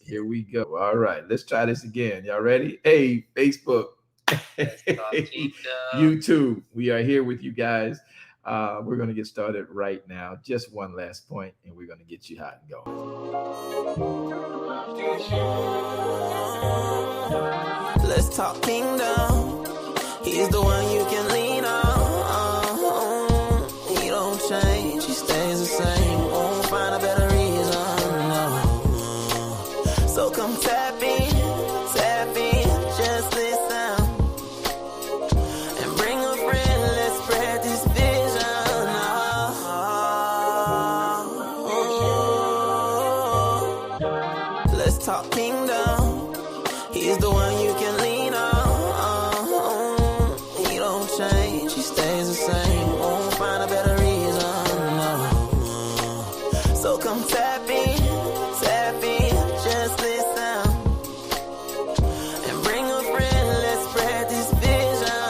Here we go. All right, let's try this again. Y'all ready? Hey, Facebook, YouTube, we are here with you guys. We're going to get started right now. Just one last point, and we're going to get you hot and going. Let's talk kingdom. He's the one you can lean on. He don't change, he stays the same. Won't find a better reason, no. So come tap in, just listen. And bring a friend, let's spread this vision. Let's talk kingdom. He's the one you can lean on. He don't change, he stays the same. Won't find a better reason, no. So come tap in, just listen. And bring a friend, let's spread this vision.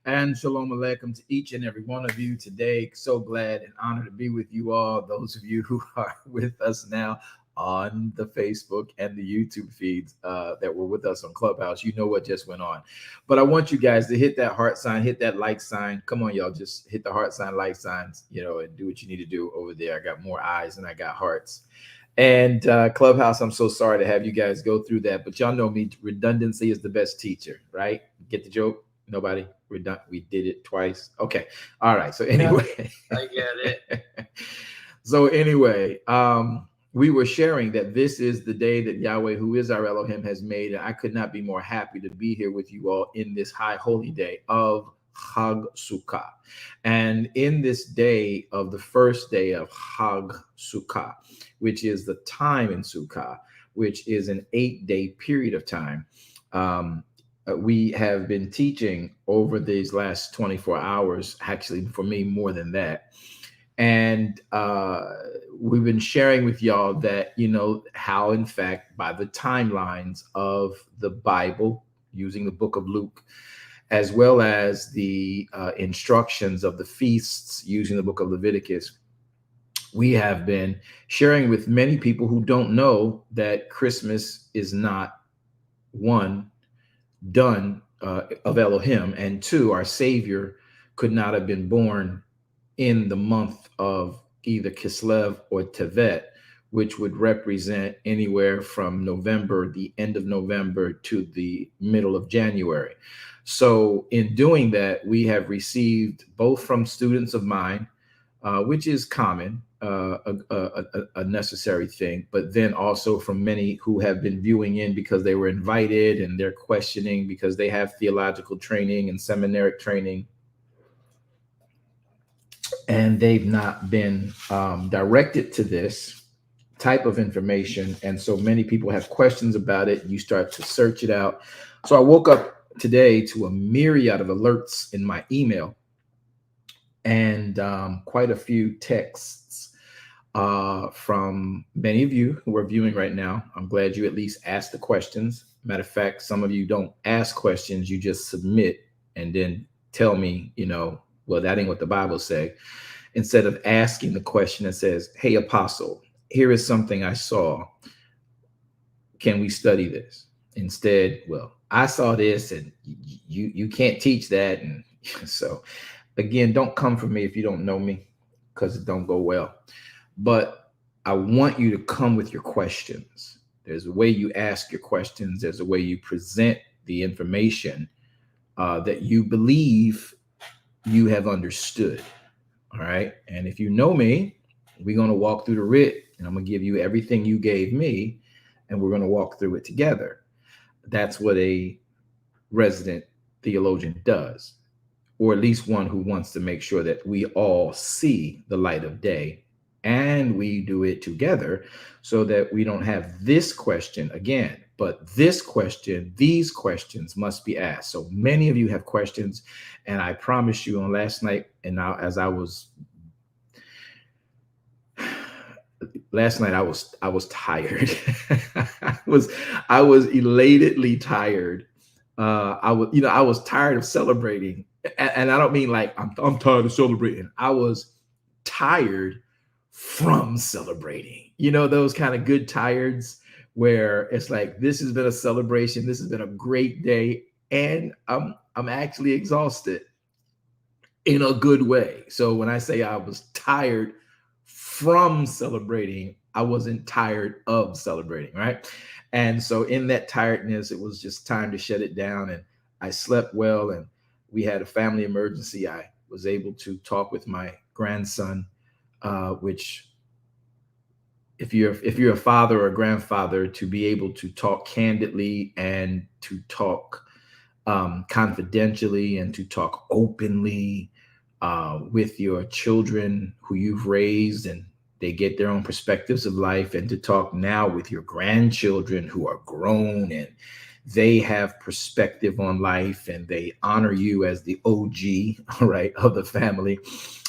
And shalom aleichem to each and every one of you today. So glad and honored to be with you all. Those of you who are with us now on the Facebook and the YouTube feeds that were with us on Clubhouse, you know what just went on. But I want you guys to hit that heart sign, hit that like sign. Come on, y'all, just hit the heart sign, like signs, and do what you need to do over there. I got more eyes than I got hearts. And Clubhouse, I'm so sorry to have you guys go through that, but y'all know me, redundancy is the best teacher, right? Get the joke? Nobody? We did it twice. Okay. All right. So anyway, I get it. So anyway, we were sharing that this is the day that Yahweh, who is our Elohim, has made. And I could not be more happy to be here with you all in this high holy day of Chag Sukkah. And in this day of the first day of Chag Sukkah, which is the time in Sukkah, which is an 8-day period of time, we have been teaching over these last 24 hours, actually for me more than that. And we've been sharing with y'all that, how in fact, by the timelines of the Bible, using the book of Luke, as well as the instructions of the feasts using the book of Leviticus, we have been sharing with many people who don't know that Christmas is not, one, done of Elohim, and two, our Savior could not have been born in the month of either Kislev or Tevet, which would represent anywhere from November, the end of November, to the middle of January. So in doing that, we have received both from students of mine, which is common, a necessary thing, but then also from many who have been viewing in because they were invited and they're questioning because they have theological training and seminaric training, and they've not been directed to this type of information. And so many people have questions about it. You start to search it out. So I woke up today to a myriad of alerts in my email and quite a few texts from many of you who are viewing right now. I'm glad you at least asked the questions. Matter of fact, some of you don't ask questions, you just submit and then tell me, well, that ain't what the Bible say. Instead of asking the question that says, hey, apostle, here is something I saw. Can we study this? Instead, well, I saw this and you can't teach that. And so again, don't come for me if you don't know me, because it don't go well. But I want you to come with your questions. There's a way you ask your questions. There's a way you present the information that you believe you have understood. All right. And if you know me, we're going to walk through the writ, and I'm going to give you everything you gave me, and we're going to walk through it together. That's what a resident theologian does, or at least one who wants to make sure that we all see the light of day and we do it together so that we don't have this question again. But this question, these questions must be asked. So many of you have questions, and I promise you on last night, and now as I was last night, I was tired. I was elatedly tired. I was tired of celebrating, and I don't mean like I'm tired of celebrating. I was tired from celebrating. You know, those kind of good tireds where it's like, this has been a celebration, this has been a great day, and I'm actually exhausted in a good way. So when I say I was tired from celebrating, I wasn't tired of celebrating, right? And so in that tiredness, it was just time to shut it down. And I slept well, and we had a family emergency. I was able to talk with my grandson, which if you're a father or a grandfather, to be able to talk candidly and to talk confidentially and to talk openly with your children who you've raised, and they get their own perspectives of life, and to talk now with your grandchildren who are grown and they have perspective on life, and they honor you as the OG, right, of the family,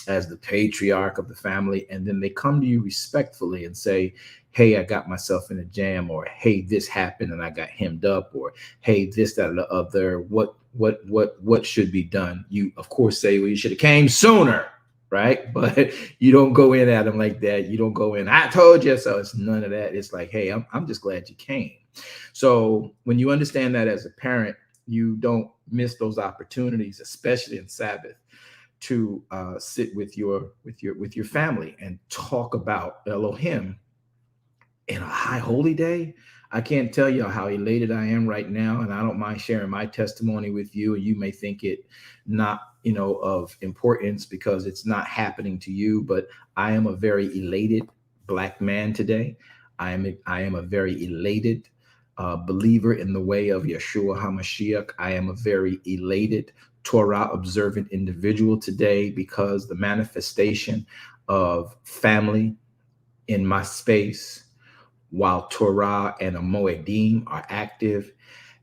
as the patriarch of the family. And then they come to you respectfully and say, hey, I got myself in a jam, or hey, this happened and I got hemmed up, or hey, this, that, or the other. What should be done? You of course say, well, you should have came sooner, right? But you don't go in at them like that. You don't go in, I told you so. It's none of that. It's like, hey, I'm just glad you came. So when you understand that as a parent, you don't miss those opportunities, especially in Sabbath, to sit with your family and talk about Elohim in a high holy day. I can't tell you how elated I am right now, and I don't mind sharing my testimony with you. And you may think it not, of importance because it's not happening to you, but I am a very elated Black man today. I am a very elated believer in the way of YAHSHUA HaMashiach. I am a very elated Torah observant individual today, because the manifestation of family in my space, while Torah and a Moedim are active,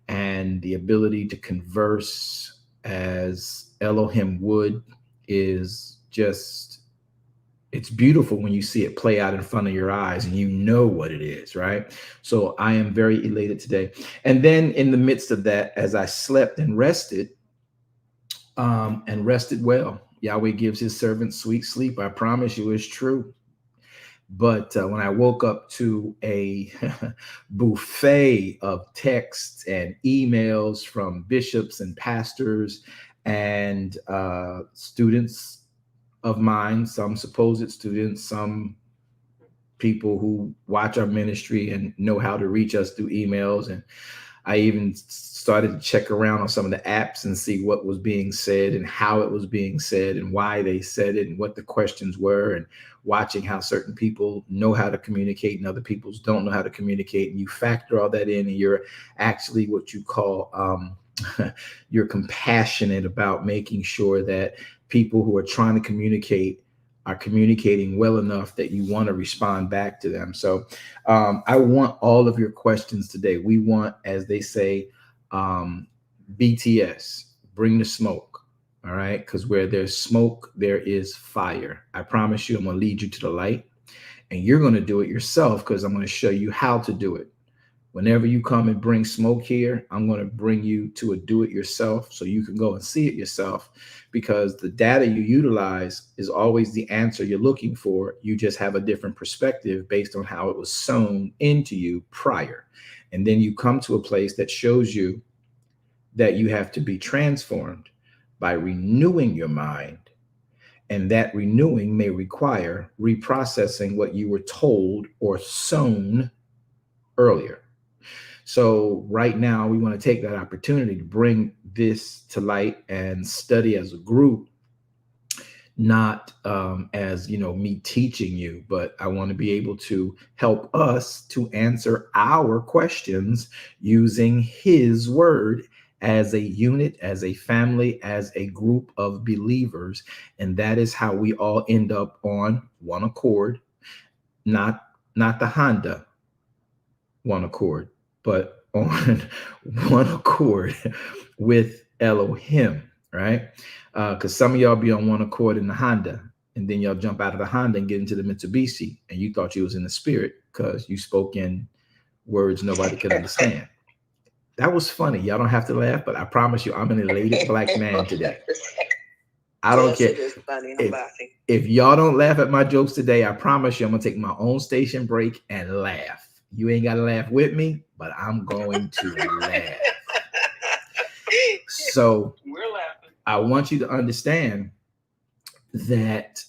and the ability to converse as Elohim would, is just, it's beautiful when you see it play out in front of your eyes and you know what it is, right? So I am very elated today. And then in the midst of that, as I slept and rested well, Yahweh gives his servants sweet sleep. I promise you, it's true. But when I woke up to a buffet of texts and emails from bishops and pastors and students of mine, some supposed students, some people who watch our ministry and know how to reach us through emails. And I even started to check around on some of the apps and see what was being said and how it was being said and why they said it and what the questions were, and watching how certain people know how to communicate and other people don't know how to communicate. And you factor all that in, and you're actually what you call, you're compassionate about making sure that people who are trying to communicate are communicating well enough that you want to respond back to them. So I want all of your questions today. We want, as they say, BTS, bring the smoke. All right. Because where there's smoke, there is fire. I promise you, I'm going to lead you to the light, and you're going to do it yourself, because I'm going to show you how to do it. Whenever you come and bring smoke here, I'm going to bring you to a do it yourself so you can go and see it yourself, because the data you utilize is always the answer you're looking for. You just have a different perspective based on how it was sown into you prior. And then you come to a place that shows you that you have to be transformed by renewing your mind. And that renewing may require reprocessing what you were told or sown earlier. So right now, we want to take that opportunity to bring this to light and study as a group, not as, me teaching you, but I want to be able to help us to answer our questions using his word as a unit, as a family, as a group of believers. And that is how we all end up on one accord. not the Honda one accord, but on one accord with Elohim, right? Because some of y'all be on one accord in the Honda, and then y'all jump out of the Honda and get into the Mitsubishi, and you thought you was in the spirit because you spoke in words nobody could understand. That was funny. Y'all don't have to laugh, but I promise you, I'm an elated black man today. I don't care. It is funny. I'm laughing. If y'all don't laugh at my jokes today, I promise you I'm gonna take my own station break and laugh. You ain't gotta laugh with me, but I'm going to laugh. So we're laughing. I want you to understand that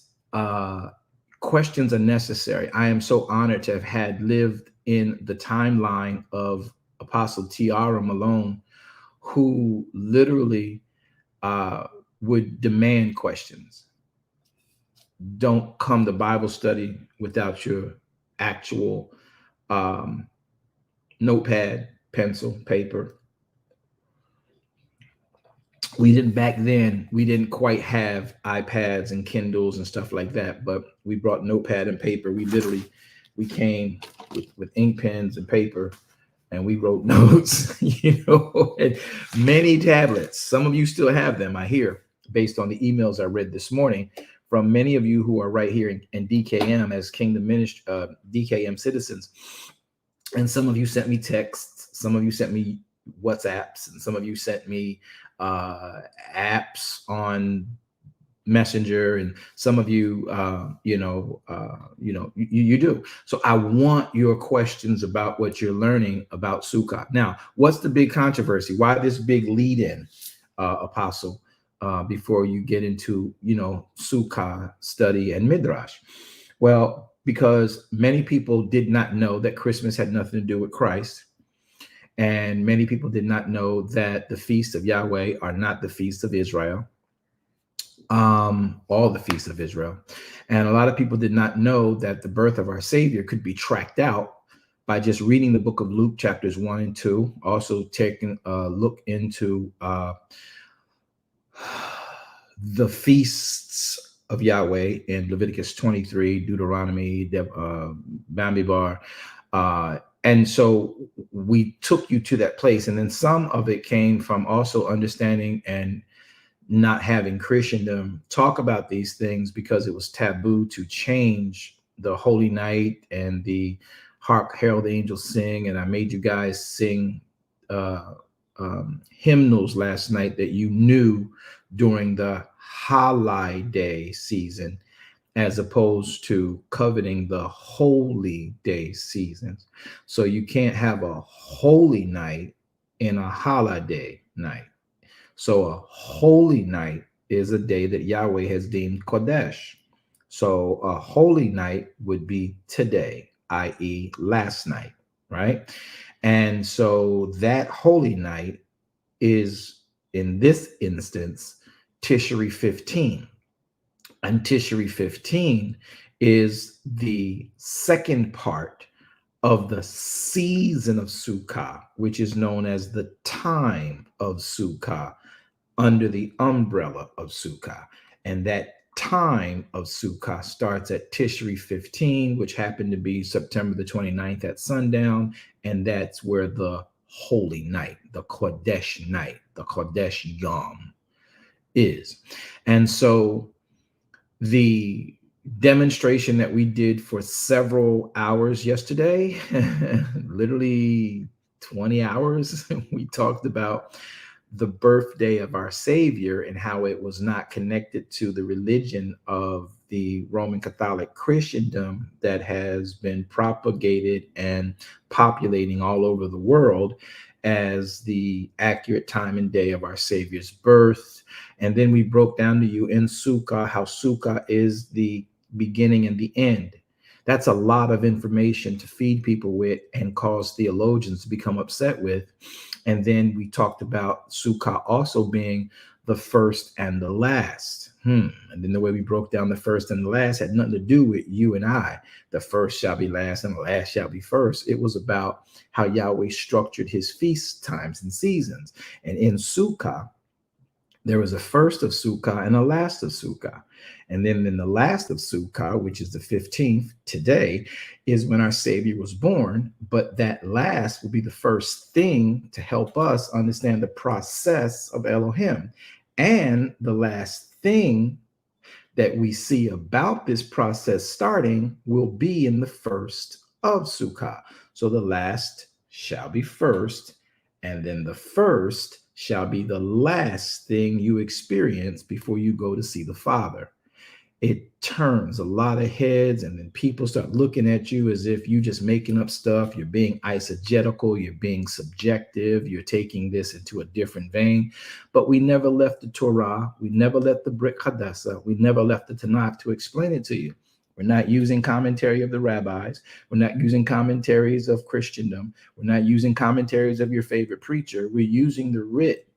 questions are necessary. I am so honored to have had lived in the timeline of Apostle Tiara Malone, who literally would demand questions. Don't come to Bible study without your actual notepad, pencil, paper. We didn't quite have iPads and Kindles and stuff like that, but we brought notepad and paper. We came with ink pens and paper, and we wrote notes, and many tablets. Some of you still have them, I hear, based on the emails I read this morning from many of you who are right here in DKM as Kingdom Ministry, DKM citizens. And some of you sent me texts, some of you sent me WhatsApps, and some of you sent me apps on Messenger, and some of you, you do. So I want your questions about what you're learning about Sukkah. Now, what's the big controversy? Why this big lead-in, Apostle, before you get into, Sukkah study and Midrash? Well, because many people did not know that Christmas had nothing to do with Christ. And many people did not know that the feasts of Yahweh are not the feasts of Israel. All the feasts of Israel. And a lot of people did not know that the birth of our Savior could be tracked out by just reading the book of Luke, chapters 1 and 2. Also taking a look into the feasts of Yahweh in Leviticus 23, Deuteronomy, Bamidbar. And so we took you to that place. And then some of it came from also understanding and not having Christendom talk about these things because it was taboo to change the Holy Night and the Hark Herald Angels Sing. And I made you guys sing hymnals last night that you knew during the holiday season, as opposed to coveting the holy day seasons. So you can't have a holy night in a holiday night. So a holy night is a day that Yahweh has deemed Kodesh. So a holy night would be today, i.e. last night, right? And so that holy night is, in this instance, Tishri 15. And Tishri 15 is the second part of the season of Sukkah, which is known as the time of Sukkah, under the umbrella of Sukkah. And that time of Sukkah starts at Tishri 15, which happened to be September the 29th at sundown. And that's where the holy night, the Kodesh night, the Kodesh Yom is. And so the demonstration that we did for several hours yesterday, literally 20 hours, we talked about the birthday of our Savior and how it was not connected to the religion of the Roman Catholic Christendom that has been propagated and populating all over the world as the accurate time and day of our Savior's birth. And then we broke down to you in Sukkah how Sukkah is the beginning and the end. That's a lot of information to feed people with and cause theologians to become upset with. And then we talked about Sukkah also being the first and the last. And then the way we broke down the first and the last had nothing to do with you and I. The first shall be last and the last shall be first. It was about how Yahweh structured his feast times and seasons. And in Sukkah, There was a first of Sukkah and a last of Sukkah. And then in the last of Sukkah, which is the 15th today, is when our Savior was born. But that last will be the first thing to help us understand the process of Elohim. And the last thing that we see about this process starting will be in the first of Sukkah. So the last shall be first, and then the first shall be the last thing you experience before you go to see the Father. It turns a lot of heads, and then people start looking at you as if you just making up stuff. You're being eisegetical, you're being subjective, you're taking this into a different vein. But we never left the Torah, we never left the Brit Hadassa, we never left the Tanakh to explain it to you. We're not using commentary of the rabbis. We're not using commentaries of Christendom. We're not using commentaries of your favorite preacher. We're using the writ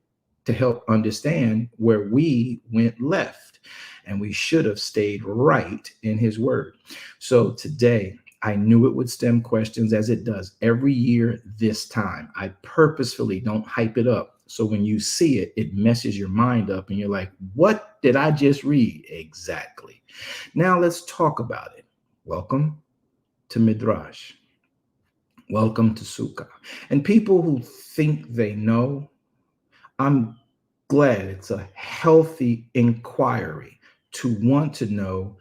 to help understand where we went left. And we should have stayed right in his word. So today, I knew it would stem questions, as it does every year this time. I purposefully don't hype it up. So when you see it, it messes your mind up and you're like, what did I just read? Exactly. Now let's talk about it. Welcome to Midrash. Welcome to Sukkah. And people who think they know, I'm glad it's a healthy inquiry to want to know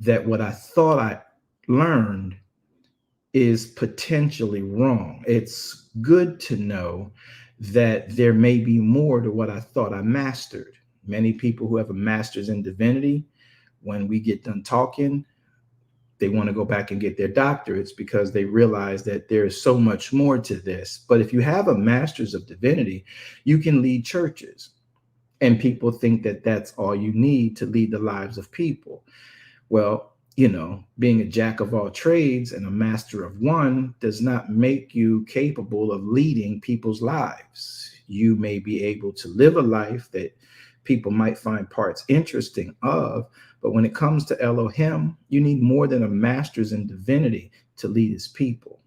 that what I thought I learned is potentially wrong. It's good to know that there may be more to what I thought I mastered. Many people who have a master's in divinity, when we get done talking, they want to go back and get their doctorates because they realize that there is so much more to this. But if you have a master's of divinity, you can lead churches. And people think that that's all you need to lead the lives of people. Well, you know, being a jack of all trades and a master of one does not make you capable of leading people's lives. You may be able to live a life that people might find parts interesting of, but when it comes to Elohim, you need more than a master's in divinity to lead his people.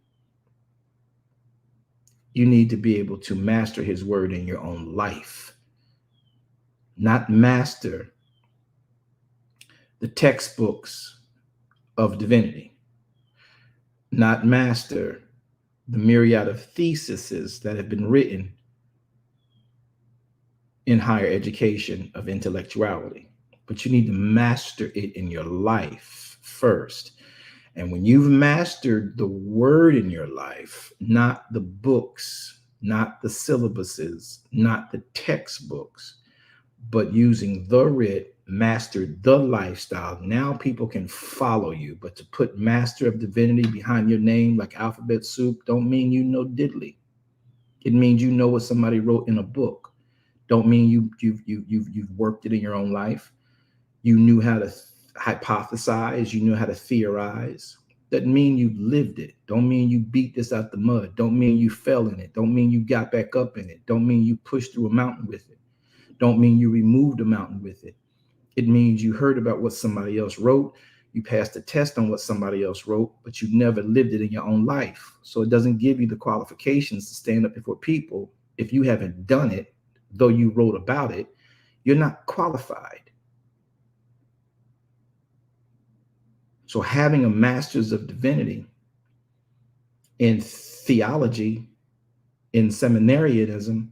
You need to be able to master his word in your own life. Not master the textbooks of divinity, not master the myriad of theses that have been written in higher education of intellectuality, but you need to master it in your life first. And when you've mastered the word in your life, not the books, not the syllabuses, not the textbooks, but using the writ, mastered the lifestyle, now people can follow you. But to put master of divinity behind your name like alphabet soup don't mean you know diddly. It means you know what somebody wrote in a book. Don't mean you've worked it in your own life. You knew how to hypothesize. You knew how to theorize. Doesn't mean you lived it. Don't mean you beat this out the mud. Don't mean you fell in it. Don't mean you got back up in it. Don't mean you pushed through a mountain with it. Don't mean you removed a mountain with it. It means you heard about what somebody else wrote. You passed a test on what somebody else wrote, but you never lived it in your own life. So it doesn't give you the qualifications to stand up before people. If you haven't done it, though you wrote about it, you're not qualified. So having a master's of divinity in theology, in seminarianism,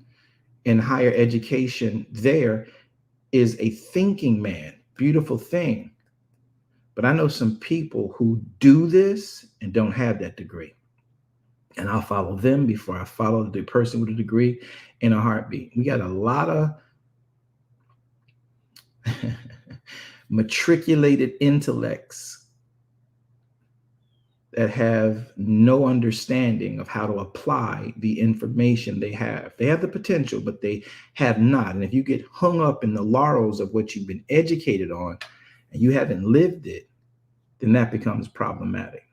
in higher education, there is a thinking man, beautiful thing. But I know some people who do this and don't have that degree. And I'll follow them before I follow the person with a degree in a heartbeat. We got a lot of matriculated intellects that have no understanding of how to apply the information they have. They have the potential, but they have not. And if you get hung up in the laurels of what you've been educated on and you haven't lived it, then that becomes problematic.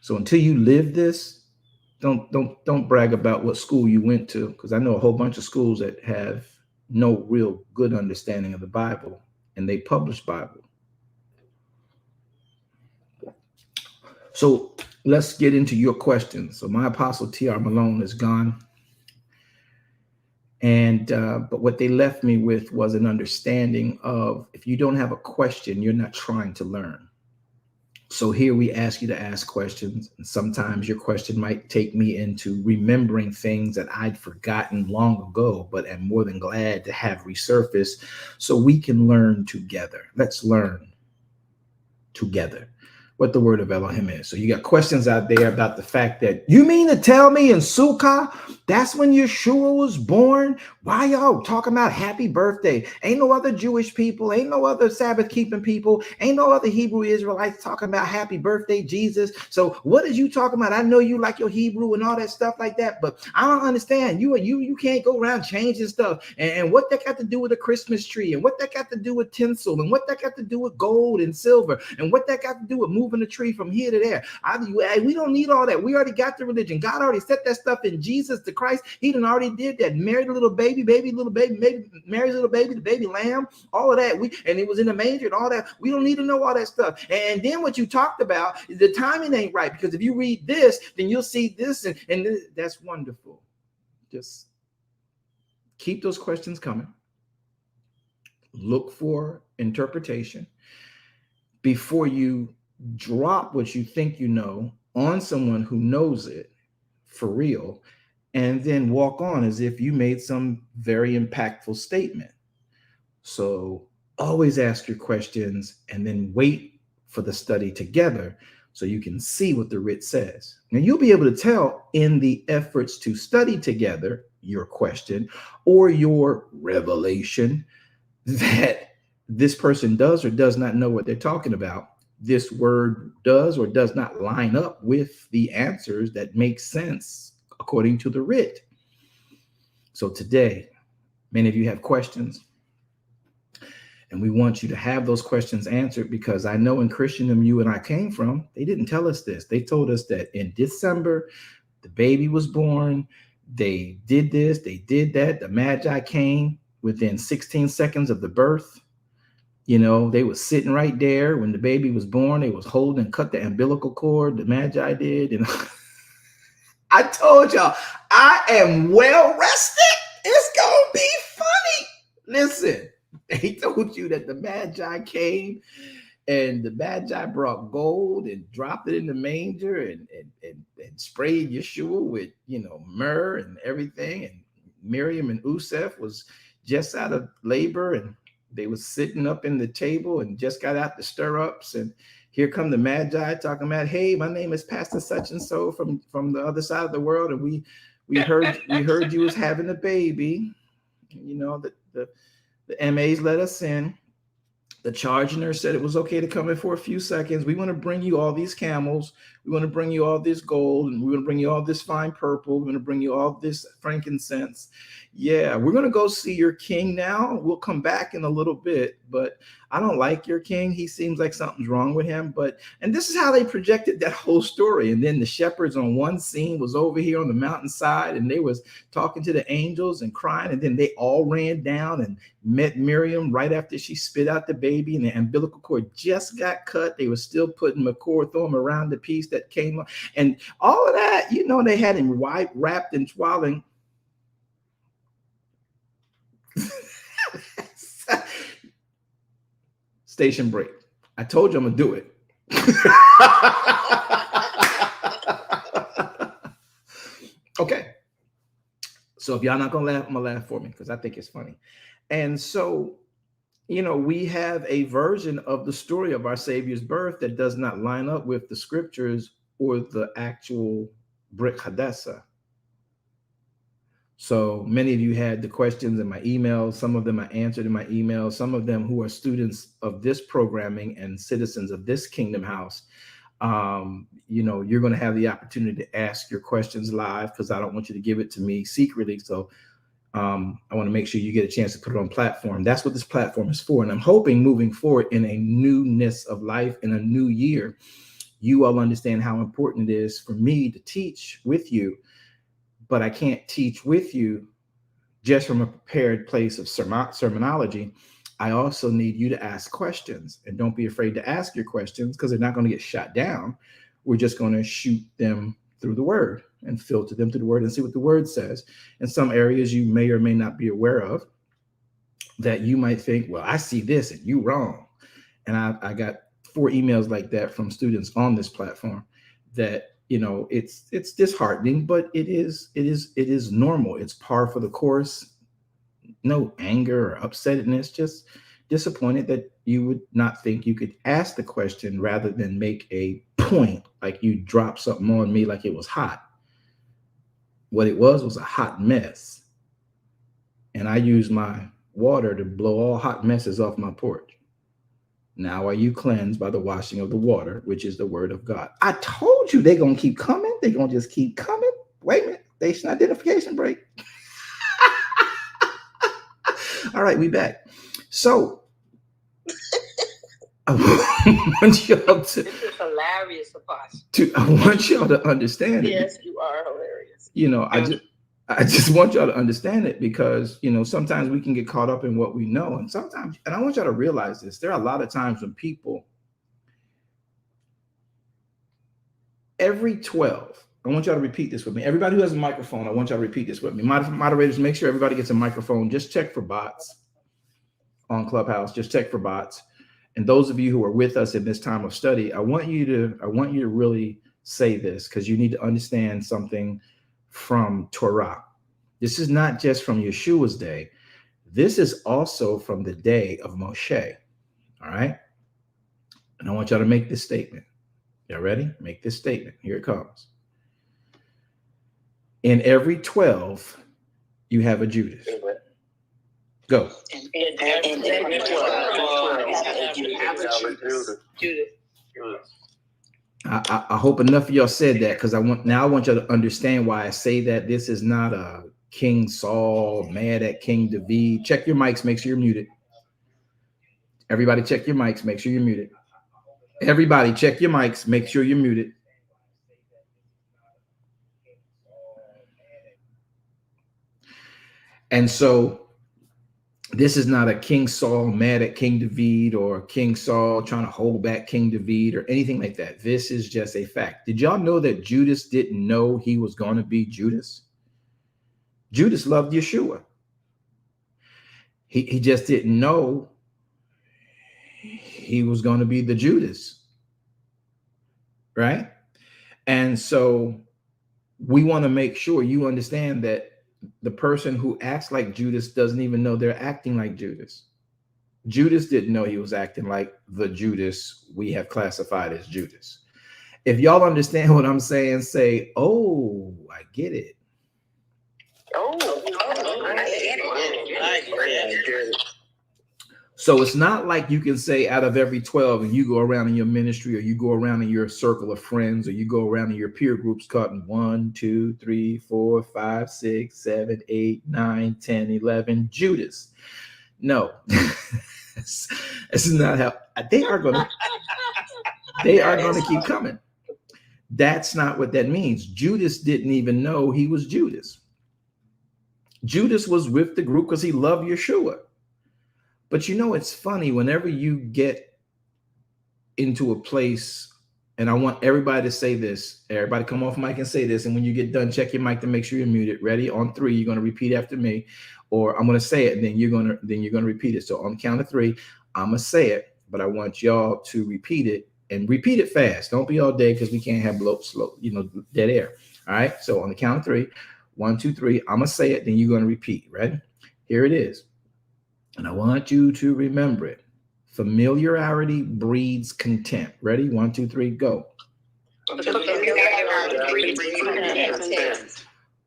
So until you live this, don't brag about what school you went to, because I know a whole bunch of schools that have no real good understanding of the Bible, and they publish Bible. So let's get into your questions. So my apostle T.R. Malone is gone. And but what they left me with was an understanding of, if you don't have a question, you're not trying to learn. So here we ask you to ask questions. And sometimes your question might take me into remembering things that I'd forgotten long ago, but am more than glad to have resurfaced so we can learn together. Let's learn together what the word of Elohim is. So you got questions out there about the fact that, you mean to tell me in Sukkah, that's when Yeshua was born? Why y'all talking about happy birthday? Ain't no other Jewish people, ain't no other Sabbath keeping people, ain't no other Hebrew Israelites talking about happy birthday, Jesus. So what is you talking about? I know you like your Hebrew and all that stuff like that, but I don't understand. You can't go around changing stuff. And what that got to do with a Christmas tree, and what that got to do with tinsel, and what that got to do with gold and silver, and what that got to do with moving the tree from here to there. We don't need all that. We already got the religion. God already set that stuff in Jesus the Christ. He done already did that. Married a little baby, Mary's little baby, the baby lamb, all of that. And it was in the manger and all that. We don't need to know all that stuff. And then what you talked about, the timing ain't right, because if you read this, then you'll see this, and this, that's wonderful. Just keep those questions coming. Look for interpretation before you drop what you think you know on someone who knows it for real, and then walk on as if you made some very impactful statement. So always ask your questions and then wait for the study together so you can see what the writ says. Now you'll be able to tell in the efforts to study together your question or your revelation that this person does or does not know what they're talking about. This word does or does not line up with the answers that make sense according to the writ. So today, many of you have questions, and we want you to have those questions answered, because I know in Christendom you and I came from, they didn't tell us this. They told us that in December, the baby was born, they did this, they did that, the Magi came within 16 seconds of the birth. You know, they was sitting right there when the baby was born. They was holding, cut the umbilical cord, the Magi did. And I told y'all, I am well rested. It's going to be funny. Listen, they told you that the Magi came and the Magi brought gold and dropped it in the manger and sprayed Yeshua with, myrrh and everything. And Miriam and Usef was just out of labor, and they was sitting up in the table and just got out the stirrups, and here come the Magi talking about, hey, my name is Pastor such and so from the other side of the world, and we heard you was having a baby. The MAs let us in. The charge nurse said it was okay to come in for a few seconds. We want to bring you all these camels. We want to bring you all this gold, and we're going to bring you all this fine purple. We're going to bring you all this frankincense. Yeah, we're going to go see your king now. We'll come back in a little bit, but I don't like your king. He seems like something's wrong with him. And this is how they projected that whole story. And then the shepherds on one scene was over here on the mountainside, and they was talking to the angels and crying. And then they all ran down and met Miriam right after she spit out the baby, and the umbilical cord just got cut. They were still putting Thorm around the piece that came up, and all of that, they had him wrapped in swaddling. Station break. I told you I'm gonna do it. Okay. So if y'all not gonna laugh, I'm gonna laugh for me, because I think it's funny. And so, we have a version of the story of our Savior's birth that does not line up with the scriptures or the actual Brit Hadassa. So many of you had the questions in my emails. Some of them I answered in my emails. Some of them who are students of this programming and citizens of this Kingdom House, you're going to have the opportunity to ask your questions live, because I don't want you to give it to me secretly. So I want to make sure you get a chance to put it on platform. That's what this platform is for. And I'm hoping moving forward in a newness of life in a new year, you all understand how important it is for me to teach with you. But I can't teach with you just from a prepared place of sermonology. I also need you to ask questions, and don't be afraid to ask your questions, because they're not going to get shot down. We're just going to shoot them through the word and filter them through the word and see what the word says. In some areas you may or may not be aware of that you might think, well, I see this and you wrong. And I got 4 emails like that from students on this platform that, you know, it's disheartening, but it is normal. It's par for the course. No anger or upsetness, just disappointed that you would not think you could ask the question rather than make a point, like you dropped something on me like it was hot. What it was a hot mess. And I used my water to blow all hot messes off my porch. Now are you cleansed by the washing of the water, which is the word of God. I told you they're going to keep coming. They're going to just keep coming. Wait a minute. Station identification break. All right, we back. So I want y'all to. This is hilarious, Apostle. I want y'all to understand it. Yes, you are hilarious. You know, I just want y'all to understand it because, you know, sometimes we can get caught up in what we know. And sometimes, and I want y'all to realize this, there are a lot of times when people, every 12, I want y'all to repeat this with me. Everybody who has a microphone, I want y'all to repeat this with me. Moderators, make sure everybody gets a microphone. Just check for bots on Clubhouse. Just check for bots. And those of you who are with us in this time of study, I want you to really say this because you need to understand something from Torah. This is not just from Yeshua's day. This is also from the day of Moshe. All right. And I want y'all to make this statement. Y'all ready? Make this statement. Here it comes. In every 12, you have a Judas. Go. In every 12, you have a Judas. I hope enough of y'all said that because I want y'all to understand why I say that. This is not a King Saul mad at King David. Check your mics, make sure you're muted. Everybody check your mics, make sure you're muted. Everybody check your mics, make sure you're muted. And so this is not a King Saul mad at King David or King Saul trying to hold back King David or anything like that. This is just a fact. Did y'all know that Judas didn't know he was going to be Judas? Judas loved Yeshua. He just didn't know he was going to be the Judas. Right? And so we want to make sure you understand that the person who acts like Judas doesn't even know they're acting like Judas. Judas didn't know he was acting like the Judas we have classified as Judas. If y'all understand what I'm saying, say, oh, I get it. I get it. So it's not like you can say out of every 12 and you go around in your ministry or you go around in your circle of friends or you go around in your peer groups cutting 1, 2, 3, 4, 5, 6, 7, 8, 9, 10, 11 Judas. No, this is not how they are going to keep coming. That's not what that means. Judas didn't even know he was Judas. Judas was with the group because he loved Yeshua. But you know, it's funny whenever you get into a place, and I want everybody to say this. Everybody come off mic and say this. And when you get done, check your mic to make sure you're muted. Ready? On 3, you're going to repeat after me, or I'm going to say it, and then you're going to repeat it. So on the count of 3, I'm going to say it, but I want y'all to repeat it and repeat it fast. Don't be all day because we can't have slow, dead air. All right. So on the count of 3, 1, 2, 3, I'm going to say it. Then you're going to repeat. Ready? Here it is. And I want you to remember it. Familiarity breeds contempt. Ready? 1, 2, 3, go.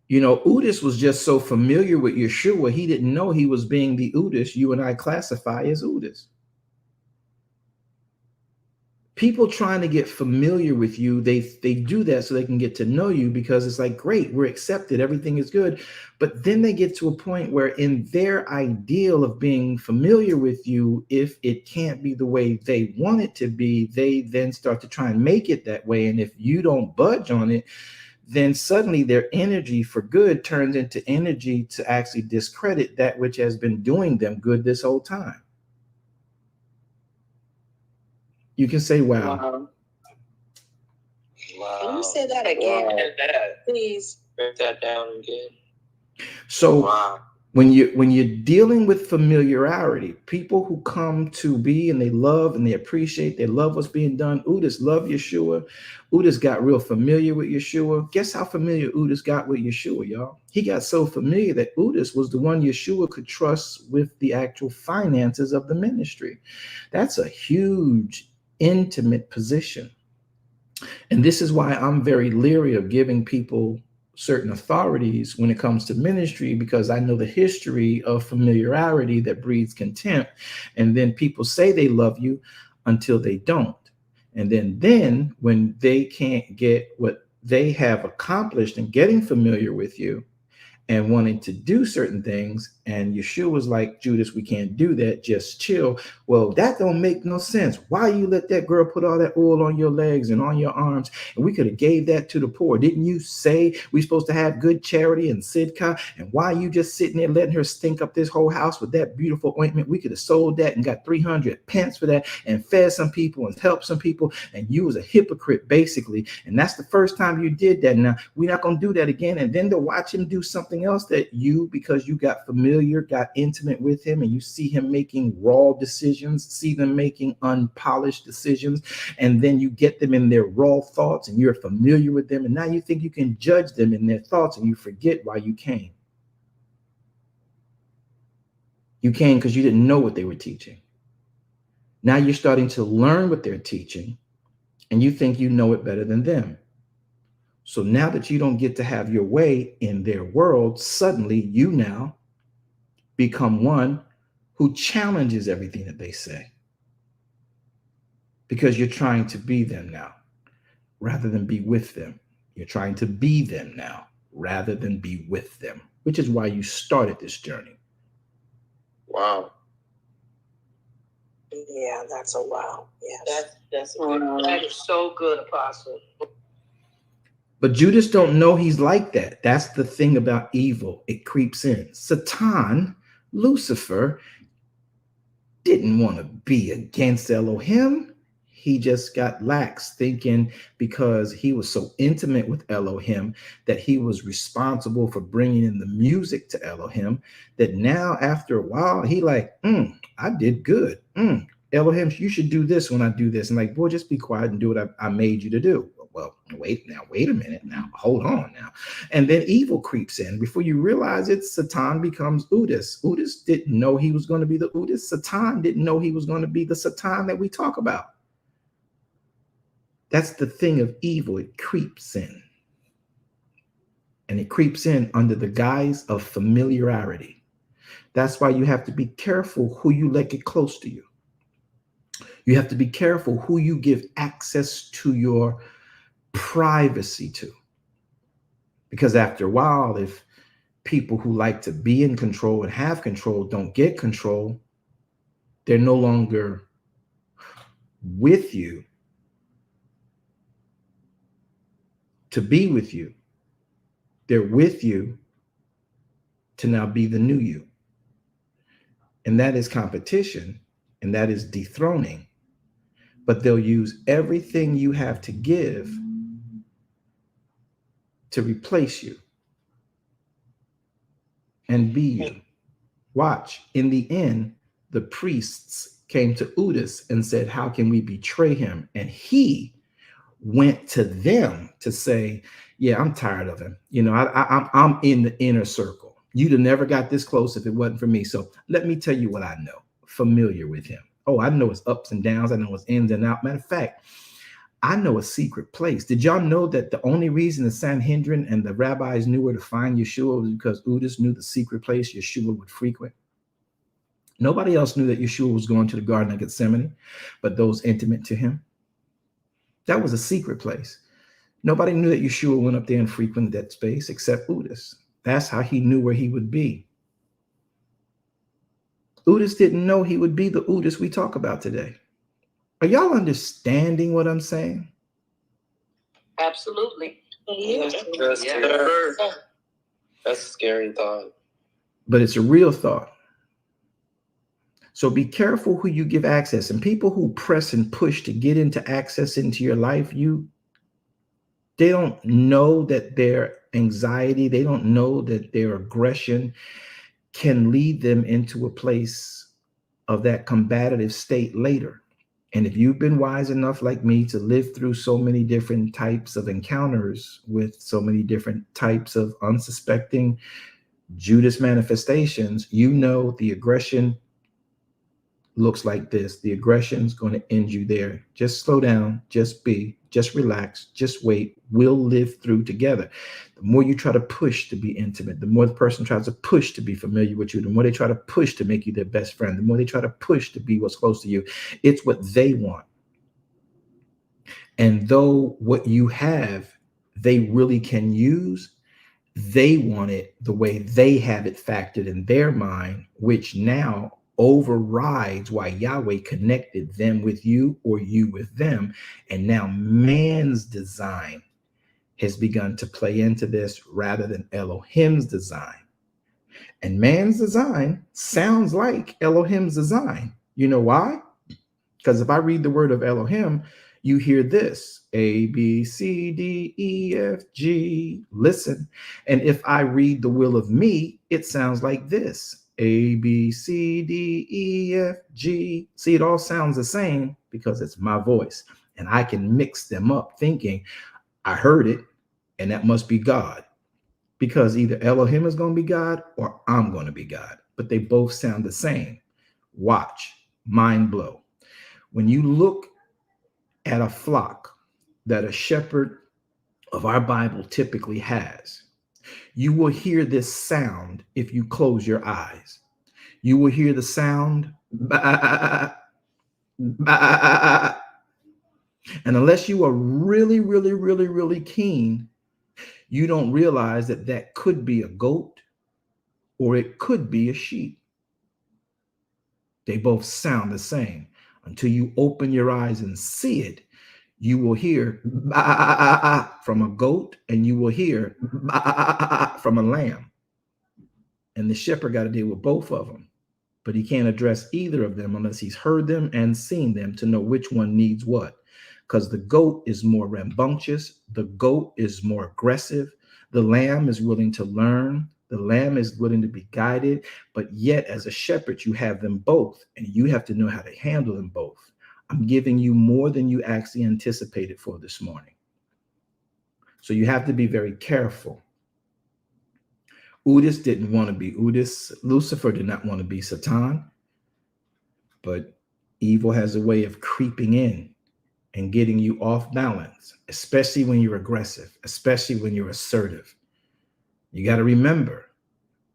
You know, Udis was just so familiar with Yeshua, he didn't know he was being the Udis you and I classify as Udis. People trying to get familiar with you, they do that so they can get to know you because it's like, great, we're accepted, everything is good. But then they get to a point where in their ideal of being familiar with you, if it can't be the way they want it to be, they then start to try and make it that way. And if you don't budge on it, then suddenly their energy for good turns into energy to actually discredit that which has been doing them good this whole time. You can say, wow. Wow. Can you say that again? Wow. Please. Break that down again. So wow. when you're dealing with familiarity, people who come to be and they love and they appreciate, they love what's being done. Udis loved Yeshua. Udis got real familiar with Yeshua. Guess how familiar Udis got with Yeshua, y'all? He got so familiar that Udis was the one Yeshua could trust with the actual finances of the ministry. That's a huge, intimate position. And this is why I'm very leery of giving people certain authorities when it comes to ministry, because I know the history of familiarity that breeds contempt. And then people say they love you until they don't. And then when they can't get what they have accomplished in getting familiar with you and wanting to do certain things, and Yeshua was like, Judas, we can't do that, just chill. Well, that don't make no sense. Why you let that girl put all that oil on your legs and on your arms, and we could have gave that to the poor? Didn't you say we supposed to have good charity and tzedakah? And why you just sitting there letting her stink up this whole house with that beautiful ointment? We could have sold that and got 300 pence for that and fed some people and helped some people, and you was a hypocrite basically. And that's the first time you did that. Now we're not going to do that again. And then to watch him do something else that you, because you got familiar, got intimate with him, and you see him making raw decisions, see them making unpolished decisions, and then you get them in their raw thoughts and you're familiar with them, and now you think you can judge them in their thoughts, and you forget why you came. You came because you didn't know what they were teaching. Now you're starting to learn what they're teaching, and you think you know it better than them. So now that you don't get to have your way in their world, suddenly you now become one who challenges everything that they say, because you're trying to be them now rather than be with them. You're trying to be them now rather than be with them, which is why you started this journey. Wow. Yeah, that's a wow. Yes. That is so good, Apostle. But Judas don't know he's like that. That's the thing about evil. It creeps in. Satan, Lucifer, didn't want to be against Elohim. He just got lax, thinking because he was so intimate with Elohim that he was responsible for bringing in the music to Elohim, that now after a while, he like, I did good. Elohim, you should do this when I do this. And like, boy, just be quiet and do what I made you to do. Well, wait a minute now, hold on now. And then evil creeps in. Before you realize it, Satan becomes Udis. Udis didn't know he was going to be the Udis. Satan didn't know he was going to be the Satan that we talk about. That's the thing of evil. It creeps in. And it creeps in under the guise of familiarity. That's why you have to be careful who you let get close to you. You have to be careful who you give access to your privacy to. Because after a while, if people who like to be in control and have control don't get control, they're no longer with you to be with you. They're with you to now be the new you. And that is competition, and that is dethroning. But they'll use everything you have to give to replace you and be you. Watch, in the end, the priests came to Udis and said, how can we betray him? And he went to them to say, yeah, I'm tired of him. You know, I'm in the inner circle. You'd have never got this close if it wasn't for me. So let me tell you what I know, familiar with him. Oh, I know his ups and downs. I know his ins and outs. Matter of fact, I know a secret place. Did y'all know that the only reason the Sanhedrin and the rabbis knew where to find Yeshua was because Udis knew the secret place Yeshua would frequent? Nobody else knew that Yeshua was going to the Garden of Gethsemane, but those intimate to him. That was a secret place. Nobody knew that Yeshua went up there and frequented that space except Udis. That's how he knew where he would be. Udis didn't know he would be the Udis we talk about today. Are y'all understanding what I'm saying? Absolutely. That's a scary thought. But it's a real thought. So be careful who you give access. And people who press and push to get into access into your life, you They don't know that their anxiety, they don't know that their aggression can lead them into a place of that combative state later. And if you've been wise enough like me to live through so many different types of encounters with so many different types of unsuspecting Judas manifestations, you know the aggression looks like this. The aggression is going to end you there. Just slow down, just relax, just wait. We'll live through together. The more you try to push to be intimate, the more the person tries to push to be familiar with you, the more they try to push to make you their best friend, the more they try to push to be what's close to you. It's what they want. And though what you have, they really can use, they want it the way they have it factored in their mind, which now overrides why Yahweh connected them with you or you with them. And now man's design has begun to play into this rather than Elohim's design. And man's design sounds like Elohim's design. You know why? Because if I read the word of Elohim, you hear this: A, B, C, D, E, F, G. Listen. And if I read the will of me, it sounds like this: A, B, C, D, E, F, G. See, it all sounds the same because it's my voice. And I can mix them up thinking, I heard it, and that must be God. Because either Elohim is going to be God or I'm going to be God. But they both sound the same. Watch. Mind blow. When you look at a flock that a shepherd of our Bible typically has, you will hear this sound if you close your eyes. You will hear the sound, bah, bah. And unless you are really, really, really, really keen, you don't realize that that could be a goat or it could be a sheep. They both sound the same. Until you open your eyes and see it, you will hear bah from a goat and you will hear bah from a lamb. And the shepherd got to deal with both of them. But he can't address either of them unless he's heard them and seen them to know which one needs what. Because the goat is more rambunctious. The goat is more aggressive. The lamb is willing to learn. The lamb is willing to be guided. But yet, as a shepherd, you have them both, and you have to know how to handle them both. I'm giving you more than you actually anticipated for this morning. So you have to be very careful. Udis didn't want to be Udis. Lucifer did not want to be Satan. But evil has a way of creeping in and getting you off balance, especially when you're aggressive, especially when you're assertive. You got to remember,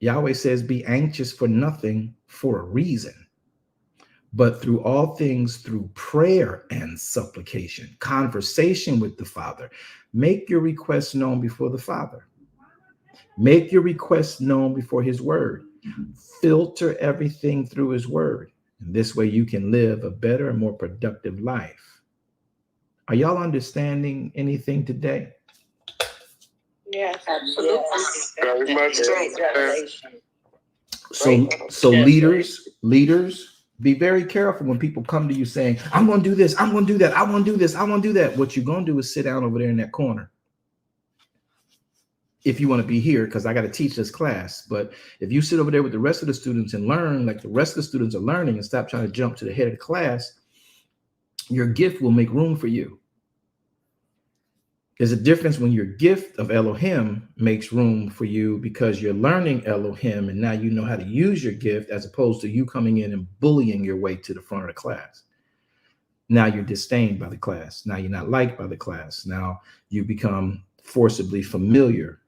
Yahweh says, be anxious for nothing for a reason, but through all things, through prayer and supplication, conversation with the Father, make your requests known before the Father. Make your requests known before his word. Filter everything through his word. And this way you can live a better and more productive life. Are y'all understanding anything today? Yes, absolutely. Yes. Very much so. So leaders, be very careful when people come to you saying, I'm going to do this, I'm going to do that, I want to do this, I want to do that. What you're going to do is sit down over there in that corner. If you want to be here, because I got to teach this class. But if you sit over there with the rest of the students and learn like the rest of the students are learning and stop trying to jump to the head of the class, your gift will make room for you. There's a difference when your gift of Elohim makes room for you because you're learning Elohim and now you know how to use your gift, as opposed to you coming in and bullying your way to the front of the class. Now you're disdained by the class. Now you're not liked by the class. Now you become forcibly familiar.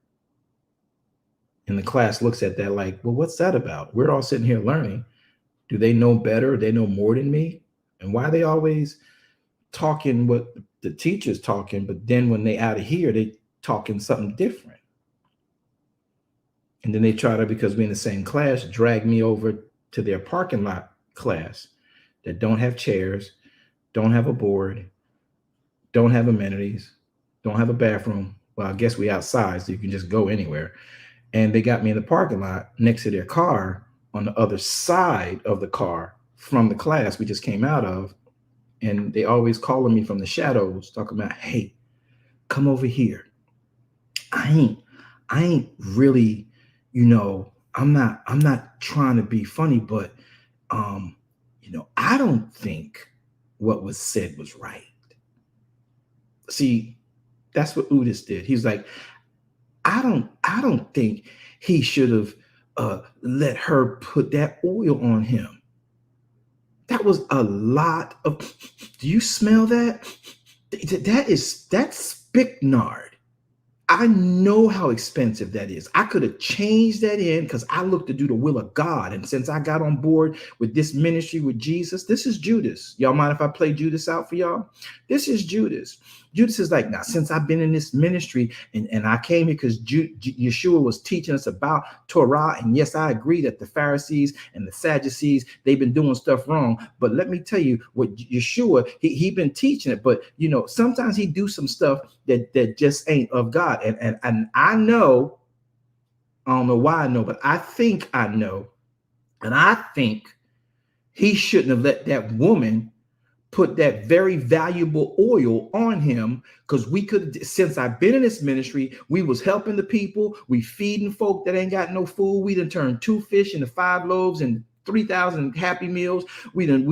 And the class looks at that like, well, what's that about? We're all sitting here learning. Do they know better? They know more than me? And why are they always talking what the teacher's talking, but then when they out of here, they talking something different? And then they try to, because we're in the same class, drag me over to their parking lot class that don't have chairs, don't have a board, don't have amenities, don't have a bathroom. Well, I guess we outside, so you can just go anywhere. And they got me in the parking lot next to their car on the other side of the car from the class we just came out of. And they always calling me from the shadows, talking about, hey, come over here. I ain't really, you know, I'm not trying to be funny, but you know, I don't think what was said was right. See, that's what Udis did. He's like, I don't think he should have let her put that oil on him. That was a lot of, do you smell that? That's spikenard. I know how expensive that is. I could have changed that in because I look to do the will of God. And since I got on board with this ministry with Jesus, this is Judas. Y'all mind if I play Judas out for y'all? This is Judas. Judas is like, now, since I've been in this ministry and I came here because YAHSHUA was teaching us about Torah. And yes, I agree that the Pharisees and the Sadducees, they've been doing stuff wrong. But let me tell you what YAHSHUA, he been teaching it. But, you know, sometimes he do some stuff that just ain't of God. And I know, I don't know why I know, but I think I know. And I think he shouldn't have let that woman put that very valuable oil on him, because we could, since I've been in this ministry, we was helping the people, we feeding folk that ain't got no food. We done turned 2 fish into 5 loaves and 3,000 Happy Meals. We done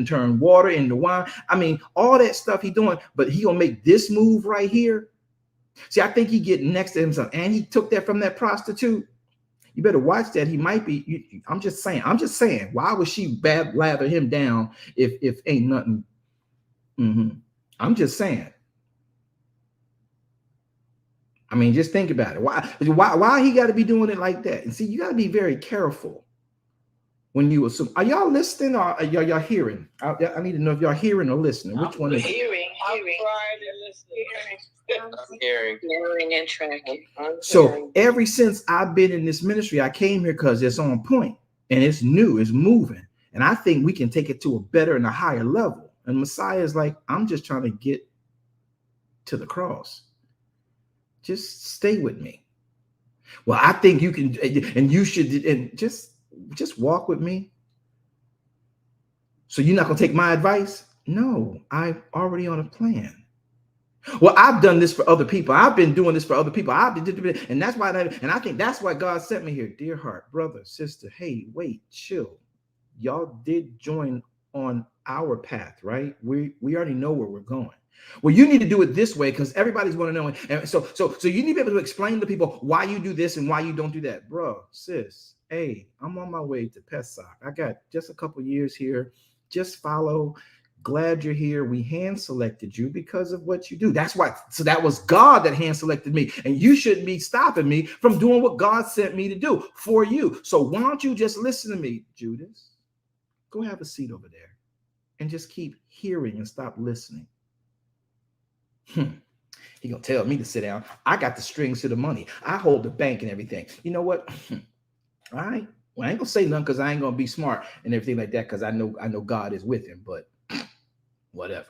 turn water into wine. I mean, all that stuff he doing, but he gonna make this move right here. See, I think he getting next to himself, and he took that from that prostitute. You better watch that. He might be. I'm just saying. Why would she lather him down if ain't nothing? I'm just saying. I mean, just think about it. Why he got to be doing it like that? And see, you got to be very careful when you assume. Are y'all listening or are y'all hearing? I need to know if y'all hearing or listening. Which one is hearing? I'm hearing and tracking. So ever since I've been in this ministry, I came here because it's on point and it's new, it's moving. And I think we can take it to a better and a higher level. And Messiah is like, I'm just trying to get to the cross. Just stay with me. Well, I think you can, and you should, and just walk with me. So you're not going to take my advice? No, I'm already on a plan. Well, I've done this for other people. I've been doing this for other people. And that's why, and I think that's why God sent me here. Dear heart, brother, sister, hey, wait, chill. Y'all did join on our path, right? We already know where we're going. Well, you need to do it this way because everybody's going to know. And so you need to be able to explain to people why you do this and why you don't do that. Bro, sis, hey, I'm on my way to Messiach. I got just a couple years here. Just follow. Glad you're here. We hand selected you because of what you do. That's why. So that was God that hand selected me. And you shouldn't be stopping me from doing what God sent me to do for you. So why don't you just listen to me, Judas? Go have a seat over there and just keep hearing and stop listening. He gonna tell me to sit down. I got the strings to the money. I hold the bank and everything. You know what? All right. Well, I ain't gonna say nothing because I ain't gonna be smart and everything like that because I know God is with him. But whatever.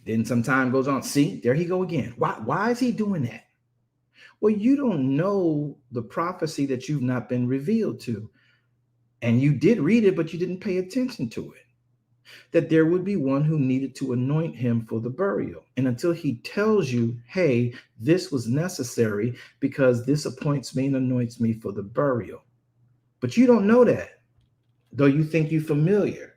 Then some time goes on. See, there he go again. Why is he doing that? Well, you don't know the prophecy that you've not been revealed to. And you did read it, but you didn't pay attention to it. That there would be one who needed to anoint him for the burial. And until he tells you, hey, this was necessary because this appoints me and anoints me for the burial. But you don't know that, though you think you're familiar.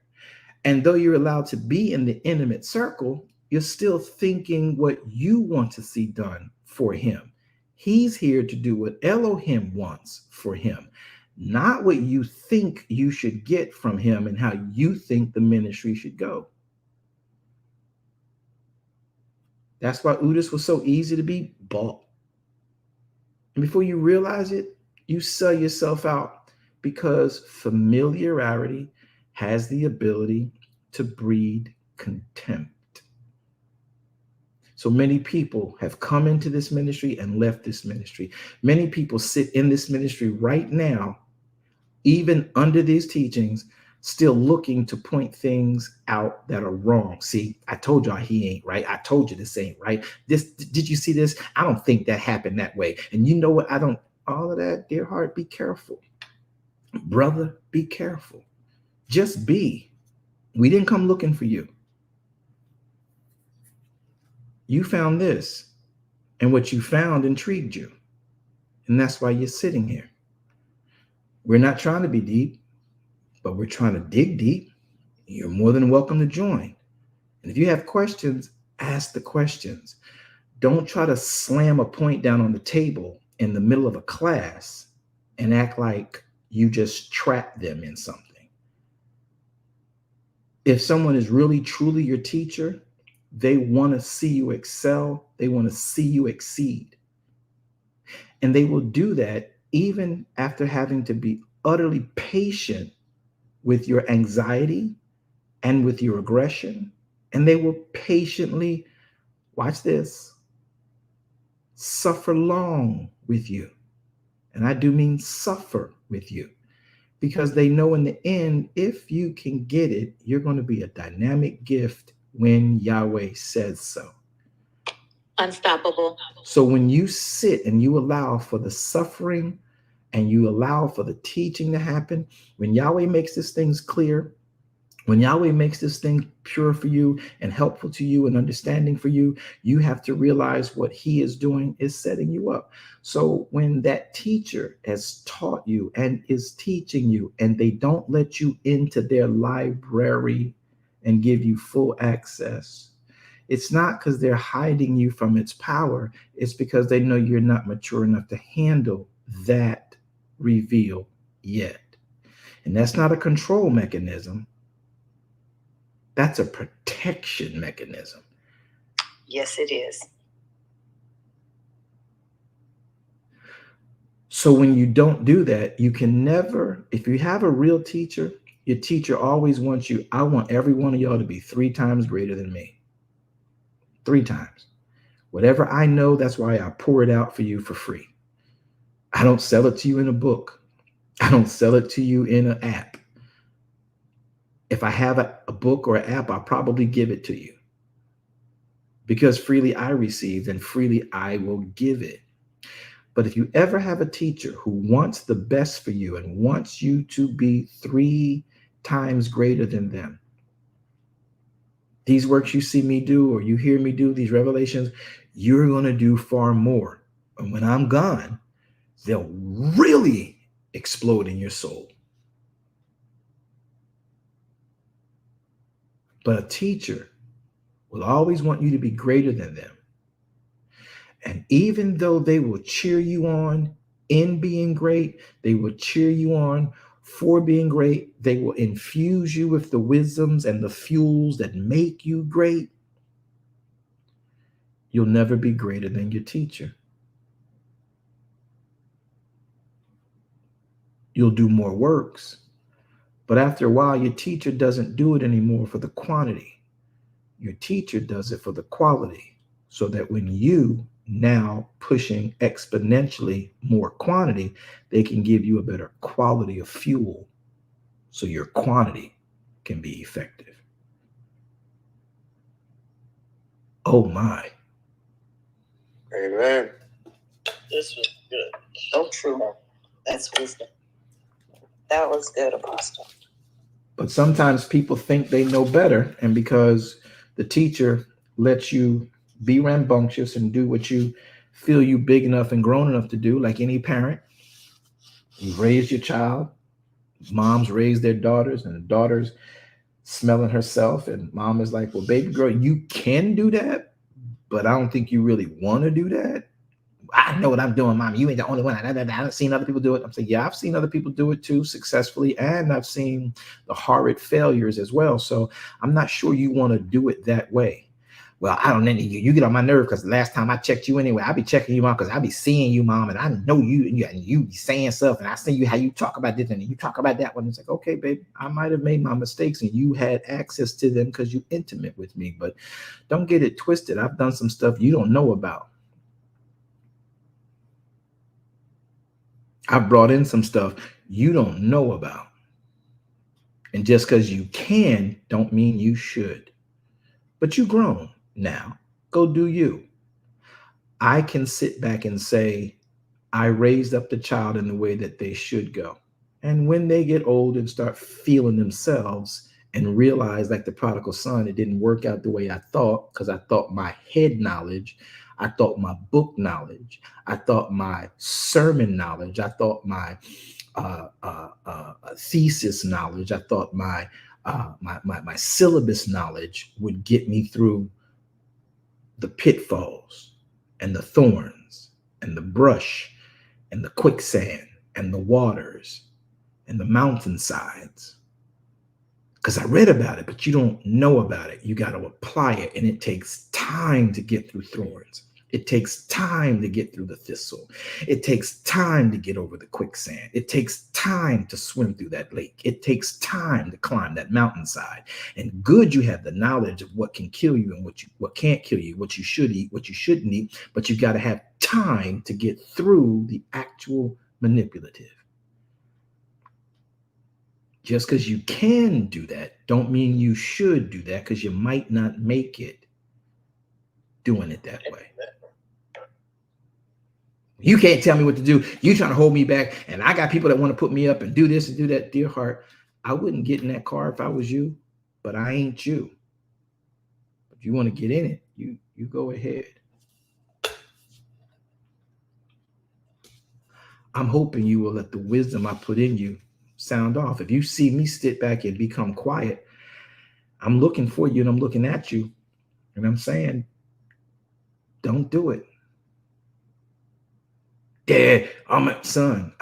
And though you're allowed to be in the intimate circle, you're still thinking what you want to see done for him. He's here to do what Elohim wants for him, not what you think you should get from him and how you think the ministry should go. That's why Udis was so easy to be bought. And before you realize it, you sell yourself out because familiarity has the ability to breed contempt. So many people have come into this ministry and left this ministry. Many people sit in this ministry right now, even under these teachings, still looking to point things out that are wrong. See, I told y'all he ain't right. I told you this ain't right. Did you see this? I don't think that happened that way. And you know what? All of that, dear heart, be careful. Brother, be careful. Just be. We didn't come looking for you. You found this, and what you found intrigued you. And that's why you're sitting here. We're not trying to be deep, but we're trying to dig deep. You're more than welcome to join. And if you have questions, ask the questions. Don't try to slam a point down on the table in the middle of a class and act like you just trapped them in something. If someone is really, truly your teacher, they want to see you excel. They want to see you exceed. And they will do that even after having to be utterly patient with your anxiety and with your aggression. And they will patiently, watch this, suffer long with you. And I do mean suffer with you, because they know in the end, if you can get it, you're going to be a dynamic gift when Yahweh says so. Unstoppable. So when you sit and you allow for the suffering and you allow for the teaching to happen, when Yahweh makes these things clear, when Yahweh makes this thing pure for you and helpful to you and understanding for you, you have to realize what he is doing is setting you up. So when that teacher has taught you and is teaching you, and they don't let you into their library and give you full access, it's not because they're hiding you from its power. It's because they know you're not mature enough to handle that reveal yet. And that's not a control mechanism. That's a protection mechanism. Yes, it is. So when you don't do that, you can never, if you have a real teacher, your teacher always wants you, I want every one of y'all to be 3 times greater than me. 3 times. Whatever I know, that's why I pour it out for you for free. I don't sell it to you in a book. I don't sell it to you in an app. If I have a book or an app, I'll probably give it to you, because freely I received and freely I will give it. But if you ever have a teacher who wants the best for you and wants you to be 3 times greater than them, these works you see me do or you hear me do, these revelations, you're going to do far more. And when I'm gone, they'll really explode in your soul. But a teacher will always want you to be greater than them. And even though they will cheer you on in being great, they will cheer you on for being great, they will infuse you with the wisdoms and the fuels that make you great, you'll never be greater than your teacher. You'll do more works, but after a while, your teacher doesn't do it anymore for the quantity. Your teacher does it for the quality, so that when you now pushing exponentially more quantity, they can give you a better quality of fuel, so your quantity can be effective. Oh my. Amen. This was good. So true. That's wisdom. That was good, Apostle. But sometimes people think they know better, and because the teacher lets you be rambunctious and do what you feel you big enough and grown enough to do, like any parent, you've raised your child, moms raise their daughters, and the daughter's smelling herself, and mom is like, well, baby girl, you can do that, but I don't think you really want to do that. I know what I'm doing, mom. You ain't the only one. I haven't seen other people do it. I'm saying, yeah, I've seen other people do it too successfully, and I've seen the horrid failures as well. So I'm not sure you want to do it that way. Well, I don't know. You get on my nerve because the last time I checked you anyway, I be checking you, mom, because I be seeing you, mom, and I know you, and you be saying stuff, and I see you how you talk about this and you talk about that one. It's like, okay, baby, I might have made my mistakes, and you had access to them because you're intimate with me, but don't get it twisted. I've done some stuff you don't know about. I've brought in some stuff you don't know about. And just because you can don't mean you should. But you grown now. Go do you. I can sit back and say, I raised up the child in the way that they should go. And when they get old and start feeling themselves and realized, like the prodigal son, it didn't work out the way I thought, because I thought my head knowledge, I thought my book knowledge, I thought my sermon knowledge, I thought my thesis knowledge, I thought my syllabus knowledge would get me through the pitfalls and the thorns and the brush and the quicksand and the waters and the mountainsides. Because I read about it, but you don't know about it. You got to apply it, and it takes time to get through thorns. It takes time to get through the thistle. It takes time to get over the quicksand. It takes time to swim through that lake. It takes time to climb that mountainside. And good, you have the knowledge of what can kill you and what can't kill you, what you should eat, what you shouldn't eat, but you got to have time to get through the actual manipulative. Just because you can do that don't mean you should do that, because you might not make it doing it that way. You can't tell me what to do. You trying to hold me back, and I got people that want to put me up and do this and do that. Dear heart, I wouldn't get in that car if I was you, but I ain't you. If you want to get in it, you go ahead. I'm hoping you will let the wisdom I put in you sound off. If you see me sit back and become quiet, I'm looking for you and I'm looking at you, and I'm saying, don't do it. Dad, son,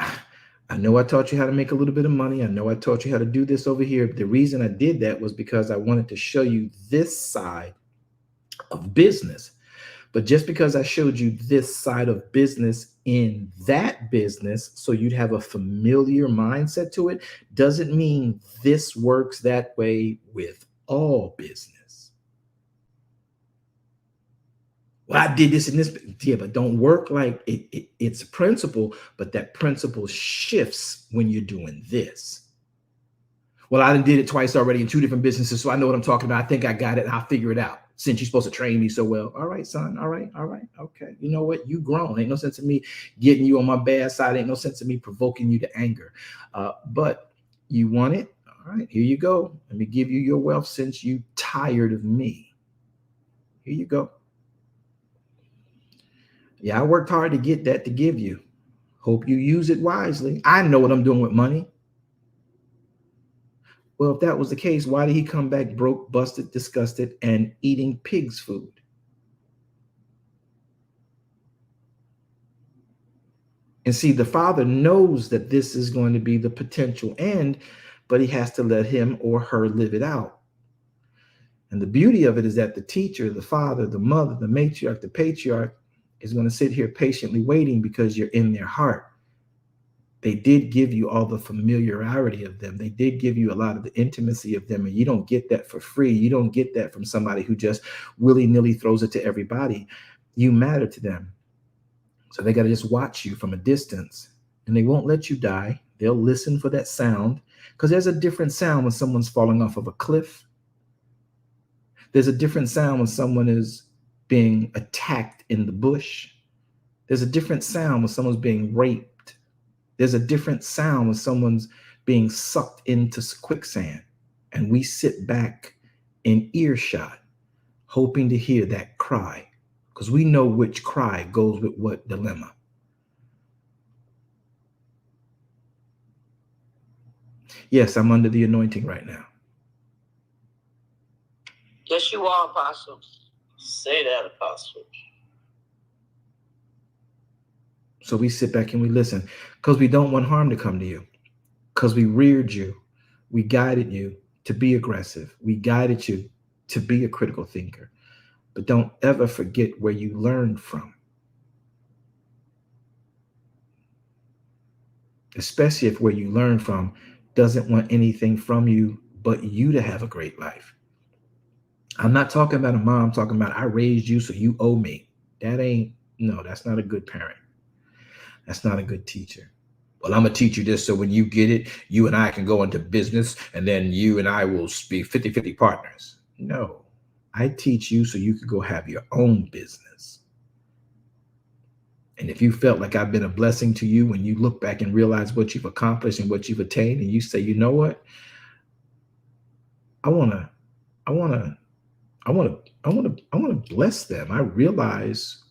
I know I taught you how to make a little bit of money. I know I taught you how to do this over here. The reason I did that was because I wanted to show you this side of business. But just because I showed you this side of business in that business, so you'd have a familiar mindset to it, doesn't mean this works that way with all business. Well, I did this and this. Yeah, but don't work like it's a principle, but that principle shifts when you're doing this. Well, I did it twice already in 2 different businesses, so I know what I'm talking about. I think I got it. I'll figure it out. Since you're supposed to train me so well. All right, son. All right. Okay. You know what? You grown. Ain't no sense in me getting you on my bad side. Ain't no sense in me provoking you to anger. But you want it? All right, here you go. Let me give you your wealth since you tired of me. Here you go. Yeah, I worked hard to get that to give you. Hope you use it wisely. I know what I'm doing with money. Well, if that was the case, why did he come back broke, busted, disgusted, and eating pig's food? And see, the father knows that this is going to be the potential end, but he has to let him or her live it out. And the beauty of it is that the teacher, the father, the mother, the matriarch, the patriarch is going to sit here patiently waiting because you're in their heart. They did give you all the familiarity of them. They did give you a lot of the intimacy of them, and you don't get that for free. You don't get that from somebody who just willy-nilly throws it to everybody. You matter to them. So they got to just watch you from a distance, and they won't let you die. They'll listen for that sound, because there's a different sound when someone's falling off of a cliff. There's a different sound when someone is being attacked in the bush. There's a different sound when someone's being raped. There's a different sound when someone's being sucked into quicksand, and we sit back in earshot, hoping to hear that cry, because we know which cry goes with what dilemma. Yes, I'm under the anointing right now. Yes, you are, Apostle. Say that, Apostle. So we sit back and we listen, because we don't want harm to come to you, because we reared you. We guided you to be aggressive. We guided you to be a critical thinker. But don't ever forget where you learned from. Especially if where you learned from doesn't want anything from you but you to have a great life. I'm not talking about a mom. I'm talking about I raised you, so you owe me. That's not a good parent. That's not a good teacher. Well, I'm going to teach you this so when you get it, you and I can go into business, and then you and I will be 50-50 partners. No, I teach you so you can go have your own business. And if you felt like I've been a blessing to you, when you look back and realize what you've accomplished and what you've attained, and you say, you know what? I want to bless them. I realize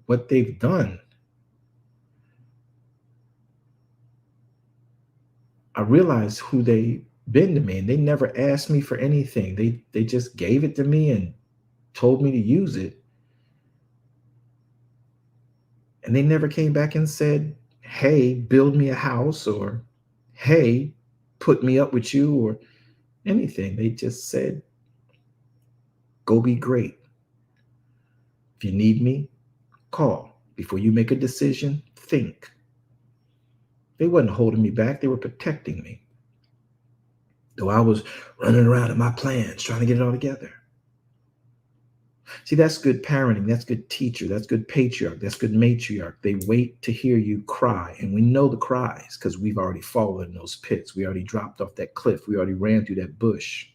what they've done. I realize who they've been to me, and they never asked me for anything. They just gave it to me and told me to use it. And they never came back and said, hey, build me a house, or hey, put me up with you, or anything. They just said, go be great. If you need me, call. Before you make a decision, think. They wasn't holding me back. They were protecting me. Though I was running around in my plans, trying to get it all together. See, that's good parenting. That's good teacher. That's good patriarch. That's good matriarch. They wait to hear you cry. And we know the cries because we've already fallen in those pits. We already dropped off that cliff. We already ran through that bush.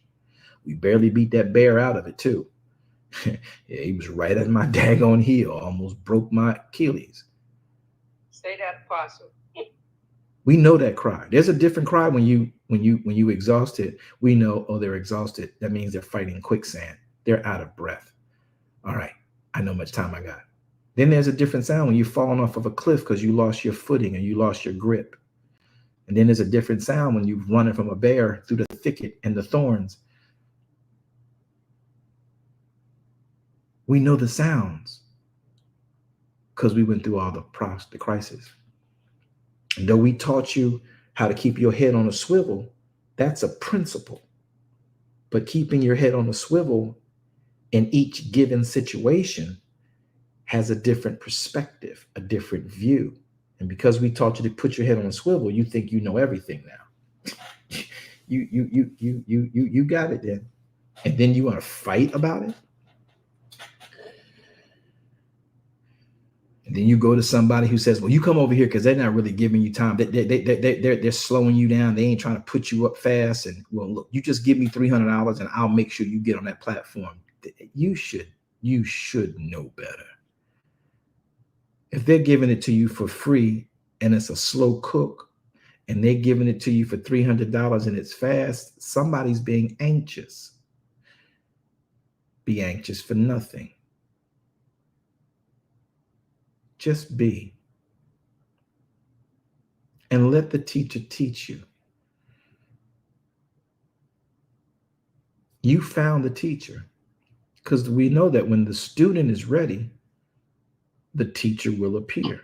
We barely beat that bear out of it too. Yeah, he was right at my daggone heel. Almost broke my Achilles. Say that, Apostle. We know that cry. There's a different cry when you exhausted. We know, oh, they're exhausted. That means they're fighting quicksand. They're out of breath. All right, I know how much time I got. Then there's a different sound when you're falling off of a cliff because you lost your footing and you lost your grip. And then there's a different sound when you're running from a bear through the thicket and the thorns. We know the sounds because we went through all the crisis. And though we taught you how to keep your head on a swivel, that's a principle. But keeping your head on a swivel in each given situation has a different perspective, a different view. And because we taught you to put your head on a swivel, you think you know everything now. You got it then. And then you want to fight about it? And then you go to somebody who says, well, you come over here because they're not really giving you time. They're slowing you down. They ain't trying to put you up fast. And well, look, you just give me $300 and I'll make sure you get on that platform. You should know better. If they're giving it to you for free and it's a slow cook and they're giving it to you for $300 and it's fast, somebody's being anxious. Be anxious for nothing. Just be. And let the teacher teach you. You found the teacher. Because we know that when the student is ready, the teacher will appear.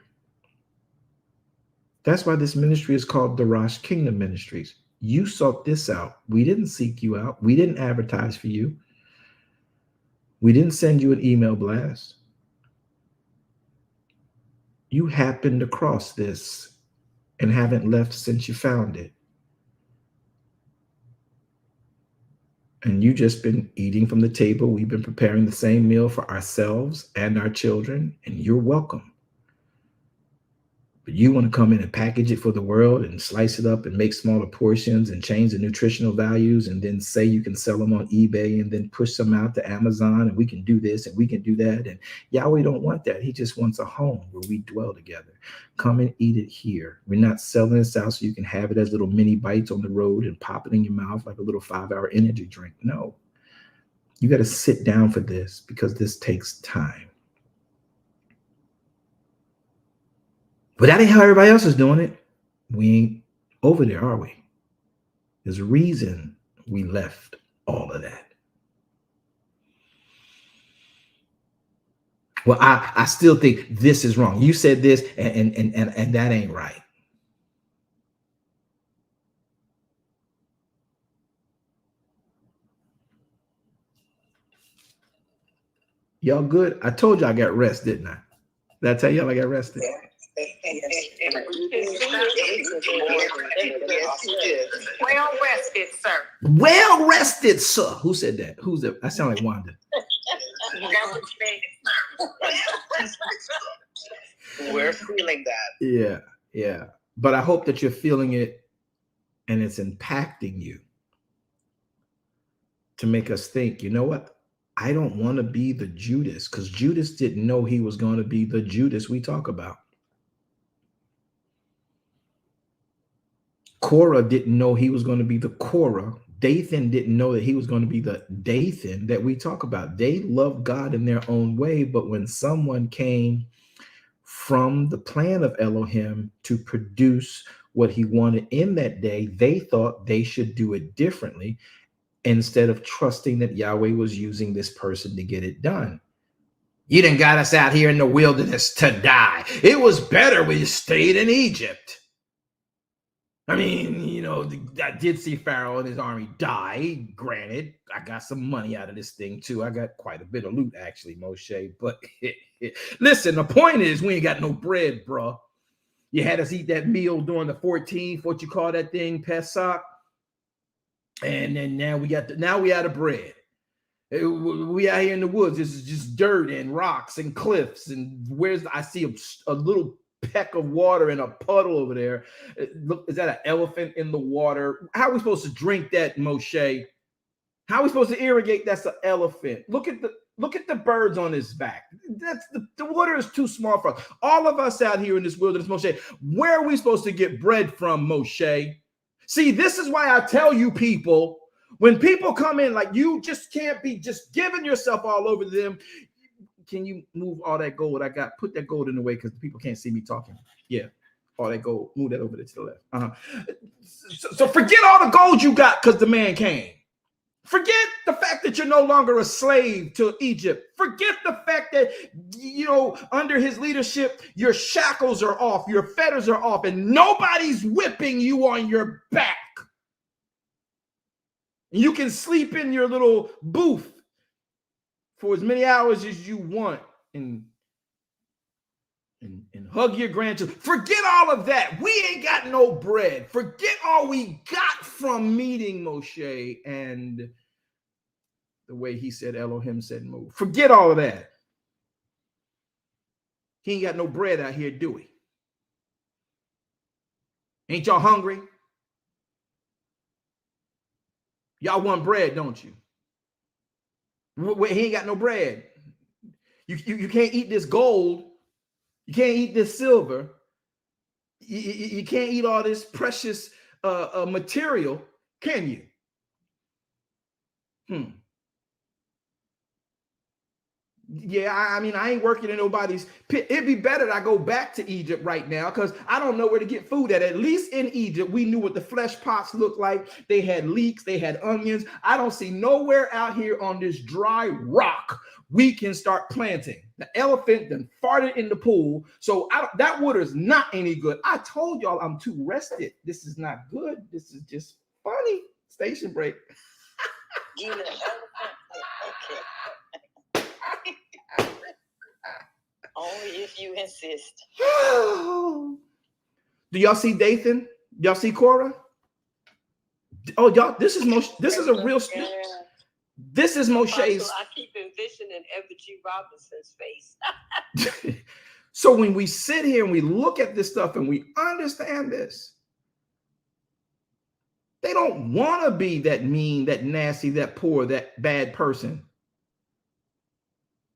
That's why this ministry is called the Rosh Kingdom Ministries. You sought this out. We didn't seek you out. We didn't advertise for you. We didn't send you an email blast. You happened across this and haven't left since you found it. And you just been eating from the table. We've been preparing the same meal for ourselves and our children, and you're welcome. But you want to come in and package it for the world and slice it up and make smaller portions and change the nutritional values and then say you can sell them on eBay and then push them out to Amazon and we can do this and we can do that. And Yahweh don't want that. He just wants a home where we dwell together. Come and eat it here. We're not selling this out so you can have it as little mini bites on the road and pop it in your mouth like a little 5-hour energy drink. No, you got to sit down for this because this takes time. But that ain't how everybody else is doing it. We ain't over there, are we? There's a reason we left all of that. Well, I still think this is wrong. You said this and that ain't right. Y'all good? I told you I got rest, didn't I? Did I tell y'all I got rested? Yeah. Well rested, sir. Well rested, sir. Who said that? Who's that? I sound like Wanda. We're feeling that. Yeah, yeah. But I hope that you're feeling it and it's impacting you to make us think, you know what? I don't want to be the Judas, because Judas didn't know he was going to be the Judas we talk about. Korah didn't know he was going to be the Korah Dathan didn't know that he was going to be the Dathan that we talk about. They loved God in their own way, but when someone came from the plan of Elohim to produce what he wanted in that day, they thought they should do it differently instead of trusting that Yahweh was using this person to get it done. You done got us out here in the wilderness to die. It was better we stayed in Egypt. I mean, you know, I did see Pharaoh and his army die. Granted, I got some money out of this thing too. I got quite a bit of loot, actually, Moshe. But listen, the point is, we ain't got no bread, bro. You had us eat that meal during the 14th, what you call that thing, Pesach, and then now we out of bread. We out here in the woods. This is just dirt and rocks and cliffs. And I see a little peck of water in a puddle over there. Look, is that an elephant in the water? How are we supposed to drink that, Moshe? How are we supposed to irrigate? That's an elephant. Look at the birds on his back. That's the water is too small for us. All of us out here in this wilderness, Moshe. Where are we supposed to get bread from, Moshe? See, this is why I tell you people, when people come in, like, you just can't be just giving yourself all over them. Can you move all that gold I got? Put that gold in the way because the people can't see me talking. Yeah, all that gold. Move that over to the left. So forget all the gold you got because the man came. Forget the fact that you're no longer a slave to Egypt. Forget the fact that, you know, under his leadership, your shackles are off, your fetters are off, and nobody's whipping you on your back. You can sleep in your little booth for as many hours as you want and hug your grandchildren. Forget all of that. We ain't got no bread. Forget all we got from meeting Moshe and the way he said Elohim said move. Forget all of that. He ain't got no bread out here, do we? Ain't y'all hungry? Y'all want bread, don't you? He ain't got no bread. You can't eat this gold. You can't eat this silver. You can't eat all this precious material, can you? Yeah, I mean, I ain't working in nobody's pit. It'd be better that I go back to Egypt right now because I don't know where to get food at. At least in Egypt, we knew what the flesh pots looked like. They had leeks, they had onions. I don't see nowhere out here on this dry rock we can start planting. The elephant then farted in the pool. So that water is not any good. I told y'all I'm too rested. This is not good. This is just funny. Station break. You know, okay. Only if you insist. Do y'all see Dathan? Y'all see Korah? Oh, y'all, this is Moshe's. I keep envisioning Everett G. Robinson's face. So when we sit here and we look at this stuff and we understand this, they don't want to be that mean, that nasty, that poor, that bad person.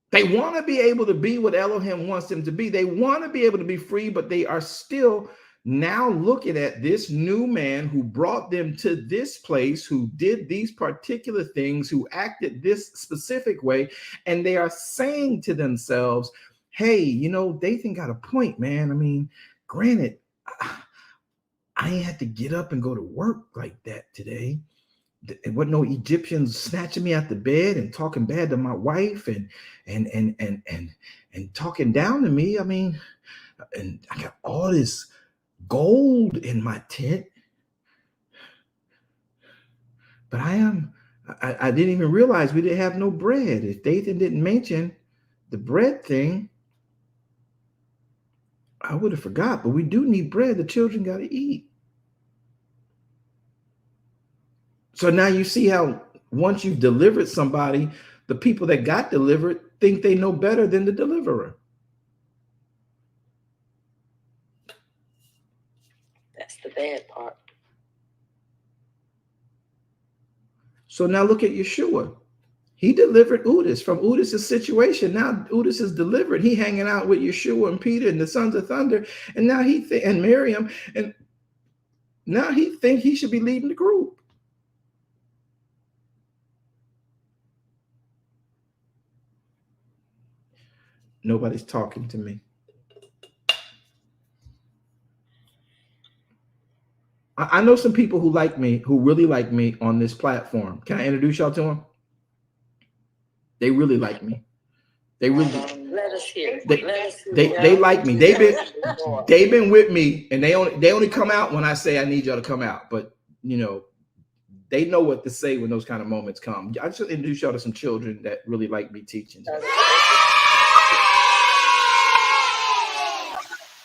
They want to be able to be what Elohim wants them to be. They want to be able to be free, but they are still now looking at this new man who brought them to this place, who did these particular things, who acted this specific way. And they are saying to themselves, hey, you know, Dathan got a point, man. I mean, granted, I ain't had to get up and go to work like that today. It wasn't no Egyptians snatching me out the bed and talking bad to my wife and talking down to me. I mean, and I got all this gold in my tent, but I didn't even realize we didn't have no bread. If Dathan didn't mention the bread thing, I would have forgot, but we do need bread. The children got to eat. So now you see how once you've delivered somebody, the people that got delivered think they know better than the deliverer. That's the bad part. So now look at Yeshua. He delivered Udis from Udis' situation. Now Udis is delivered. He hanging out with Yeshua and Peter and the sons of thunder. And now and Miriam. And now he think he should be leading the group. Nobody's talking to me. I know some people who like me, who really like me on this platform. Can I introduce y'all to them? They really like me. They really Let us hear. They like me. They've been with me, and they only come out when I say I need y'all to come out. But you know, they know what to say when those kind of moments come. I just introduce y'all to some children that really like me teaching.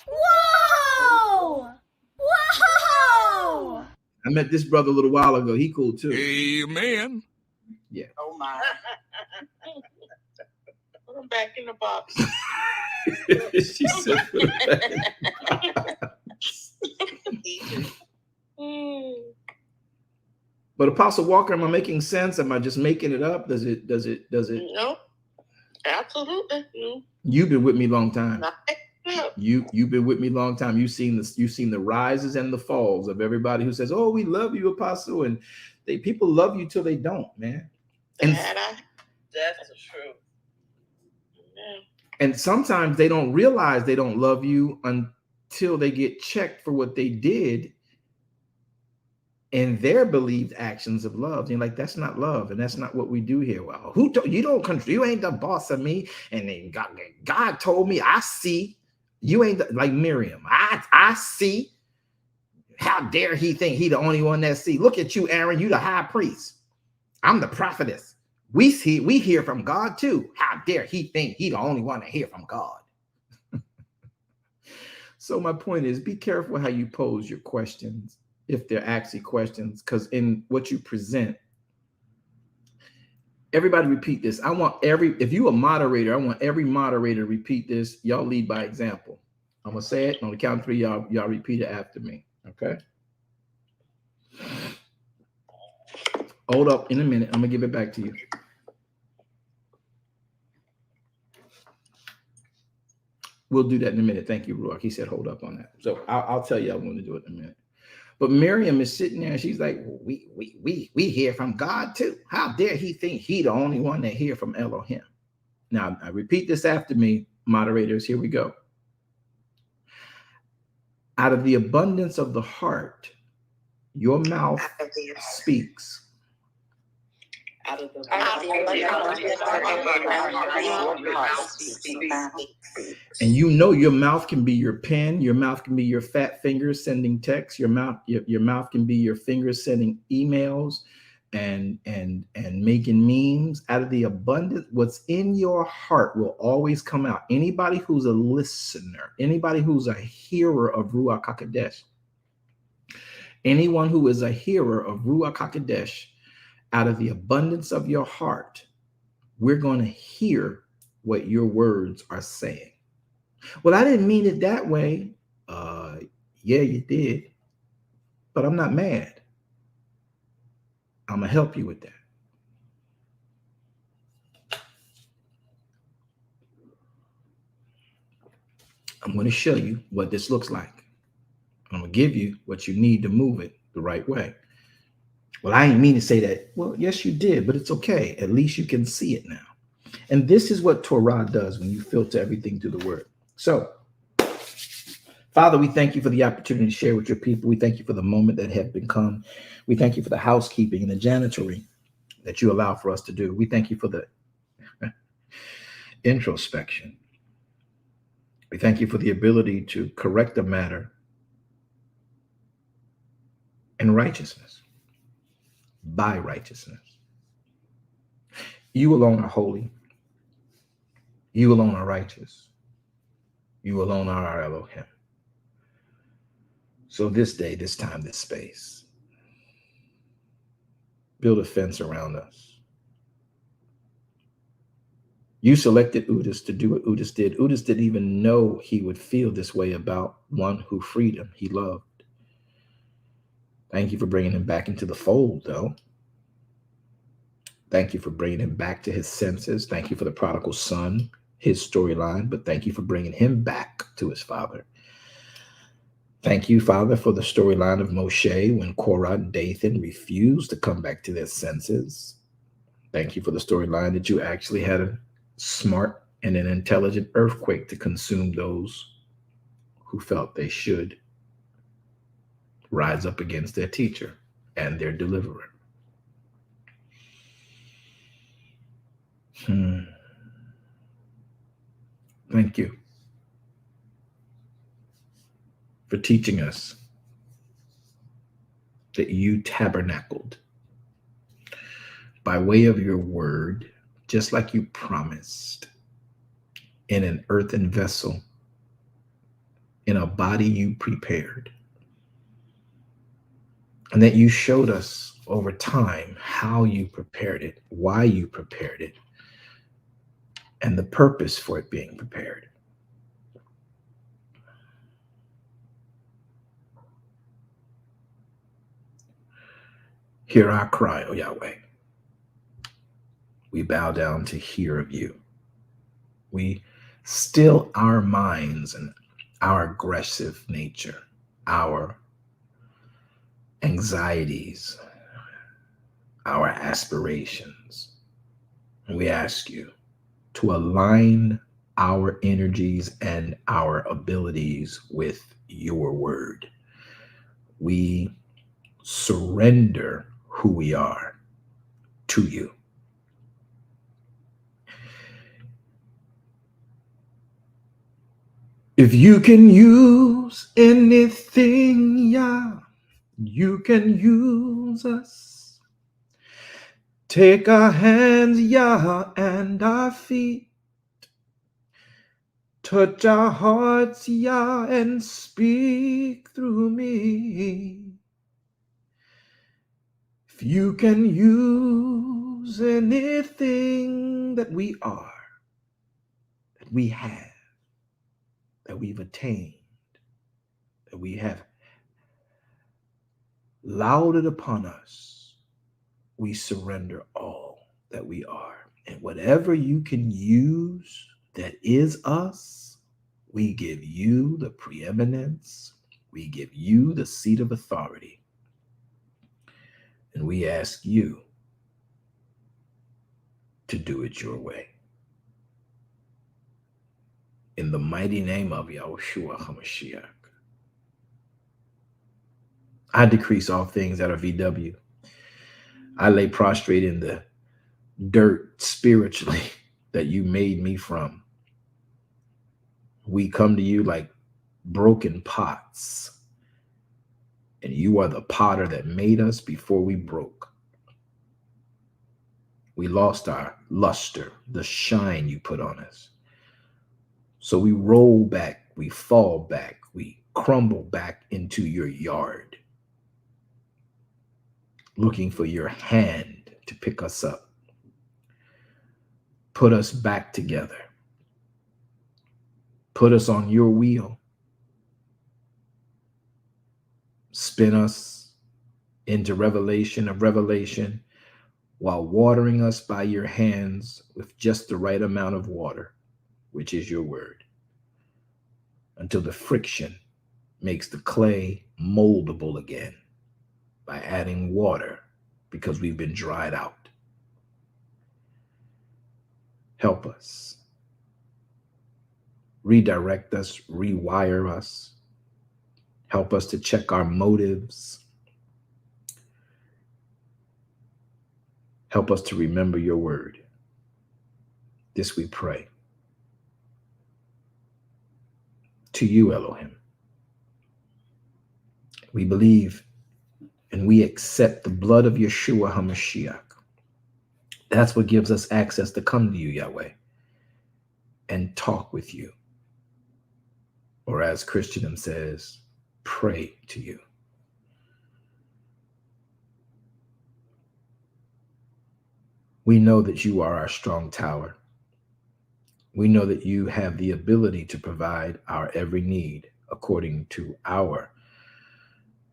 Whoa! Whoa! I met this brother a little while ago. He cool too. Amen. Yeah. Oh my. Put him back in the box. She said, "Put it back in the box." But Apostle Walker, am I making sense? Am I just making it up? Does it? No, absolutely. You've been with me a long time. You've been with me a long time. You've seen the rises and the falls of everybody who says, "Oh, we love you, Apostle," and people love you till they don't, man. And That's the truth. And sometimes they don't realize they don't love you until they get checked for what they did and their believed actions of love. And you're like, that's not love, and that's not what we do here. Well, you ain't the boss of me, and then God told me, I see. You ain't like Miriam. I see. How dare he think he the only one that see? Look at you, Aaron. You the high priest. I'm the prophetess. We hear from God too. How dare he think he the only one that hear from God? So my point is, be careful how you pose your questions, if they're actually questions, because in what you present, everybody repeat this. If you a moderator, I want every moderator to repeat this. Y'all lead by example. I'm gonna say it on the count of 3. Y'all repeat it after me. Okay. Hold up in a minute. I'm gonna give it back to you. We'll do that in a minute. Thank you, Ruach. He said, hold up on that. So I'll tell you I want to do it in a minute. But Miriam is sitting there and she's like, we hear from God too. How dare he think he the only one that hear from Elohim? Now, I repeat this after me, moderators. Here we go. Out of the abundance of the heart, your mouth speaks. And you know your mouth can be your pen, your mouth can be your fat fingers sending texts, your mouth can be your fingers sending emails and making memes. Out of the abundance, what's in your heart will always come out. Anybody who's a listener, anybody who's a hearer of Ruach HaKodesh, anyone who is a hearer of Ruach HaKodesh, out of the abundance of your heart, we're going to hear what your words are saying. Well, I didn't mean it that way. Yeah, you did. But I'm not mad. I'm going to help you with that. I'm going to show you what this looks like. I'm going to give you what you need to move it the right way. Well, I didn't mean to say that. Well, yes, you did, but it's okay. At least you can see it now. And this is what Torah does when you filter everything through the word. So, Father, we thank you for the opportunity to share with your people. We thank you for the moment that have become. We thank you for the housekeeping and the janitory that you allow for us to do. We thank you for the introspection. We thank you for the ability to correct a matter in righteousness. By righteousness. You alone are holy. You alone are righteous. You alone are our Elohim. So this day, this time, this space, build a fence around us. You selected Udis to do what Udis did. Udis didn't even know he would feel this way about one who freed him, he loved. Thank you for bringing him back into the fold, though. Thank you for bringing him back to his senses. Thank you for the prodigal son, his storyline, but thank you for bringing him back to his father. Thank you, Father, for the storyline of Moshe when Korah and Dathan refused to come back to their senses. Thank you for the storyline that you actually had a smart and an intelligent earthquake to consume those who felt they should rise up against their teacher and their deliverer. Thank you for teaching us that you tabernacled by way of your word, just like you promised, in an earthen vessel, in a body you prepared. And that you showed us over time how you prepared it, why you prepared it, and the purpose for it being prepared. Hear our cry, O Yahweh. We bow down to hear of you. We still our minds and our aggressive nature, our anxieties, our aspirations. And we ask you to align our energies and our abilities with your word. We surrender who we are to you. If you can use anything, Yah, you can use us. Take our hands, Yah, and our feet. Touch our hearts, Yah, and speak through me. If you can use anything that we are, that we have, that we've attained, that we have lauded upon us, we surrender all that we are. And whatever you can use that is us, we give you the preeminence, we give you the seat of authority. And we ask you to do it your way. In the mighty name of YAHSHUA HaMessiach, I decrease all things that are VW. I lay prostrate in the dirt spiritually that you made me from. We come to you like broken pots, and you are the potter that made us before we broke. We lost our luster, the shine you put on us. So we roll back, we fall back, we crumble back into your yard, looking for your hand to pick us up, put us back together, put us on your wheel, spin us into revelation of revelation while watering us by your hands with just the right amount of water, which is your word, until the friction makes the clay moldable again by adding water because we've been dried out. Help us. Redirect us, rewire us. Help us to check our motives. Help us to remember your word. This we pray. To you, Elohim. We believe and we accept the blood of Yeshua HaMashiach. That's what gives us access to come to you, Yahweh, and talk with you. Or as Christian says, pray to you. We know that you are our strong tower. We know that you have the ability to provide our every need according to our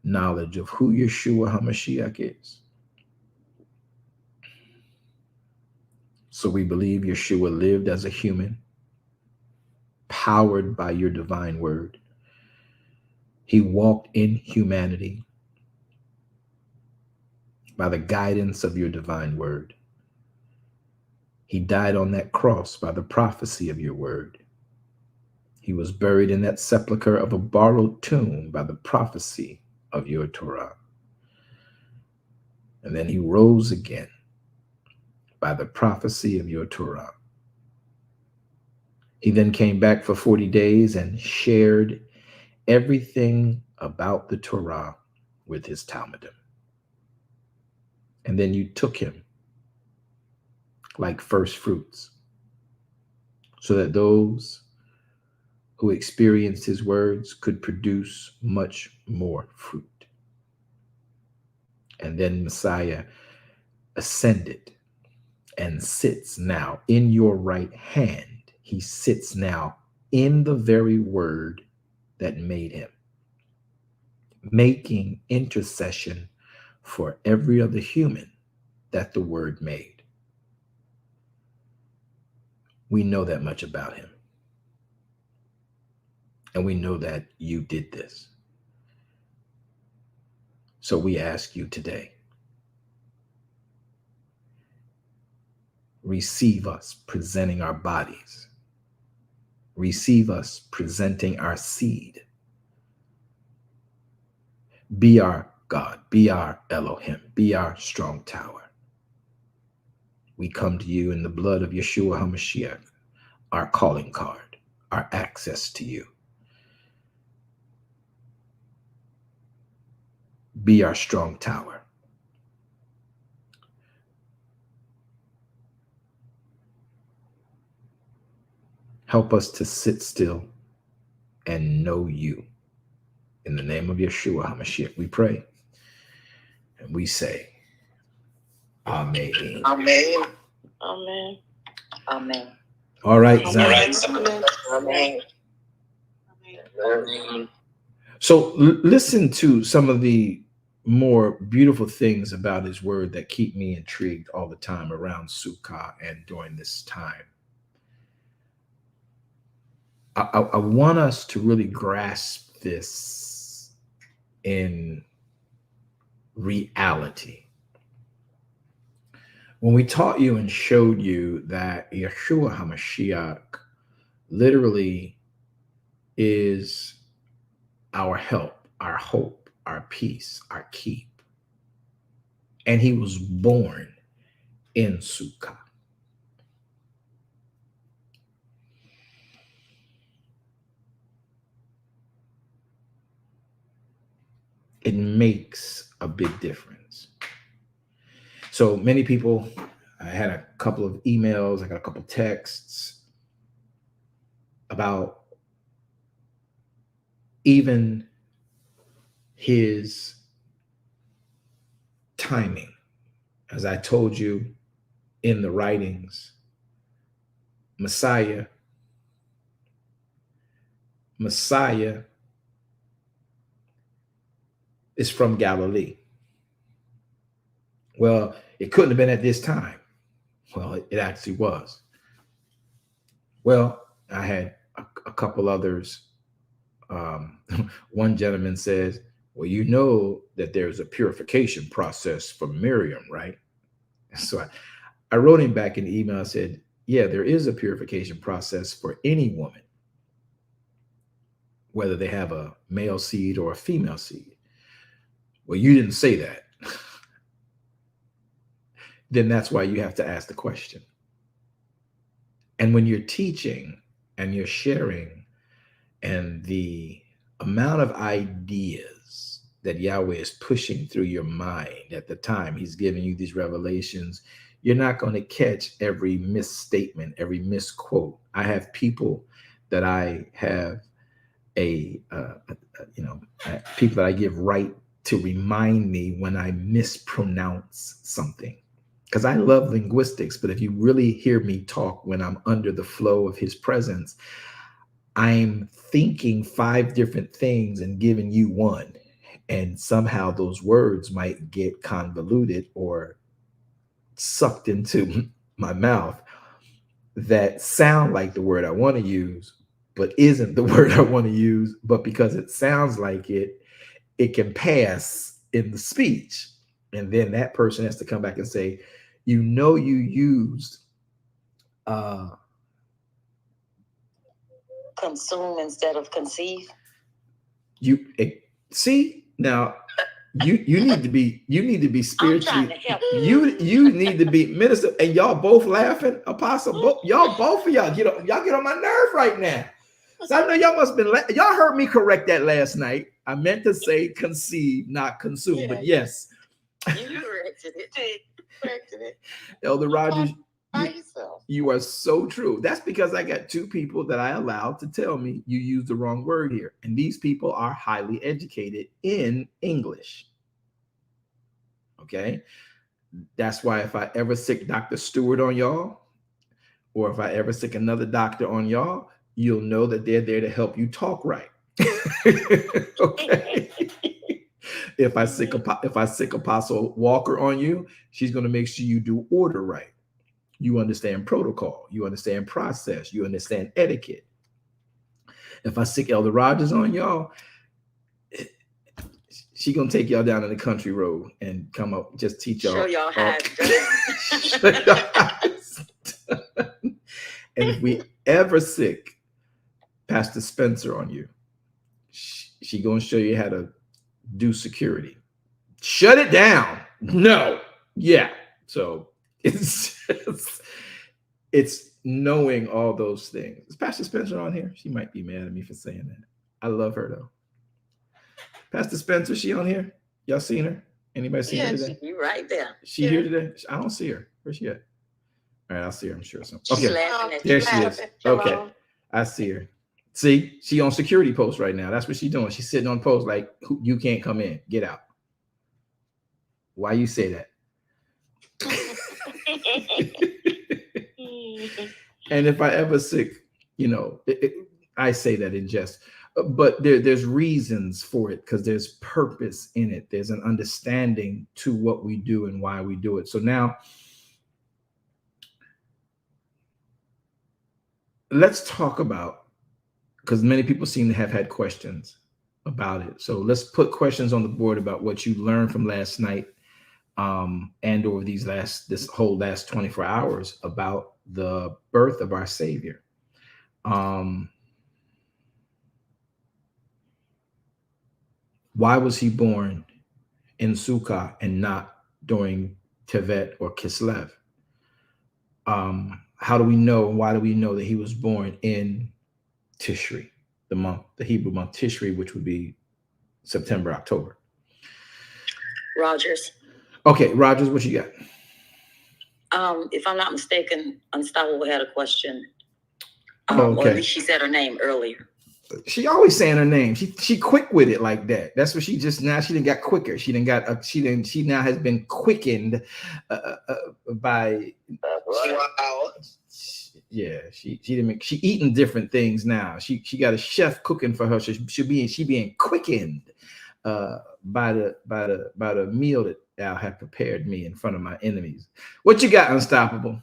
knowledge of who Yeshua HaMashiach is. So we believe Yeshua lived as a human, powered by your divine word. He walked in humanity by the guidance of your divine word. He died on that cross by the prophecy of your word. He was buried in that sepulcher of a borrowed tomb by the prophecy of your Torah. And then he rose again by the prophecy of your Torah. He then came back for 40 days and shared everything about the Torah with his Talmudim. And then you took him like first fruits, so that those who experienced his words could produce much more fruit. And then Messiah ascended and sits now in your right hand. He sits now in the very word that made him, making intercession for every other human that the word made. We know that much about him. And we know that you did this. So we ask you today, receive us presenting our bodies. Receive us presenting our seed. Be our God, be our Elohim, be our strong tower. We come to you in the blood of YAHSHUA HaMessiach, our calling card, our access to you. Be our strong tower. Help us to sit still and know you. In the name of YAHSHUA HaMessiach, we pray and we say, Amen. Amen. Amen. Amen. All right, Amen. Zion. Amen. Amen. So listen to some of the more beautiful things about his word that keep me intrigued all the time around Sukkah and during this time. I want us to really grasp this in reality. When we taught you and showed you that YAHSHUA HaMessiach literally is our help, our hope, our peace, our keep. And he was born in Sukkah. It makes a big difference. So many people, I had a couple of emails, I got a couple texts about even his timing. As I told you in the writings, Messiah is from Galilee. Well, it couldn't have been at this time. Well, it actually was. Well, I had a couple others. One gentleman says, well, you know that there's a purification process for Miriam, right? So I wrote him back in the email. I said, yeah, there is a purification process for any woman, whether they have a male seed or a female seed. Well, you didn't say that. Then that's why you have to ask the question. And when you're teaching and you're sharing, and the amount of ideas that Yahweh is pushing through your mind at the time he's giving you these revelations, you're not going to catch every misstatement, every misquote. I have people that I have people that I give right to remind me when I mispronounce something. Because I love linguistics, but if you really hear me talk when I'm under the flow of his presence, I'm thinking 5 different things and giving you one. And somehow those words might get convoluted or sucked into my mouth that sound like the word I want to use, but isn't the word I want to use. But because it sounds like it, it can pass in the speech. And then that person has to come back and say, you know, you used Consume instead of conceive. You see now. You need to be spiritually. I'm trying to help You need to be minister, and y'all both laughing. Apostle, y'all both of y'all get on my nerve right now. So I know y'all must have been y'all heard me correct that last night. I meant to say conceive, not consume. But yes, You corrected it. Elder Rogers, By yourself. you are so true. That's because I got two people that I allowed to tell me you used the wrong word here. And these people are highly educated in English. Okay. That's why if I ever sick Dr. Stewart on y'all, or if I ever sick another doctor on y'all, you'll know that they're there to help you talk right. Okay. If I sick Apostle Walker on you, she's going to make sure you do order right. You understand protocol. You understand process. You understand etiquette. If I sick Elder Rogers on y'all, she gonna take y'all down in the country road and come up, just teach y'all. Show y'all how it's done. And if we ever sick Pastor Spencer on you, she gonna show you how to do security. Shut it down. No. Yeah. So it's knowing all those things. Is Pastor Spencer on here? She might be mad at me for saying that. I love her though. Pastor Spencer, she on here? Y'all seen her? Anybody seen her today? You right there. She here today? I don't see her. Where's she at? All right, I'll see her. I'm sure. Okay, Laughing there she is. Okay, I see her. See, she on security post right now. That's what she's doing. She's sitting on post like, you can't come in. Get out. Why you say that? And if I ever sick, I say that in jest. But there's reasons for it, because there's purpose in it. There's an understanding to what we do and why we do it. So now let's talk about, because many people seem to have had questions about it. So let's put questions on the board about what you learned from last night and over this whole last 24 hours about the birth of our Savior. Why was he born in Sukkah and not during Tevet or Kislev? How do we know? Why do we know that he was born in Tishri, the Hebrew month Tishri, which would be September, October? Rogers. Okay, Rogers, what you got? If I'm not mistaken, Unstoppable had a question. Okay. Or at least she said her name earlier. She always saying her name. She quick with it like that. That's what she didn't got quicker. She now has been quickened by. Wow. Yeah, she eating different things now. She got a chef cooking for her. She being quickened by the meal that thou have prepared me in front of my enemies. What you got, Unstoppable?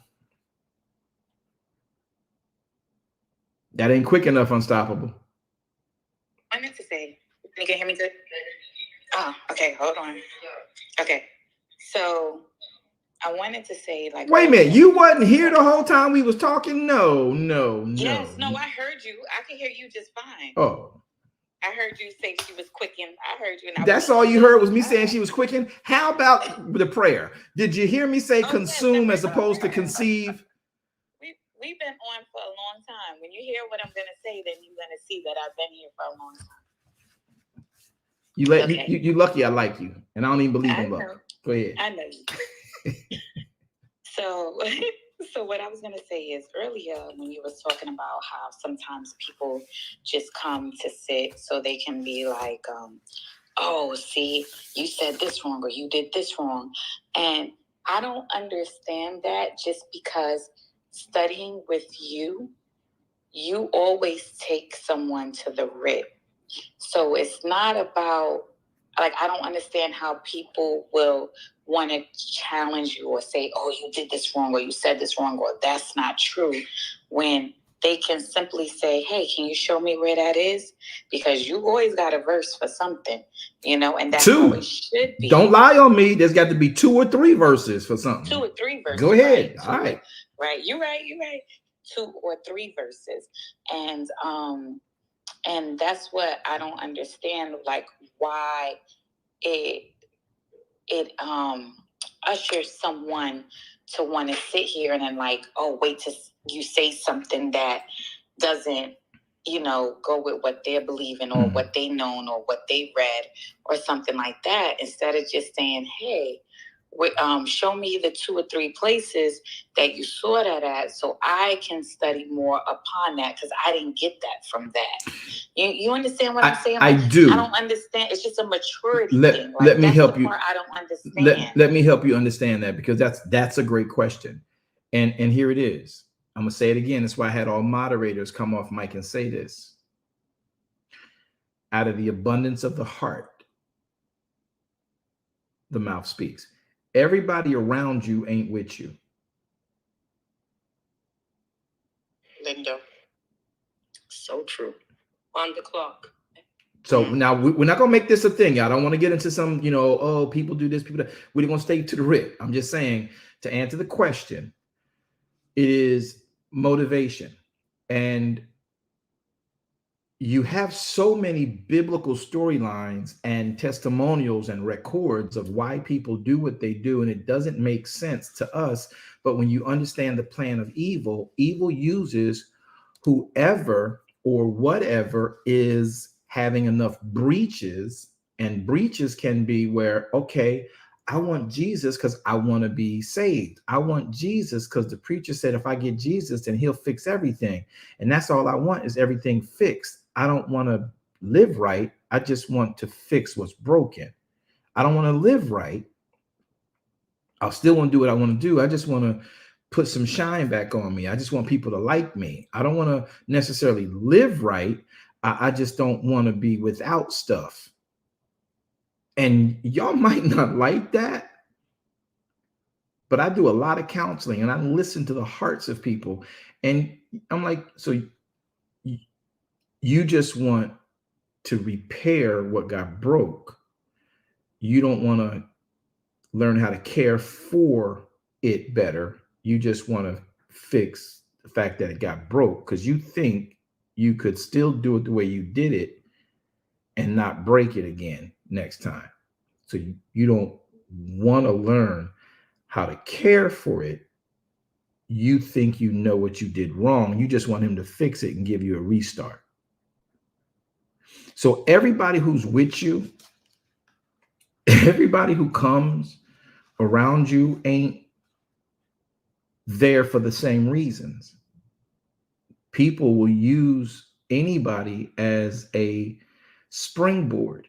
That ain't quick enough, Unstoppable. I meant to say, you can hear me good? Oh, okay, hold on. Okay, so I wanted to say, like, wait a minute, you wasn't here the whole time we was talking? No. Yes, no, I heard you. I can hear you just fine. Oh. I heard you say she was quickened. I heard you. And that's all you heard was me saying she was quickened? How about the prayer? Did you hear me say consume as opposed to conceive? We've been on for a long time. When you hear what I'm going to say, then you're going to see that I've been here for a long time. You lucky I like you, and I don't even believe in luck. Go ahead. I know you. So what I was going to say is earlier when you was talking about how sometimes people just come to sit so they can be like, oh, see, you said this wrong or you did this wrong. And I don't understand that, just because studying with you always take someone to the rib. So it's not about, like, I don't understand how people will want to challenge you or say, oh, you did this wrong or you said this wrong or that's not true, when they can simply say, hey, can you show me where that is? Because you always got a verse for something, and that's how it should be. Don't lie on me. There's got to be 2 or 3 verses for something. 2 or 3 verses. Go ahead. Right? All right. Right. You're right. 2 or 3 verses. And that's what I don't understand, like why it ushers someone to want to sit here and then like, oh, wait till you say something that doesn't, go with what they're believing or what they known or what they read or something like that, instead of just saying, hey, show me the 2 or 3 places that you saw that at, so I can study more upon that, because I didn't get that from that. You understand what I'm saying? I do. I don't understand. It's just a maturity thing. Like, let me help you. I don't understand. Let me help you understand that, because that's a great question, and here it is. I'm gonna say it again. That's why I had all moderators come off mic and say this. Out of the abundance of the heart, the mouth speaks. Everybody around you ain't with you. Linda. So true. On the clock. So now we're not going to make this a thing. I don't want to get into some, oh, people do this, people do that. We're going to stay to the rip. I'm just saying, to answer the question, it is motivation. And you have so many biblical storylines and testimonials and records of why people do what they do, and it doesn't make sense to us. But when you understand the plan of evil, evil uses whoever or whatever is having enough breaches, and breaches can be where, okay, I want Jesus because I want to be saved. I want Jesus because the preacher said if I get Jesus, then he'll fix everything. And that's all I want, is everything fixed. I don't want to live right. I just want to fix what's broken. I don't want to live right. I'll still want to do what I want to do. I just want to put some shine back on me. I just want people to like me. I don't want to necessarily live right. I just don't want to be without stuff. And y'all might not like that, but I do a lot of counseling and I listen to the hearts of people. And I'm like, so you just want to repair what got broke. You don't want to learn how to care for it better. You just want to fix the fact that it got broke, because you think you could still do it the way you did it and not break it again next time. So you don't want to learn how to care for it. You think you know what you did wrong. You just want him to fix it and give you a restart. So everybody who's with you, everybody who comes around you ain't there for the same reasons. People will use anybody as a springboard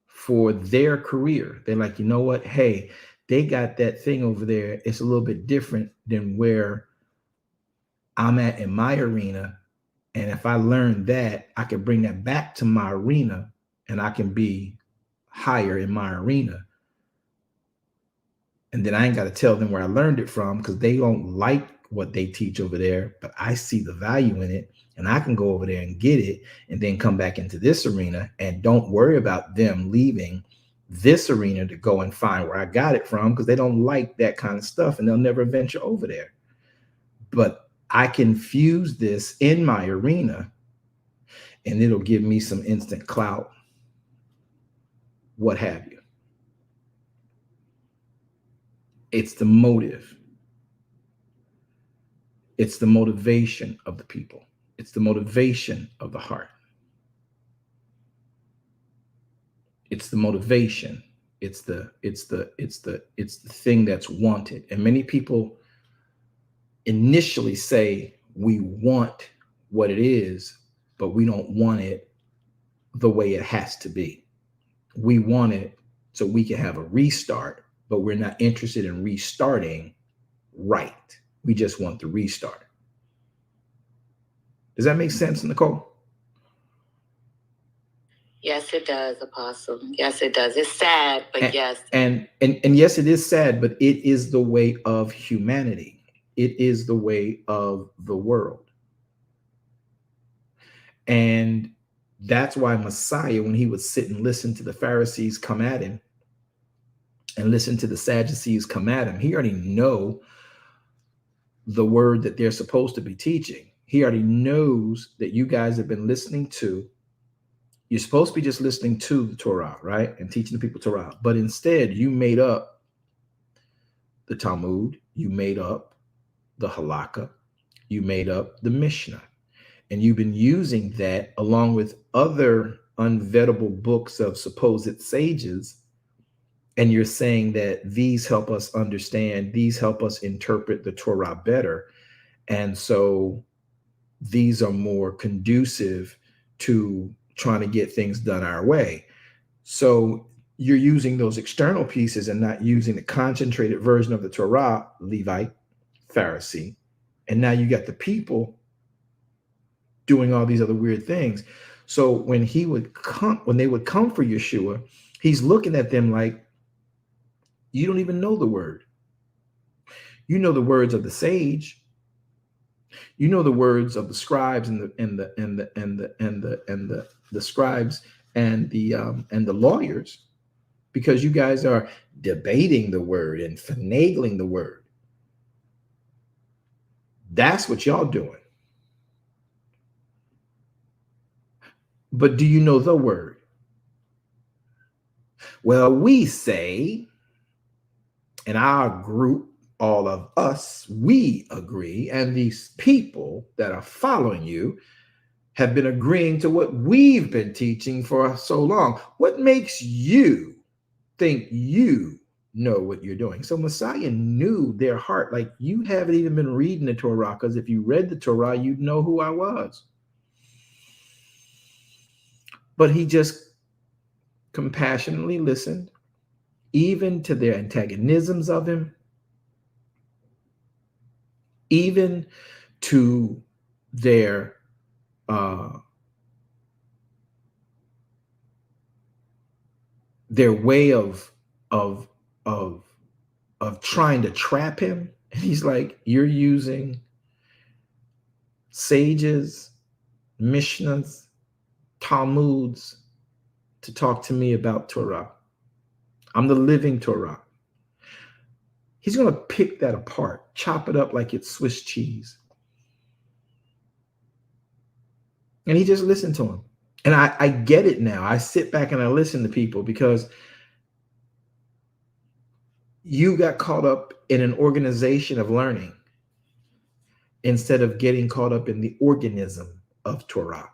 for their career. They're like, you know what? Hey, they got that thing over there. It's a little bit different than where I'm at in my arena. And if I learn that, I can bring that back to my arena and I can be higher in my arena. And then I ain't got to tell them where I learned it from, because they don't like what they teach over there, but I see the value in it, and I can go over there and get it and then come back into this arena and don't worry about them leaving this arena to go and find where I got it from, because they don't like that kind of stuff and they'll never venture over there. But I can fuse this in my arena and it'll give me some instant clout, what have you. It's the motive. It's the motivation of the people. It's the motivation of the heart. It's the motivation. It's the thing that's wanted. And many people initially say we want what it is, but we don't want it the way it has to be. We want it so we can have a restart, but we're not interested in restarting right. We just want the restart. Does that make sense, Nicole? Yes, it does, Apostle. Yes, it does. It's sad, but yes. And yes, it is sad, but it is the way of humanity. It is the way of the world. And that's why Messiah, when he would sit and listen to the Pharisees come at him and listen to the Sadducees come at him, he already know the word that they're supposed to be teaching. He already knows that you guys have been listening to. You're supposed to be just listening to the Torah, right? And teaching the people Torah. But instead, you made up the Talmud. You made up the Halakha. You made up the Mishnah. And you've been using that along with other unvettable books of supposed sages. And you're saying that these help us understand, these help us interpret the Torah better. And so these are more conducive to trying to get things done our way. So you're using those external pieces and not using the concentrated version of the Torah, Levite, Pharisee. And now you got the people doing all these other weird things. So when they would come for Yeshua, he's looking at them like, you don't even know the word. You know the words of the sage. You know the words of the scribes and the scribes and the lawyers, because you guys are debating the word and finagling the word. That's what y'all doing. But do you know the word? Well, we say, in our group, all of us, we agree, and these people that are following you have been agreeing to what we've been teaching for so long. What makes you think you know what you're doing? So Messiah knew their heart. Like, you haven't even been reading the Torah, because if you read the Torah, you'd know who I was. But he just compassionately listened, even to their antagonisms of him, even to their way of trying to trap him. And he's like, you're using sages, Mishnahs, Talmuds to talk to me about Torah. I'm the living Torah. He's going to pick that apart, chop it up like it's Swiss cheese. And he just listened to him. And I get it now. I sit back and I listen to people, because you got caught up in an organization of learning instead of getting caught up in the organism of Torah.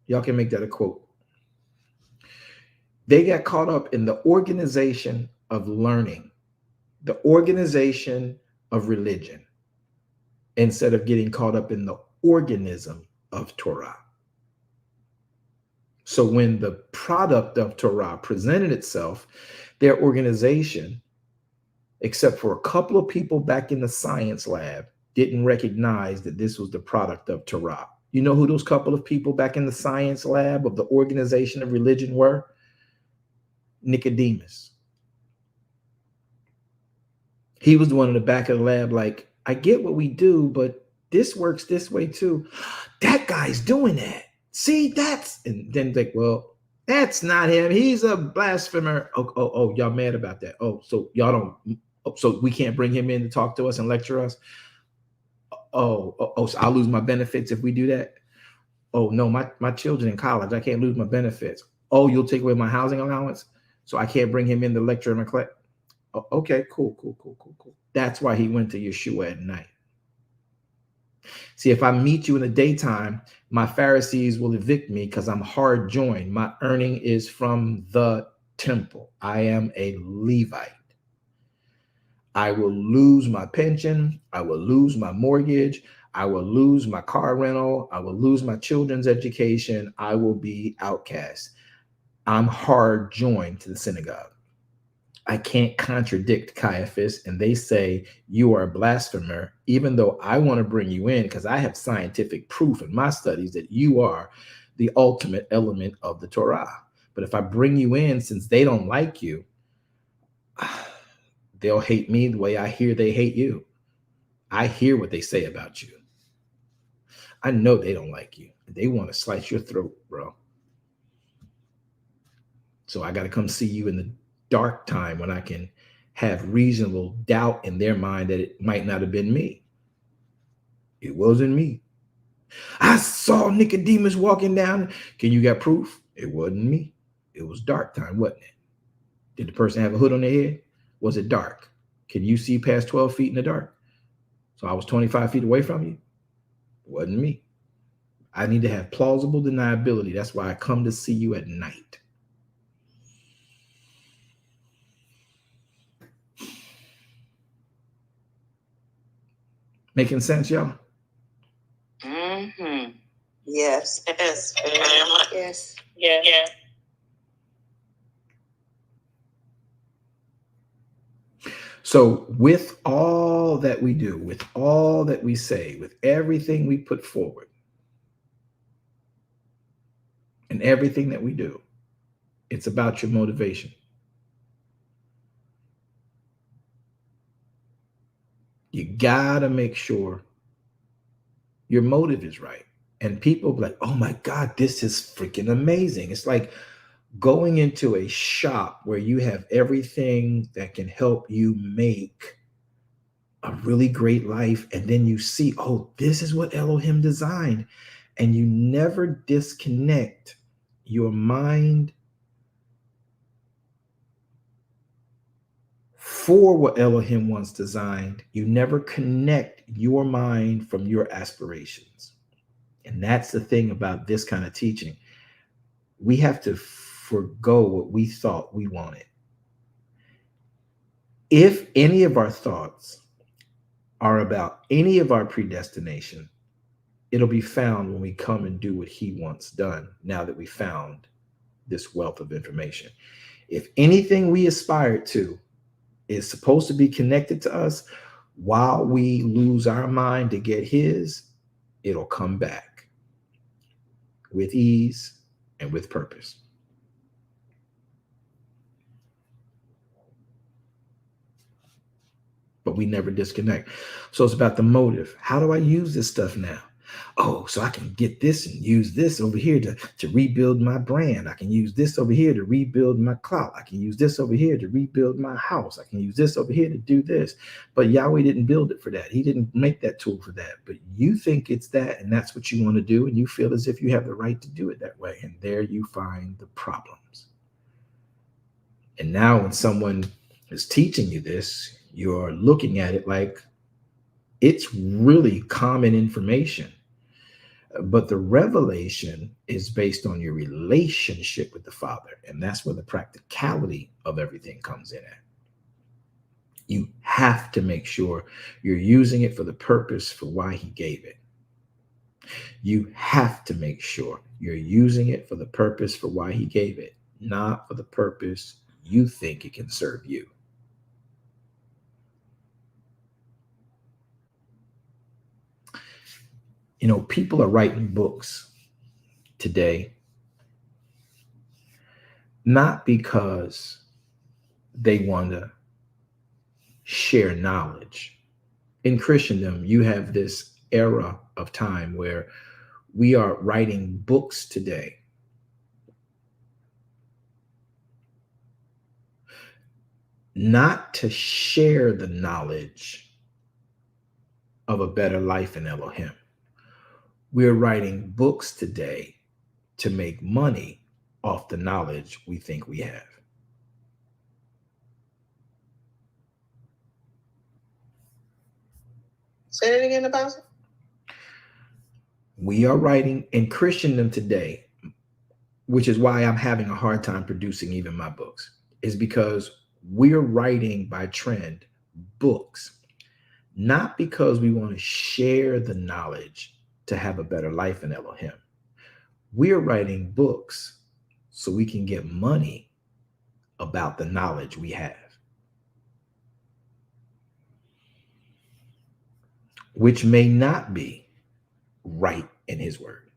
Y'all can make that a quote. They got caught up in the organization of learning, the organization of religion, instead of getting caught up in the organism of Torah. So when the product of Torah presented itself, their organization, except for a couple of people back in the science lab, didn't recognize that this was the product of Torah. You know who those couple of people back in the science lab of the organization of religion were? Nicodemus. He was the one in the back of the lab like, I get what we do, but this works this way too. That guy's doing that. See, and then like, well, that's not him. He's a blasphemer. Oh, y'all mad about that. Oh, so y'all don't, so we can't bring him in to talk to us and lecture us. So I'll lose my benefits if we do that. Oh no, my children in college, I can't lose my benefits. Oh, you'll take away my housing allowance, so I can't bring him in to lecture in my class. Oh, okay, cool. That's why he went to Yeshua at night. See, if I meet you in the daytime, my Pharisees will evict me because I'm hard joined. My earning is from the temple. I am a Levite. I will lose my pension. I will lose my mortgage. I will lose my car rental. I will lose my children's education. I will be outcast. I'm hard joined to the synagogue. I can't contradict Caiaphas, and they say you are a blasphemer, even though I want to bring you in because I have scientific proof in my studies that you are the ultimate element of the Torah. But if I bring you in, since they don't like you, they'll hate me the way I hear they hate you. I hear what they say about you. I know they don't like you. They want to slice your throat, bro. So I got to come see you in the dark time when I can have reasonable doubt in their mind that it might not have been me. It wasn't me. I saw Nicodemus walking down. Can you got proof? It wasn't me. It was dark time, wasn't it? Did the person have a hood on their head? Was it dark? Can you see past 12 feet in the dark? So I was 25 feet away from you? It wasn't me. I need to have plausible deniability. That's why I come to see you at night. Making sense, y'all? Mm-hmm. Yes. Yes. Yes. Yeah. Yeah. So with all that we do, with all that we say, with everything we put forward, and everything that we do, it's about your motivation. You gotta make sure your motive is right. And people be like, oh my God, this is freaking amazing. It's like going into a shop where you have everything that can help you make a really great life. And then you see, oh, this is what Elohim designed. And you never disconnect your mind for what Elohim once designed. You never connect your mind from your aspirations. And that's the thing about this kind of teaching. We have to forgo what we thought we wanted. If any of our thoughts are about any of our predestination, it'll be found when we come and do what he wants done, now that we found this wealth of information. If anything we aspire to is supposed to be connected to us while we lose our mind to get his, it'll come back with ease and with purpose. But we never disconnect. So it's about the motive. How do I use this stuff now? Oh, so I can get this and use this over here to rebuild my brand. I can use this over here to rebuild my clout. I can use this over here to rebuild my house. I can use this over here to do this. But Yahweh didn't build it for that. He didn't make that tool for that. But you think it's that, and that's what you want to do, and you feel as if you have the right to do it that way. And there you find the problems. And now when someone is teaching you this, you're looking at it like it's really common information. But the revelation is based on your relationship with the Father. And that's where the practicality of everything comes in at. You have to make sure you're using it for the purpose for why he gave it. You have to make sure you're using it for the purpose for why he gave it, not for the purpose you think it can serve you. You know, people are writing books today, not because they want to share knowledge. In Christendom, you have this era of time where we are writing books today not to share the knowledge of a better life in Elohim. We're writing books today to make money off the knowledge we think we have. Say it again, Apostle. We are writing in Christendom today, which is why I'm having a hard time producing even my books, is because we're writing by trend books, not because we want to share the knowledge to have a better life in Elohim. We're writing books so we can get money about the knowledge we have, which may not be right in his word.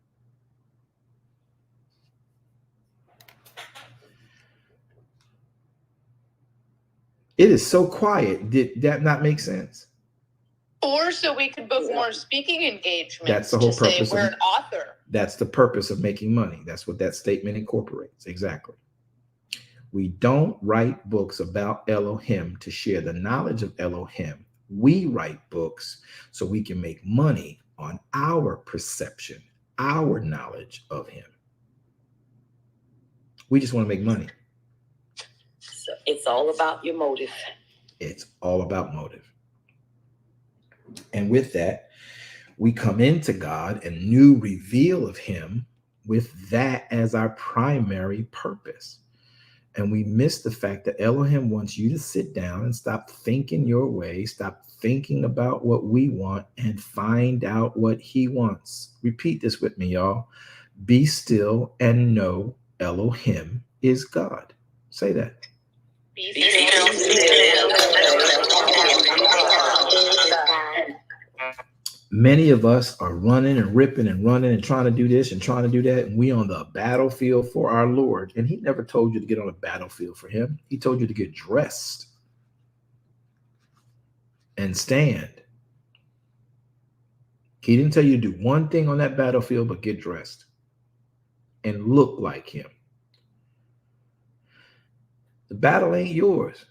It is so quiet. Did that not make sense? Or so we could book more speaking engagements. That's the whole to purpose. Say we're an author. That's the purpose of making money. That's what that statement incorporates. Exactly. We don't write books about Elohim to share the knowledge of Elohim. We write books so we can make money on our perception, our knowledge of him. We just want to make money. So it's all about your motive. It's all about motive. And with that, we come into God and new reveal of him with that as our primary purpose. And we miss the fact that Elohim wants you to sit down and stop thinking your way, stop thinking about what we want, and find out what he wants. Repeat this with me, y'all. Be still and know Elohim is God. Say that. Be still. Many of us are running and ripping and running and trying to do this and trying to do that. And we on the battlefield for our Lord. And he never told you to get on a battlefield for him. He told you to get dressed and stand. He didn't tell you to do one thing on that battlefield, but get dressed and look like him. The battle ain't yours.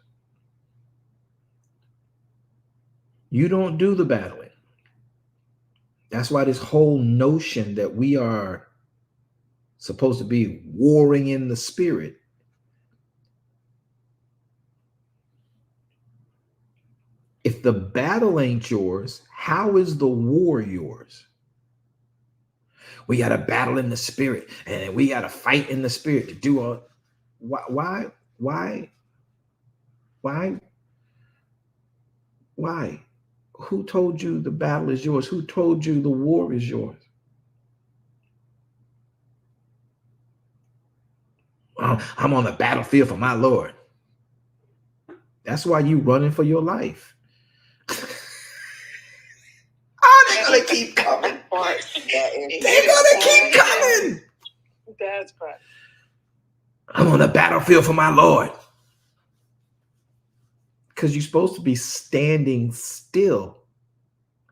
You don't do the battling. That's why this whole notion that we are supposed to be warring in the spirit. If the battle ain't yours, how is the war yours? We got to battle in the spirit and we got to fight in the spirit to do all. Why? Who told you the battle is yours? Who told you the war is yours? I'm on the battlefield for my Lord. That's why you running for your life. They're going to keep coming. They're going to keep coming. That's correct. I'm on the battlefield for my Lord. Because you're supposed to be standing still,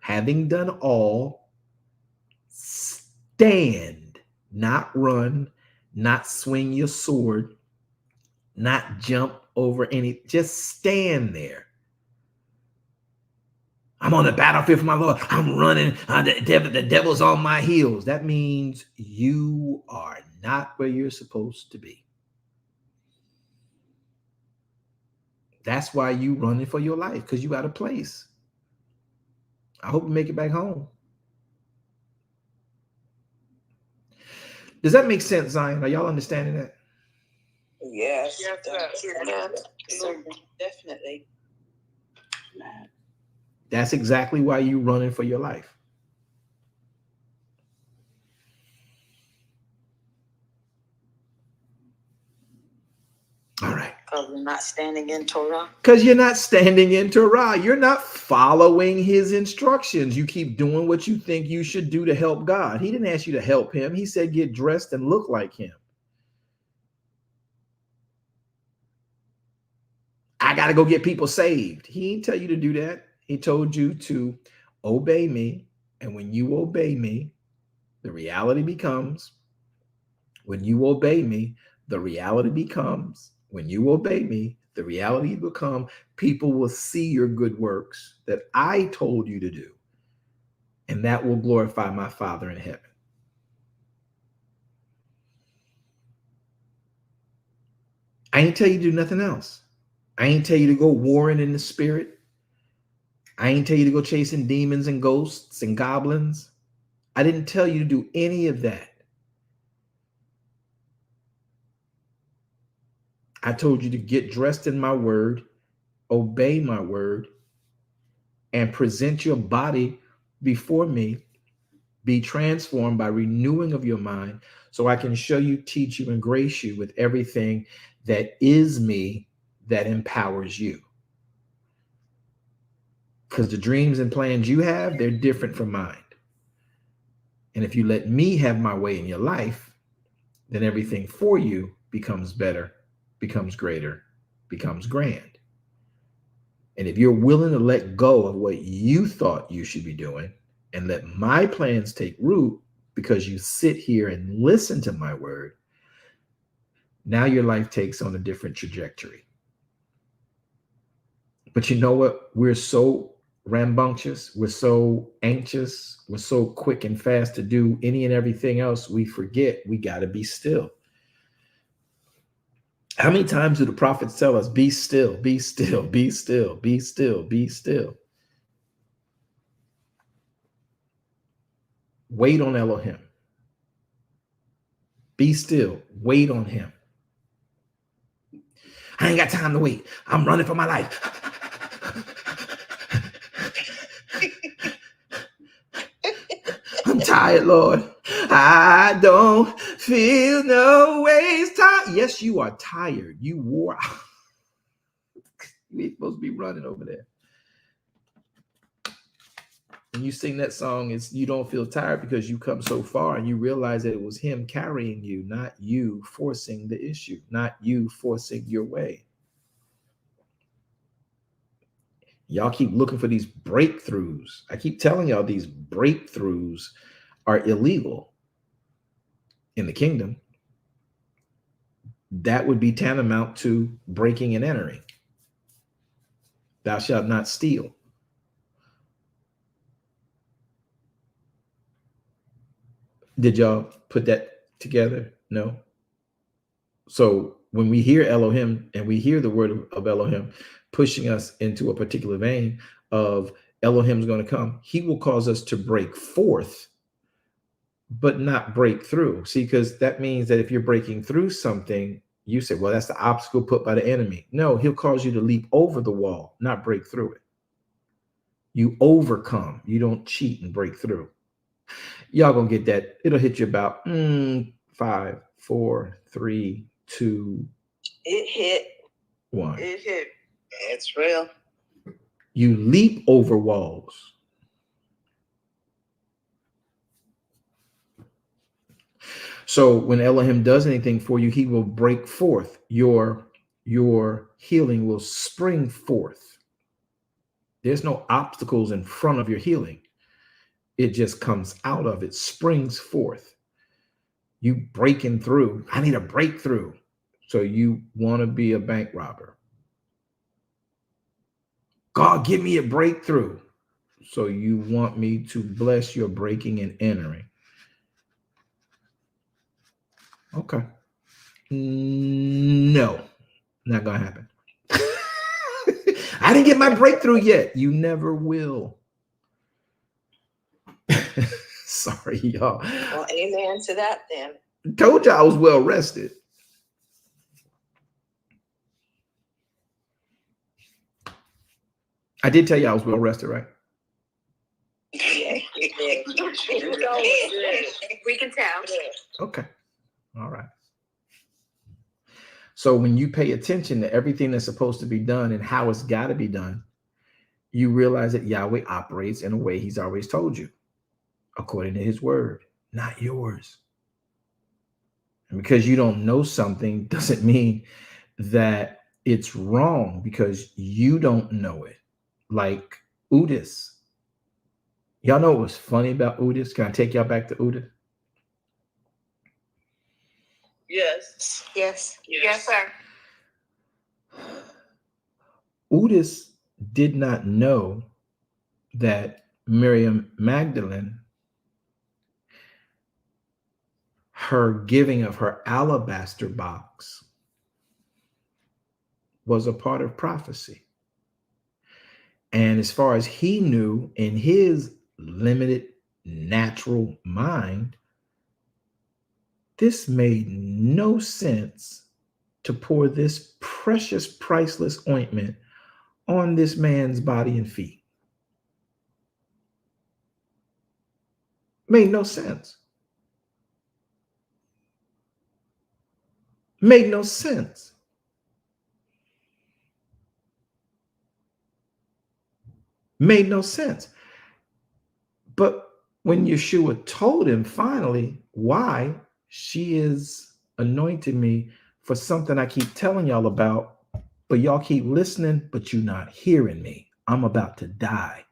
having done all, stand, not run, not swing your sword, not jump over any, just stand there. I'm on the battlefield for my Lord. I'm running. The devil's on my heels. That means you are not where you're supposed to be. That's why you running for your life, because you out of place. I hope you make it back home. Does that make sense, Zion? Are y'all understanding that? Yes. Definitely. That's exactly why you running for your life. All right. Because we're not standing in Torah. Because you're not standing in Torah. You're not following his instructions. You keep doing what you think you should do to help God. He didn't ask you to help him. He said get dressed and look like him. I got to go get people saved. He didn't tell you to do that. He told you to obey me. And when you obey me, the reality becomes, when you obey me, the reality becomes, when you obey me, the reality become, people will see your good works that I told you to do. And that will glorify my Father in heaven. I ain't tell you to do nothing else. I ain't tell you to go warring in the spirit. I ain't tell you to go chasing demons and ghosts and goblins. I didn't tell you to do any of that. I told you to get dressed in my word, obey my word, and present your body before me. Be transformed by renewing of your mind so I can show you, teach you, and grace you with everything that is me that empowers you. Because the dreams and plans you have, they're different from mine. And if you let me have my way in your life, then everything for you becomes better, becomes greater, becomes grand. And if you're willing to let go of what you thought you should be doing and let my plans take root because you sit here and listen to my word, Now your life takes on a different trajectory. But you know what? We're so rambunctious. We're so anxious. We're so quick and fast to do any and everything else. We forget we got to be still. How many times do the prophets tell us, be still, be still, be still, be still, be still? Wait on Elohim. Be still. Wait on him. I ain't got time to wait. I'm running for my life. I'm tired, Lord. I don't feel no ways tired. Yes, you are tired. You wore out. You ain't supposed to be running over there. When you sing that song, it's you don't feel tired because you come so far and you realize that it was him carrying you, not you forcing the issue, not you forcing your way. Y'all keep looking for these breakthroughs. I keep telling y'all these breakthroughs are illegal in the kingdom. That would be tantamount to breaking and entering. Thou shalt not steal. Did y'all put that together? No. So when we hear Elohim and we hear the word of Elohim pushing us into a particular vein of Elohim's going to come, he will cause us to break forth, but not break through. See, because that means that if you're breaking through something, you say, well, that's the obstacle put by the enemy. No, he'll cause you to leap over the wall, not break through it. You overcome. You don't cheat and break through. Y'all gonna get that. It'll hit you about 5, 4, 3, 2. It hit. 1. It hit. It's real. You leap over walls. So when Elohim does anything for you, he will break forth. Your healing will spring forth. There's no obstacles in front of your healing. It just comes out of it, springs forth. You breaking through. I need a breakthrough. So you want to be a bank robber. God, give me a breakthrough. So you want me to bless your breaking and entering. Okay. No, not going to happen. I didn't get my breakthrough yet. You never will. Sorry, y'all. Well, amen to that then. Told you I was well rested. I did tell you I was well rested, right? Yeah. We can tell. Okay. All right. So when you pay attention to everything that's supposed to be done and how it's got to be done, you realize that Yahweh operates in a way he's always told you, according to his word, not yours. And because you don't know something doesn't mean that it's wrong because you don't know it. Like Udis. Y'all know what was funny about Udis? Can I take y'all back to Udis? Yes. Yes. Yes, sir. Udis did not know that Miriam Magdalene, her giving of her alabaster box, was a part of prophecy. And as far as he knew, in his limited natural mind, this made no sense to pour this precious, priceless ointment on this man's body and feet. Made no sense. Made no sense. Made no sense. But when Yeshua told him finally why, she is anointing me for something I keep telling y'all about, but y'all keep listening, but you're not hearing me. I'm about to die.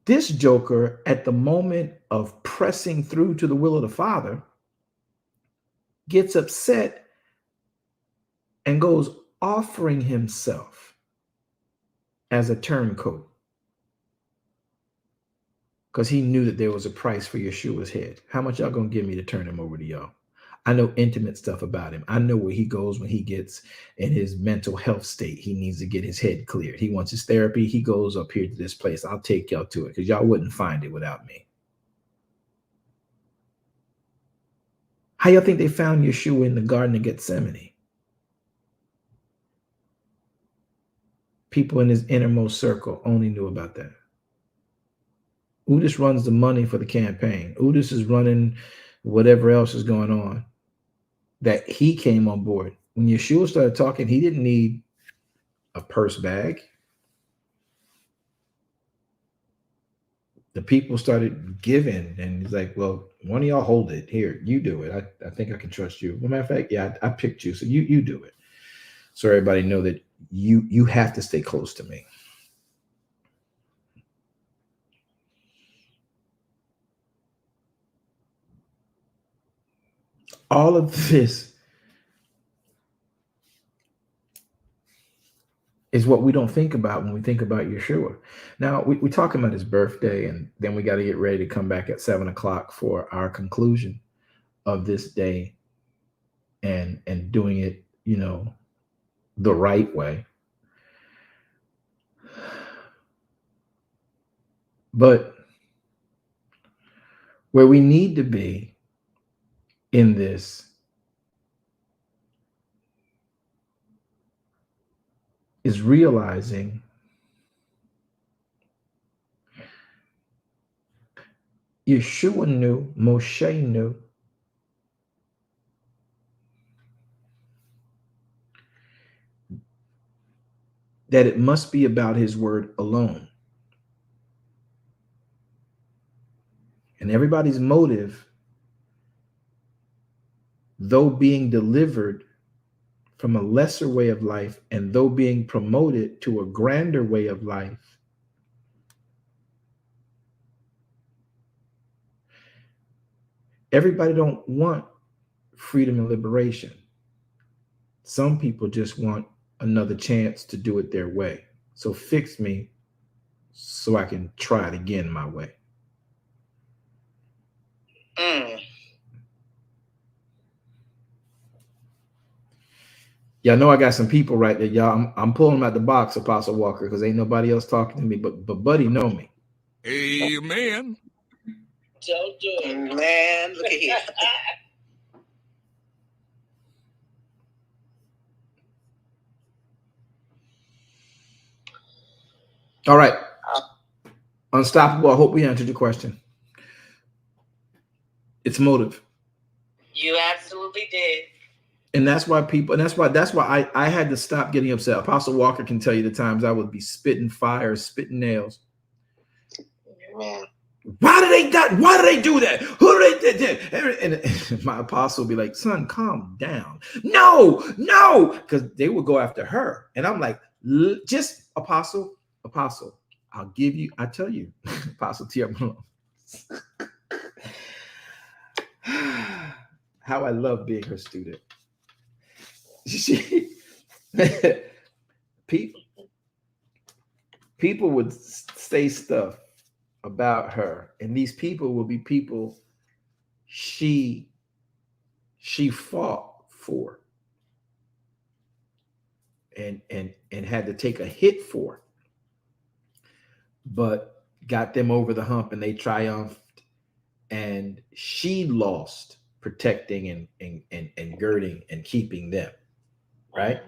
This joker, at the moment of pressing through to the will of the Father, gets upset and goes offering himself as a turncoat because he knew that there was a price for Yeshua's head. How much y'all gonna give me to turn him over to y'all? I know intimate stuff about him. I know where he goes when he gets in his mental health state. He needs to get his head cleared. He wants his therapy. He goes up here to this place. I'll take y'all to it because y'all wouldn't find it without me. How y'all think they found Yeshua in the Garden of Gethsemane? People in his innermost circle only knew about that. Udis runs the money for the campaign. Udis is running whatever else is going on. That he came on board. When Yeshua started talking, he didn't need a purse bag. The people started giving, and he's like, well, one of y'all hold it. Here, you do it. I think I can trust you. As a matter of fact, yeah, I picked you, so you do it. So everybody know that you have to stay close to me. All of this is what we don't think about when we think about Yeshua. Now, we talk about his birthday, and then we got to get ready to come back at 7 o'clock for our conclusion of this day and doing it, you know, the right way. But where we need to be in this is realizing Yeshua knew, Moshe knew that it must be about his word alone. And everybody's motive, though being delivered from a lesser way of life and though being promoted to a grander way of life, everybody don't want freedom and liberation. Some people just want another chance to do it their way. So fix me so I can try it again my way. Y'all know I got some people right there, y'all. I'm pulling them out the box, Apostle Walker, because ain't nobody else talking to me, but Buddy know me. Amen. Don't do it. Man, look at here. All right. Unstoppable. I hope we answered your question. It's motive. You absolutely did. And that's why people, and that's why I had to stop getting upset. Apostle Walker can tell you the times I would be spitting fire, spitting nails. Man. Why do they do that? Who do they do? And my apostle would be like, son, calm down. No, because they would go after her. And I'm like, just apostle, I'll give you, I tell you, Apostle Tiamat. How I love being her student. People would say stuff about her, and these people will be people she fought for and had to take a hit for, but got them over the hump and they triumphed, and she lost protecting and girding and keeping them, right?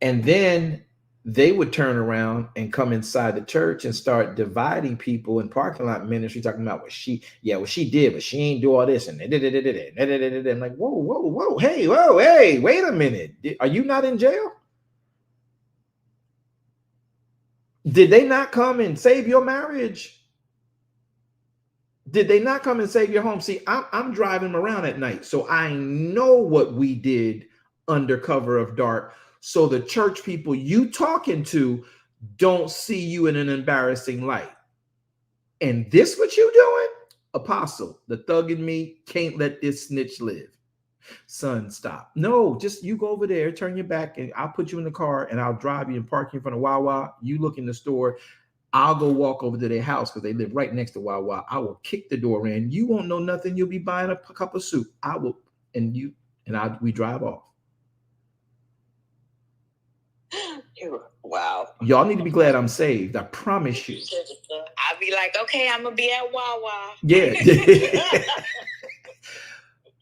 And then they would turn around and come inside the church and start dividing people in parking lot ministry, talking about what she did, but she ain't do all this and I'm like, whoa, hey, wait a minute. Are you not in jail? Did they not come and save your marriage? Did they not come and save your home? See, I'm driving around at night, so I know what we did under cover of dark. So the church people you talking to don't see you in an embarrassing light. And this what you doing? Apostle, the thug in me can't let this snitch live. Son, stop. No, just you go over there, turn your back, and I'll put you in the car and I'll drive you and park you in front of Wawa. You look in the store. I'll go walk over to their house because they live right next to Wawa. I will kick the door in. You won't know nothing. You'll be buying a cup of soup. I will, and we drive off. Wow. Y'all need to be glad I'm saved. I promise you. I'll be like, okay, I'm gonna be at Wawa. Yeah.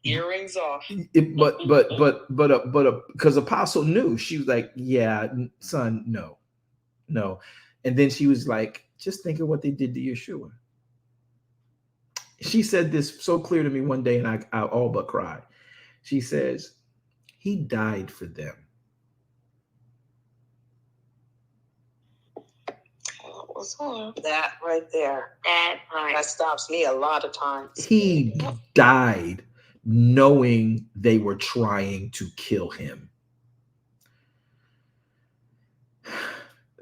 Earrings off. But because Apostle knew, she was like, yeah, son, no. And then she was like, just think of what they did to Yeshua. She said this so clear to me one day, and I all but cried. She says, he died for them. That right there. That stops me a lot of times. He died knowing they were trying to kill him.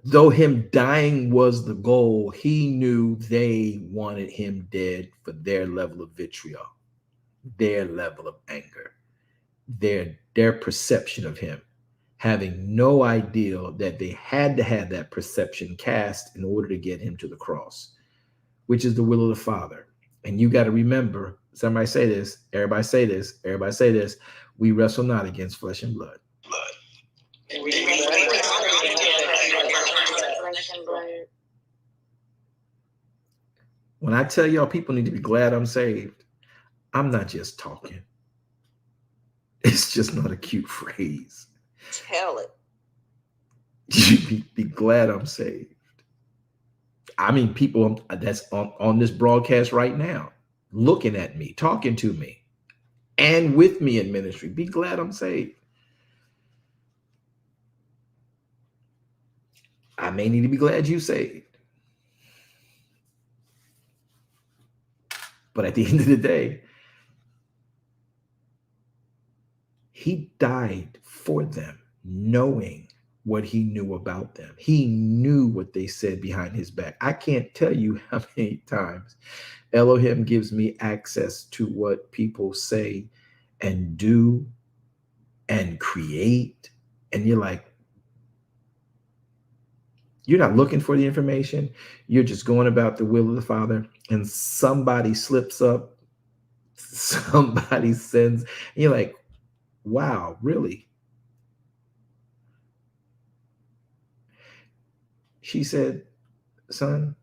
Though him dying was the goal, he knew they wanted him dead for their level of vitriol, their level of anger, their perception of him, having no idea that they had to have that perception cast in order to get him to the cross, which is the will of the Father. And you got to remember, somebody say this, everybody say this, we wrestle not against flesh and blood. When I tell y'all people need to be glad I'm saved, I'm not just talking. It's just not a cute phrase. Tell it. You be glad I'm saved. I mean, people that's on this broadcast right now, looking at me, talking to me, and with me in ministry, be glad I'm saved. I may need to be glad you saved. But at the end of the day, he died for them, knowing what he knew about them. He knew what they said behind his back. I can't tell you how many times Elohim gives me access to what people say and do and create. And you're like, you're not looking for the information. You're just going about the will of the Father. And somebody slips up, somebody sends, and you're like, wow, really? She said, son,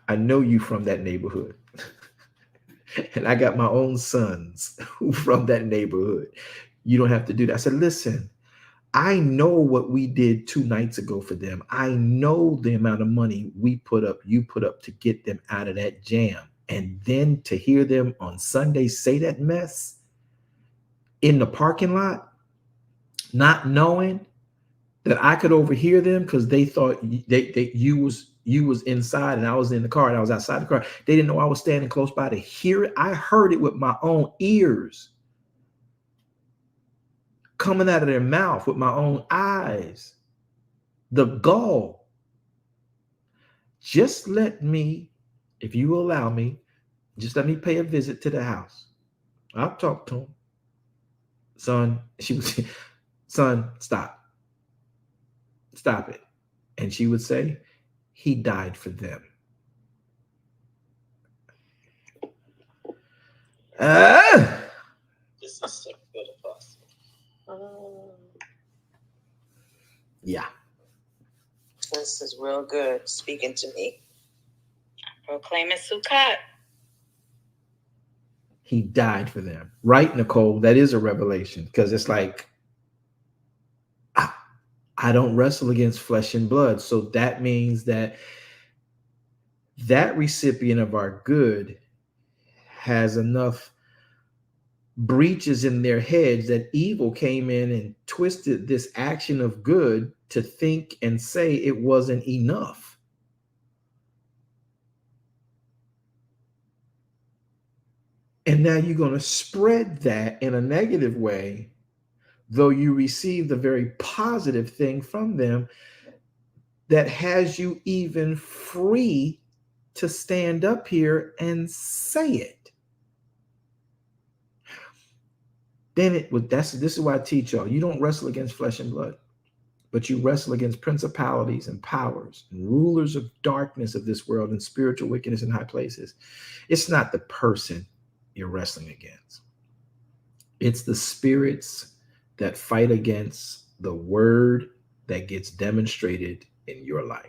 I know you from that neighborhood. And I got my own sons who from that neighborhood. You don't have to do that. I said, listen, I know what we did 2 nights ago for them. I know the amount of money you put up to get them out of that jam. And then to hear them on Sunday say that mess in the parking lot, not knowing that I could overhear them because they thought you was inside and I was in the car and I was outside the car. They didn't know I was standing close by to hear it. I heard it with my own ears, coming out of their mouth with my own eyes. The gall. Just let me, if you will allow me, just let me pay a visit to the house. I'll talk to him. Son, she would say, son, stop. Stop it. And she would say, he died for them. This is so good of us. Yeah. This is real good speaking to me. Proclaiming Sukkot. He died for them. Right, Nicole? That is a revelation because it's like, I don't wrestle against flesh and blood. So that means that recipient of our good has enough breaches in their heads that evil came in and twisted this action of good to think and say it wasn't enough. And now you're going to spread that in a negative way, though you received a very positive thing from them that has you even free to stand up here and say it. Then it would, this is why I teach y'all, you don't wrestle against flesh and blood, but you wrestle against principalities and powers and rulers of darkness of this world and spiritual wickedness in high places. It's not the person you're wrestling against. It's the spirits that fight against the word that gets demonstrated in your life.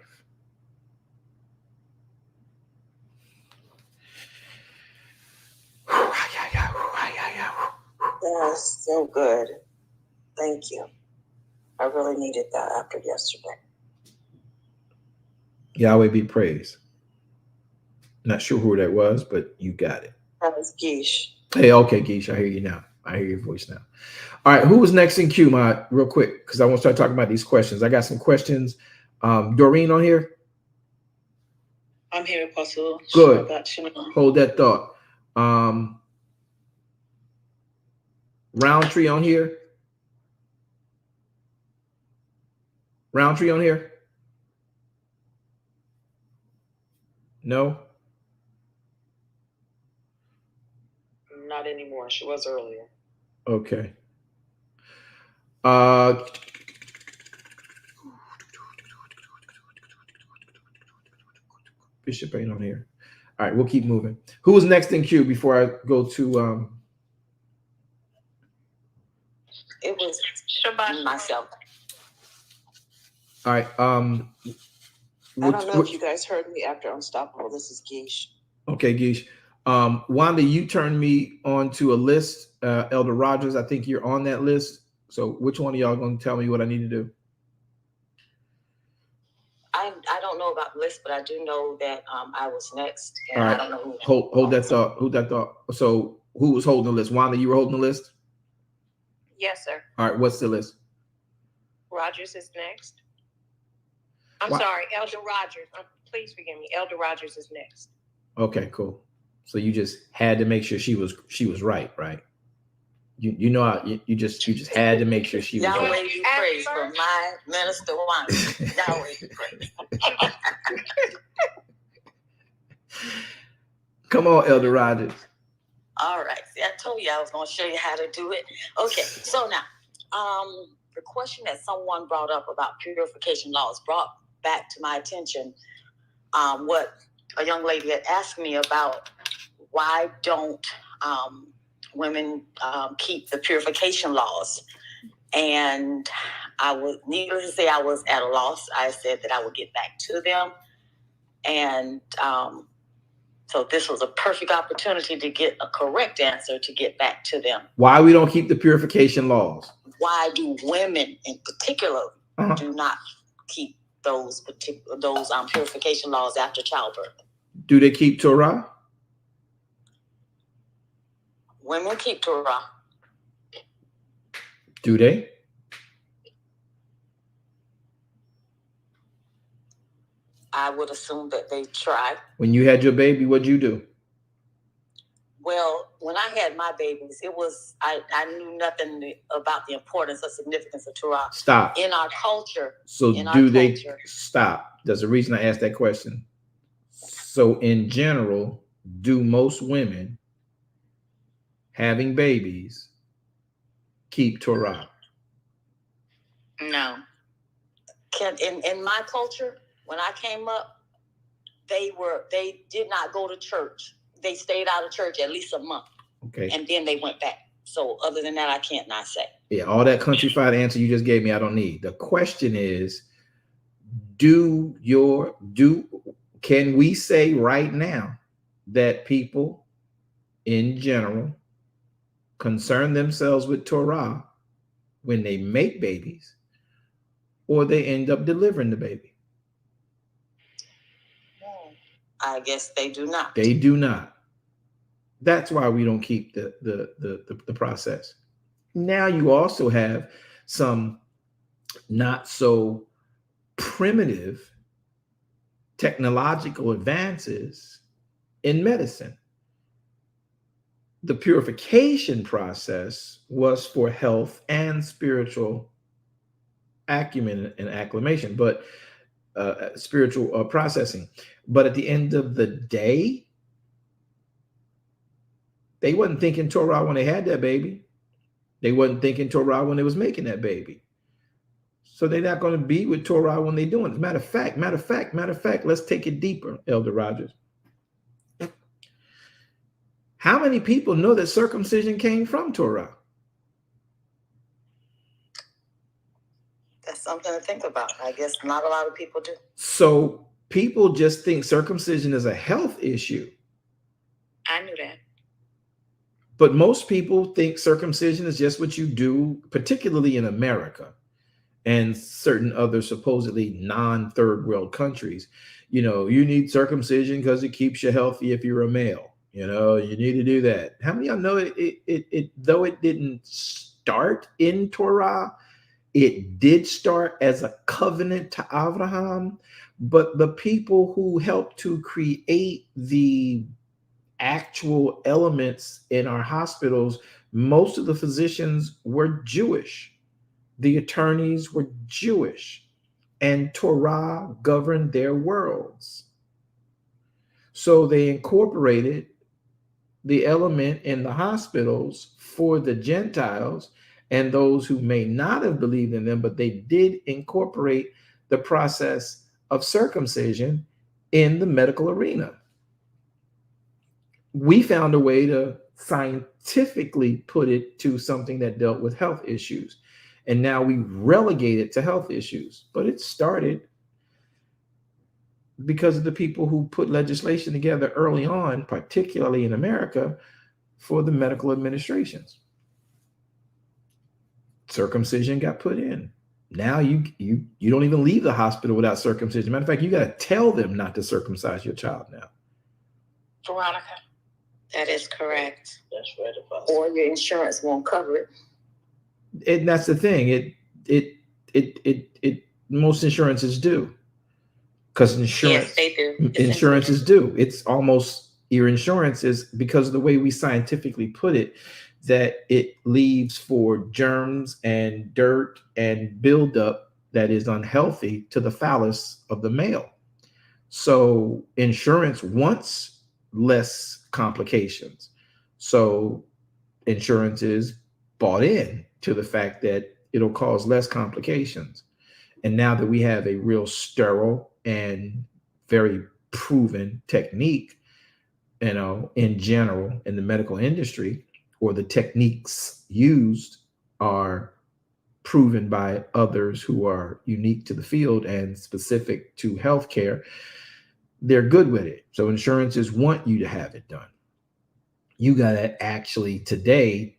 That's so good. Thank you. I really needed that after yesterday. Yahweh be praised. Not sure who that was, but you got it. That was Geesh. Hey, okay, Geesh, I hear you now. I hear your voice now. All right, who was next in queue, real quick, because I want to start talking about these questions. I got some questions. Doreen on here? I'm here, Apostle. Good. Hold that thought. Roundtree on here? Roundtree on here? No? Not anymore. She was earlier. Okay. Bishop ain't on here. All right, we'll keep moving. Who was next in queue before I go to It was myself. all right. I don't know if you guys heard me after Unstoppable. This is Geesh. Okay, Geesh. Wanda, you turned me on to a list. Elder Rogers, I think you're on that list. So which one of y'all going to tell me what I need to do? I don't know about the list, but I do know that I was next. And all right. I don't know who. Hold that thought. Hold that thought. So who was holding the list? Wanda, you were holding the list? Yes, sir. All right. What's the list? Rogers is next. I'm sorry, Elder Rogers. Please forgive me. Elder Rogers is next. Okay, cool. So you just had to make sure she was right? You know how you just had to make sure she was Yahweh right. be praised for my minister Wanda. Yahweh be praised. Come on, Elder Rogers. All right. See, I told you I was going to show you how to do it. Okay. So now, the question that someone brought up about purification laws brought back to my attention what a young lady had asked me about. Why don't women keep the purification laws? And I was, needless to say, I was at a loss. I said that I would get back to them. And so this was a perfect opportunity to get a correct answer to get back to them. Why we don't keep the purification laws? Why do women in particular do not keep those purification laws after childbirth? Do they keep Torah? Women keep Torah. Do they? I would assume that they try. When you had your baby, what'd you do? Well, when I had my babies, it was I knew nothing about the importance or significance of Torah. Stop. In our culture. So do they stop? There's a reason I asked that question. So in general, do most women having babies keep Torah? No. In my culture, when I came up, they did not go to church. They stayed out of church at least a month. Okay. And then they went back. So other than that, I can't not say. Yeah, all that countrified answer you just gave me, I don't need. The question is, can we say right now that people in general concern themselves with Torah when they make babies or they end up delivering the baby? I guess they do not. They do not. That's why we don't keep the process. Now you also have some not so primitive technological advances in medicine. The purification process was for health and spiritual acumen and acclamation, but spiritual processing. But at the end of the day, they wasn't thinking Torah when they had that baby. They wasn't thinking Torah when they was making that baby. So they're not going to be with Torah when they're doing it. Matter of fact, let's take it deeper, Elder Rogers. How many people know that circumcision came from Torah? That's something to think about. I guess not a lot of people do. So people just think circumcision is a health issue. I knew that. But most people think circumcision is just what you do, particularly in America and certain other supposedly non-third world countries. You know, you need circumcision because it keeps you healthy if you're a male. You know, you need to do that. How many of y'all know it though it didn't start in Torah, it did start as a covenant to Abraham, but the people who helped to create the actual elements in our hospitals, most of the physicians were Jewish. The attorneys were Jewish, and Torah governed their worlds. So they incorporated the element in the hospitals for the Gentiles and those who may not have believed in them, but they did incorporate the process of circumcision in the medical arena. We found a way to scientifically put it to something that dealt with health issues. And now we relegate it to health issues. But it started because of the people who put legislation together early on, particularly in America, for the medical administrations. Circumcision got put in. Now you don't even leave the hospital without circumcision. Matter of fact, you got to tell them not to circumcise your child now. Veronica. That is correct. That's right. Or your insurance won't cover it. And that's the thing. It most insurances do. Because insurance, yes, they do. Insurances do. It's almost, your insurance is, because of the way we scientifically put it, that it leaves for germs and dirt and buildup that is unhealthy to the phallus of the male. So insurance wants less complications. So insurance is bought in to the fact that it'll cause less complications. And now that we have a real sterile and very proven technique, you know, in general in the medical industry, or the techniques used are proven by others who are unique to the field and specific to healthcare, they're good with it. So insurances want you to have it done. You got to actually today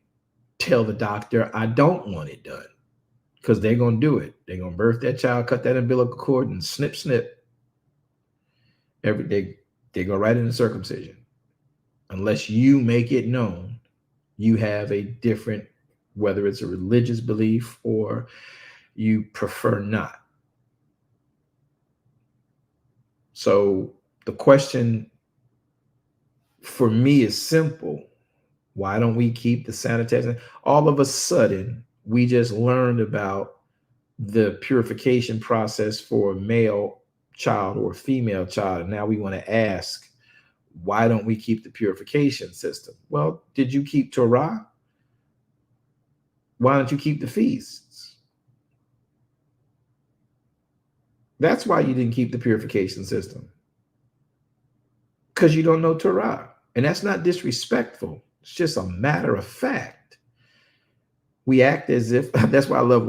tell the doctor, I don't want it done, because they're going to do it. They're going to birth that child, cut that umbilical cord, and snip, snip. Every day, they go right into circumcision. Unless you make it known you have a different, whether it's a religious belief or you prefer not. So the question for me is simple. Why don't we keep the sanitizing? All of a sudden, we just learned about the purification process for a male child or a female child. And now we want to ask, why don't we keep the purification system? Well, did you keep Torah? Why don't you keep the feasts? That's why you didn't keep the purification system. Because you don't know Torah. And that's not disrespectful. It's just a matter of fact. We act as if, that's why I love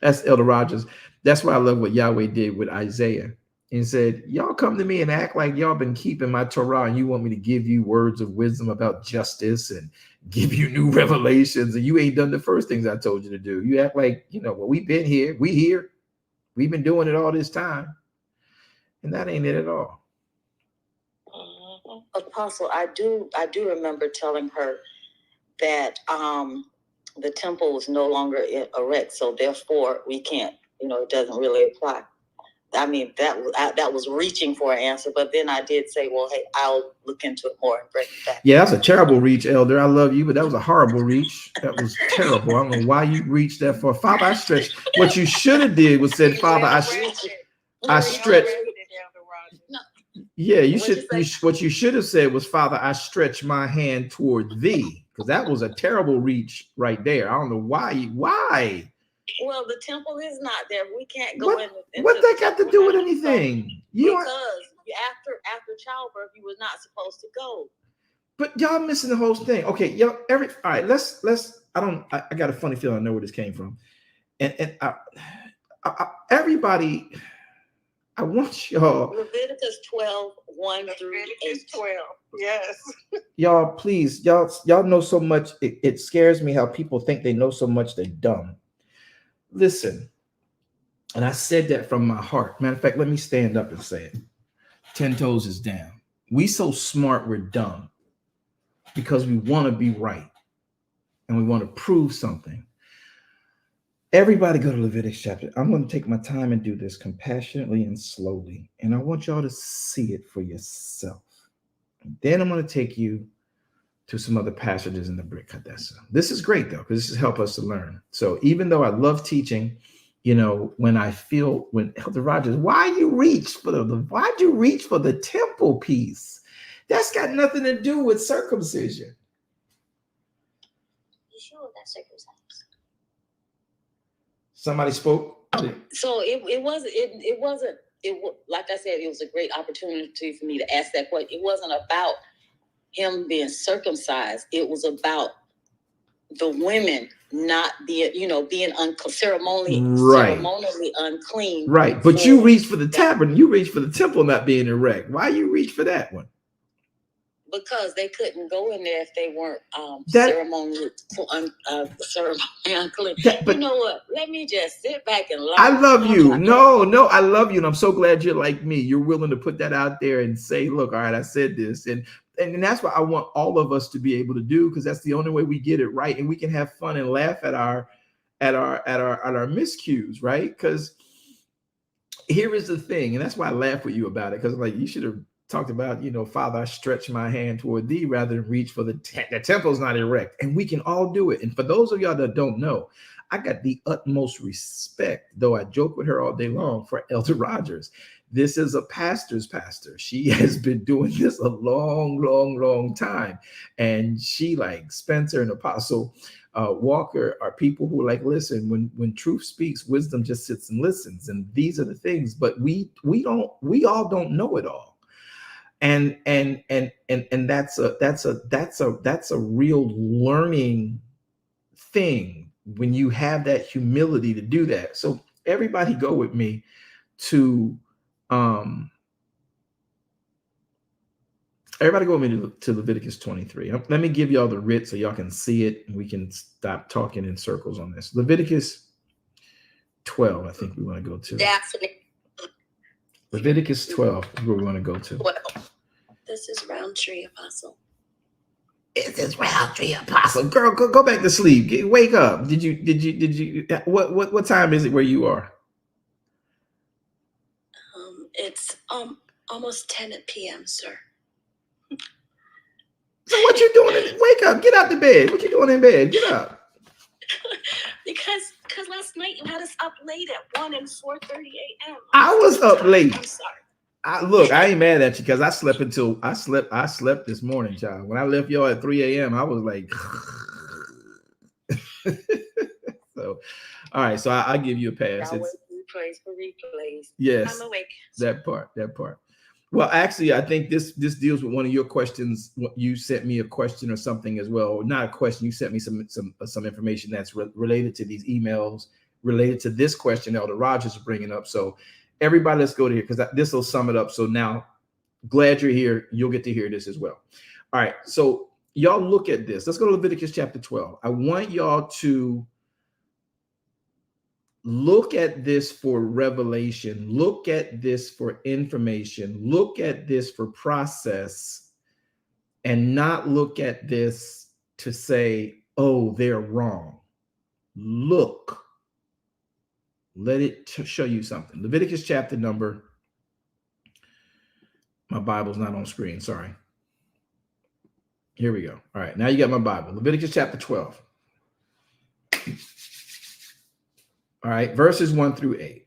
that's Elder Rogers. That's why I love what Yahweh did with Isaiah. And said, y'all come to me and act like y'all been keeping my Torah and you want me to give you words of wisdom about justice and give you new revelations, and you ain't done the first things I told you to do. You act like, you know, well, we've been here. We've been doing it all this time. And that ain't it at all. Apostle, I do remember telling her that the temple was no longer erect, so therefore we can't, you know, it doesn't really apply. I mean, that was reaching for an answer, but then I did say, well, hey, I'll look into it more and break it back. Yeah, that's a terrible reach, Elder. I love you, but that was a horrible reach. That was terrible. I don't know why you reached that far. Father, I stretched. What you should have did was said, Father, I stretched. I stretch. No. Yeah, you should. What you should have said was, Father, I stretch my hand toward thee, because that was a terrible reach right there. I don't know why. Why? Well, the temple is not there. We can't go in. What that got to do with anything? Because after childbirth, you was not supposed to go. But y'all missing the whole thing. Okay, y'all. All right. Let's. I got a funny feeling I know where this came from, and everybody. I want y'all. Leviticus 12, 1 through 8. 12. Yes. Y'all, please, y'all know so much. It scares me how people think they know so much they're dumb. Listen, and I said that from my heart. Matter of fact, let me stand up and say it. 10 toes is down. We so smart, we're dumb because we want to be right and we want to prove something. Everybody go to Leviticus chapter. I'm going to take my time and do this compassionately and slowly. And I want y'all to see it for yourself. And then I'm going to take you to some other passages in the Brit Kadesa. This is great, though, because this has helped us to learn. So even though I love teaching, when Elder Rogers, why'd you reach for the temple piece? That's got nothing to do with circumcision. You sure that's circumcised? Somebody spoke. So it wasn't like I said, it was a great opportunity for me to ask that question. It wasn't about him being circumcised. It was about the women not being, ceremonially unclean. Right. But you reached for the tabernacle. You reached for the temple not being erect. Why you reach for that one? Because they couldn't go in there if they weren't ceremonially unclean. You know what? Let me just sit back and laugh. I love you. No, I love you. And I'm so glad you're like me. You're willing to put that out there and say, look, all right, I said this. And that's what I want all of us to be able to do, because that's the only way we get it right. And we can have fun and laugh at our miscues, right? Because here is the thing, and that's why I laugh with you about it, because like you should have talked about, Father, I stretch my hand toward thee rather than reach for the temple's not erect. And we can all do it. And for those of y'all that don't know, I got the utmost respect, though I joke with her all day long, for Elder Rogers. This is a pastor's pastor. She has been doing this a long, long, long time. And she, like Spencer and Apostle Walker, are people who are like, listen, when truth speaks, wisdom just sits and listens. And these are the things, but we all don't know it all. And that's a real learning thing when you have that humility to do that. So everybody go with me to Leviticus 23. Let me give y'all the writ so y'all can see it and we can stop talking in circles on this. Leviticus 12, I think we want to go to. Leviticus 12 is where we want to go to. Well, this is Roundtree Apostle. It's this Roundtree Apostle. Girl, go back to sleep. Wake up. Did you what time is it where you are? It's almost 10 p.m., sir. So what you doing? Wake up. Get out the bed. What you doing in bed? Get up. Because last night you had us up late at 1 and 4:30 a.m. I was up late. I'm sorry. I ain't mad at you because I slept this morning, child. When I left y'all at 3 a.m., I was like, so all right. So I'll give you a pass. It's replays for replays. Yes, I'm awake. That part. Well, actually, I think this deals with one of your questions. You sent me a question or something as well. Not a question. You sent me some information that's related to these emails, related to this question Elder Rogers is bringing up. So everybody, let's go to here because this will sum it up. So now, glad you're here. You'll get to hear this as well. All right. So y'all look at this. Let's go to Leviticus chapter 12. I want y'all to look at this for revelation. Look at this for information. Look at this for process, and not look at this to say, oh, they're wrong. Look. Let it show you something. Leviticus chapter number. My Bible's not on screen. Sorry. Here we go. All right. Now you got my Bible. Leviticus chapter 12. All right. Verses 1 through 8.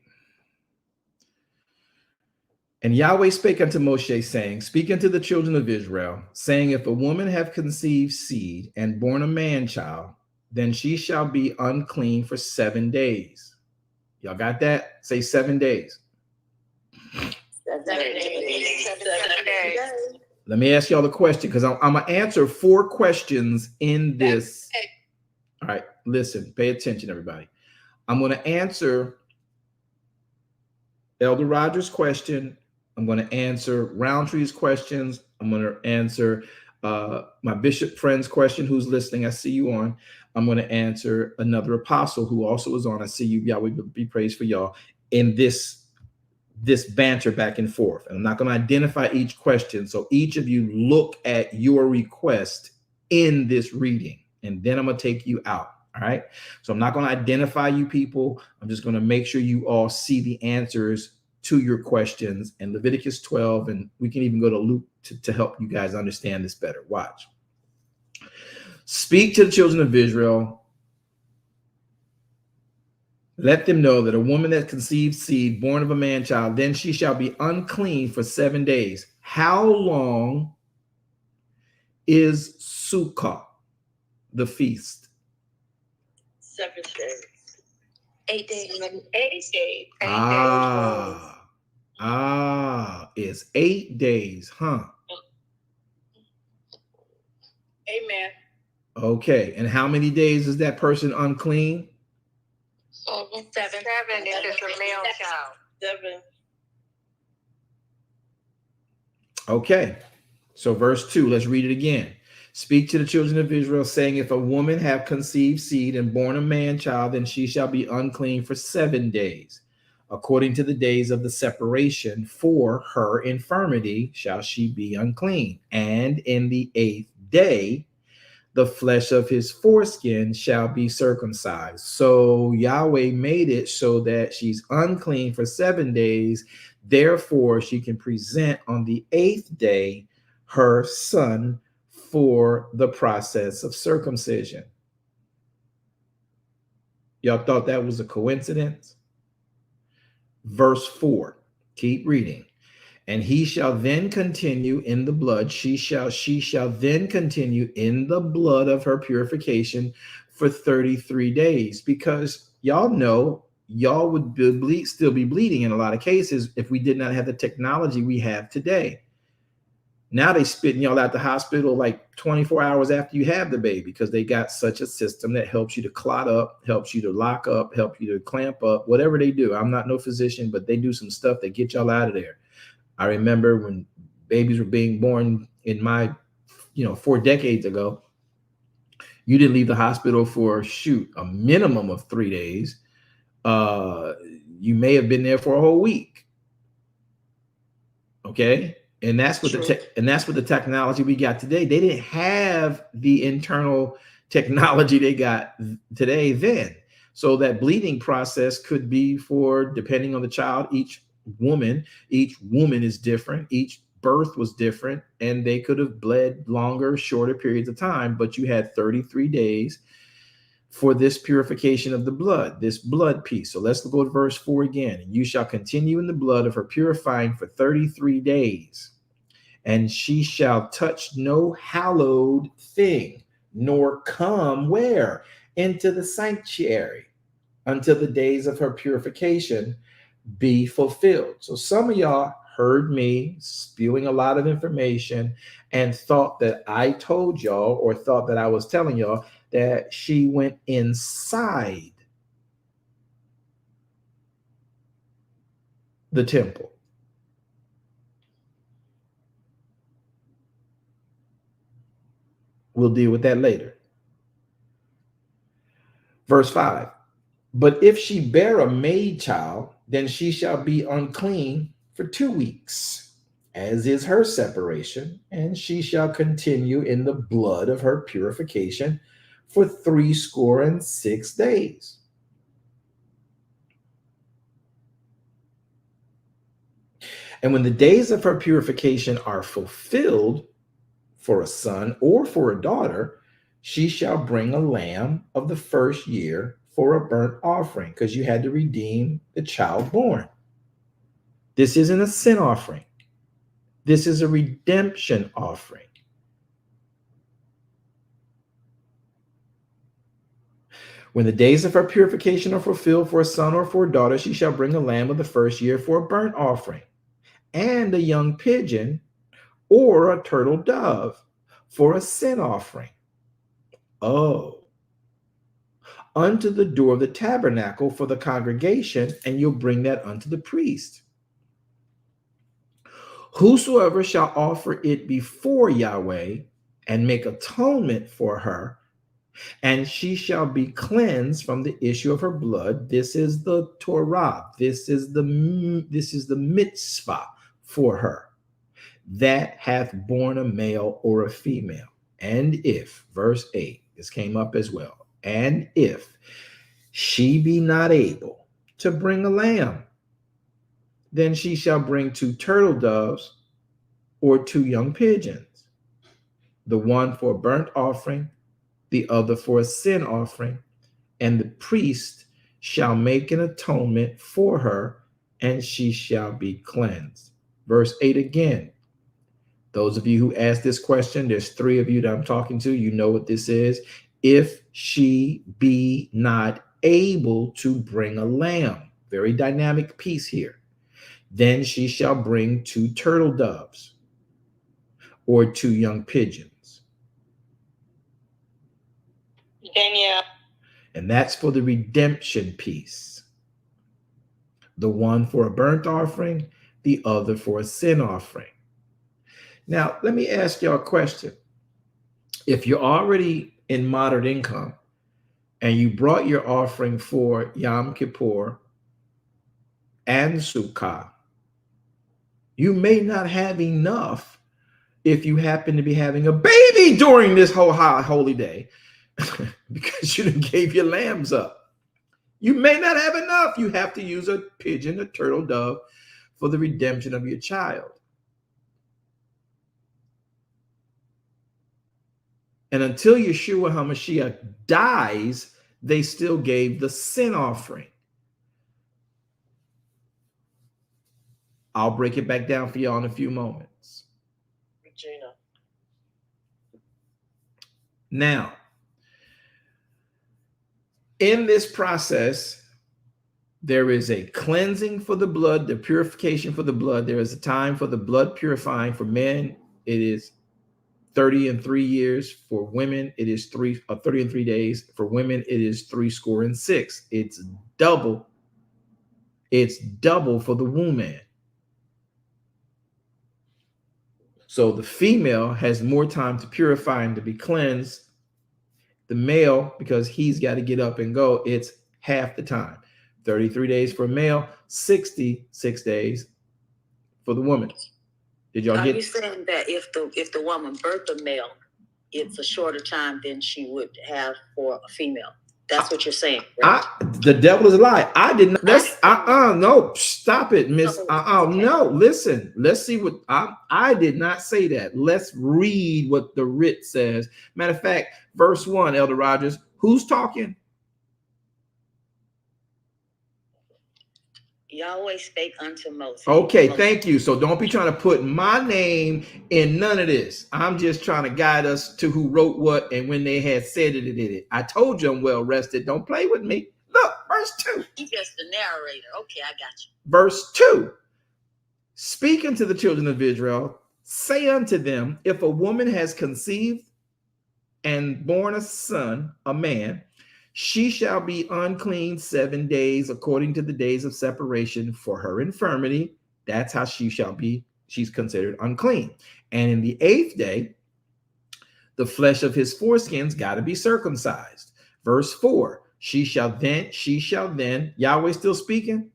And Yahweh spake unto Moshe, saying, Speak unto the children of Israel, saying, If a woman have conceived seed and born a man child, then she shall be unclean for 7 days. Y'all got that? Say 7 days. 7 days. 7 days. Let me ask y'all the question, because I'm going to answer 4 questions in this. All right, listen, pay attention, everybody. I'm going to answer Elder Rogers' question. I'm going to answer Roundtree's questions. I'm going to answer my bishop friend's question, who's listening. I see you on. I'm going to answer another apostle who also is on. I see you. Yahweh be praised for y'all in this banter back and forth. And I'm not going to identify each question. So each of you look at your request in this reading, and then I'm going to take you out. All right. So I'm not going to identify you people. I'm just going to make sure you all see the answers to your questions in Leviticus 12. And we can even go to Luke to help you guys understand this better. Watch. Speak to the children of Israel. Let them know that a woman that conceived seed born of a man child, then she shall be unclean for 7 days. How long is Sukkah, the feast? 7 days. 8 days. 8 days. It's 8 days, huh? Amen. Okay, and how many days is that person unclean? 7. 7 if it's a male child. 7. Okay, so verse 2, let's read it again. Speak to the children of Israel, saying, If a woman have conceived seed and born a man child, then she shall be unclean for 7 days. According to the days of the separation, for her infirmity shall she be unclean. And in the 8th day, the flesh of his foreskin shall be circumcised. So Yahweh made it so that she's unclean for 7 days. Therefore, she can present on the 8th day her son for the process of circumcision. Y'all thought that was a coincidence? Verse 4, keep reading. And he shall then continue in the blood. She shall then continue in the blood of her purification for 33 days. Because y'all know, y'all would still be bleeding in a lot of cases if we did not have the technology we have today. Now they spitting y'all out the hospital like 24 hours after you have the baby, because they got such a system that helps you to clot up, helps you to lock up, help you to clamp up, whatever they do. I'm not no physician, but they do some stuff that get y'all out of there. I remember when babies were being born in my, 4 decades ago, you didn't leave the hospital for a minimum of 3 days. You may have been there for a whole week. Okay. And that's what the technology we got today. They didn't have the internal technology they got today then. So that bleeding process could be depending on the child, each woman is different. Each birth was different, and they could have bled longer, shorter periods of time, but you had 33 days for this purification of the blood, this blood piece. So let's go to verse 4 again. And you shall continue in the blood of her purifying for 33 days. And she shall touch no hallowed thing, nor come where? Into the sanctuary until the days of her purification be fulfilled. So some of y'all heard me spewing a lot of information and thought that I told y'all, or thought that I was telling y'all, that she went inside the temple. We'll deal with that later. Verse 5. But if she bear a maid child, then she shall be unclean for 2 weeks, as is her separation, and she shall continue in the blood of her purification for 66 days. And when the days of her purification are fulfilled for a son or for a daughter, she shall bring a lamb of the first year for a burnt offering, because you had to redeem the child born. This isn't a sin offering. This is a redemption offering. When the days of her purification are fulfilled for a son or for a daughter, she shall bring a lamb of the first year for a burnt offering, and a young pigeon or a turtle dove for a sin offering. Oh, unto the door of the tabernacle for the congregation, and you'll bring that unto the priest. Whosoever shall offer it before Yahweh and make atonement for her, and she shall be cleansed from the issue of her blood. This is the Torah. This is the mitzvah for her that hath borne a male or a female. And if, verse 8, this came up as well, and if she be not able to bring a lamb, then she shall bring 2 turtle doves or 2 young pigeons, the one for a burnt offering, the other for a sin offering, and the priest shall make an atonement for her, and she shall be cleansed. Verse 8 again. Those of you who asked this question, there's 3 of you that I'm talking to. You know what this is. If she be not able to bring a lamb, very dynamic piece here, then she shall bring 2 turtle doves or 2 young pigeons. Danielle. And that's for the redemption piece. The one for a burnt offering, the other for a sin offering. Now, let me ask y'all a question. If you're already in moderate income and you brought your offering for Yom Kippur and Sukkah, you may not have enough if you happen to be having a baby during this whole holy day because you done gave your lambs up. You may not have enough. You have to use a pigeon, a turtle dove for the redemption of your child. And until Yahshua HaMashiach dies, they still gave the sin offering. I'll break it back down for y'all in a few moments. Regina. Now, in this process, there is a cleansing for the blood, the purification for the blood. There is a time for the blood purifying. For men, it is 30 and 3 years. For women, it is 30 and 3 days. For women, it is 66. It's double. It's double for the womb man. So the female has more time to purify and to be cleansed. The male, because he's got to get up and go, it's half the time. 33 days for a male, 66 days for the woman. Did y'all get? Are you saying that if the woman birthed a male, it's a shorter time than she would have for a female? That's what you're saying, right? The devil is a lie. I did not. That's no. Stop it, Miss. No. Listen. Let's see what I did not say that. Let's read what the writ says. Matter of fact, verse 1, Elder Rogers. Who's talking? Yahweh spake unto Moses. Okay, thank you. So don't be trying to put my name in none of this. I'm just trying to guide us to who wrote what and when they had said it, did it. I told you I'm well rested. Don't play with me. Look, verse 2. You just the narrator. Okay, I got you. Verse 2. Speak unto the children of Israel, say unto them, if a woman has conceived and born a son, a man, she shall be unclean 7 days according to the days of separation for her infirmity. That's how she shall be. She's considered unclean. And in the 8th day, the flesh of his foreskins got to be circumcised. Verse 4, she shall then, Yahweh still speaking?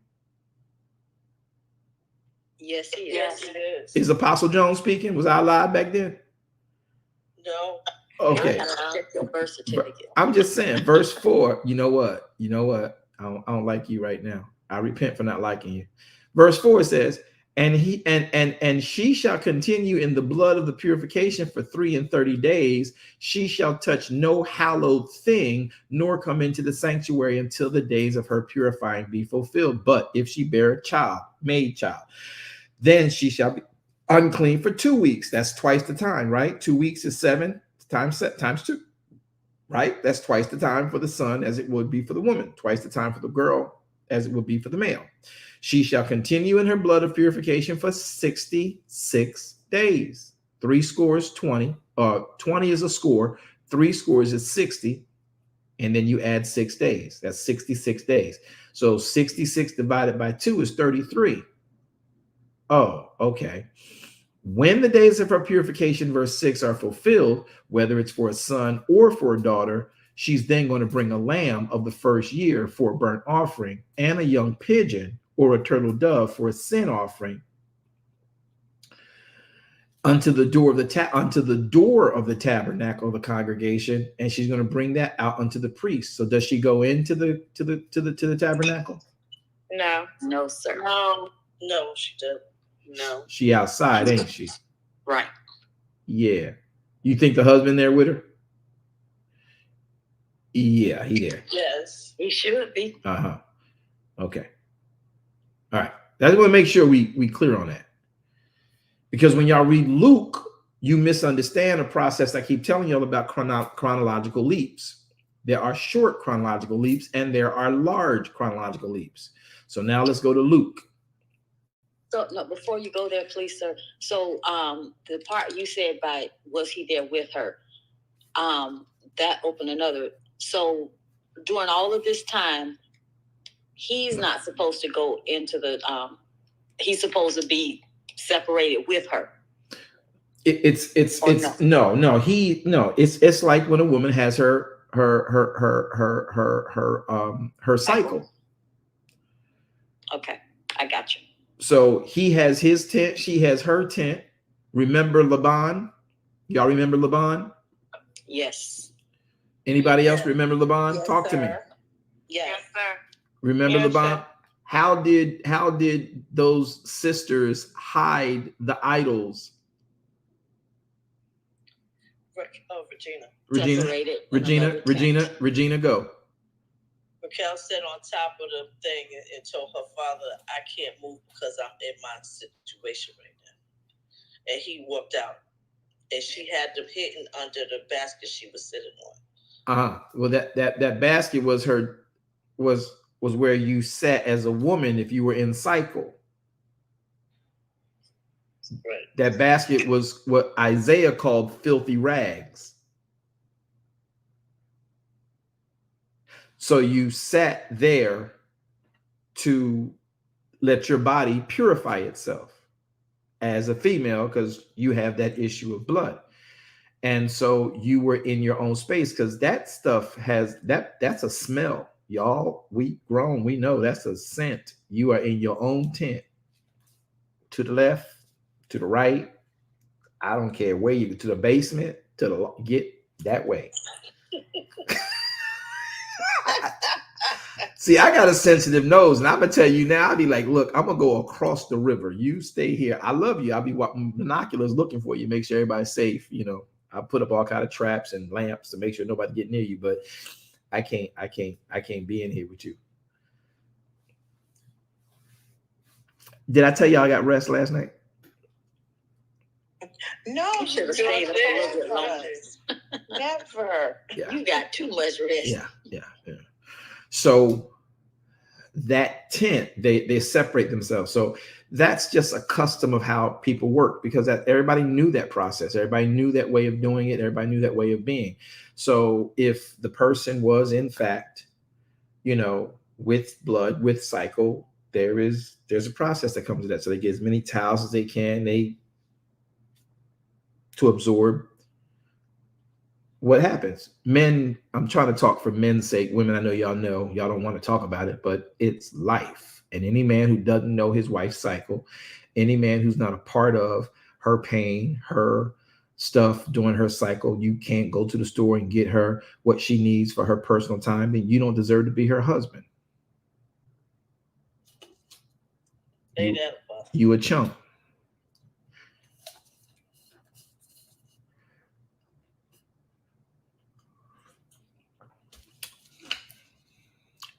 Yes, he is. Yes, it is. Is Apostle Jones speaking? Was I alive back then? No. Okay. Your birth certificate. I'm just saying, verse 4, you know what? I don't like you right now. I repent for not liking you. Verse 4 says, And she shall continue in the blood of the purification for 3 and 30 days. She shall touch no hallowed thing, nor come into the sanctuary until the days of her purifying be fulfilled. But if she bear a child, made child, then she shall be unclean for 2 weeks. That's twice the time, right? 2 weeks is 7 times 2, right? That's twice the time for the son as it would be for the woman, twice the time for the girl as it would be for the male. She shall continue in her blood of purification for 66 days. 3 scores 20. 20 is a score. 3 scores is 60. And then you add 6 days. That's 66 days. So 66 divided by 2 is 33. Oh, okay. When the days of her purification, verse 6, are fulfilled, whether it's for a son or for a daughter, she's then going to bring a lamb of the first year for a burnt offering and a young pigeon or a turtle dove for a sin offering unto the door of the tabernacle of the congregation, and she's going to bring that out unto the priest. So does she go into the tabernacle? No, sir. No, she doesn't. No. She outside, ain't she? Right. Yeah. You think the husband there with her? Yeah, he there. Yes. He should be. Uh-huh. Okay. All right. That's want to make sure we clear on that. Because when y'all read Luke, you misunderstand a process I keep telling y'all about chronological leaps. There are short chronological leaps and there are large chronological leaps. So now let's go to Luke. So no, before you go there, please, sir. So the part you said by was he there with her? That opened another. So during all of this time, he's not supposed to go into the he's supposed to be separated with her. It's like when a woman has her cycle. Okay, I got you. So he has his tent, she has her tent. Remember Laban? Y'all remember Laban? Yes. Anybody else remember Laban? Yes, Talk sir. to me. Yes, sir. Remember Yes, Laban? sir. How did those sisters hide the idols? Regina, go. Raquel sat on top of the thing and told her father, I can't move because I'm in my situation right now. And he walked out. And she had them hidden under the basket she was sitting on. Well, that basket was where you sat as a woman if you were in cycle. Right. That basket was what Isaiah called filthy rags. So you sat there to let your body purify itself as a female because you have that issue of blood. And so you were in your own space because that stuff that's a smell. Y'all, we grown, we know that's a scent. You are in your own tent. To the left, to the right, I don't care where you go, to the basement, get that way. See, I got a sensitive nose, and I'm gonna tell you now. I'll be like, look, I'm gonna go across the river. You stay here. I love you. I'll be walking binoculars looking for you, make sure everybody's safe. You know, I put up all kind of traps and lamps to make sure nobody get near you. But I can't be in here with you. Did I tell y'all I got rest last night? No, You should have stayed up a little bit longer. Never. Yeah. You got too much rest. Yeah. So that tent, they separate themselves. So that's just a custom of how people work because everybody knew that process. Everybody knew that way of doing it. Everybody knew that way of being. So if the person was in fact, with blood, with cycle, there's a process that comes with that. So they get as many towels as they can, to absorb what happens. Men, I'm trying to talk for men's sake. Women, I know y'all don't want to talk about it, but it's life. And any man who doesn't know his wife's cycle, any man who's not a part of her pain, her stuff during her cycle, you can't go to the store and get her what she needs for her personal time, then you don't deserve to be her husband. You a chump.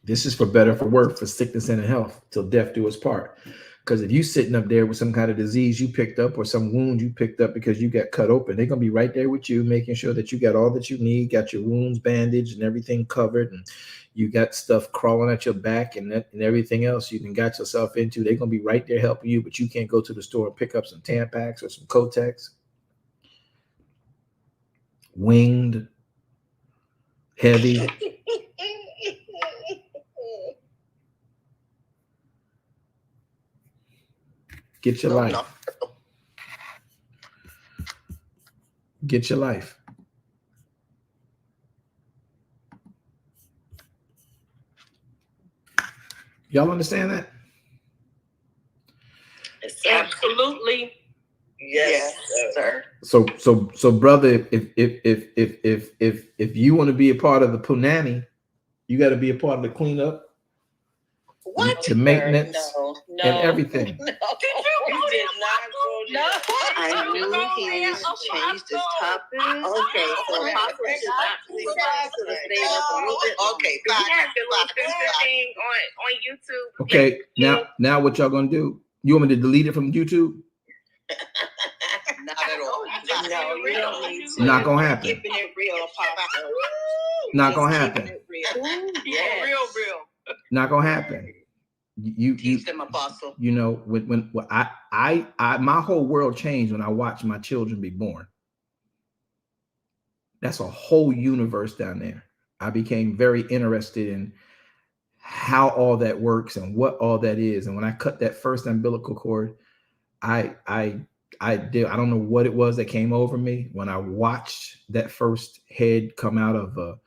This is for better, for worse, for sickness and health, till death do us part. Because if you sitting up there with some kind of disease you picked up or some wound you picked up because you got cut open, they're going to be right there with you, making sure that you got all that you need, got your wounds bandaged and everything covered, and you got stuff crawling at your back and everything else you can got yourself into. They're going to be right there helping you, but you can't go to the store and pick up some Tampax or some Kotex. Winged, heavy. Get your life. Get your life. Y'all understand that? Absolutely. Yes, sir. So brother, if you want to be a part of the punani, you got to be a part of the cleanup. What? The maintenance and everything. No. You did not go there. No. I knew he was changed his topic. Okay, so Apostle should not be Okay, we have the little sister thing on YouTube. Okay, now what y'all gonna do? You want me to delete it from YouTube? Not at all. No, you don't need to. Not gonna happen. Keeping it real, Apostle. Not gonna happen. Keeping it real. Yeah, real. Not gonna happen. You Teach them, Apostle. you know, when I my whole world changed when I watched my children be born. That's a whole universe down there. I became very interested in how all that works and what all that is. And when I cut that first umbilical cord, I don't know what it was that came over me when I watched that first head come out of a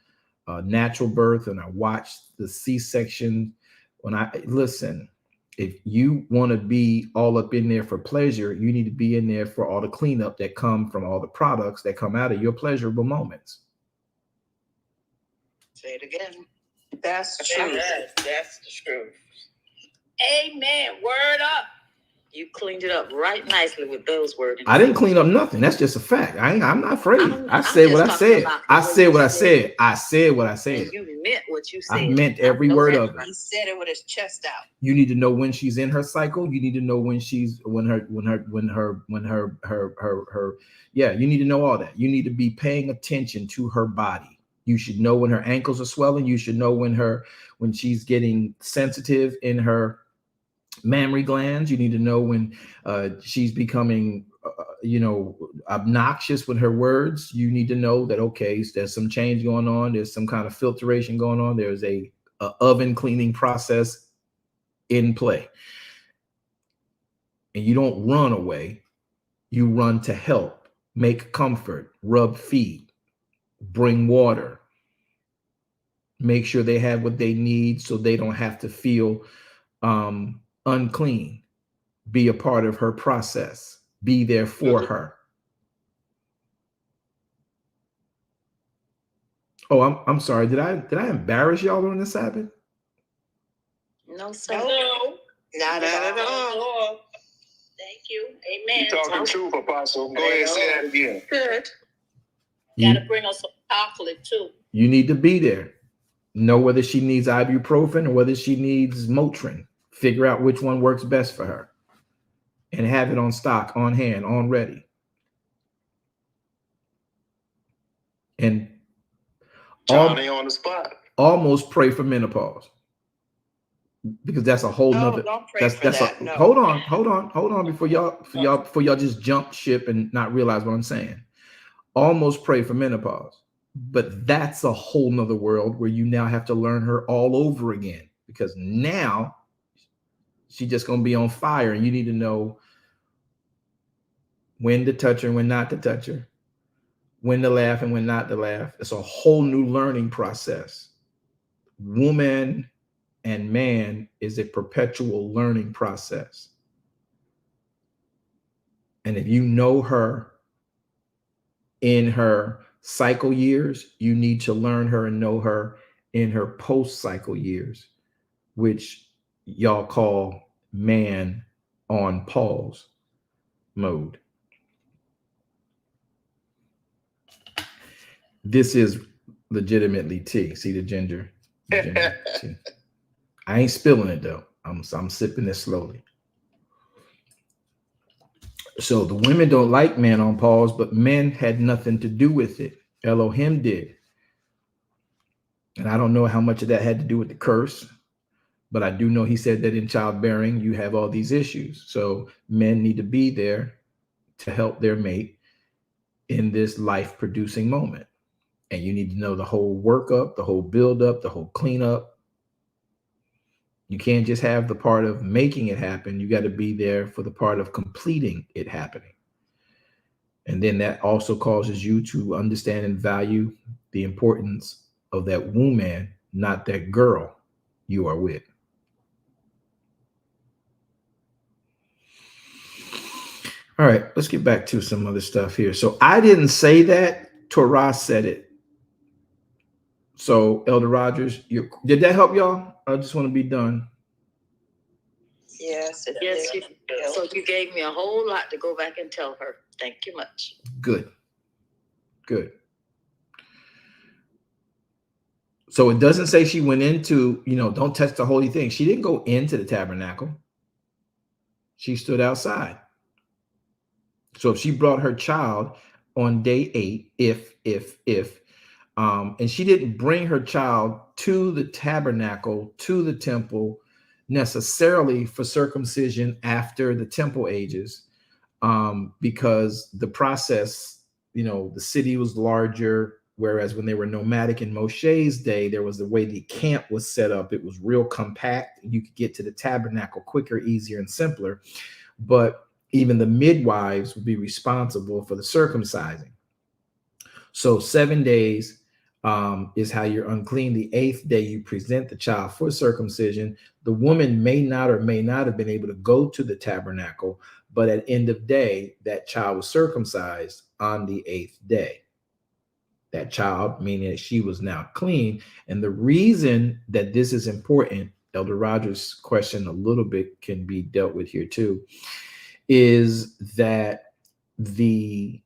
natural birth, and I watched the C-section. Listen, if you want to be all up in there for pleasure, you need to be in there for all the cleanup that come from all the products that come out of your pleasurable moments. Say it again. That's true. That's the truth. Amen. Word up. You cleaned it up right nicely with those words. I didn't clean up nothing. That's just a fact. I'm not afraid. I I'm said what I just said. talking about I what said you what I said. said. I said what I said. And you meant what you said. I meant every know word that. of it. He said it with his chest out. You need to know when she's in her cycle. You need to know when you need to know all that. You need to be paying attention to her body. You should know when her ankles are swelling. You should know when she's getting sensitive in her mammary glands. You need to know when she's becoming obnoxious with her words. You need to know that, okay, there's some change going on. There's some kind of filtration going on. There's a oven cleaning process in play. And you don't run away. You run to help, make comfort, rub feet, bring water, make sure they have what they need so they don't have to feel unclean. Be a part of her process. Be there for her. Oh, I'm sorry. Did I embarrass y'all on the Sabbath? No, sir. No. Not at all. Thank you. Amen. You're talking truth, Apostle. Go ahead and say that again. Good. You Gotta bring us some chocolate too. need to be there. Know whether she needs ibuprofen or whether she needs Motrin. Figure out which one works best for her. And have it on stock, on hand, on ready. And Johnny on the spot. almost pray for menopause. Because that's a whole nother. Don't pray for that. No. Hold on before y'all just jump ship and not realize what I'm saying. Almost pray for menopause. But that's a whole nother world where you now have to learn her all over again, because now she's just going to be on fire, and you need to know when to touch her and when not to touch her, when to laugh and when not to laugh. It's a whole new learning process. Woman and man is a perpetual learning process. And if you know her in her cycle years, you need to learn her and know her in her post-cycle years, which y'all call man on pause mode. This is legitimately tea. See the ginger? Tea. I ain't spilling it though. I'm sipping it slowly. So the women don't like man on pause, but men had nothing to do with it. Elohim did. And I don't know how much of that had to do with the curse, but I do know he said that in childbearing, you have all these issues. So men need to be there to help their mate in this life-producing moment. And you need to know the whole workup, the whole build-up, the whole cleanup. You can't just have the part of making it happen. You got to be there for the part of completing it happening. And then that also causes you to understand and value the importance of that woman, not that girl you are with. All right, let's get back to some other stuff here. So I didn't say that. Torah said it. So Elder Rogers, did that help y'all? I just want to be done. Yes, so you gave me a whole lot to go back and tell her. Thank you much. Good. So it doesn't say she went into, don't touch the holy thing. She didn't go into the tabernacle. She stood outside. So if she brought her child on day 8, and she didn't bring her child to the tabernacle, to the temple, necessarily for circumcision after the temple ages, because the process, the city was larger, whereas when they were nomadic in Moshe's day, there was the way the camp was set up. It was real compact. You could get to the tabernacle quicker, easier, and simpler. But even the midwives would be responsible for the circumcising. So 7 days is how you're unclean. The 8th day, you present the child for circumcision. The woman may not or may not have been able to go to the tabernacle, but at end of day, that child was circumcised on the 8th day. That child, meaning that she was now clean. And the reason that this is important, Elder Rogers' question a little bit can be dealt with here too, is that the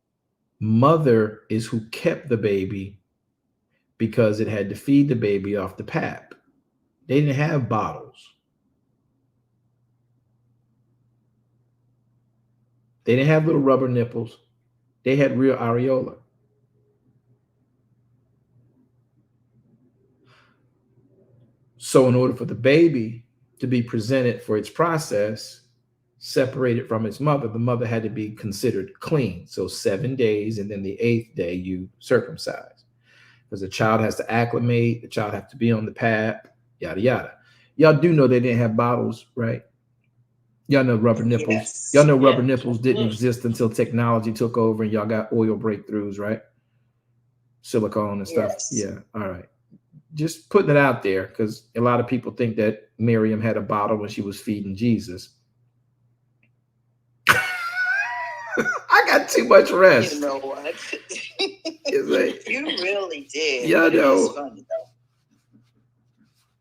mother is who kept the baby because it had to feed the baby off the pap. They didn't have bottles. They didn't have little rubber nipples. They had real areola. So in order for the baby to be presented for its process, separated from its mother, the mother had to be considered clean. So 7 days, and then the 8th day you circumcise. Because the child has to acclimate, the child has to be on the pap, yada, yada. Y'all do know they didn't have bottles, right? Y'all know rubber nipples. Yes. Y'all know rubber nipples didn't exist until technology took over and y'all got oil breakthroughs, right? Silicone and stuff. Yes. Yeah, all right. Just putting it out there because a lot of people think that Miriam had a bottle when she was feeding Jesus. I got too much rest. You know what? Like, you really did. Yeah, no.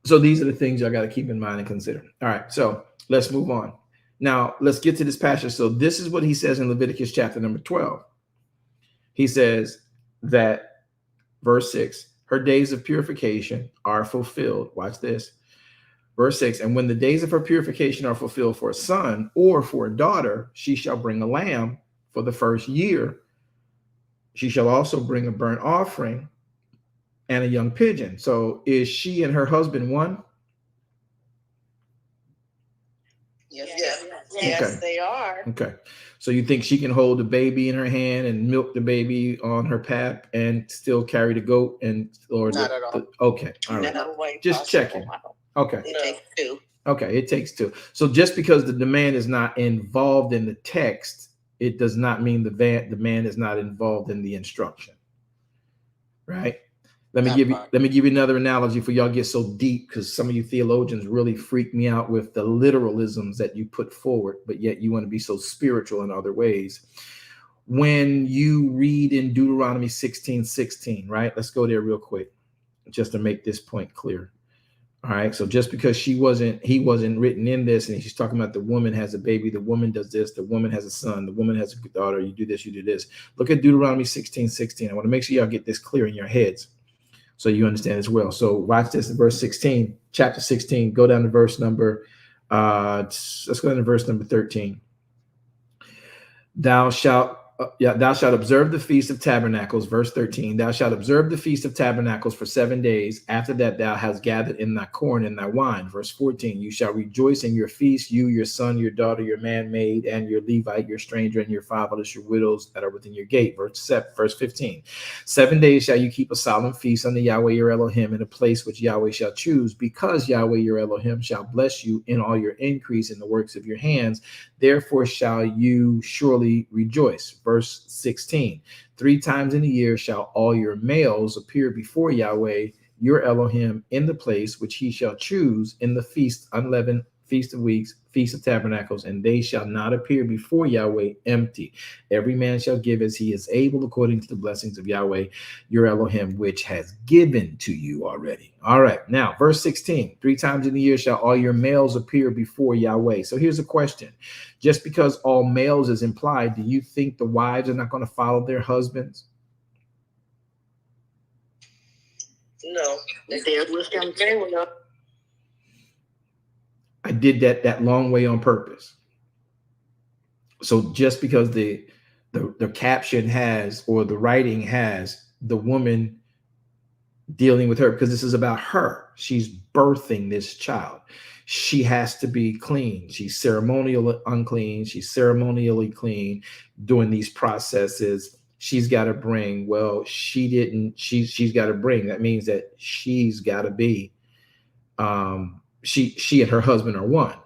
So these are the things y'all got to keep in mind and consider. All right, so let's move on. Now, let's get to this passage. So this is what he says in Leviticus chapter number 12. He says that, verse 6, her days of purification are fulfilled. Watch this. Verse 6, and when the days of her purification are fulfilled for a son or for a daughter, she shall bring a lamb for the first year. She shall also bring a burnt offering and a young pigeon. So is she and her husband one? Yes, okay. They are. Okay. So you think she can hold the baby in her hand and milk the baby on her pap and still carry the goat or not at all. Okay. All right. No way just checking. Okay. It takes two. Okay, it takes two. So just because the demand is not involved in the text, it does not mean the man is not involved in the instruction. Right? Let me give you another analogy for y'all get so deep, because some of you theologians really freak me out with the literalisms that you put forward, but yet you want to be so spiritual in other ways. When you read in Deuteronomy 16:16, right? Let's go there real quick just to make this point clear. All right. So just because he wasn't written in this, and she's talking about the woman has a baby, the woman does this, the woman has a son, the woman has a daughter, you do this, you do this. Look at Deuteronomy 16:16. I want to make sure y'all get this clear in your heads so you understand as well. So watch this in verse 16, chapter 16. Go down to verse number, let's go down to verse number 13. Thou shalt observe the Feast of Tabernacles, verse 13. Thou shalt observe the Feast of Tabernacles for 7 days. After that, thou hast gathered in thy corn and thy wine. Verse 14. You shall rejoice in your feast, you, your son, your daughter, your manmaid, and your Levite, your stranger, and your fatherless, your widows that are within your gate. Verse 15. 7 days shall you keep a solemn feast unto Yahweh your Elohim in a place which Yahweh shall choose, because Yahweh your Elohim shall bless you in all your increase in the works of your hands. Therefore shall you surely rejoice. Verse 16, 3 times in a year shall all your males appear before Yahweh your Elohim in the place which he shall choose in the feast unleavened, feast of weeks, feast of tabernacles, and they shall not appear before Yahweh empty. Every man shall give as he is able according to the blessings of Yahweh your Elohim, which has given to you already. All right, now verse 16, 3 times in the year shall all your males appear before Yahweh. So here's a question. Just because all males is implied, do you think the wives are not going to follow their husbands? No. I did that long way on purpose. So just because the caption has, or the writing has, the woman dealing with her, because this is about her. She's birthing this child. She has to be clean. She's ceremonially unclean. She's ceremonially clean during these processes. She's got to bring, well, she's got to bring. That means that she's got to be, she and her husband are one.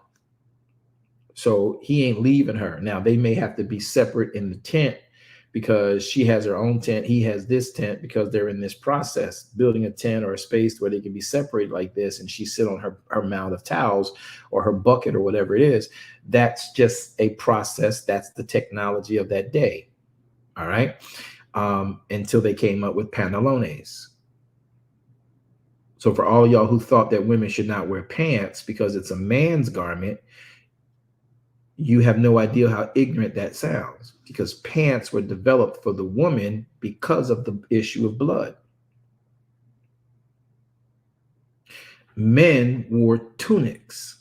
So he ain't leaving her. Now they may have to be separate in the tent because she has her own tent. He has this tent because they're in this process, building a tent or a space where they can be separated like this. And she sit on her mound of towels or her bucket or whatever it is. That's just a process. That's the technology of that day. All right. Until they came up with pantalones. So for all y'all who thought that women should not wear pants because it's a man's garment, you have no idea how ignorant that sounds, because pants were developed for the woman because of the issue of blood. Men wore tunics,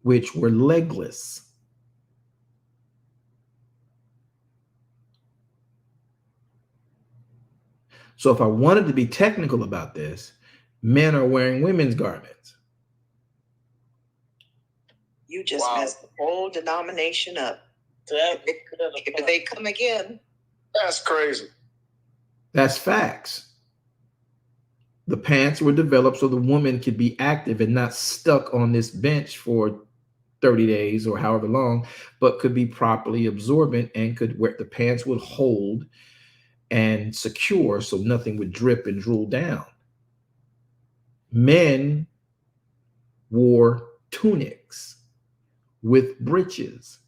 which were legless. So if I wanted to be technical about this, men are wearing women's garments. You just messed the whole denomination up. If they come again. That's crazy. That's facts. The pants were developed so the woman could be active and not stuck on this bench for 30 days or however long, but could be properly absorbent and could wear, the pants would hold and secure so nothing would drip and drool down. Men wore tunics with breeches,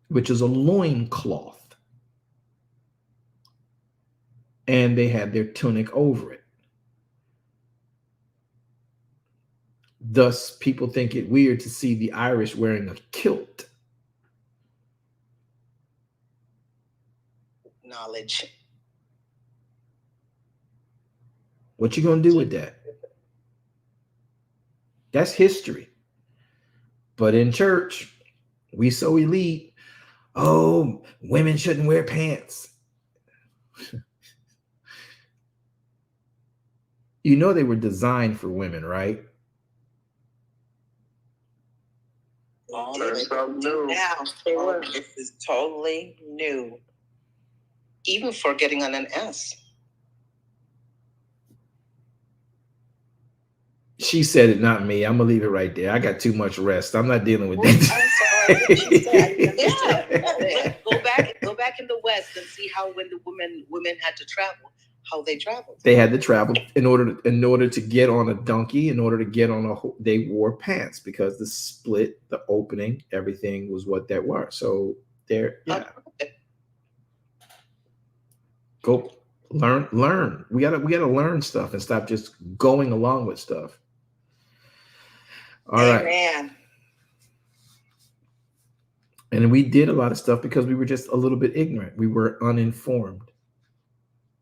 which is a loincloth, and they had their tunic over it. Thus, people think it weird to see the Irish wearing a kilt. Knowledge. What you gonna do with that? That's history. But in church, we so elite. Oh, women shouldn't wear pants. You know they were designed for women, right? That's something new. Now, this is totally new. Even for getting on an S. She said it, not me. I'm gonna leave it right there. I got too much rest. I'm not dealing with that. I'm sorry. She said, yeah. Go back in the West and see how when the women had to travel, how they traveled. They had to travel in order to get on a donkey, in order to get on they wore pants because the split, the opening, everything was what that was. So there, yeah. Go Learn. We gotta learn stuff and stop just going along with stuff. All right. Amen. And we did a lot of stuff because we were just a little bit ignorant. We were uninformed.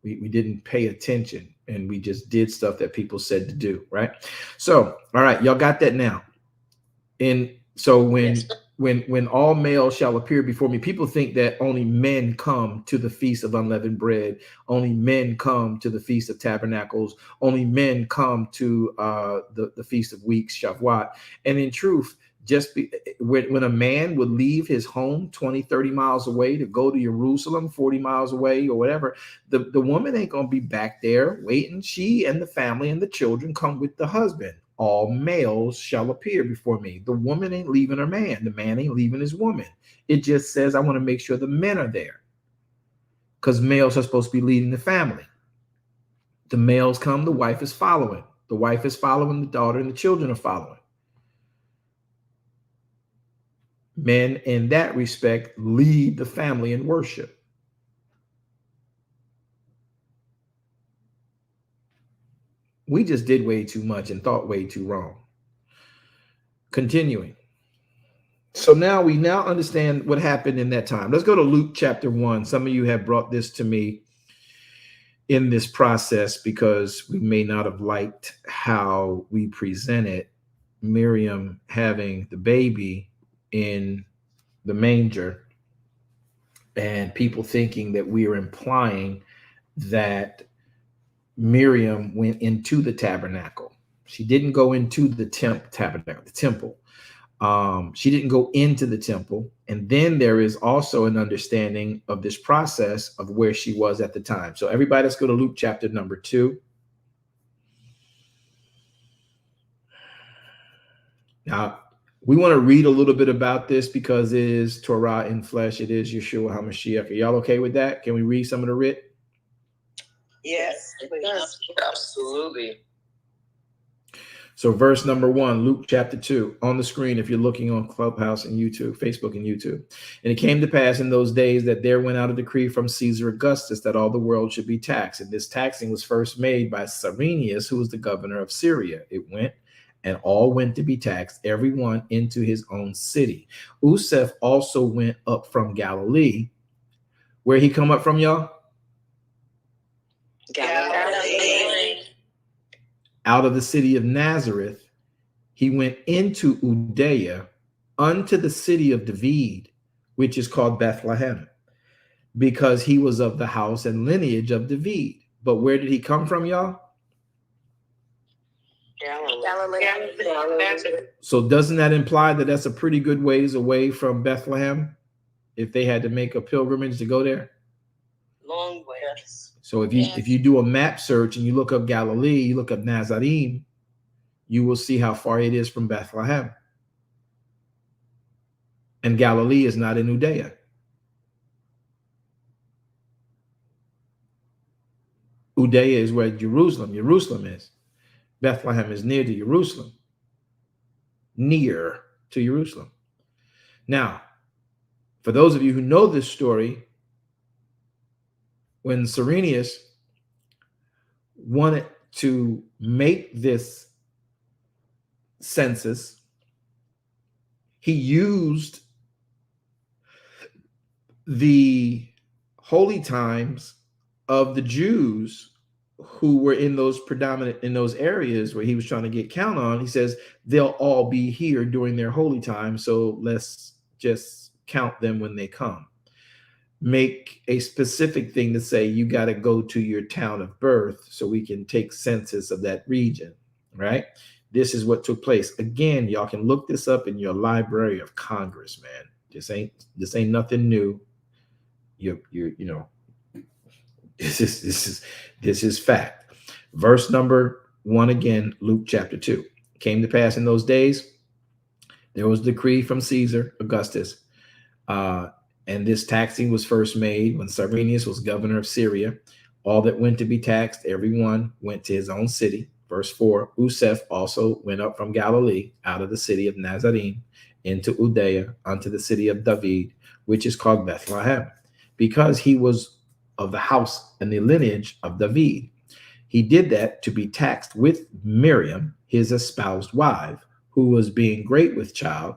We didn't pay attention, and we just did stuff that people said to do, right? So, all right, y'all got that now. And so when all males shall appear before me, people think that only men come to the Feast of Unleavened Bread, only men come to the Feast of Tabernacles, only men come to the Feast of Weeks, Shavuot. And in truth, when a man would leave his home 20, 30 miles away to go to Jerusalem, 40 miles away or whatever, the woman ain't going to be back there waiting. She and the family and the children come with the husband. All males shall appear before me. The woman ain't leaving her man. The man ain't leaving his woman. It just says, I want to make sure the men are there, because males are supposed to be leading the family. The males come, the wife is following. The wife is following, the daughter and the children are following. Men, in that respect, lead the family in worship. We just did way too much and thought way too wrong. Continuing. So now we understand what happened in that time. Let's go to Luke chapter 1. Some of you have brought this to me in this process because we may not have liked how we presented Miriam having the baby in the manger, and people thinking that we are implying that Miriam went into the tabernacle. She didn't go into the temple. She didn't go into the temple. And then there is also an understanding of this process of where she was at the time. So everybody, let's go to Luke chapter number 2. Now, we want to read a little bit about this because it is Torah in flesh. It is Yahshua HaMashiach. Are y'all okay with that? Can we read some of the writ? Yes. Absolutely. So verse number 1, Luke chapter 2, on the screen if you're looking on Clubhouse and YouTube, Facebook and YouTube. And it came to pass in those days that there went out a decree from Caesar Augustus that all the world should be taxed. And this taxing was first made by Cyrenius, who was the governor of Syria. It went, and all went to be taxed, everyone into his own city. Useph also went up from Galilee. Where he come up from, y'all? Galilee. Out of the city of Nazareth, he went into Judea unto the city of David, which is called Bethlehem, because he was of the house and lineage of David. But where did he come from, y'all? Galilee. So doesn't that imply that that's a pretty good ways away from Bethlehem if they had to make a pilgrimage to go there? Long way. So if you do a map search and you look up Galilee, you look up Nazarene, you will see how far it is from Bethlehem. And Galilee is not in Judea. Judea is where Jerusalem is. Bethlehem is near to Jerusalem. Near to Jerusalem. Now, for those of you who know this story, when Cyrenius wanted to make this census, he used the holy times of the Jews who were in those areas where he was trying to get count on. He says they'll all be here during their holy time, so let's just count them when they come. Make a specific thing to say you got to go to your town of birth so we can take census of that region, right? This is what took place. Again, y'all can look this up in your Library of Congress, man. This ain't nothing new. You know, this is fact. Verse number 1 again, Luke chapter 2. Came to pass in those days, there was a decree from Caesar Augustus, and this taxing was first made when Cyrenius was governor of Syria. All that went to be taxed, everyone went to his own city. Verse 4, Useph also went up from Galilee out of the city of Nazarene into Judea unto the city of David, which is called Bethlehem, because he was of the house and the lineage of David. He did that to be taxed with Miriam, his espoused wife, who was being great with child.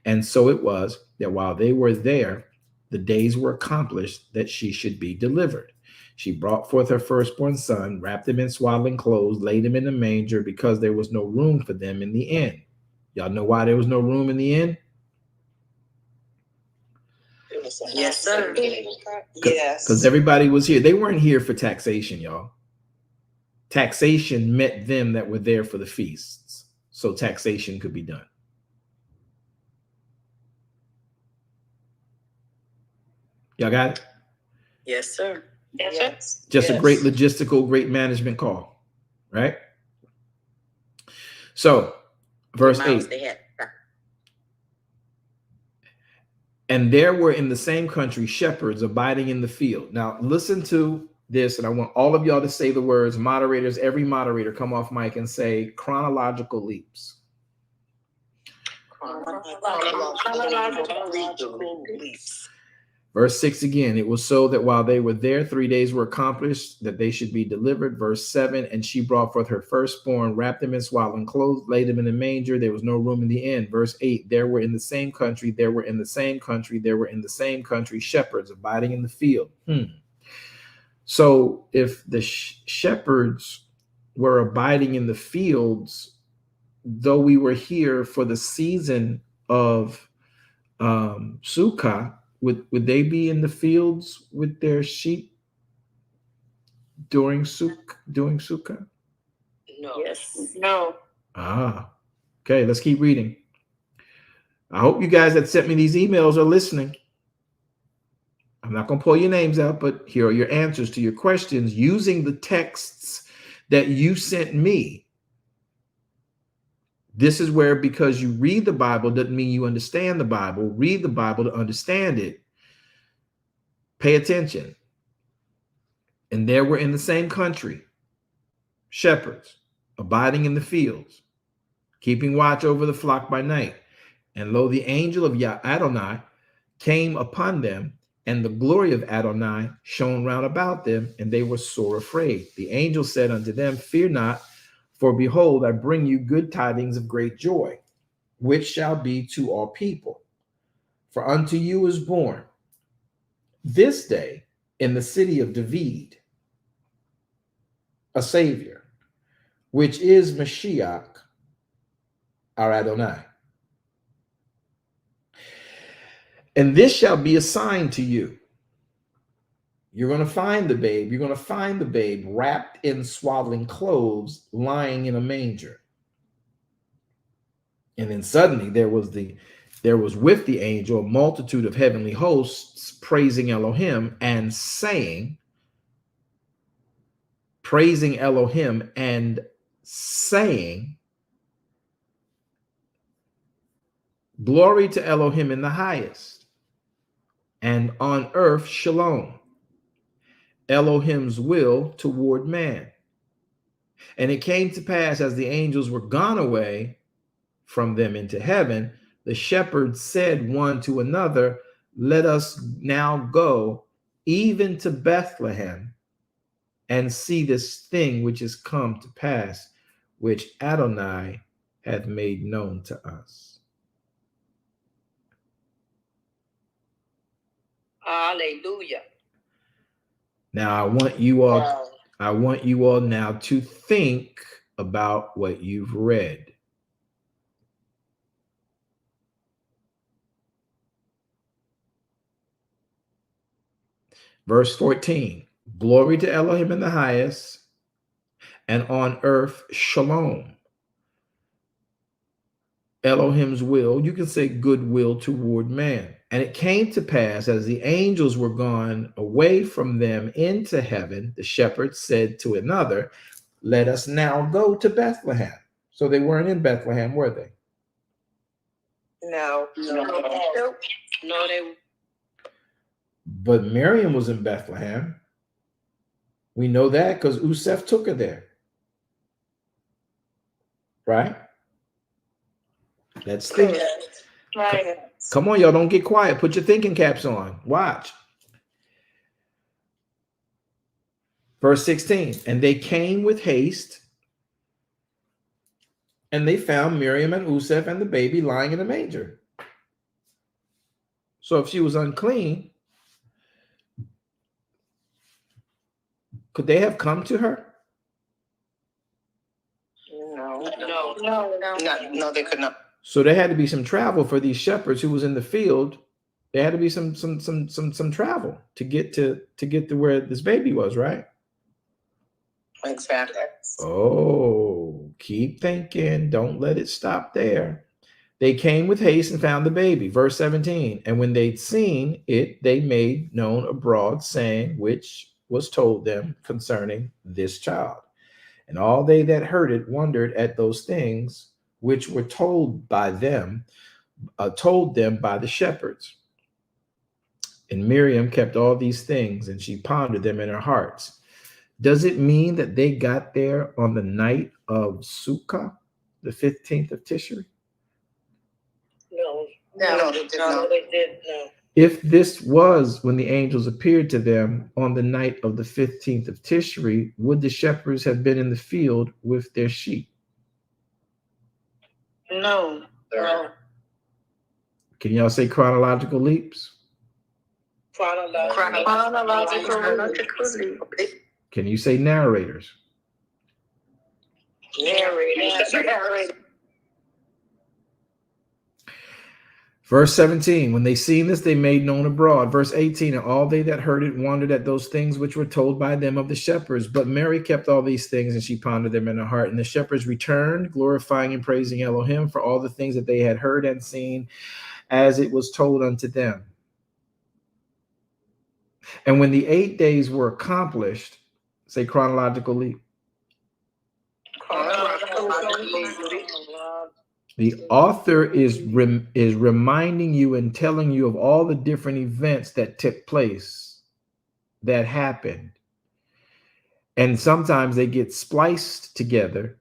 And so it was that while they were there, the days were accomplished that she should be delivered. She brought forth her firstborn son, wrapped him in swaddling clothes, laid him in a manger because there was no room for them in the inn. Y'all know why there was no room in the inn? Yes, sir. Yes. Because everybody was here. They weren't here for taxation, y'all. Taxation met them that were there for the feasts, so taxation could be done. Y'all got it? Yes, sir. Yes. Just a Yes. great logistical, great management call, right? So, verse 8. And there were in the same country shepherds abiding in the field. Now, listen to this, and I want all of y'all to say the words, moderators, every moderator come off mic and say chronological leaps. Chronological leaps. Verse 6 again, it was so that while they were there, 3 days were accomplished that they should be delivered. Verse 7, and she brought forth her firstborn, wrapped him in swaddling clothes, laid him in a manger. There was no room in the inn. Verse 8, there were in the same country shepherds abiding in the field. So if the shepherds were abiding in the fields, though we were here for the season of Sukkah, would they be in the fields with their sheep during Sukkah? No. Yes. No. Okay, let's keep reading. I hope you guys that sent me these emails are listening. I'm not going to pull your names out, but here are your answers to your questions using the texts that you sent me. This is where, because you read the Bible doesn't mean you understand the Bible. Read the Bible to understand it. Pay attention. And there were in the same country shepherds abiding in the fields, keeping watch over the flock by night. And lo, the angel of Adonai came upon them, and the glory of Adonai shone round about them, and they were sore afraid. The angel said unto them, fear not, for behold, I bring you good tidings of great joy, which shall be to all people. For unto you is born this day in the city of David a Savior, which is Messiach, our Adonai. And this shall be a sign to you. You're going to find the babe. You're going to find the babe wrapped in swaddling clothes, lying in a manger. And then suddenly there was with the angel a multitude of heavenly hosts praising Elohim and saying, glory to Elohim in the highest, and on earth shalom, Elohim's will toward man. And it came to pass, as the angels were gone away from them into heaven, the shepherds said one to another, let us now go even to Bethlehem and see this thing which is come to pass, which Adonai hath made known to us. Hallelujah. Now I want you all now to think about what you've read. Verse 14, glory to Elohim in the highest, and on earth shalom. Elohim's will, you can say goodwill toward man. And it came to pass, as the angels were gone away from them into heaven, the shepherds said to another, let us now go to Bethlehem. So they weren't in Bethlehem, were they? No. They. But Miriam was in Bethlehem. We know that because Usef took her there. Right? Let's think. Right. Come on, y'all, don't get quiet. Put your thinking caps on. Watch. Verse 16, and they came with haste, and they found Miriam and Usef and the baby lying in a manger. So if she was unclean, could they have come to her? No, they could not. So there had to be some travel for these shepherds who was in the field. There had to be some travel to get to where this baby was, right? Exactly. Oh, keep thinking. Don't let it stop there. They came with haste and found the baby. Verse 17. And when they'd seen it, they made known abroad, saying, which was told them concerning this child. And all they that heard it wondered at those things which were told them by the shepherds. And Miriam kept all these things, and she pondered them in her hearts. Does it mean that they got there on the night of Sukkah, the 15th of Tishri? No, they did not. they did no. If this was when the angels appeared to them on the night of the 15th of Tishri, would the shepherds have been in the field with their sheep? No. Can y'all say chronological leaps? Chronological. Can you say narrators? Narrator. Verse 17, when they seen this, they made known abroad. Verse 18, and all they that heard it wondered at those things which were told by them of the shepherds. But Mary kept all these things, and she pondered them in her heart. And the shepherds returned, glorifying and praising Elohim for all the things that they had heard and seen, as it was told unto them. And when the 8 days were accomplished, say chronological leap. The author is reminding you and telling you of all the different events that took place, that happened. And sometimes they get spliced together.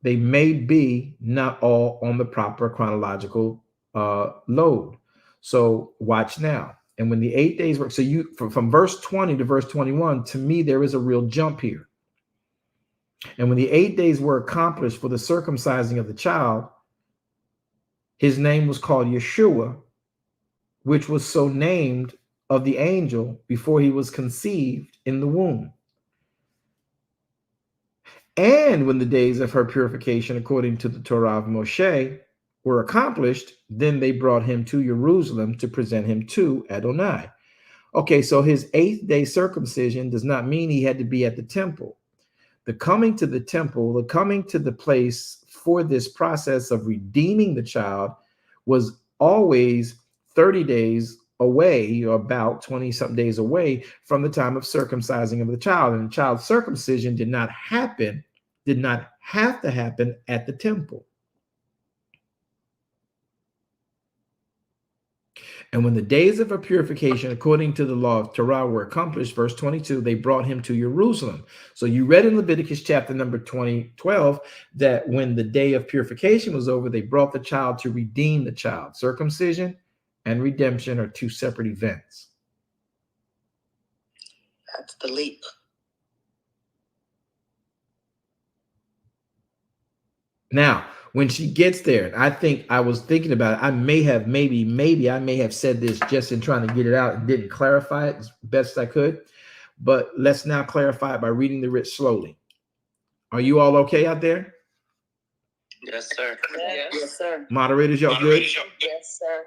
They may be not all on the proper chronological load. So watch now. And when the 8 days were, so you from verse 20 to verse 21, to me, there is a real jump here. And when the 8 days were accomplished for the circumcising of the child, his name was called YAHSHUA, which was so named of the angel before he was conceived in the womb. And when the days of her purification, according to the Torah of Moshe, were accomplished, then they brought him to Jerusalem to present him to Adonai. Okay, so his 8th day circumcision does not mean he had to be at the temple. The coming to the temple, the coming to the place for this process of redeeming the child was always 30 days away, or about 20-something days away from the time of circumcising of the child. And the child's circumcision did not have to happen at the temple. And when the days of her purification, according to the law of Torah, were accomplished, verse 22, they brought him to Jerusalem. So you read in Leviticus chapter number 12 that when the day of purification was over, they brought the child to redeem the child. Circumcision and redemption are two separate events. That's the leap. Now, when she gets there, and I think I was thinking about it, I may have said this just in trying to get it out and didn't clarify it as best I could. But let's now clarify it by reading the writ slowly. Are you all okay out there? Yes, sir. Yes, sir. Moderators, y'all good? Yes, sir.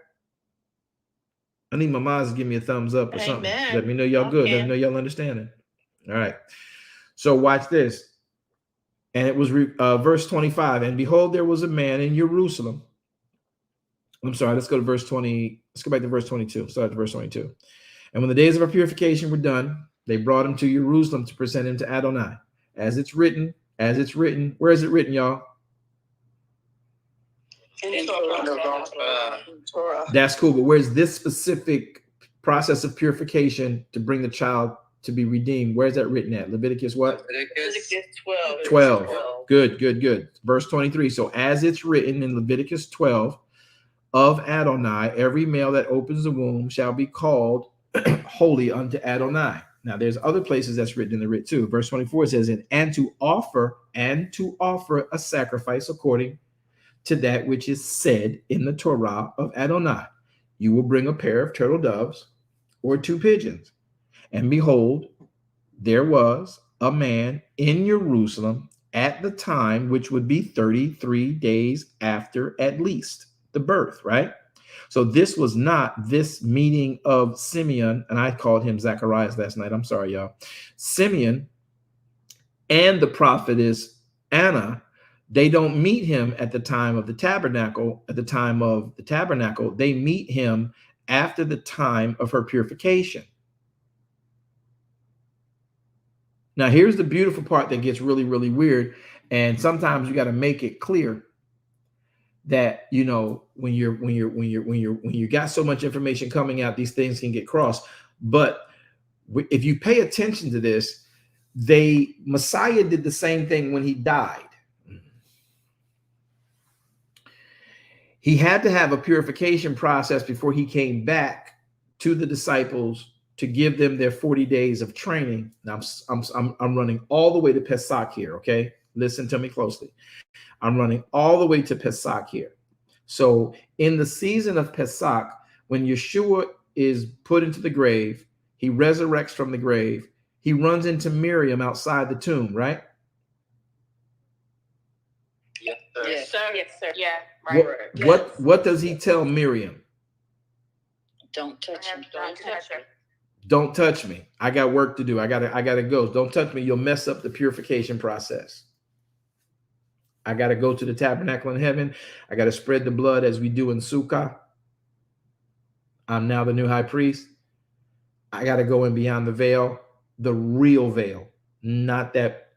I need my moms to give me a thumbs up or something. Amen. Let me know y'all good. Let me know y'all understand it. All right. So watch this. And it was verse 25. And behold, there was a man in Jerusalem. I'm sorry, let's go to verse 20. Let's go back to verse 22. Start at verse 22. And when the days of our purification were done, they brought him to Jerusalem to present him to Adonai. As it's written. Where is it written, y'all? In Torah. That's cool. But where's this specific process of purification to bring the child to be redeemed? Where's that written at? Leviticus what? Leviticus 12. 12. Good. Verse 23. So as it's written in Leviticus 12, of Adonai, every male that opens the womb shall be called holy unto Adonai. Now, there's other places that's written in the writ too. Verse 24 says, and to offer a sacrifice according to that which is said in the Torah of Adonai. You will bring a pair of turtle doves or 2 pigeons. And behold, there was a man in Jerusalem at the time, which would be 33 days after at least the birth, right? So this was not this meeting of Simeon, and I called him Zacharias last night. I'm sorry, y'all. Simeon and the prophetess Anna, they don't meet him at the time of the tabernacle. At the time of the tabernacle, they meet him after the time of her purification. Now, here's the beautiful part that gets really, really weird. And sometimes you got to make it clear that, you know, when you got so much information coming out, these things can get crossed. But if you pay attention to this, Messiah did the same thing when he died. He had to have a purification process before he came back to the disciples to give them their 40 days of training. Now I'm running all the way to Pesach here, okay? Listen to me closely. I'm running all the way to Pesach here. So in the season of Pesach, when Yeshua is put into the grave, he resurrects from the grave, he runs into Miriam outside the tomb, right? Yes, sir. Yes, sir. Yes, sir. Yeah, right. What does he tell Miriam? Don't touch him. Don't touch her. Don't touch me. I got work to do. I gotta go. Don't touch me. You'll mess up the purification process. I gotta go to the tabernacle in heaven. I gotta spread the blood as we do in Sukkah. I'm now the new high priest. I gotta go in beyond the veil, the real veil, not that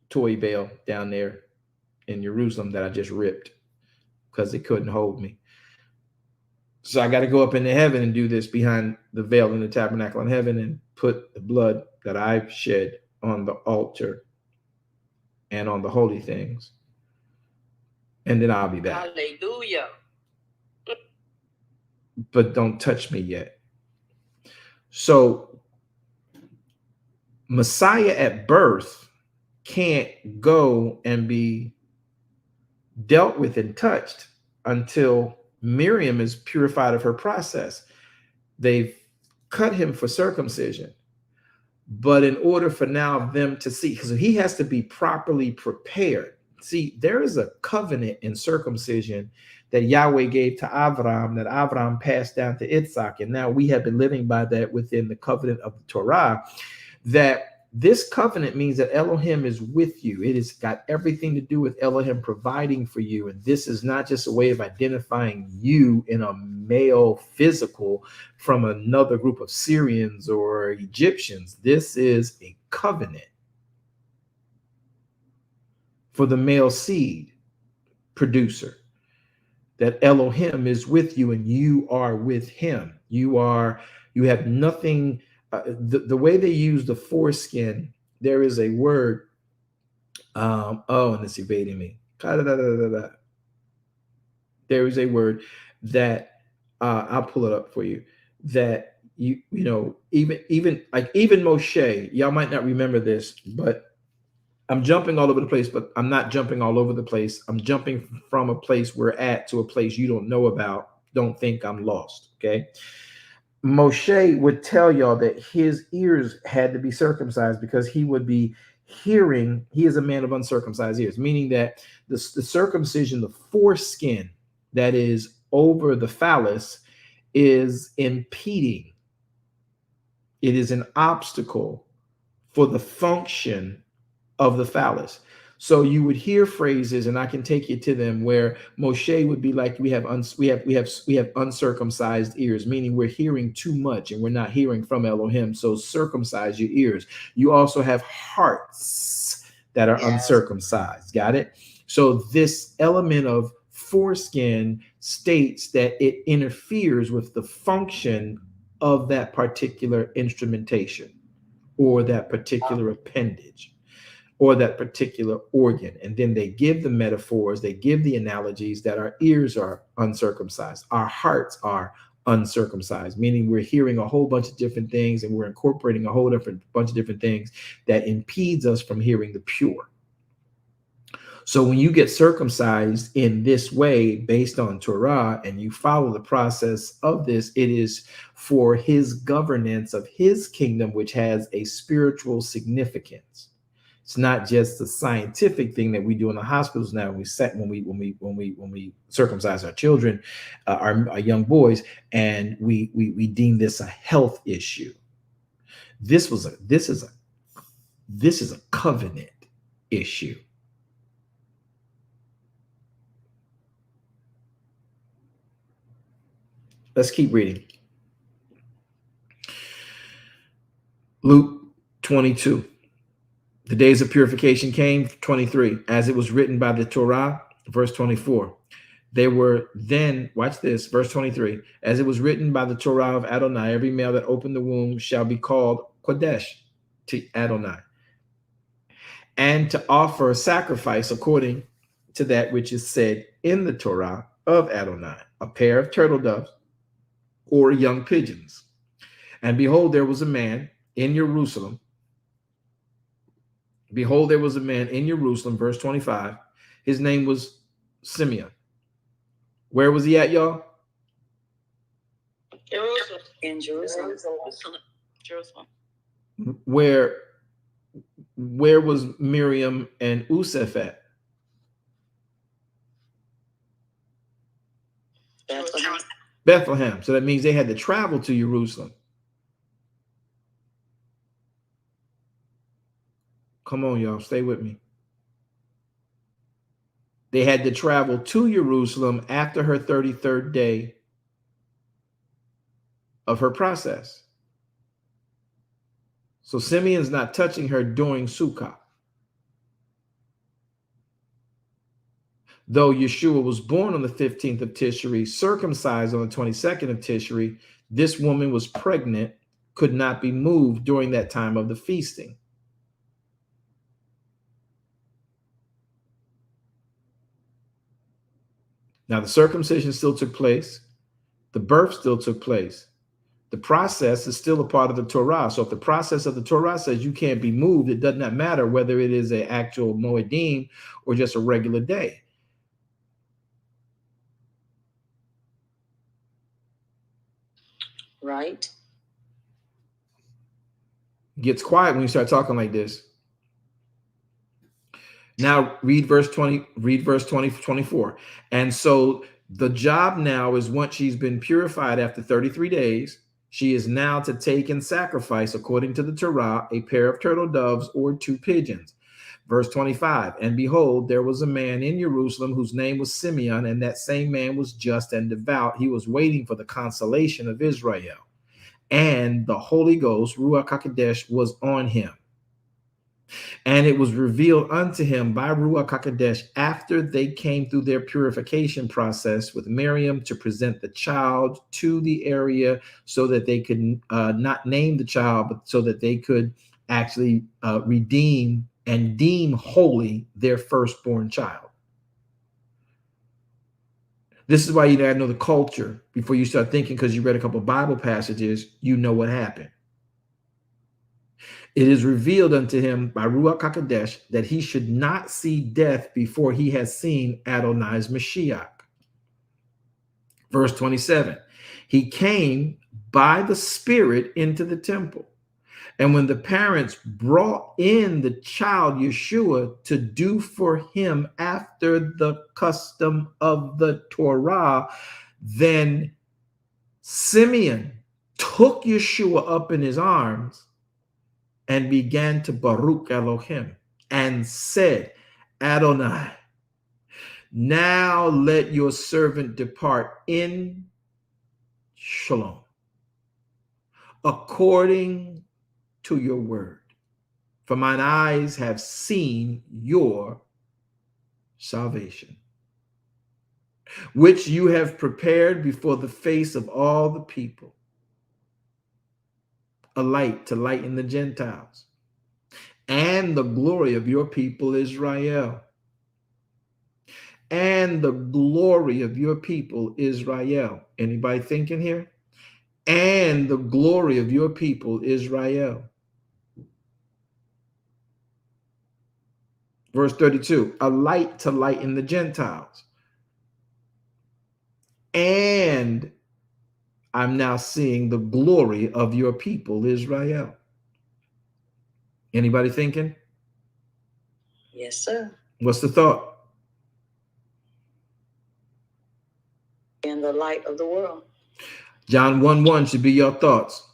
toy veil down there in Jerusalem that I just ripped because it couldn't hold me. So I got to go up into heaven and do this behind the veil in the tabernacle in heaven and put the blood that I've shed on the altar and on the holy things. And then I'll be back. Hallelujah. But don't touch me yet. So Messiah at birth can't go and be dealt with and touched until Miriam is purified of her process. They've cut him for circumcision. But in order for now them to see, because he has to be properly prepared. See, there is a covenant in circumcision that Yahweh gave to Abraham, that Abraham passed down to Isaac. And now we have been living by that within the covenant of the Torah, that this covenant means that Elohim is with you. It has got everything to do with Elohim providing for you. And this is not just a way of identifying you in a male physical from another group of Syrians or Egyptians. This is a covenant for the male seed producer, that Elohim is with you and you are with him. You have nothing. The way they use the foreskin, there is a word. And it's evading me. There is a word that I'll pull it up for you. That even Moshe, y'all might not remember this, but I'm jumping all over the place. But I'm not jumping all over the place. I'm jumping from a place we're at to a place you don't know about. Don't think I'm lost. Okay. Moshe would tell y'all that his ears had to be circumcised because he would be hearing. He is a man of uncircumcised ears, meaning that the circumcision, the foreskin that is over the phallus, is impeding. It is an obstacle for the function of the phallus. So you would hear phrases, and I can take you to them, where Moshe would be like, we have uncircumcised ears, meaning we're hearing too much and we're not hearing from Elohim. So circumcise your ears. You also have hearts that are uncircumcised. Got it? So this element of foreskin states that it interferes with the function of that particular instrumentation or that particular appendage or that particular organ. And then they give the metaphors, they give the analogies that our ears are uncircumcised, our hearts are uncircumcised, meaning we're hearing a whole bunch of different things and we're incorporating a whole bunch of different things that impedes us from hearing the pure. So when you get circumcised in this way based on Torah and you follow the process of this, it is for his governance of his kingdom, which has a spiritual significance. It's not just the scientific thing that we do in the hospitals now. When we circumcise our children, our young boys, and we deem this a health issue. This is a covenant issue. Let's keep reading. Luke 22. The days of purification came, 23, as it was written by the Torah, verse 24. They were then, watch this, verse 23, as it was written by the Torah of Adonai, every male that opened the womb shall be called Kodesh to Adonai, and to offer a sacrifice according to that which is said in the Torah of Adonai, a pair of turtle doves or young pigeons. And behold, there was a man in Jerusalem. Behold, there was a man in Jerusalem, verse 25. His name was Simeon. Where was he at, y'all? Jerusalem. In Jerusalem. Jerusalem. Where was Miriam and Useph at? Bethlehem. So that means they had to travel to Jerusalem. Come on, y'all, stay with me. They had to travel to Jerusalem after her 33rd day of her process. So Simeon's not touching her during Sukkah. Though Yeshua was born on the 15th of Tishri, circumcised on the 22nd of Tishri, this woman was pregnant, could not be moved during that time of the feasting. Now, the circumcision still took place. The birth still took place. The process is still a part of the Torah. So if the process of the Torah says you can't be moved, it does not matter whether it is an actual Moedim or just a regular day. Right. It gets quiet when you start talking like this. Now read verse 20, 24. And so the job now is once she's been purified after 33 days, she is now to take and sacrifice, according to the Torah, a pair of turtle doves or 2 pigeons. Verse 25, and behold, there was a man in Jerusalem whose name was Simeon, and that same man was just and devout. He was waiting for the consolation of Israel. And the Holy Ghost, Ruach HaKodesh, was on him. And it was revealed unto him by Ruach HaKodesh after they came through their purification process with Miriam to present the child to the area so that they could not name the child, but so that they could actually redeem and deem holy their firstborn child. This is why you gotta know the culture before you start thinking, because you read a couple of Bible passages, you know what happened. It is revealed unto him by Ruach HaKodesh that he should not see death before he has seen Adonai's Messiach. Verse 27, he came by the Spirit into the temple. And when the parents brought in the child Yeshua to do for him after the custom of the Torah, then Simeon took Yeshua up in his arms and began to Baruch Elohim and said, Adonai, now let your servant depart in shalom, according to your word. For mine eyes have seen your salvation, which you have prepared before the face of all the people, a light to lighten the Gentiles, and the glory of your people Israel. And the glory of your people Israel. Anybody thinking here? and the glory of your people Israel. Verse 32, a light to lighten the Gentiles. And I'm now seeing the glory of your people Israel. Anybody thinking? Yes, sir. What's the thought? In the light of the world. John 1:1 should be your thoughts.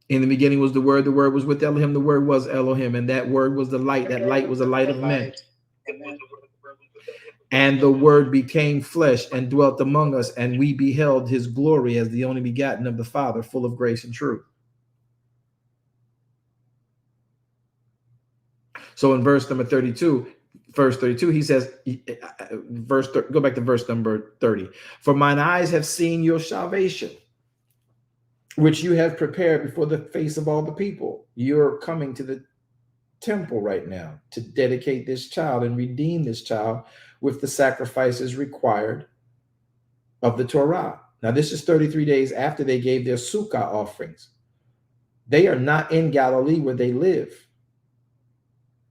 In the beginning was the Word was with Elohim, the Word was Elohim, and that Word was the light. That light was the light of men. And the Word became flesh and dwelt among us, and we beheld his glory as the only begotten of the Father, full of grace and truth. So in verse number 32, he says, go back to verse number 30. For mine eyes have seen your salvation, which you have prepared before the face of all the people. You're coming to the temple right now to dedicate this child and redeem this child with the sacrifices required of the Torah. Now, this is 33 days after they gave their sukkah offerings. They are not in Galilee where they live.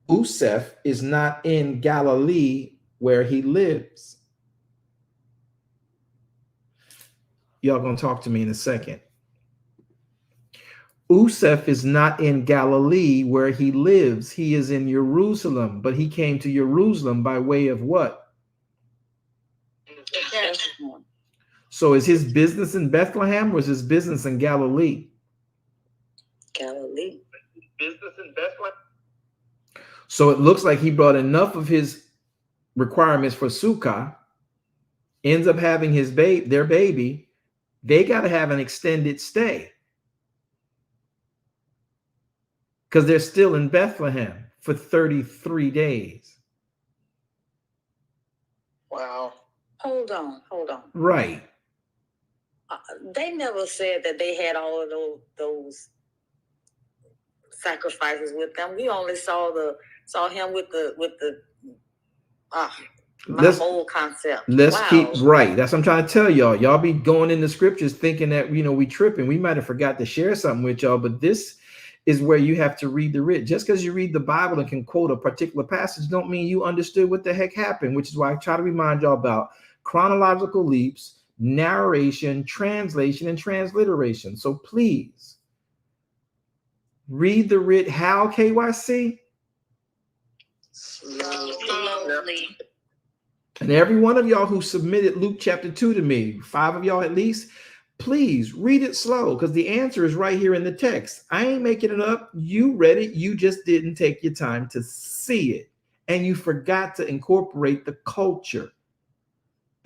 Usef is not in Galilee where he lives. Y'all gonna talk to me in a second. Usef is not in Galilee where he lives. He is in Jerusalem, but he came to Jerusalem by way of what? So is his business in Bethlehem or is his business in Galilee? Galilee. Business in Bethlehem. So it looks like he brought enough of his requirements for Sukkah, ends up having their baby. They got to have an extended stay because they're still in Bethlehem for 33 days. Wow. Hold on. Right. They never said that they had all of those sacrifices with them. We only saw him with the whole concept. Let's keep right. That's what I'm trying to tell y'all. Y'all be going in the scriptures thinking that we tripping. We might have forgot to share something with y'all, but this is where you have to read the writ. Just because you read the Bible and can quote a particular passage don't mean you understood what the heck happened, which is why I try to remind y'all about chronological leaps, narration, translation, and transliteration. So please read the writ. How, KYC? Slowly. And every one of y'all who submitted Luke chapter 2 to me, 5 of y'all at least, please read it slow because the answer is right here in the text. I ain't making it up. You read it. You just didn't take your time to see it. And you forgot to incorporate the culture.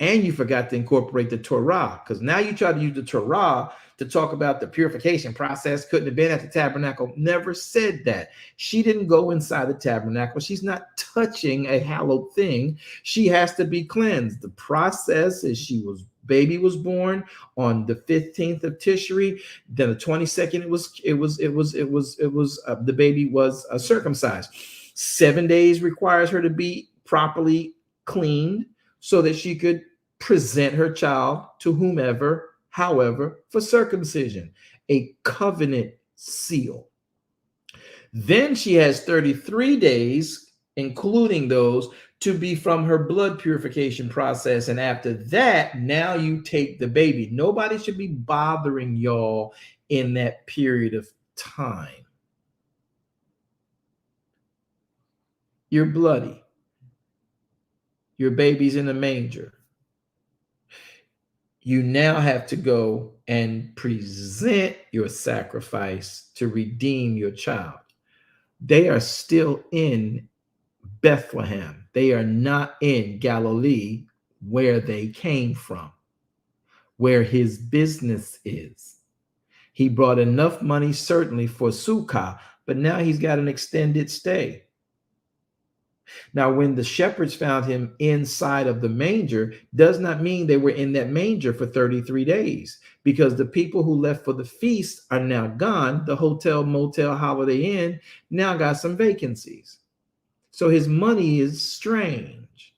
And you forgot to incorporate the Torah, because now you try to use the Torah to talk about the purification process. Couldn't have been at the tabernacle. Never said that. She didn't go inside the tabernacle. She's not touching a hallowed thing. She has to be cleansed. The process is baby was born on the 15th of Tishri. Then the 22nd, the baby was circumcised. 7 days requires her to be properly cleaned, so that she could present her child to whomever, however, for circumcision, a covenant seal. Then she has 33 days, including those, to be from her blood purification process. And after that, now you take the baby. Nobody should be bothering y'all in that period of time. You're bloody. Your baby's in a manger. You now have to go and present your sacrifice to redeem your child. They are still in Bethlehem. They are not in Galilee, where they came from, where his business is. He brought enough money, certainly, for Sukkah, but now he's got an extended stay. Now, when the shepherds found him inside of the manger, does not mean they were in that manger for 33 days, because the people who left for the feast are now gone. The hotel, motel, Holiday Inn now got some vacancies. So his money is strange.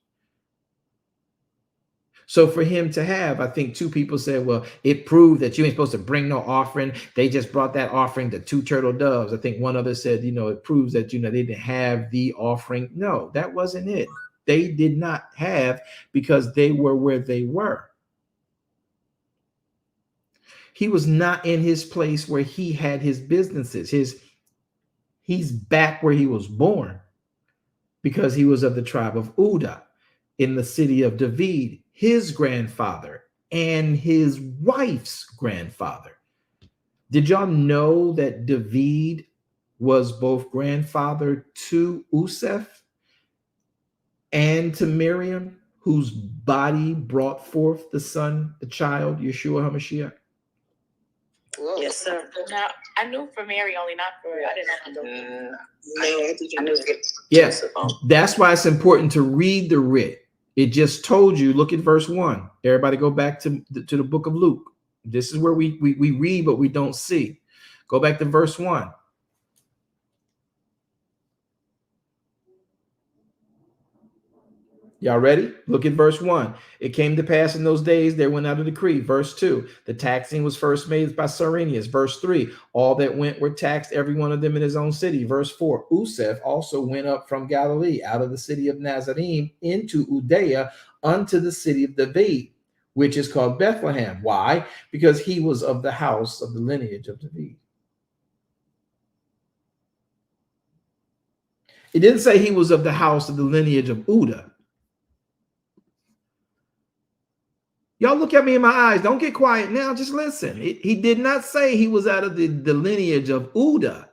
So for him to have, I think two people said, well, it proved that you ain't supposed to bring no offering. They just brought that offering to 2 turtle doves. I think one other said, it proves that, they didn't have the offering. No, that wasn't it. They did not have because they were where they were. He was not in his place where he had his businesses. He's back where he was born because he was of the tribe of Judah in the city of David, his grandfather and his wife's grandfather. Did y'all know that David was both grandfather to Useph and to Miriam, whose body brought forth the child, Yahshua HaMashiach? Yes, sir. Now, I knew for Mary only, not for, I didn't know. I knew it. Yes, that's why it's important to read the writ. It just told you, look at verse 1. Everybody go back to the book of Luke. This is where we read, but we don't see. Go back to verse 1. Y'all ready? Look at verse 1. It came to pass in those days there went out a decree. Verse 2. The taxing was first made by Cyrenius. Verse 3. All that went were taxed, every one of them in his own city. Verse 4. Useph also went up from Galilee, out of the city of Nazarene, into Judea, unto the city of David, which is called Bethlehem. Why? Because he was of the house of the lineage of David. It didn't say he was of the house of the lineage of Judah. Y'all look at me in my eyes. Don't get quiet now. Just listen. He did not say he was out of the lineage of Judah.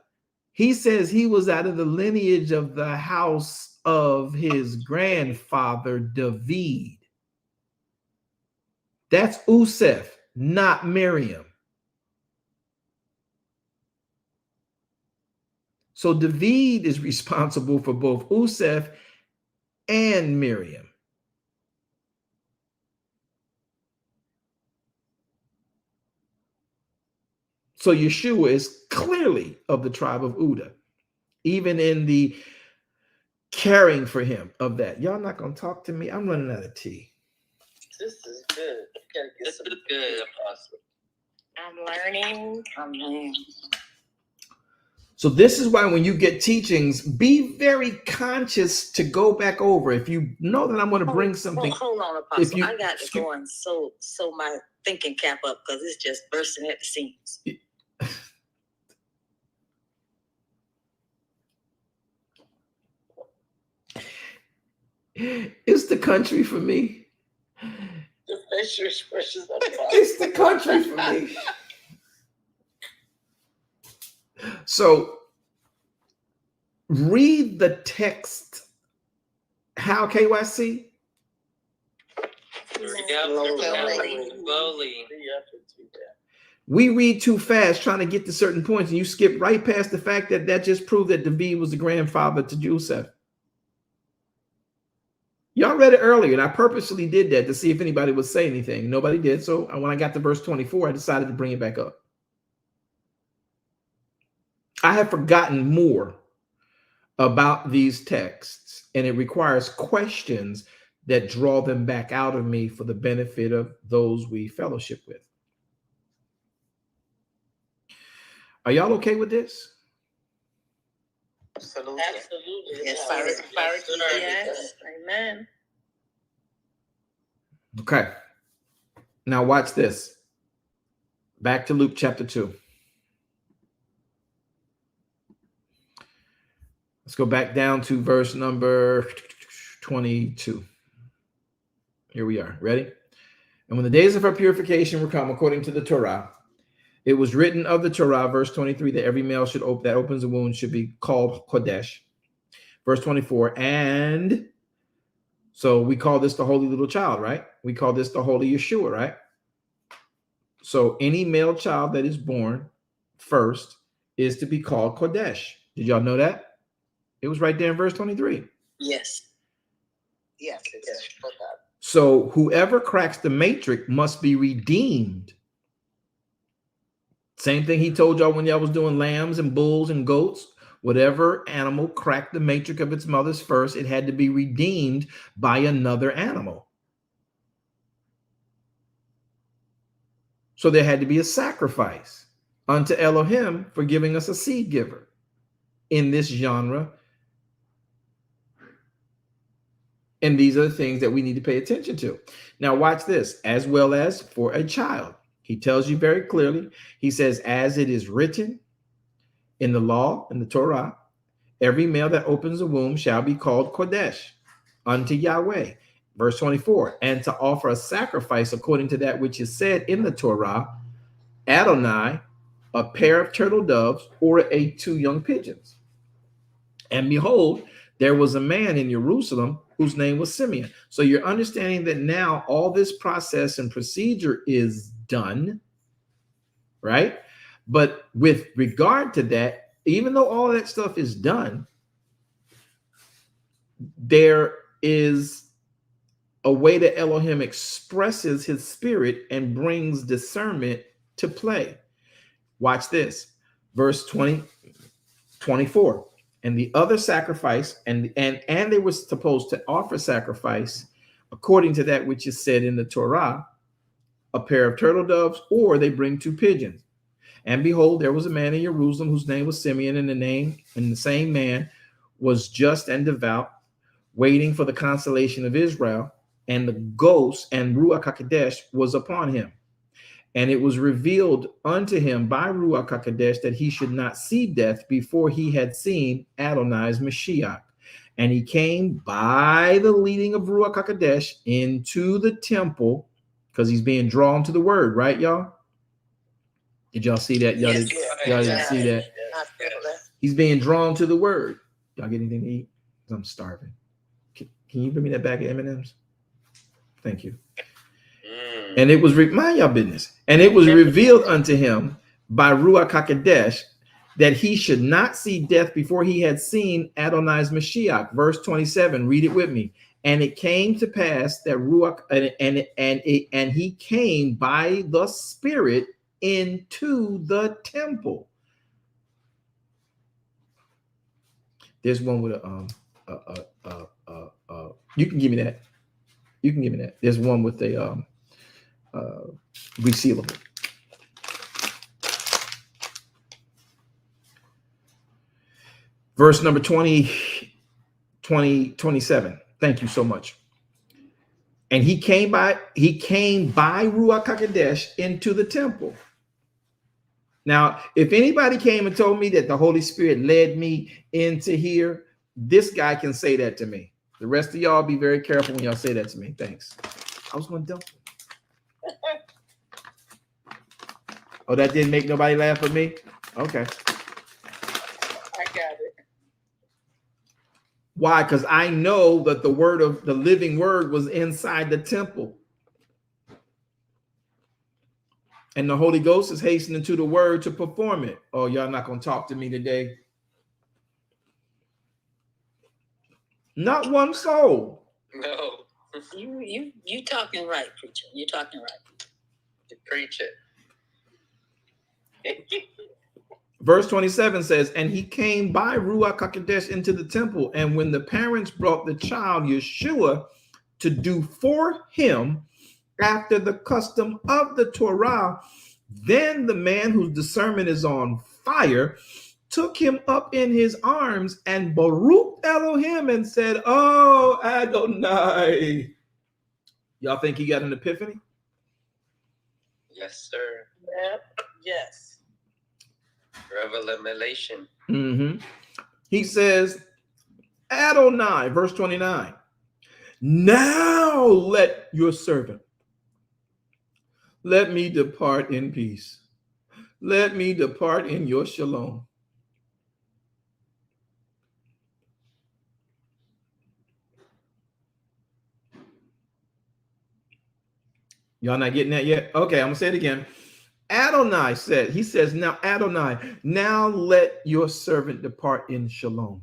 He says he was out of the lineage of the house of his grandfather, David. That's Useph, not Miriam. So David is responsible for both Useph and Miriam. So Yahshua is clearly of the tribe of Judah, even in the caring for him of that. Y'all not going to talk to me? I'm running out of tea. This is good. This is good, Apostle. I'm learning. So this is why when you get teachings, be very conscious to go back over. If you know that I'm going to bring something. Hold on, Apostle. I got to go and sew my thinking cap up because it's just bursting at the seams. It's the country for me. The facial expressions of It's the country for me. So read the text. How, KYC? Slowly. We read too fast trying to get to certain points, and you skip right past the fact that just proved that David was the grandfather to Joseph. Y'all read it earlier, and I purposely did that to see if anybody would say anything. Nobody did. So when I got to verse 24, I decided to bring it back up. I have forgotten more about these texts, and it requires questions that draw them back out of me for the benefit of those we fellowship with. Are y'all okay with this? Absolutely. Yes, Yes. Amen. Okay. Now watch this. Back to Luke chapter 2. Let's go back down to verse number 22. Here we are. Ready? And when the days of her purification were come, according to the Torah, it was written of the Torah, verse 23, that every male that opens a wound should be called Kodesh. Verse 24, and so we call this the holy little child, right? We call this the holy Yahshua, right? So any male child that is born first is to be called Kodesh. Did y'all know that? It was right there in verse 23. Yes. Yes, it is. So whoever cracks the matrix must be redeemed. Same thing he told y'all when y'all was doing lambs and bulls and goats. Whatever animal cracked the matrix of its mother's first, it had to be redeemed by another animal. So there had to be a sacrifice unto Elohim for giving us a seed giver in this genre. And these are the things that we need to pay attention to. Now watch this, as well as for a child. He tells you very clearly, he says, as it is written in the law, in the Torah, every male that opens a womb shall be called Kodesh unto Yahweh. Verse 24, and to offer a sacrifice according to that which is said in the Torah, Adonai, a pair of turtle doves or 2 young pigeons. And behold, there was a man in Jerusalem whose name was Simeon. So you're understanding that now all this process and procedure is done, right? But with regard to that, even though all that stuff is done, there is a way that Elohim expresses his spirit and brings discernment to play. Watch this, verse 24. And the other sacrifice, and they were supposed to offer sacrifice according to that which is said in the Torah, a pair of turtle doves, or they bring 2 pigeons. And behold, there was a man in Jerusalem whose name was Simeon, and the same man was just and devout, waiting for the consolation of Israel, and the ghost and Ruach HaKodesh was upon him. And it was revealed unto him by Ruach HaKodesh that he should not see death before he had seen Adonai's Messiach. And he came by the leading of Ruach HaKodesh into the temple, because he's being drawn to the word, right, y'all? Did y'all see that? Y'all didn't see that? He's being drawn to the word. Y'all get anything to eat? I'm starving. Can you bring me that bag of M&Ms? Thank you. And it was, mind your business, and it was revealed unto him by Ruach HaKodesh that he should not see death before he had seen Adonai's Messiach. Verse 27, read it with me. And it came to pass that Ruach, and he came by the Spirit into the temple. There's one with you can give me that. You can give me that. There's one with a resealable. Verse number 27. Thank you so much. And he came by Ruach HaKodesh into the temple. Now, if anybody came and told me that the Holy Spirit led me into here, this guy can say that to me. The rest of y'all be very careful when y'all say that to me. Thanks. I was going to dump it. Oh, that didn't make nobody laugh but me? Okay. I got it. Why? Because I know that the word of the living word was inside the temple. And the Holy Ghost is hastening to the word to perform it. Oh, y'all not going to talk to me today? Not one soul. No. You talking right, preacher. You talking right. You preach it. Verse 27 says, and he came by Ruach HaKodesh into the temple. And when the parents brought the child YAHSHUA to do for him after the custom of the Torah, then the man whose discernment is on fire took him up in his arms and Baruch Elohim and said, oh, Adonai. Y'all think he got an epiphany? Yes, sir. Yep. Yes. Revelation. He says, Adonai, verse 29, now let your servant, let me depart in peace. Let me depart in your shalom. Y'all not getting that yet? Okay, I'm gonna say it again. Adonai said, he says, now Adonai, now let your servant depart in shalom,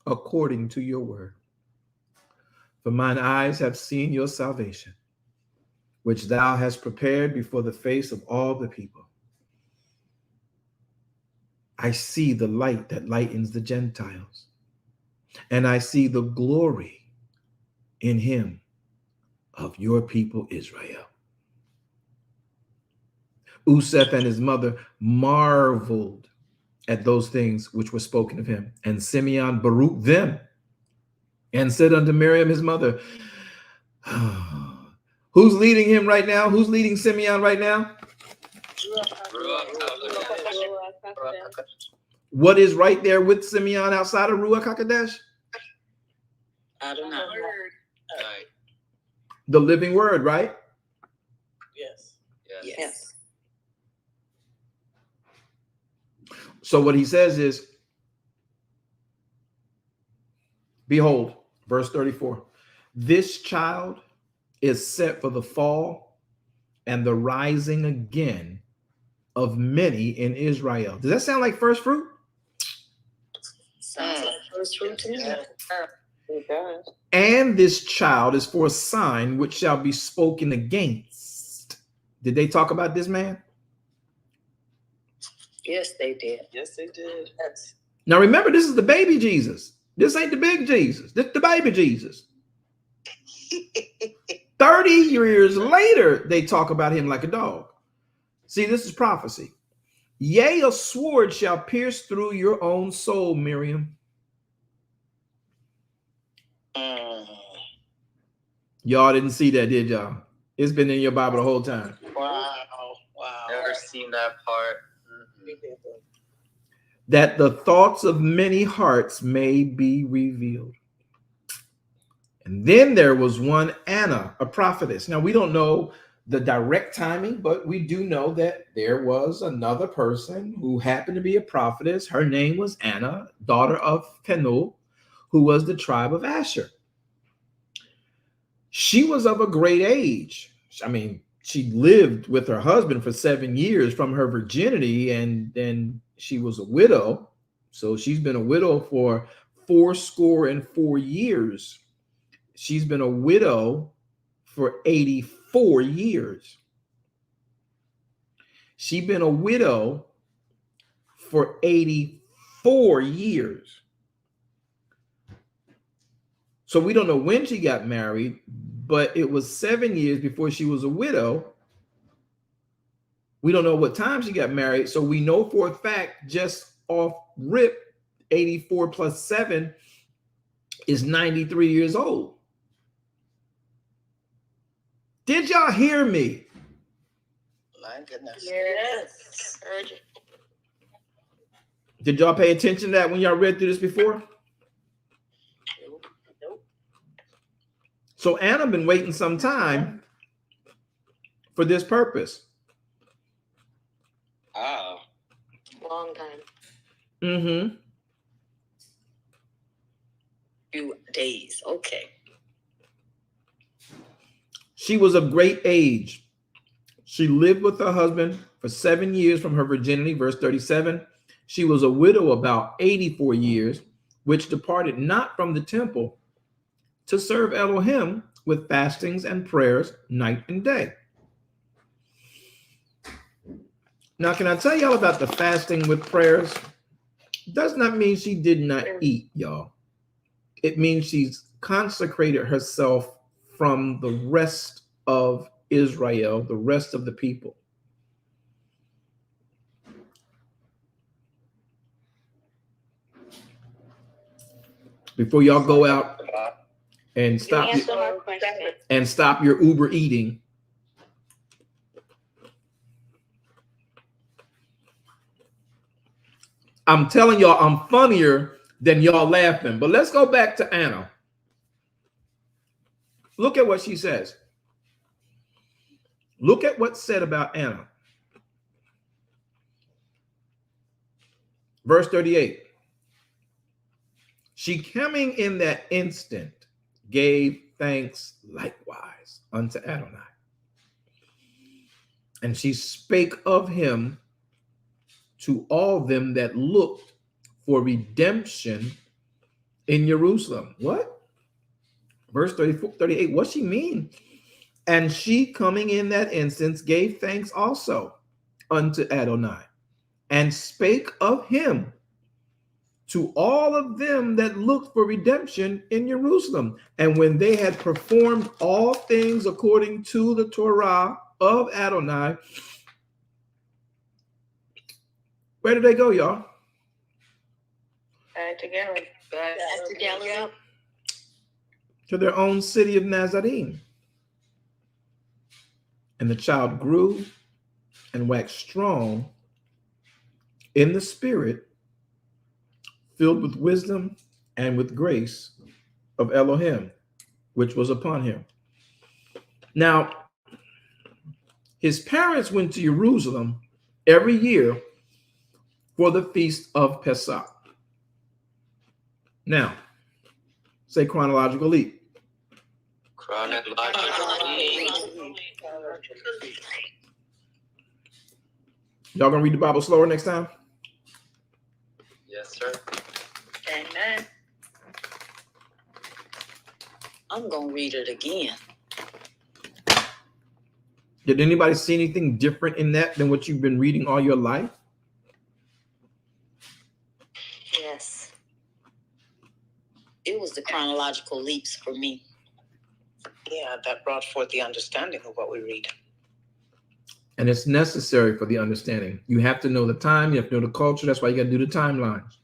according to your word. For mine eyes have seen your salvation, which thou hast prepared before the face of all the people. I see the light that lightens the Gentiles, and I see the glory in him of your people Israel. Useth and his mother marveled at those things which were spoken of him. And Simeon baruched them and said unto Miriam, his mother, who's leading him right now? Who's leading Simeon right now? What is right there with Simeon outside of Ruach HaKodesh? I don't know. The living word, right? Yes. Yes. So what he says is, behold, verse 34, this child is set for the fall and the rising again of many in Israel. Does that sound like first fruit? Sounds like first fruit to me. It does. And this child is for a sign which shall be spoken against. Did they talk about this man? Yes, they did. Yes, they did. Now remember, this is the baby Jesus. This ain't the big Jesus. This the baby Jesus. 30 years later, they talk about him like a dog. See, this is prophecy. Yea, a sword shall pierce through your own soul, Miriam. Y'all didn't see that, did y'all? It's been in your Bible the whole time. Wow. Never seen that part. That the thoughts of many hearts may be revealed. And then there was one Anna, a prophetess. Now, we don't know the direct timing, but we do know that there was another person who happened to be a prophetess. Her name was Anna, daughter of Phanuel, who was the tribe of Asher. She was of a great age. I mean, she lived with her husband for 7 years from her virginity, and then she was a widow. So she's been a widow for 84 years. She's been a widow for 84 years. She's been a widow for 84 years. So we don't know when she got married, but it was 7 years before she was a widow. We don't know what time she got married. So we know for a fact, just off rip, 84 plus 7 is 93 years old. Did y'all hear me? My goodness. Yes. Heard you. Did y'all pay attention to that when y'all read through this before? Nope. So Anna been waiting some time for this purpose. Oh. Long time. Mm-hmm. Few days. Okay. She was of great age. She lived with her husband for 7 years from her virginity, verse 37. She was a widow about 84 years, which departed not from the temple to serve Elohim with fastings and prayers night and day. Now, can I tell y'all about the fasting with prayers? Does not mean she did not eat, y'all. It means she's consecrated herself from the rest of Israel, the rest of the people. Before y'all go out and stop your Uber eating, I'm telling y'all, I'm funnier than y'all laughing. But let's go back to Anna. Look at what she says. Look at what's said about Anna. Verse 38. She coming in that instant gave thanks likewise unto Adonai. And she spake of him to all them that looked for redemption in Jerusalem. What? Verse 34, 38, what she mean? And she coming in that instance gave thanks also unto Adonai and spake of him to all of them that looked for redemption in Jerusalem. And when they had performed all things according to the Torah of Adonai, Where did they go, y'all? Back together. Back together. To their own city of Nazarene. And the child grew and waxed strong in the spirit, filled with wisdom and with grace of Elohim, which was upon him. Now, his parents went to Jerusalem every year for the feast of Pesach. Now, say chronological leap. Y'all gonna read the Bible slower next time? Yes, sir. Amen. I'm gonna read it again. Did anybody see anything different in that than what you've been reading all your life? Yes. It was the chronological leaps for me. Yeah, that brought forth the understanding of what we read. And it's necessary for the understanding. You have to know the time, you have to know the culture. That's why you got to do the timelines.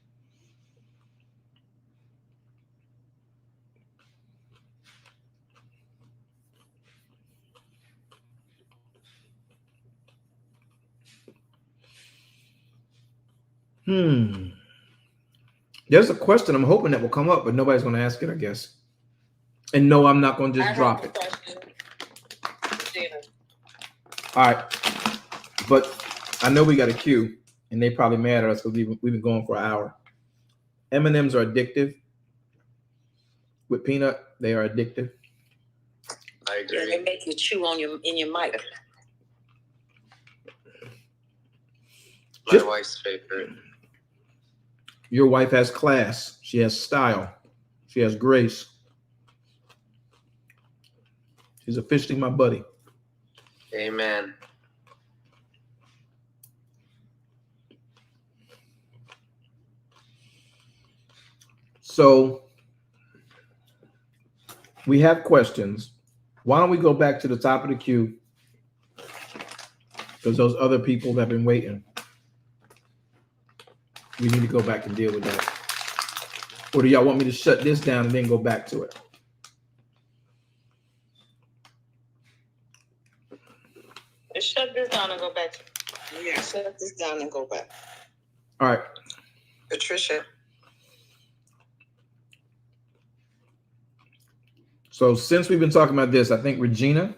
There's a question I'm hoping that will come up, but nobody's going to ask it, I guess. And no, I'm not going to just drop it. All right. But I know we got a queue, and they probably mad at us because we've been going for an hour. M&Ms are addictive. With peanut, they are addictive. I agree. Yeah, they make you chew on in your mic. My wife's favorite. Your wife has class. She has style. She has grace. She's officially my buddy. Amen. So we have questions. Why don't we go back to the top of the queue? Because those other people have been waiting. We need to go back and deal with that. Or do y'all want me to shut this down and then go back to it? Let's shut this down and go back. Yeah, shut this down and go back. All right. Patricia. So since we've been talking about this, I think Regina,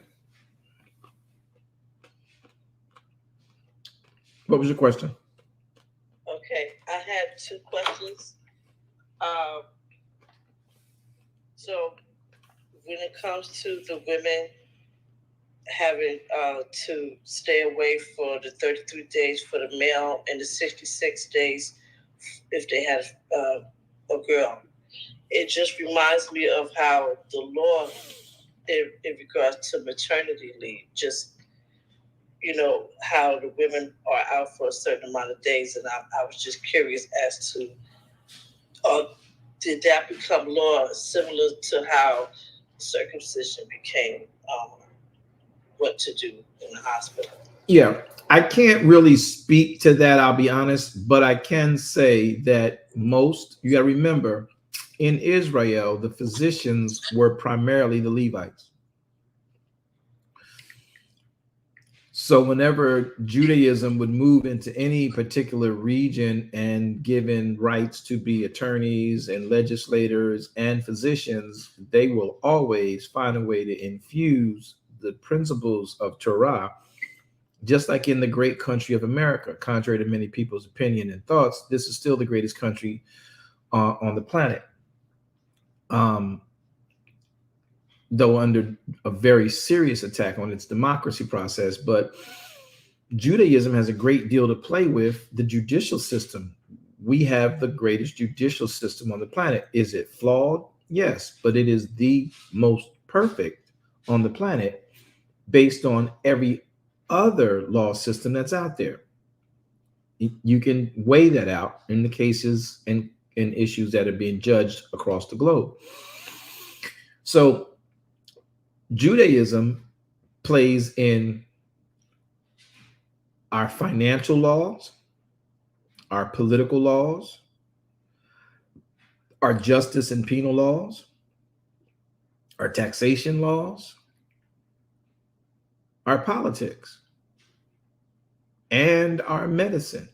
what was your question? Okay, I had two questions. So when it comes to the women having to stay away for the 33 days for the male and the 66 days if they have a girl, it just reminds me of how the law in regards to maternity leave, just, you know, how the women are out for a certain amount of days. And I was just curious as to, did that become law similar to how circumcision became what to do in the hospital? Yeah, I can't really speak to that, I'll be honest, but I can say that you got to remember, in Israel, the physicians were primarily the Levites. So whenever Judaism would move into any particular region and given rights to be attorneys and legislators and physicians, they will always find a way to infuse the principles of Torah, just like in the great country of America. Contrary to many people's opinion and thoughts, this is still the greatest country on the planet. Though under a very serious attack on its democracy process, but Judaism has a great deal to play with the judicial system. We have the greatest judicial system on the planet. Is it flawed? Yes, but it is the most perfect on the planet based on every other law system that's out there. You can weigh that out in the cases and issues that are being judged across the globe. So Judaism plays in our financial laws, our political laws, our justice and penal laws, our taxation laws, our politics, and our medicine,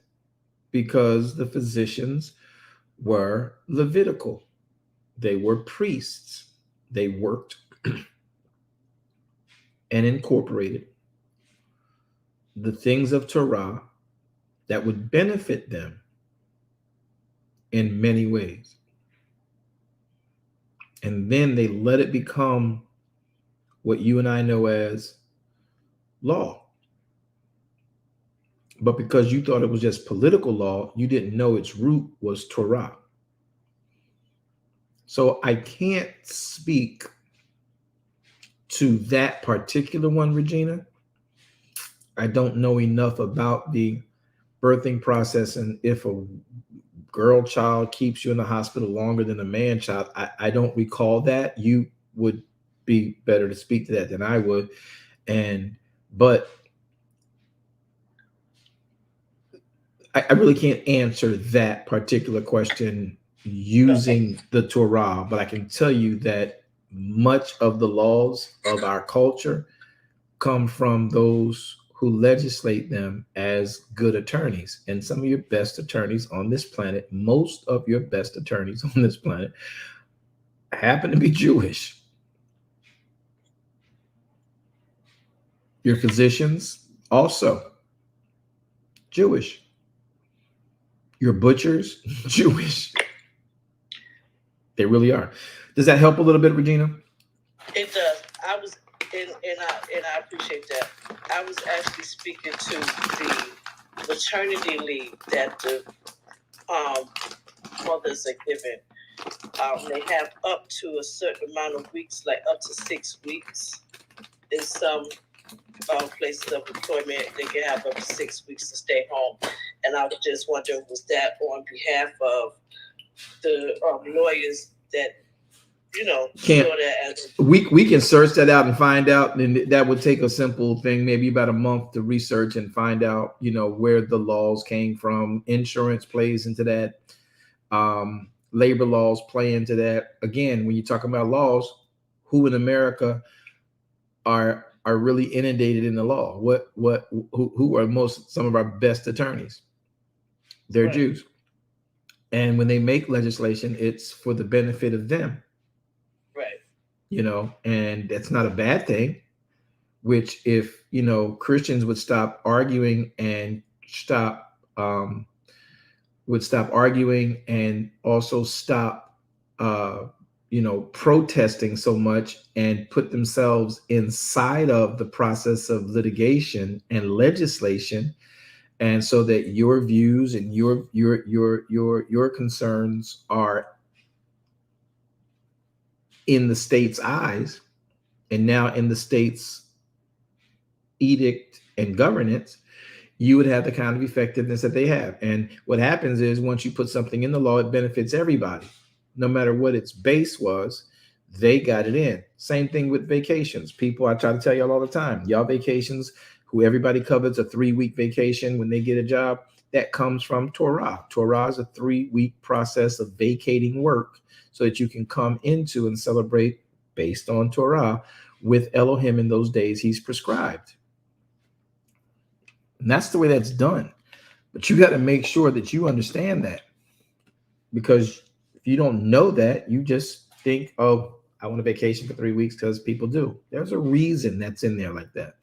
because the physicians were Levitical. They were priests. They worked and incorporated the things of Torah that would benefit them in many ways. And then they let it become what you and I know as law. But because you thought it was just political law, you didn't know its root was Torah. So I can't speak to that particular one, Regina. I don't know enough about the birthing process, and if a girl child keeps you in the hospital longer than a man child. I don't recall that. You would be better to speak to that than I would. But I really can't answer that particular question using the Torah, but I can tell you that much of the laws of our culture come from those who legislate them as good attorneys. And some of your best attorneys on this planet, most of your best attorneys on this planet, happen to be Jewish. Your physicians also Jewish. Your butchers, Jewish. They really are. Does that help a little bit, Regina? It does. I was, and I appreciate that. I was actually speaking to the maternity leave that the mothers are given. They have up to a certain amount of weeks, like up to 6 weeks. In some places of employment, they can have up to 6 weeks to stay home. And I was just wondering, was that on behalf of the lawyers that, you know, saw that as we can search that out and find out, and that would take a simple thing, maybe about a month to research and find out, you know, where the laws came from. Insurance plays into that. Labor laws play into that. Again, when you talk about laws, who in America are really inundated in the law? Who are some of our best attorneys? They're right. Jews. And when they make legislation, it's for the benefit of them. Right. You know, and that's not a bad thing, which if, you know, Christians would stop arguing and also stop, you know, protesting so much and put themselves inside of the process of litigation and legislation. And so that your views and your concerns are in the state's eyes and now in the state's edict and governance, you would have the kind of effectiveness that they have. And what happens is once you put something in the law, it benefits everybody, no matter what its base was. They got it in. Same thing with vacations. People, I try to tell y'all all the time, y'all vacations, who everybody covers a 3-week vacation when they get a job, that comes from Torah. Torah is a 3-week process of vacating work so that you can come into and celebrate based on Torah with Elohim in those days he's prescribed. And that's the way that's done. But you got to make sure that you understand that, because if you don't know that, you just think, oh, I want a vacation for 3 weeks because people do. There's a reason that's in there like that.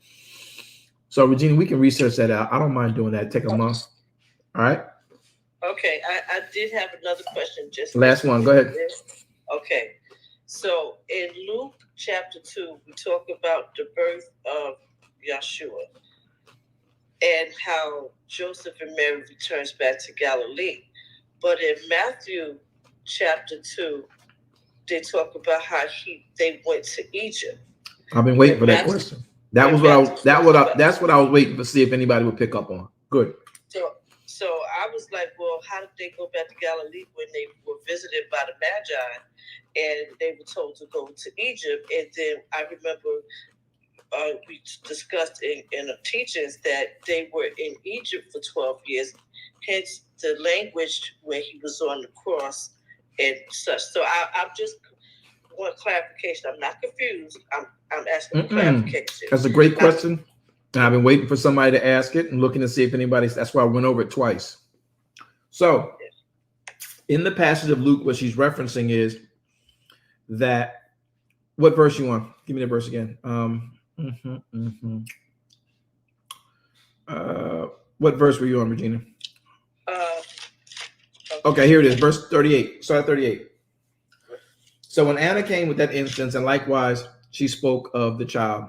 So, Regina, we can research that out. I don't mind doing that. Take a month. All right. Okay. I did have another question. Just last one. Go ahead. Okay. So in Luke chapter 2, we talk about the birth of YAHSHUA and how Joseph and Mary returns back to Galilee. But in Matthew chapter 2, they talk about how they went to Egypt. I've been waiting for that question. That's what I was waiting to see if anybody would pick up on. Good. So I was like, well, how did they go back to Galilee when they were visited by the Magi and they were told to go to Egypt? And then I remember we discussed in the teachings that they were in Egypt for 12 years, hence the language where he was on the cross and such. So I just want clarification. I'm not confused. I'm asking for clarification. That's a great question. And I've been waiting for somebody to ask it and looking to see if anybody's, that's why I went over it twice. So in the passage of Luke, what she's referencing is that, what verse you want? Give me the verse again. What verse were you on, Regina? Okay, here it is, verse 38. Start at 38. So when Anna came with that instance, and likewise she spoke of the child.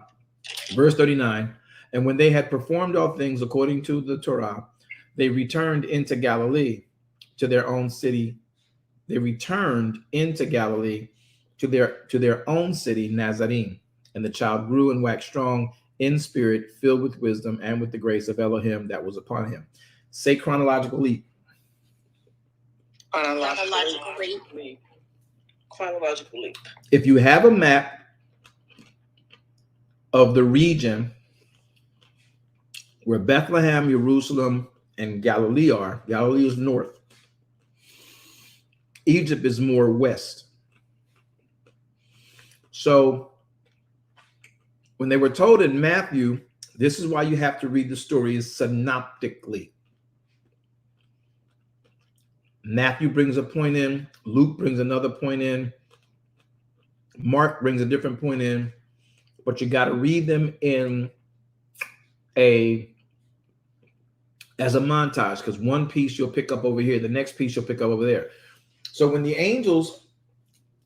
Verse 39. And when they had performed all things according to the Torah, they returned into Galilee to their own city. They returned into Galilee to their own city, Nazarene. And the child grew and waxed strong in spirit, filled with wisdom and with the grace of Elohim that was upon him. Say chronological leap. Chronological leap. Chronological leap. If you have a map of the region where Bethlehem, Jerusalem, and Galilee are, Galilee is north. Egypt is more west. So when they were told in Matthew, this is why you have to read the stories synoptically. Matthew brings a point in, Luke brings another point in, Mark brings a different point in, but you got to read them in as a montage, because one piece you'll pick up over here, the next piece you'll pick up over there. So when the angels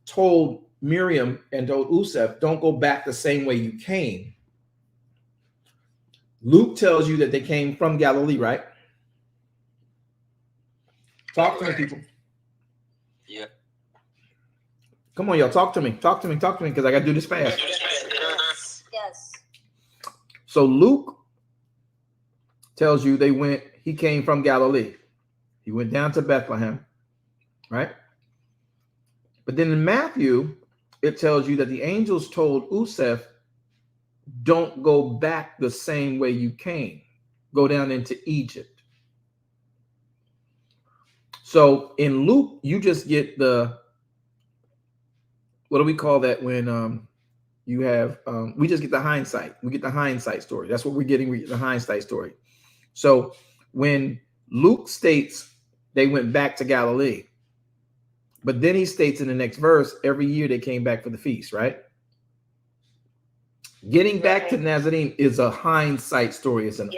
told Miriam and told Yusuf, don't go back the same way you came, Luke tells you that they came from Galilee, right? Talk to me, people. Yeah. Come on, y'all. Talk to me, because I got to do this fast. Yes. So Luke tells you he came from Galilee. He went down to Bethlehem, right? But then in Matthew, it tells you that the angels told Yusuf, don't go back the same way you came. Go down into Egypt. So in Luke, you just get the, what do we call that when you have, we just get the hindsight. We get the hindsight story. That's what we're getting, we get the hindsight story. So when Luke states they went back to Galilee, but then he states in the next verse, every year they came back for the feast, right? Getting back to Nazarene is a hindsight story. It's a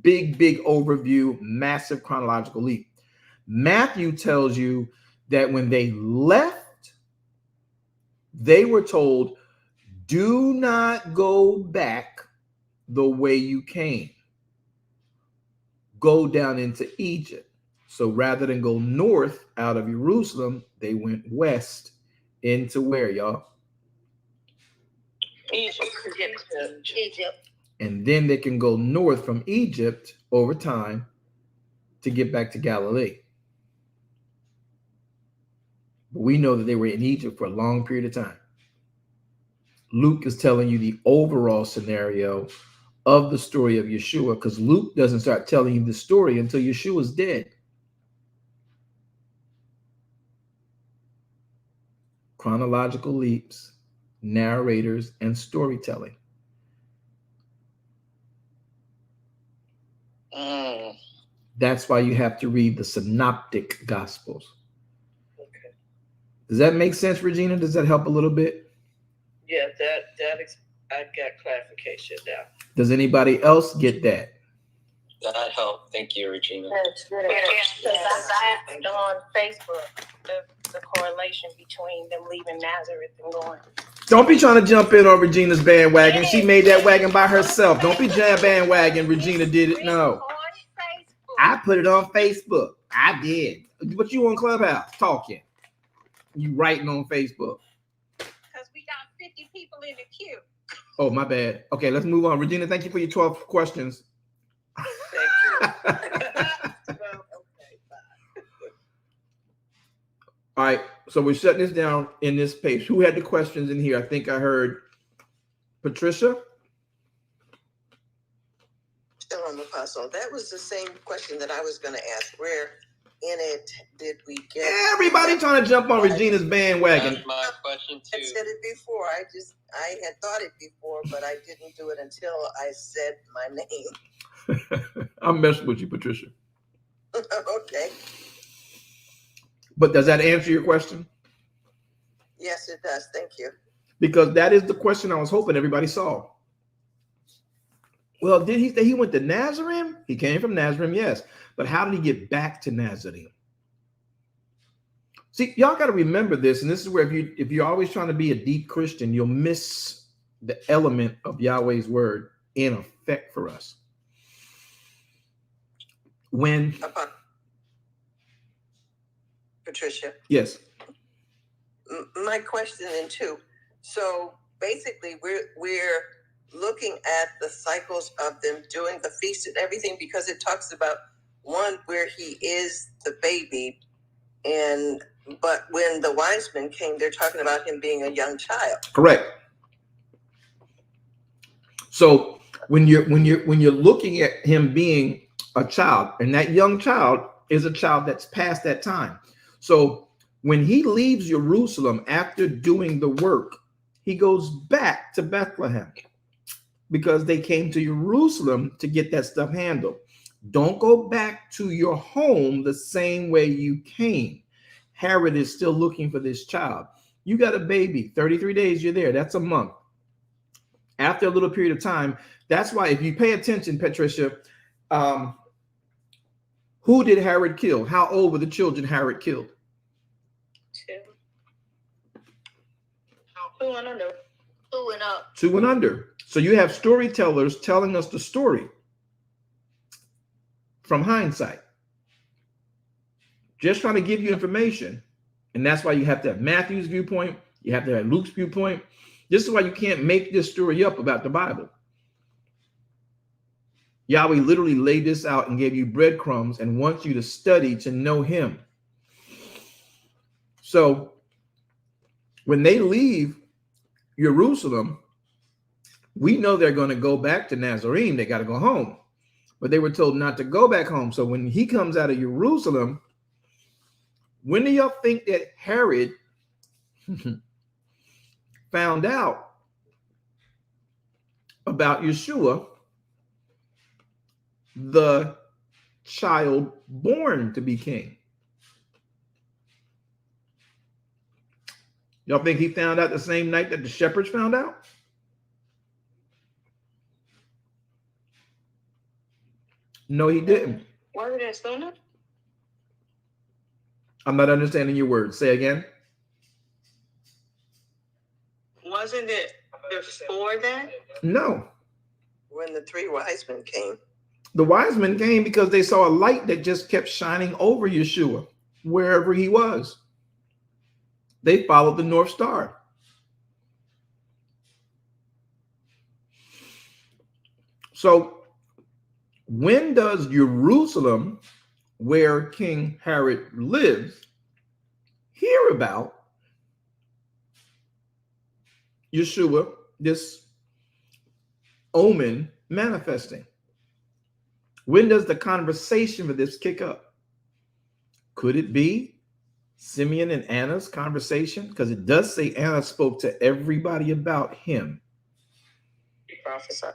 big overview, massive chronological leap. Matthew tells you that when they left, they were told, do not go back the way you came. Go down into Egypt. So rather than go north out of Jerusalem, they went west into where, y'all? Egypt. And then they can go north from Egypt over time to get back to Galilee. But we know that they were in Egypt for a long period of time. Luke is telling you the overall scenario of the story of Yeshua, because Luke doesn't start telling you the story until Yeshua's dead. Chronological leaps, narrators, and storytelling. That's why you have to read the synoptic gospels. Okay. Does that make sense, Regina? Does that help a little bit? Yeah, I got clarification now. Does anybody else get that? That helped. Thank you, Regina. That's good. Because I asked on Facebook the correlation between them leaving Nazareth and going. Don't be trying to jump in on Regina's bandwagon. She made that wagon by herself. Don't be bandwagon. Regina did it. No. I put it on Facebook. I did. But you on Clubhouse talking. You writing on Facebook. Because we got 50 people in the queue. Oh, my bad. Okay, let's move on. Regina, thank you for your 12 questions. Thank you. All right, so we're shutting this down in this page. Who had the questions in here? I think I heard Patricia. Apostle. That was the same question that I was going to ask. Where in it did we get? Everybody trying to jump on Regina's bandwagon. That's my question too. I said it before. I had thought it before, but I didn't do it until I said my name. I'm messing with you, Patricia. Okay. But does that answer your question? Yes, it does. Thank you. Because that is the question I was hoping everybody saw. Well, did he say he went to Nazareth? He came from Nazareth, yes. But how did he get back to Nazareth? See, y'all got to remember this, and this is where if you're always trying to be a deep Christian, you'll miss the element of Yahweh's word in effect for us. When Patricia. Yes. My question then too. So basically, we're looking at the cycles of them doing the feast and everything, because it talks about one where he is the baby, but when the wise men came, they're talking about him being a young child. Correct. So when you're looking at him being a child, and that young child is a child that's past that time. So when he leaves Jerusalem after doing the work, he goes back to Bethlehem because they came to Jerusalem to get that stuff handled. Don't go back to your home the same way you came. Herod is still looking for this child. You got a baby, 33 days, you're there. That's a month. After a little period of time, that's why if you pay attention, Patricia, who did Herod kill? How old were the children Herod killed? 2 and under. 2 and up. 2 and under. So you have storytellers telling us the story from hindsight, just trying to give you information. And that's why you have to have Matthew's viewpoint. You have to have Luke's viewpoint. This is why you can't make this story up about the Bible. Yahweh literally laid this out and gave you breadcrumbs and wants you to study to know him. So when they leave Jerusalem, we know they're going to go back to Nazarene. They got to go home. But they were told not to go back home. So when he comes out of Jerusalem, when do y'all think that Herod found out about Yeshua, the child born to be king? Y'all think he found out the same night that the shepherds found out? No, he didn't. Wasn't it sooner? I'm not understanding your words. Say again. Wasn't it before that? No. When the 3 wise men came. The wise men came because they saw a light that just kept shining over Yeshua wherever he was. They followed the North Star. So when does Jerusalem, where King Herod lives, hear about Yeshua, this omen manifesting? When does the conversation for this kick up? Could it be Simeon and Anna's conversation? Because it does say Anna spoke to everybody about him. Prophesy.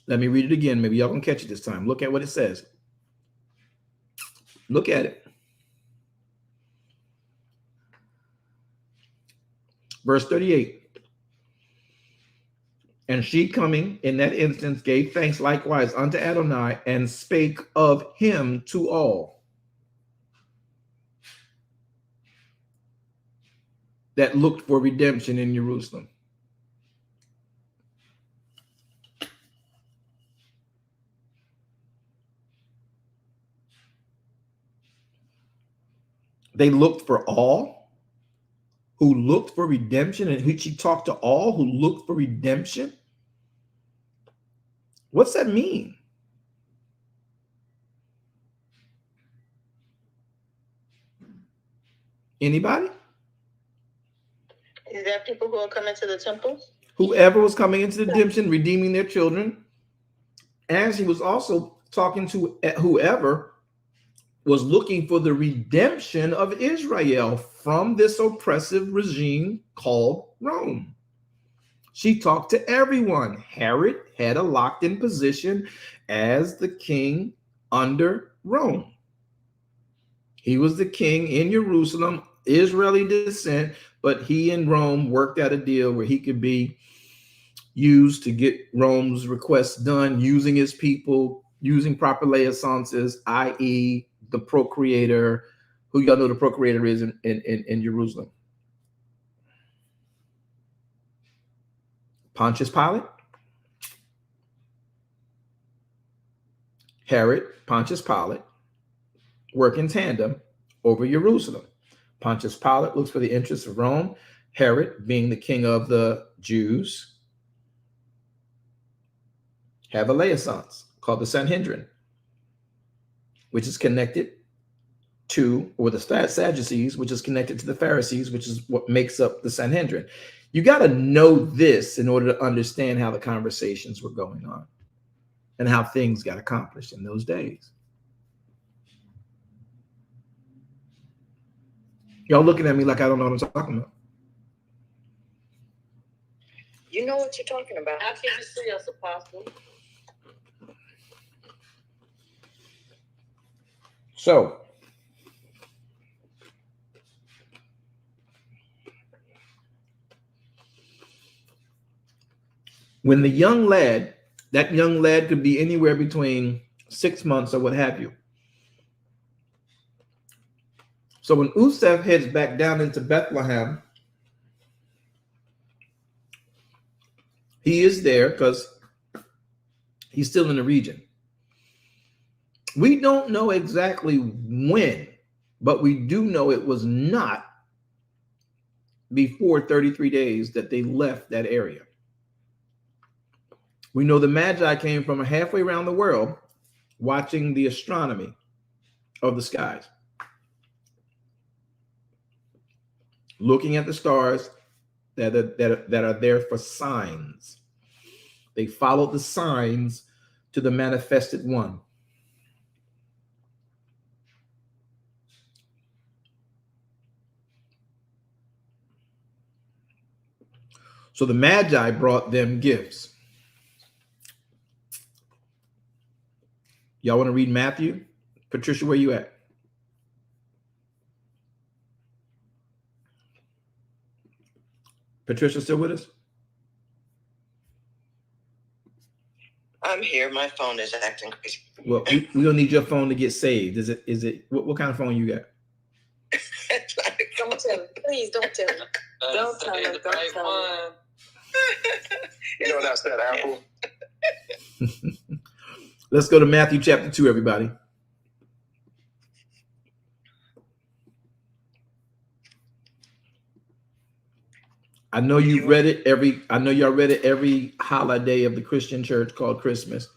Let me read it again. Maybe y'all can catch it this time. Look at what it says. Look at it. Verse 38. And she, coming in that instance, gave thanks likewise unto Adonai and spake of him to all that looked for redemption in Jerusalem. They looked for all who looked for redemption, and she talked to all who looked for redemption. What's that mean? Anybody? Is that people who are coming to the temple? Whoever was coming into the redemption, redeeming their children, And he was also talking to whoever was looking for the redemption of Israel from this oppressive regime called Rome. She talked to everyone. Herod had a locked-in position as the king under Rome. He was the king in Jerusalem, Israeli descent, but he and Rome worked out a deal where he could be used to get Rome's requests done, using his people, using proper liaisons, i.e. the procurator, who y'all know the procurator is in Jerusalem. Pontius Pilate, Herod, Pontius Pilate work in tandem over Jerusalem. Pontius Pilate looks for the interests of Rome. Herod, being the king of the Jews, have a liaisons called the Sanhedrin, which is connected to, or the Sadducees, which is connected to the Pharisees, which is what makes up the Sanhedrin. You got to know this in order to understand how the conversations were going on and how things got accomplished in those days. Y'all looking at me like I don't know what I'm talking about. You know what you're talking about. How can you see us, Apostle? So, when the young lad, that young lad could be anywhere between 6 months or what have you. So when Yosef heads back down into Bethlehem, he is there because he's still in the region. We don't know exactly when, but we do know it was not before 33 days that they left that area. We know the Magi came from halfway around the world watching the astronomy of the skies, looking at the stars that are there for signs. They followed the signs to the manifested one. So the Magi brought them gifts. Y'all want to read Matthew? Patricia, where you at? Patricia still with us? I'm here. My phone is acting crazy. Well, we don't need your phone to get saved. Is it what kind of phone you got? Don't tell him. Please don't tell him. Don't tell him. Don't tell him. You know that's that Apple. Let's go to Matthew chapter 2, everybody. I know you read it y'all read it every holiday of the Christian church called Christmas,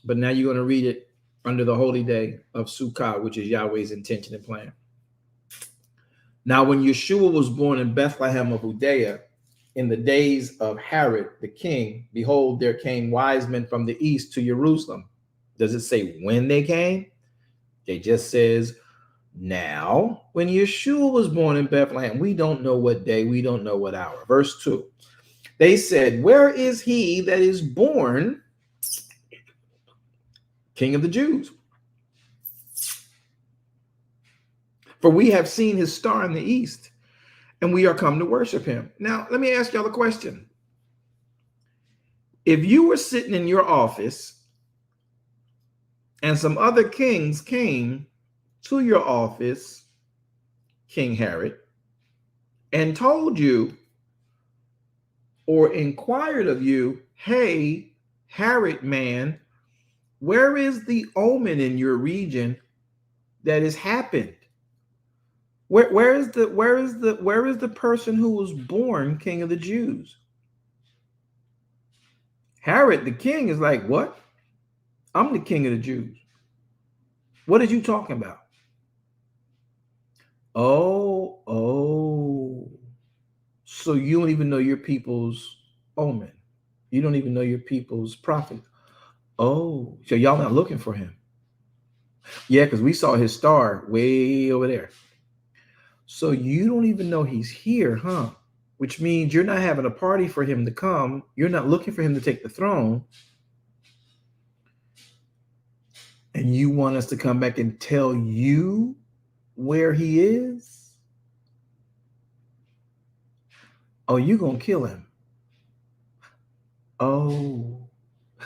but now you're going to read it under the holy day of Sukkah, which is Yahweh's intention and plan. Now, when Yeshua was born in Bethlehem of Judea, in the days of Herod the king, behold, there came wise men from the east to Jerusalem. Does it say when they came? It just says, now, when Yeshua was born in Bethlehem, we don't know what day, we don't know what hour. Verse 2, they said, where is he that is born King of the Jews? For we have seen his star in the east, and we are come to worship him. Now, let me ask y'all a question. If you were sitting in your office and some other kings came to your office, King Herod, and told you or inquired of you, hey, Herod man, where is the omen in your region that has happened? Where is the person who was born King of the Jews? Herod the king is like, what? I'm the King of the Jews. What are you talking about? Oh. So you don't even know your people's omen. You don't even know your people's prophet. Oh, so y'all not looking for him? Yeah, because we saw his star way over there. So you don't even know he's here, huh? Which means you're not having a party for him to come. You're not looking for him to take the throne. And you want us to come back and tell you where he is? Oh, you gonna kill him? Oh,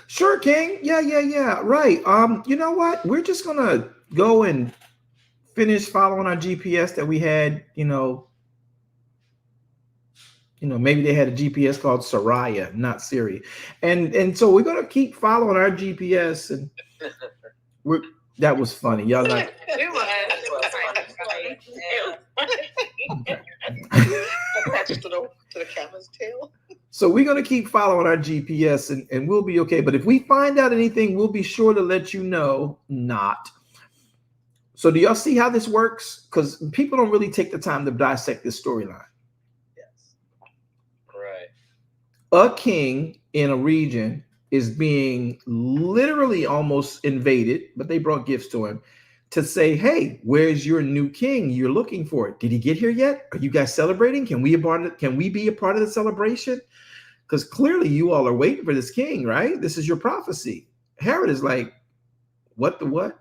sure, King. Yeah. Right. You know what? We're just gonna go and finish following our GPS that we had. Maybe they had a GPS called Soraya, not Siri, and so we're gonna keep following our GPS, and that was funny, y'all. Not Attaches to the camera's tail. So we're gonna keep following our GPS, and we'll be okay. But if we find out anything, we'll be sure to let you know. Not. So do y'all see how this works? Because people don't really take the time to dissect this storyline. A king in a region is being literally almost invaded, but they brought gifts to him to say, hey, where's your new king you're looking for? Did he get here yet? Are you guys celebrating? Can we be a part of the celebration? Because clearly you all are waiting for this king, right? This is your prophecy. Herod is like, what the what?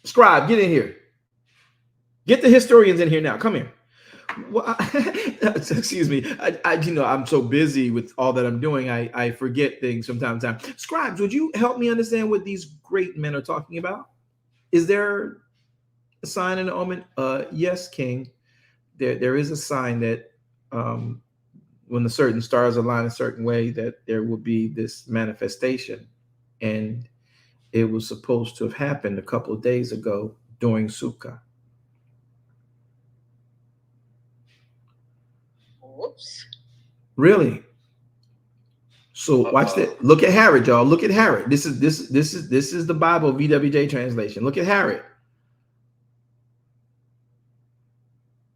Scribe, get in here. Get the historians in here now. Come here. Well, excuse me. I'm so busy with all that I'm doing. I forget things from time to time. Scribes, would you help me understand what these great men are talking about? Is there a sign and an omen? Yes, King. There is a sign that when the certain stars align a certain way, that there will be this manifestation, and it was supposed to have happened a couple of days ago during Sukkah. Whoops. Really? So watch that. Look at Herod, y'all. Look at Herod. This is the Bible VWJ translation. Look at Herod.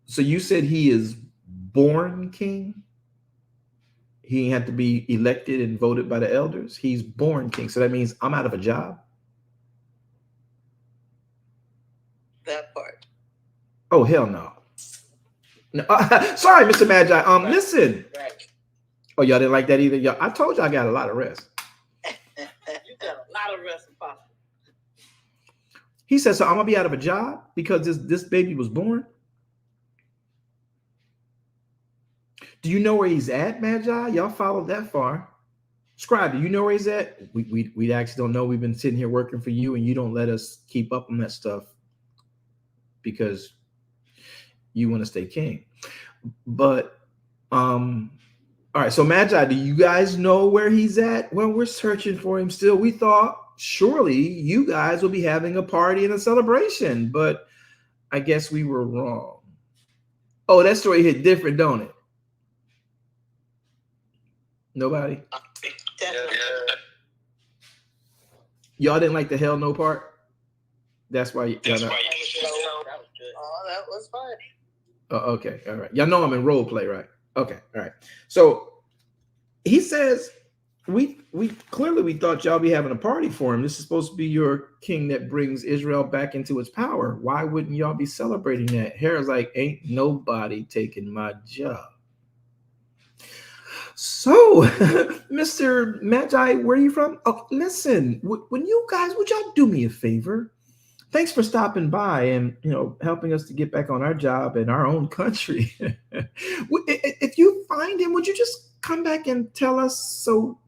So you said he is born king? He had to be elected and voted by the elders. He's born king. So that means I'm out of a job. That part. Oh, hell no. No, sorry, Mr. Magi. Listen. Right. Oh, y'all didn't like that either? Y'all, I told you I got a lot of rest. You got a lot of rest, Apostle. He said, so I'm going to be out of a job because this baby was born? Do you know where he's at, Magi? Y'all followed that far. Scribe, do you know where he's at? We actually don't know. We've been sitting here working for you, and you don't let us keep up on that stuff because you want to stay king. But all right, so Magi, do you guys know where he's at? Well, we're searching for him still. We thought surely you guys will be having a party and a celebration, but I guess we were wrong. Oh, that story hit different, don't it? Nobody? Y'all didn't like the hell no part? That's why y'all not. Oh, that was fun. Oh, okay, all right. Y'all know I'm in role play, right? Okay, all right. So he says, we clearly thought y'all be having a party for him. This is supposed to be your king that brings Israel back into its power. Why wouldn't y'all be celebrating that? Herod's like, ain't nobody taking my job. So, Mr. Magi, where are you from? Oh, listen, when you guys, would y'all do me a favor? Thanks for stopping by and helping us to get back on our job in our own country. If you find him, would you just come back and tell us so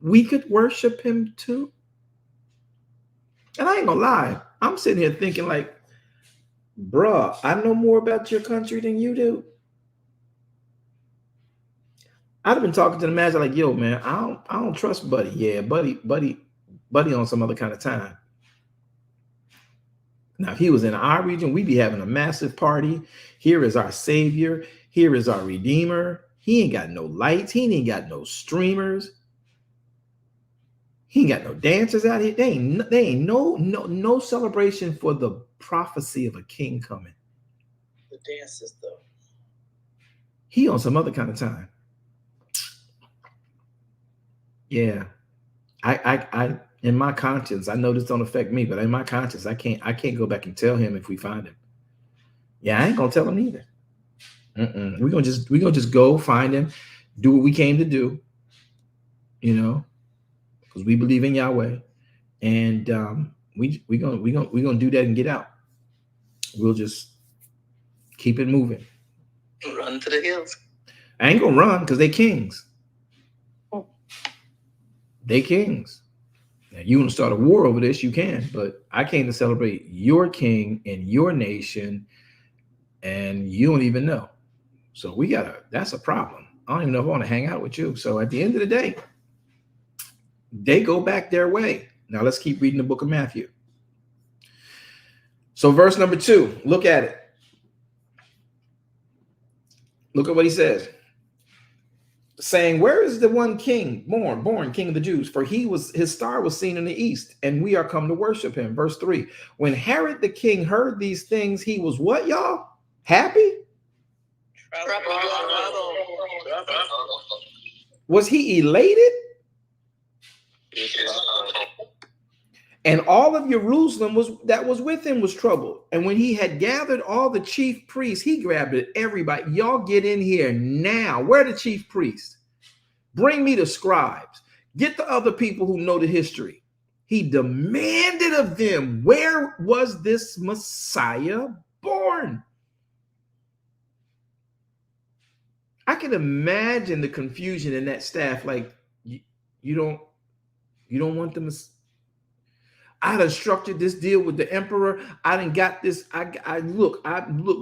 we could worship him too? And I ain't gonna lie, I'm sitting here thinking like, bruh, I know more about your country than you do. I'd have been talking to the manager like, yo, man, I don't trust Buddy. Yeah, Buddy on some other kind of time. Now, if he was in our region, we'd be having a massive party. Here is our Savior. Here is our Redeemer. He ain't got no lights. He ain't got no streamers. He ain't got no dancers out here. They ain't no celebration for the prophecy of a king coming. The dances, though. He on some other kind of time. Yeah. I in my conscience, I know this don't affect me, but in my conscience, I can't go back and tell him if we find him. Yeah, I ain't gonna tell him either. We're gonna just go find him, do what we came to do, because we believe in Yahweh, and we gonna do that and get out. We'll just keep it moving. Run to the hills. I ain't gonna run because they kings. They kings. Now, you want to start a war over this, you can, but I came to celebrate your king and your nation, and you don't even know. So that's a problem. I don't even know if I want to hang out with you. So at the end of the day, they go back their way. Now let's keep reading the book of Matthew. So verse number 2, look at it. Look at what he says. Saying, where is the one king born king of the Jews? For his star was seen in the east, and we are come to worship him. Verse 3, when Herod the king heard these things, he was what, y'all? Happy? Was he elated? And all of Jerusalem was with him was troubled. And when he had gathered all the chief priests, he grabbed it. Everybody, y'all get in here now. Where are the chief priests? Bring me the scribes. Get the other people who know the history. He demanded of them, where was this Messiah born? I can imagine the confusion in that staff. Like, you don't want them to. I done structured this deal with the emperor. I done got this. Look,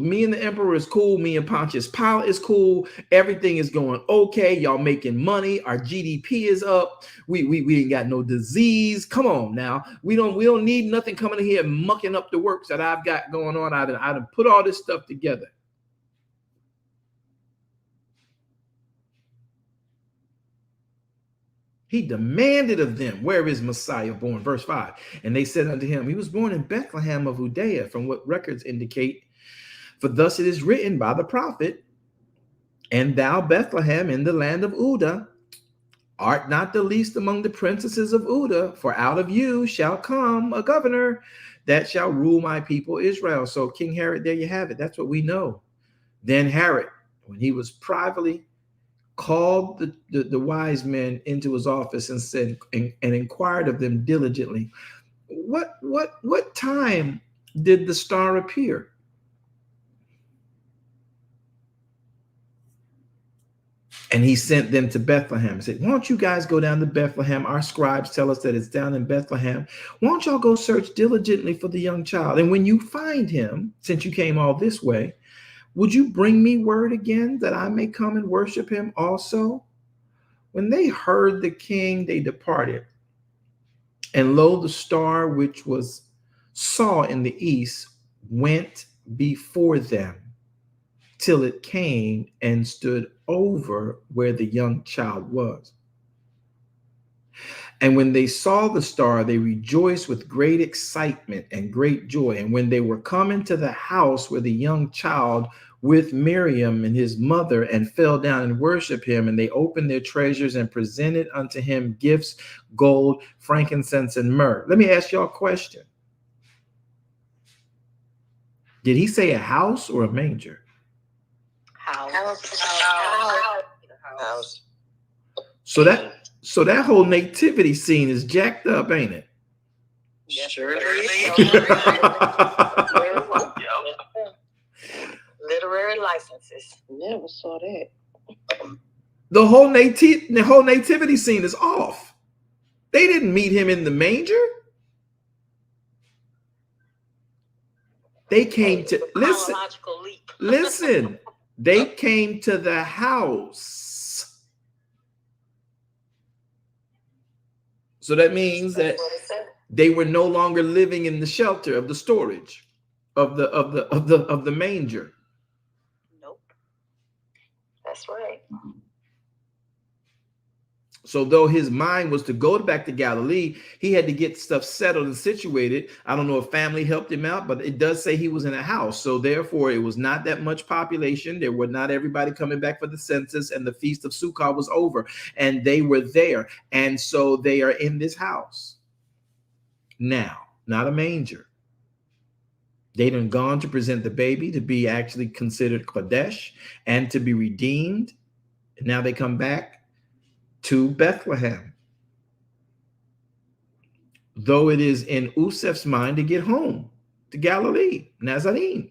me and the emperor is cool. Me and Pontius Pilate is cool. Everything is going okay. Y'all making money. Our GDP is up. We ain't got no disease. Come on now. We don't need nothing coming in here mucking up the works that I've got going on. I done put all this stuff together. He demanded of them, where is Messiah born? Verse 5. And they said unto him, he was born in Bethlehem of Judea, from what records indicate. For thus it is written by the prophet, and thou, Bethlehem, in the land of Judah, art not the least among the princesses of Judah, for out of you shall come a governor that shall rule my people Israel. So King Herod, there you have it. That's what we know. Then Herod, when he was privately called the wise men into his office and said and inquired of them diligently, what time did the star appear? And he sent them to Bethlehem. He said, why don't you guys go down to Bethlehem? Our scribes tell us that it's down in Bethlehem. Why don't y'all go search diligently for the young child? And when you find him, since you came all this way, would you bring me word again that I may come and worship him also? When they heard the king, they departed. And lo, the star which was saw in the east went before them till it came and stood over where the young child was. And when they saw the star, they rejoiced with great excitement and great joy. And when they were come into the house where the young child with Miriam and his mother, and fell down and worshiped him, and they opened their treasures and presented unto him gifts, gold, frankincense, and myrrh. Let me ask y'all a question. Did he say a house or a manger? House. So that whole nativity scene is jacked up, ain't it? Sure. Literary licenses. Never saw that. The whole nativity scene is off. They didn't meet him in the manger. They came to listen. They came to the house. So that means that they were no longer living in the shelter of the storage of the manger. Nope. That's right. So though his mind was to go back to Galilee, he had to get stuff settled and situated. I don't know if family helped him out, but it does say he was in a house. So therefore, it was not that much population. There were not everybody coming back for the census, and the Feast of Sukkot was over, and they were there. And so they are in this house. Now, not a manger. They done gone to present the baby to be actually considered Kodesh and to be redeemed. And now they come back to Bethlehem. Though it is in Usef's mind to get home to Galilee, Nazarene.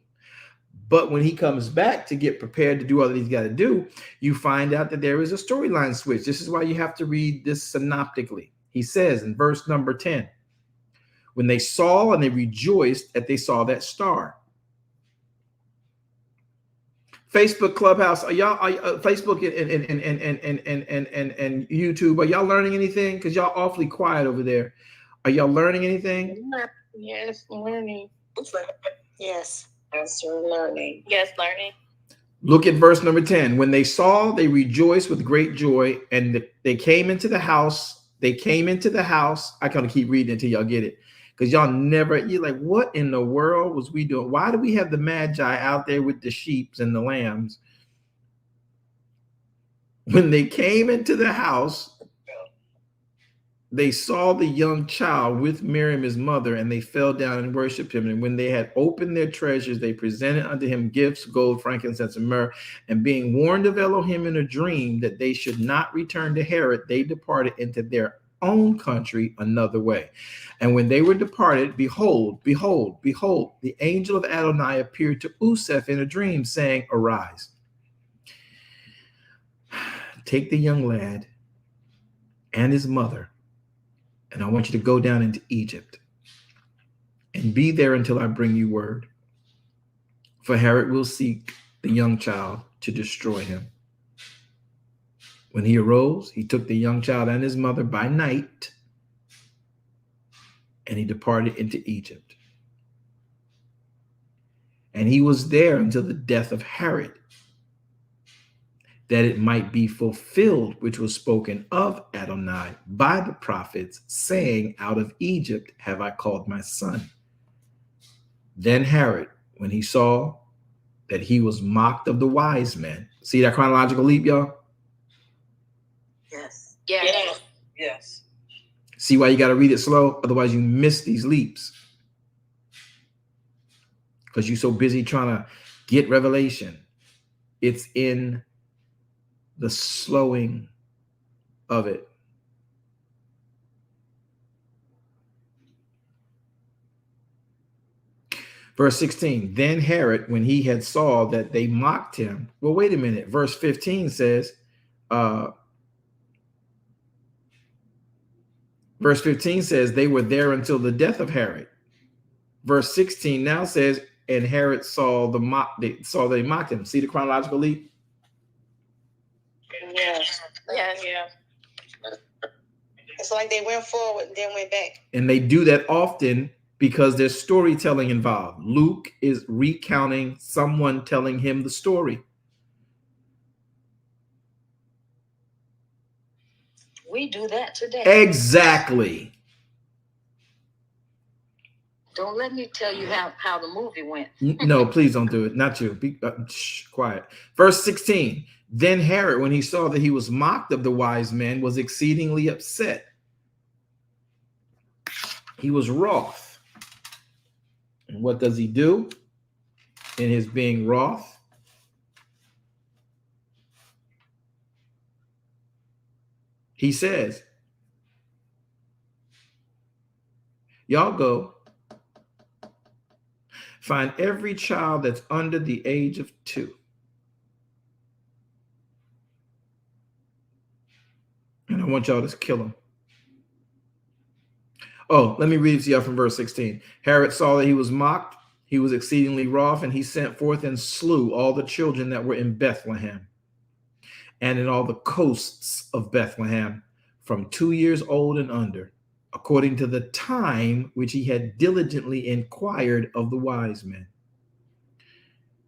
But when he comes back to get prepared to do all that he's got to do, you find out that there is a storyline switch. This is why you have to read this synoptically. He says in verse number 10, when they saw and they rejoiced that they saw that star. Facebook, Clubhouse, Facebook and YouTube, are y'all learning anything? Because y'all awfully quiet over there. Are y'all learning anything? Yes, learning. Yes. Learning. Yes, learning. Look at verse number 10. When they saw, they rejoiced with great joy, and they came into the house. They came into the house. I kind of keep reading until y'all get it. Because you're like, what in the world was we doing? Why do we have the Magi out there with the sheep and the lambs? When they came into the house, they saw the young child with Miriam, his mother, and they fell down and worshiped him. And when they had opened their treasures, they presented unto him gifts, gold, frankincense, and myrrh. And being warned of Elohim in a dream that they should not return to Herod, they departed into their own country another way. And when they were departed, behold, the angel of Adonai appeared to Usef in a dream, saying, arise, take the young lad and his mother, and I want you to go down into Egypt and be there until I bring you word. For Herod will seek the young child to destroy him. When he arose, he took the young child and his mother by night, and he departed into Egypt. And he was there until the death of Herod, that it might be fulfilled, which was spoken of Adonai by the prophets, saying, out of Egypt have I called my son. Then Herod, when he saw that he was mocked of the wise men. See that chronological leap, y'all? Yes. Yes. Yes. See why you got to read it slow? Otherwise you miss these leaps. Because you're so busy trying to get revelation. It's in the slowing of it. Verse 16, then Herod, when he had saw that they mocked him. Well, wait a minute. Verse 15 says, they were there until the death of Herod. Verse 16 now says, and Herod saw they mocked him. See the chronological leap? Yes. Yeah. It's like they went forward and then went back. And they do that often because there's storytelling involved. Luke is recounting someone telling him the story. We do that today. Exactly. Don't let me tell you how the movie went. No, please don't do it. Not you. Be quiet. Verse 16. Then Herod, when he saw that he was mocked of the wise men, was exceedingly upset. He was wroth. And what does he do in his being wroth? He says, y'all go find every child that's under the age of 2. And I want y'all to kill him. Oh, let me read it to y'all from verse 16. Herod saw that he was mocked. He was exceedingly wroth, and he sent forth and slew all the children that were in Bethlehem and in all the coasts of Bethlehem from 2 years old and under, according to the time which he had diligently inquired of the wise men.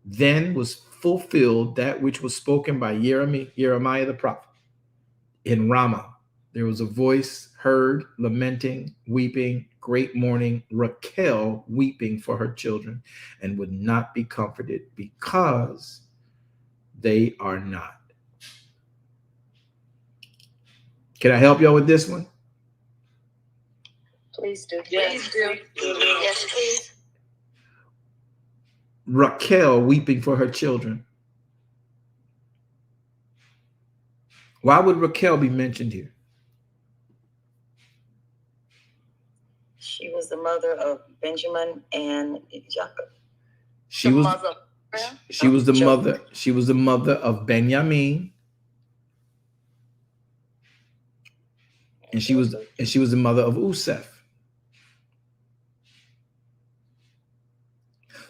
Then was fulfilled that which was spoken by Jeremiah the prophet in Ramah, there was a voice heard, lamenting, weeping, great mourning, Raquel weeping for her children, and would not be comforted because they are not. Can I help y'all with this one? Please do. Yes, Yes, please. Raquel weeping for her children. Why would Raquel be mentioned here? She was the mother of Benjamin and Jacob. She was the mother. She was the mother of Benjamin, and she was the mother of Usef.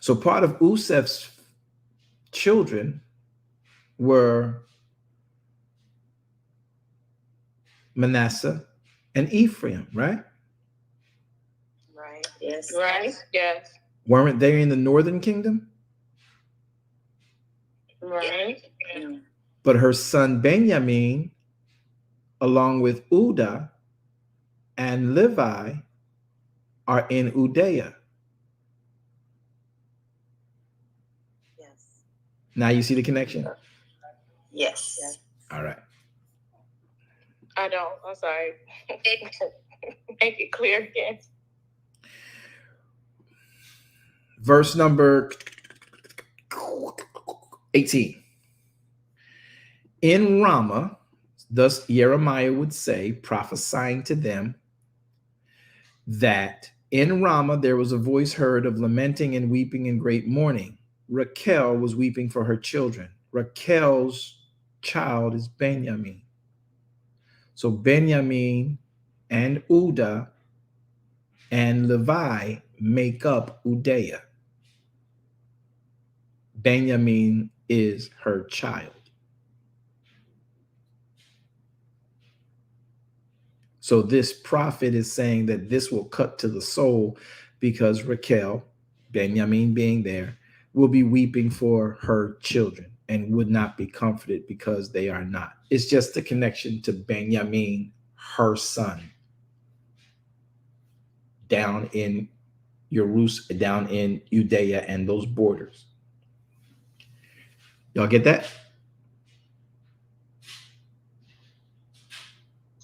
So part of Usef's children were Manasseh and Ephraim, right? Right. Yes. Right. Yes. Weren't they in the northern kingdom? Right. Yeah. But her son Benjamin, along with Uda and Levi, are in Udea. Yes. Now you see the connection? Yes. All right. I don't. I'm sorry. Make it clear again. Verse number 18. In Ramah, thus Jeremiah would say, prophesying to them, that in Ramah there was a voice heard of lamenting and weeping and great mourning. Raquel was weeping for her children. Raquel's child is Benjamin. So Benjamin and Uda and Levi make up Udea. Benjamin is her child. So this prophet is saying that this will cut to the soul because Raquel, Benjamin being there, will be weeping for her children and would not be comforted because they are not. It's just the connection to Benjamin, her son, down in Jerusalem, down in Judea and those borders. Y'all get that?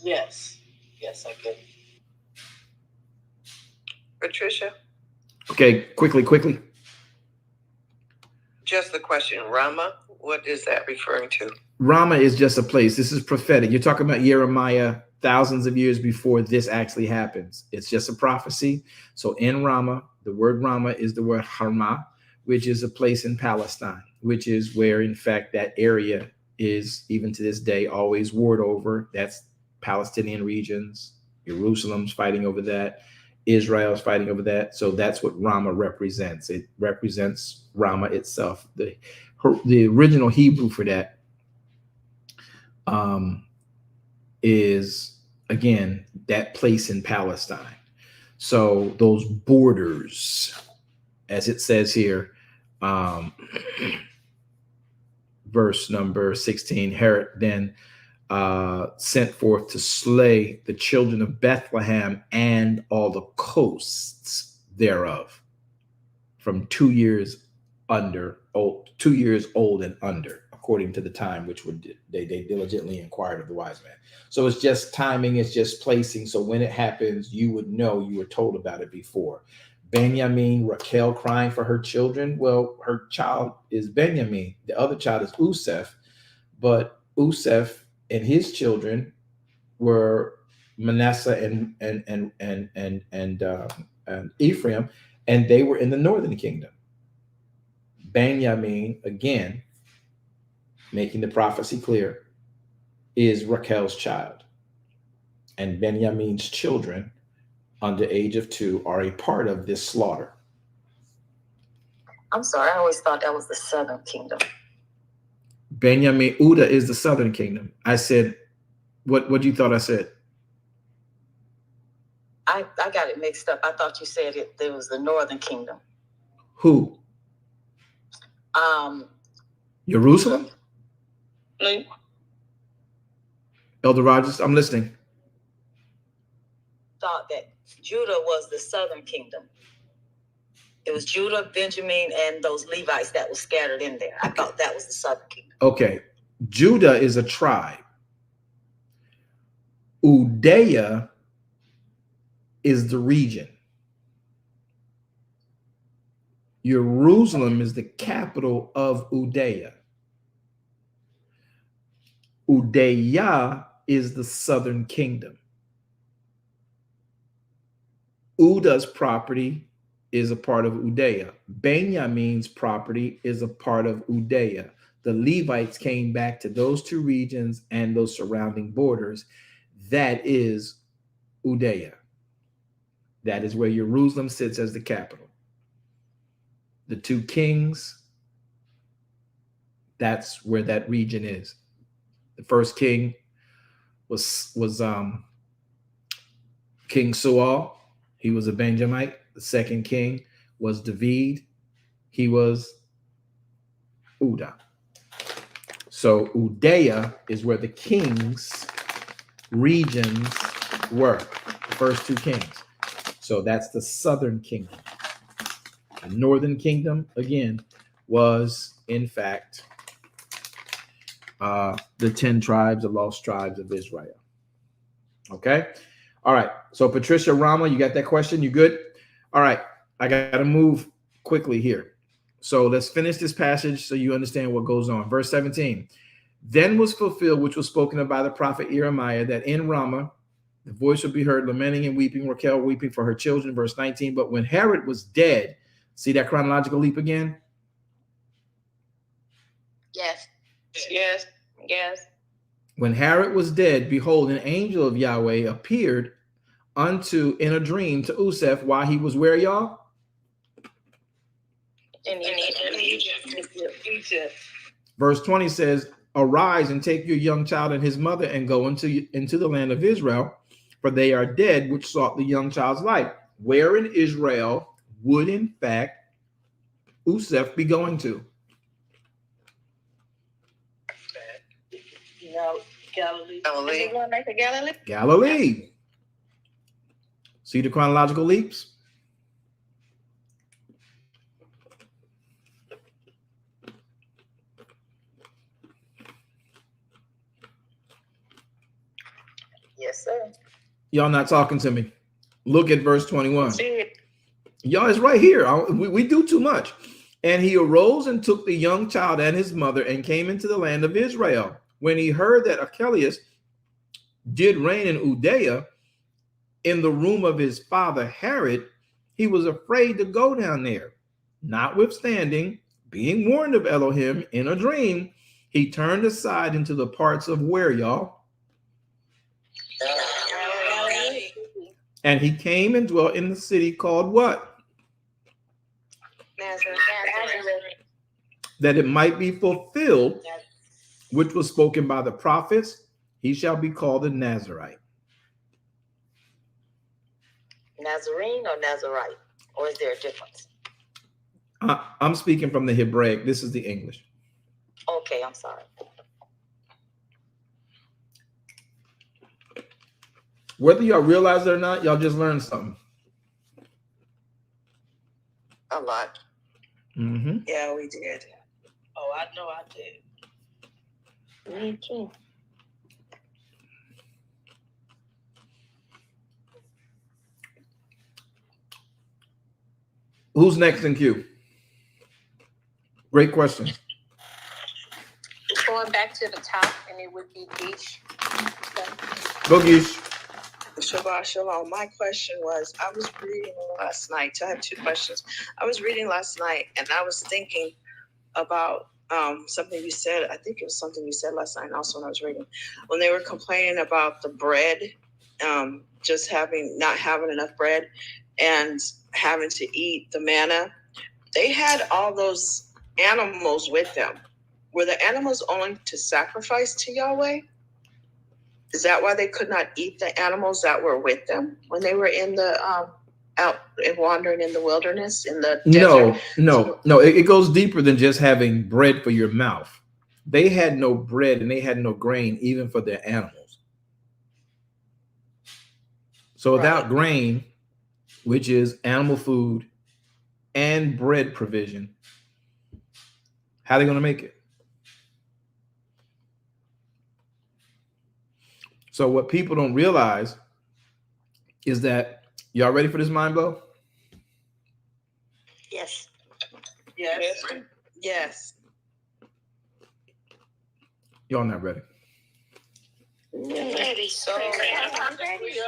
Yes. Yes, I get it. Patricia, Okay, quickly. just the question, Rama, what is that referring to? Ramah is just a place. This is prophetic. You're talking about Jeremiah thousands of years before this actually happens. It's just a prophecy. So in Ramah, the word Ramah is the word Harmah, which is a place in Palestine, which is where, in fact, that area is, even to this day, always warred over. That's Palestinian regions. Jerusalem's fighting over that. Israel's fighting over that. So that's what Ramah represents. It represents Ramah itself. The original Hebrew for that is, again, that place in Palestine. So those borders, as it says here, verse number 16, Herod then sent forth to slay the children of Bethlehem and all the coasts thereof, from 2 years old and under, according to the time which they diligently inquired of the wise man. So it's just timing, it's just placing. So when it happens, you would know, you were told about it before. Benjamin, Raquel crying for her children. Well, her child is Benjamin. The other child is Usef, but Usef and his children were Manasseh and Ephraim, and they were in the northern kingdom. Benjamin, again, making the prophecy clear, is Raquel's child. And Benjamin's children under age of 2 are a part of this slaughter. I'm sorry, I always thought that was the southern kingdom. Benjamin, Uda is the southern kingdom. I said, what you thought I said? I got it mixed up. I thought you said there was the northern kingdom. Who? Jerusalem? No. Elder Rogers, I'm listening. thought that Judah was the southern kingdom. It was Judah, Benjamin, and those Levites that were scattered in there. I thought that was the southern kingdom. Okay. Judah is a tribe. Udea is the region. Jerusalem is the capital of Udea. Udea is the southern kingdom. Udah's property is a part of Udea. Benjamin's property is a part of Udea. The Levites came back to those two regions and those surrounding borders. That is Udea. That is where Jerusalem sits as the capital. The two kings, that's where that region is. The first king was King Saul. He was a Benjamite. The second king was David. He was Uda. So Udea is where the kings' regions were, the first two kings. So that's the southern kingdom. The northern kingdom, again, was in fact the 10 tribes, the lost tribes of Israel. Okay. All right. So Patricia Rama, you got that question? You good? All right. I got to move quickly here. So let's finish this passage so you understand what goes on. Verse 17. Then was fulfilled, which was spoken of by the prophet Jeremiah, that in Ramah the voice would be heard lamenting and weeping, Raquel weeping for her children. Verse 19. But when Herod was dead, see that chronological leap again? Yes. Yes. Yes. When Herod was dead, behold, an angel of Yahweh appeared unto in a dream to Useph while he was where, y'all? In Egypt. Verse 20 says, arise and take your young child and his mother and go into the land of Israel, for they are dead which sought the young child's life. Where in Israel would in fact Useph be going to? No, Galilee. Galilee. Going back to Galilee? Galilee. See the chronological leaps? Yes, sir. Y'all not talking to me. Look at verse 21. Y'all, it's right here. We do too much. And he arose and took the young child and his mother and came into the land of Israel. When he heard that Archelaus did reign in Udea in the room of his father Herod, he was afraid to go down there. Notwithstanding, being warned of Elohim in a dream, he turned aside into the parts of where, y'all? And he came and dwelt in the city called what? Nazareth. That it might be fulfilled, which was spoken by the prophets, he shall be called a Nazarite. Nazarene or Nazarite? Or is there a difference? I'm speaking from the Hebraic. This is the English. Okay, I'm sorry. Whether y'all realize it or not, y'all just learned something. A lot. Mm-hmm. Yeah, we did. Oh, I know I did. Me too. Who's next in queue? Great question. Going back to the top, and it would be Gish. Go, Gish. Shabbat Shalom. My question was, I was reading last night. I have two questions. I was reading last night, and I was thinking about something you said. I think it was something you said last night, and also when I was reading, when they were complaining about the bread, just not having enough bread, and having to eat the manna. They had all those animals with them. Were the animals only to sacrifice to Yahweh? Is that why they could not eat the animals that were with them when they were in the out and wandering in the wilderness, in the desert? No. It goes deeper than just having bread for your mouth. They had no bread and they had no grain even for their animals. So without grain, which is animal food and bread provision, how are they going to make it? So what people don't realize is that, y'all ready for this mind blow? Yes. Yes. Yes. Y'all not ready. Ready. So I'm ready.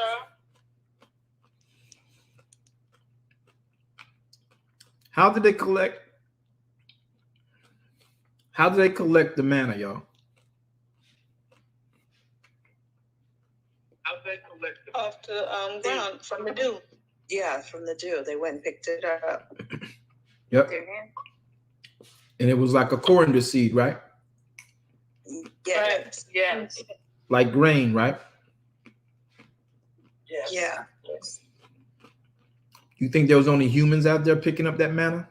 How did they collect the manna, y'all? How did they collect it? Off the ground from the dew. Yeah, from the dew. They went and picked it up. Yep. And it was like a coriander seed, right? Yes. Yes. Like grain, right? Yes. Yeah. You think there was only humans out there picking up that manna?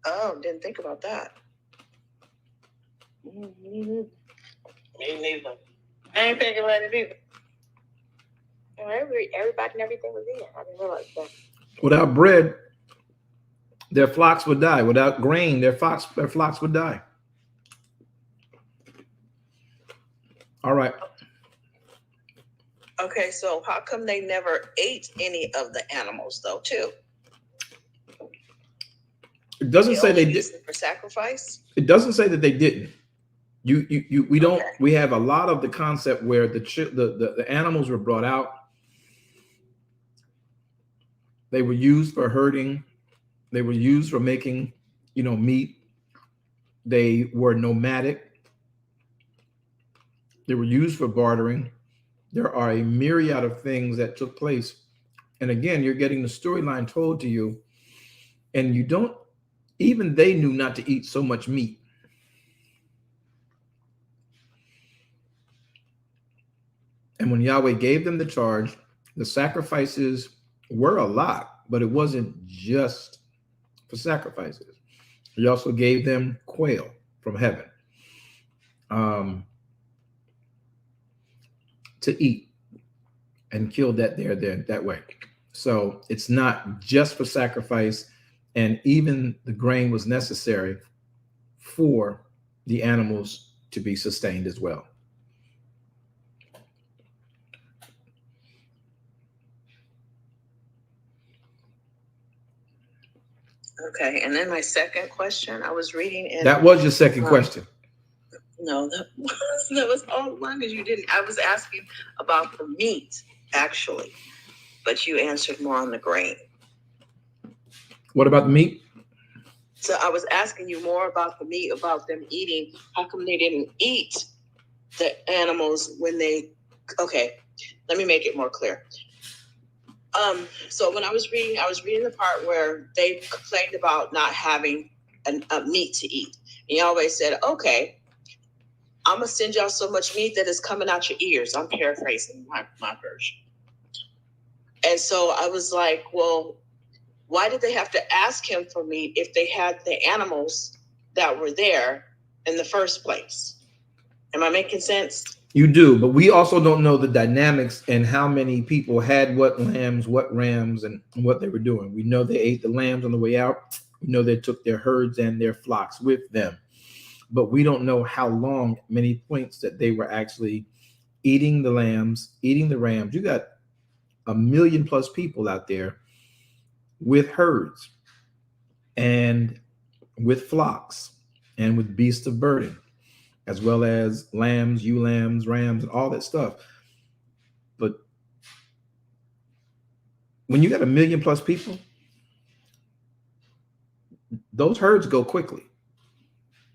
Oh, didn't think about that. Me neither. I ain't thinking about it either. Everybody and everything was in. I didn't realize that. Without bread, their flocks would die. Without grain, their flocks would die. All right. Okay, so how come they never ate any of the animals, though, too? It doesn't say they did for sacrifice. It doesn't say that they didn't. We don't. Okay. We have a lot of the concept where the animals were brought out. They were used for herding. They were used for making, meat. They were nomadic. They were used for bartering. There are a myriad of things that took place. And again, you're getting the storyline told to you, and you don't, even they knew not to eat so much meat. And when Yahweh gave them the charge, the sacrifices were a lot, but it wasn't just for sacrifices. He also gave them quail from heaven to eat, and killed that there that way. So it's not just for sacrifice, and even the grain was necessary for the animals to be sustained as well. Okay, and then my second question, I was reading in... That was your second question. No, that was all long as you didn't. I was asking about the meat, actually, but you answered more on the grain. What about the meat? So I was asking you more about the meat, about them eating. How come they didn't eat the animals when they... Okay, let me make it more clear. So when I was reading the part where they complained about not having a meat to eat. And Yahweh said, okay, I'm going to send y'all so much meat that it's coming out your ears. I'm paraphrasing my version. And so I was like, well, why did they have to ask him for meat if they had the animals that were there in the first place? Am I making sense? You do, but we also don't know the dynamics and how many people had what lambs, what rams, and what they were doing. We know they ate the lambs on the way out. We know they took their herds and their flocks with them. But we don't know how long, many points that they were actually eating the lambs, eating the rams. You got 1 million plus people out there with herds and with flocks and with beasts of burden, as well as lambs, ewe lambs, rams, and all that stuff. But when you got 1 million plus people, those herds go quickly.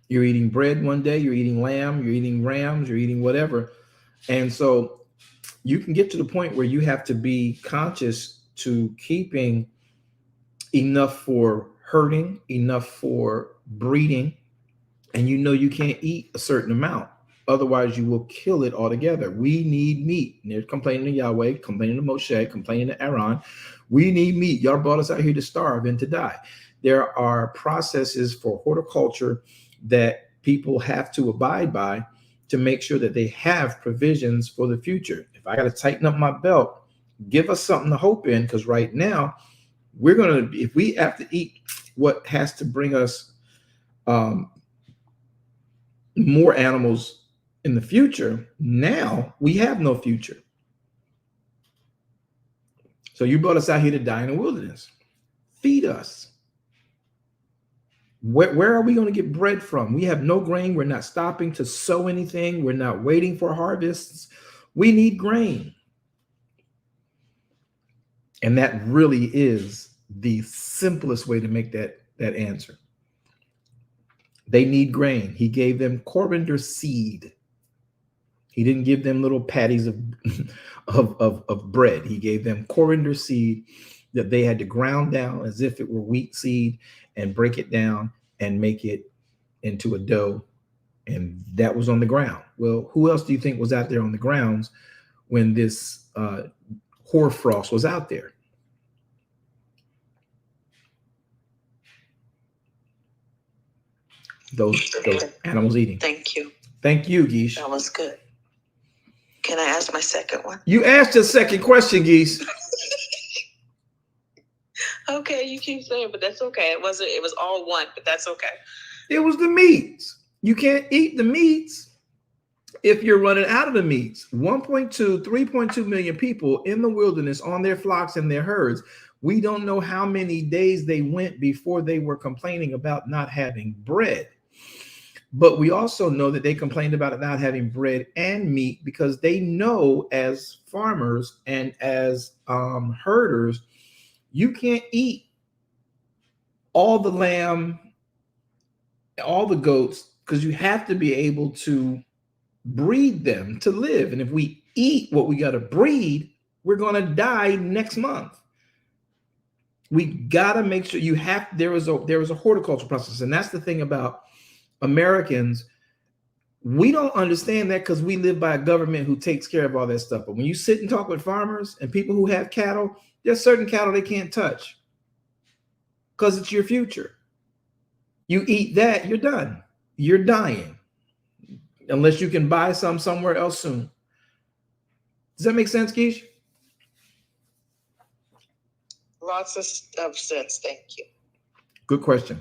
You're eating bread one day, you're eating lamb, you're eating rams, you're eating whatever. And so you can get to the point where you have to be conscious to keeping enough for herding, enough for breeding, and you can't eat a certain amount. Otherwise, you will kill it altogether. We need meat. And they're complaining to Yahweh, complaining to Moshe, complaining to Aaron. We need meat. Y'all brought us out here to starve and to die. There are processes for horticulture that people have to abide by to make sure that they have provisions for the future. If I got to tighten up my belt, give us something to hope in, because right now we're going to, if we have to eat what has to bring us more animals in the future, now we have no future. So you brought us out here to die in the wilderness. Feed us. Where are we going to get bread from? We have no grain. We're not stopping to sow anything. We're not waiting for harvests. We need grain. And that really is the simplest way to make that answer. They need grain. He gave them coriander seed. He didn't give them little patties of bread. He gave them coriander seed that they had to ground down as if it were wheat seed and break it down and make it into a dough. And that was on the ground. Well, who else do you think was out there on the grounds when this hoarfrost was out there? Those animals eating. Thank you. Thank you, Geesh. That was good. Can I ask my second one? You asked your second question, Geesh. Okay, you keep saying, but that's okay. It was all one, but that's okay. It was the meats. You can't eat the meats if you're running out of the meats. 3.2 million people in the wilderness on their flocks and their herds. We don't know how many days they went before they were complaining about not having bread. But we also know that they complained about not having bread and meat because they know, as farmers and as herders, you can't eat all the lamb, all the goats, because you have to be able to breed them to live. And if we eat what we got to breed, we're going to die next month. We got to make sure there is a horticultural process. And that's the thing about Americans. We don't understand that because we live by a government who takes care of all that stuff. But when you sit and talk with farmers and people who have cattle, there's certain cattle they can't touch because it's your future. You eat that, you're done. You're dying unless you can buy some somewhere else soon. Does that make sense, Geesh? Lots of sense. Thank you. Good question.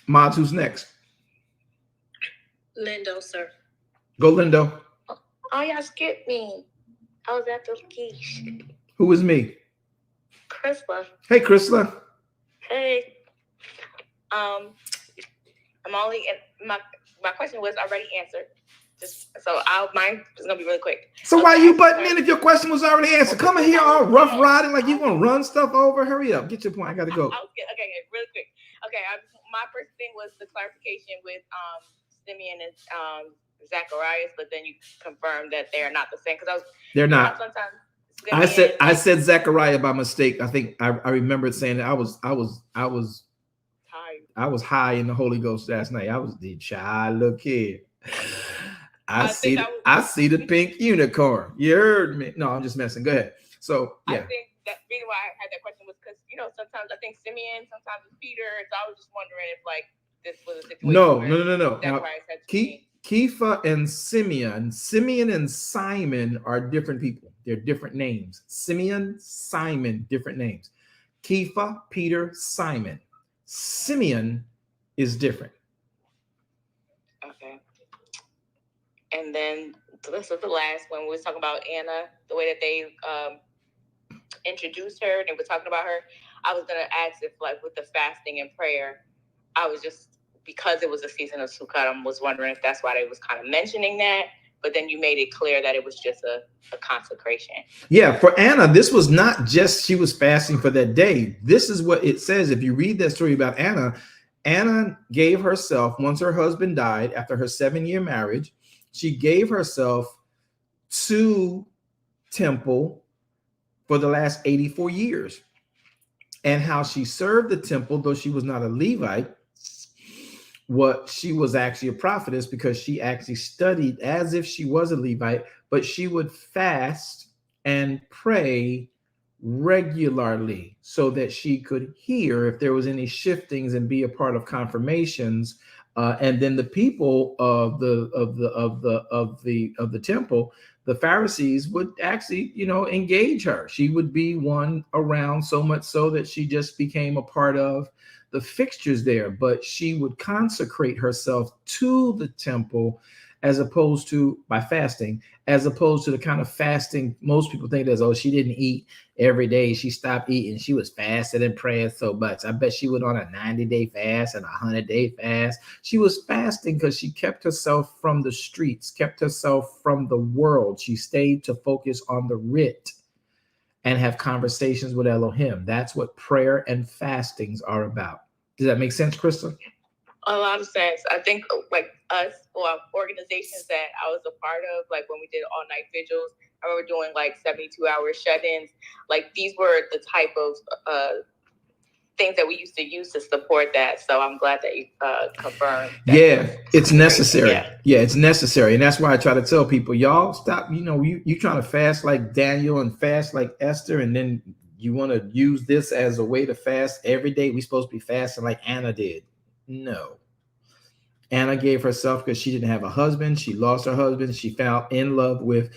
Mods, who's next? Lindo, sir. Go, Lindo. Oh, y'all skipped me. I was at the Geesh. Who is me? Chrysla. Hey, Chrysla. Hey. I'm only my question was already answered. Mine is gonna be really quick. So why are you butting in if your question was already answered? Come in here all rough riding like you gonna run stuff over. Hurry up, get your point. I gotta go. Okay, really quick. Okay, my first thing was the clarification with Simeon and Zacharias, but then you confirmed that they are not the same because they're not. I said Zachariah by mistake. I think I remember saying that I was tired. I was high in the Holy Ghost last night. I was the child little kid. I see the pink unicorn. You heard me. No, I'm just messing. Go ahead. So yeah. I think that reason why I had that question was because sometimes I think Simeon, sometimes it's Peter. So I was just wondering if this was a situation. No. Now, Kepha and Simeon and Simon are different people. They're different names. Simeon, Simon, different names. Kepha, Peter, Simon. Simeon is different. Okay. And then this was the last one. We was talking about Anna, the way that they introduced her and they were talking about her. I was gonna ask if with the fasting and prayer, I was just because it was a season of Sukkot, I was wondering if that's why they was kind of mentioning that. But then you made it clear that it was just a consecration. Yeah, for Anna, this was not just she was fasting for that day. This is what it says. If you read that story about Anna, Anna gave herself, once her husband died, after her 7-year marriage, she gave herself to temple for the last 84 years. And how she served the temple, though she was not a Levite, she was actually a prophetess because she actually studied as if she was a Levite, but she would fast and pray regularly so that she could hear if there was any shiftings and be a part of confirmations And then the people of the temple, the Pharisees, would actually, engage her. She would be one around, so much so that she just became a part of the fixtures there. But she would consecrate herself to the temple, as opposed to by fasting, as opposed to the kind of fasting most people think is, oh, she didn't eat every day. She stopped eating. She was fasting and praying so much. I bet she went on a 90-day fast and a 100-day fast. She was fasting because she kept herself from the streets, kept herself from the world. She stayed to focus on the writ and have conversations with Elohim. That's what prayer and fastings are about. Does that make sense, Crystal? A lot of sense. I think like us or organizations that I was a part of, like when we did all night vigils, I remember doing like 72-hour shut-ins. Like these were the type of things that we used to use to support that. So I'm glad that you confirmed. Yeah, it's necessary. Yeah, it's necessary. And that's why I try to tell people, y'all stop, you trying to fast like Daniel and fast like Esther, and then you want to use this as a way to fast every day. We're supposed to be fasting like Anna did. No. Anna gave herself because she didn't have a husband. She lost her husband. She fell in love with,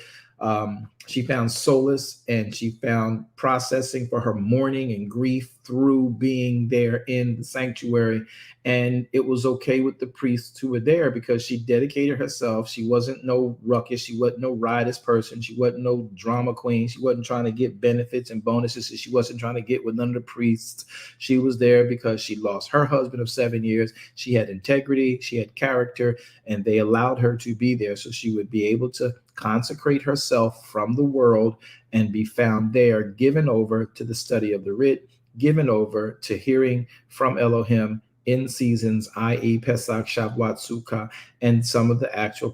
she found solace, and she found processing for her mourning and grief through being there in the sanctuary. And it was okay with the priests who were there because she dedicated herself. She wasn't no ruckus. She wasn't no riotous person. She wasn't no drama queen. She wasn't trying to get benefits and bonuses. She wasn't trying to get with none of the priests. She was there because she lost her husband of 7 years. She had integrity. She had character, and they allowed her to be there so she would be able to consecrate herself from the world and be found there, given over to the study of the writ, given over to hearing from Elohim in seasons, i.e. Pesach, Shavuot, Sukkah, and some of the actual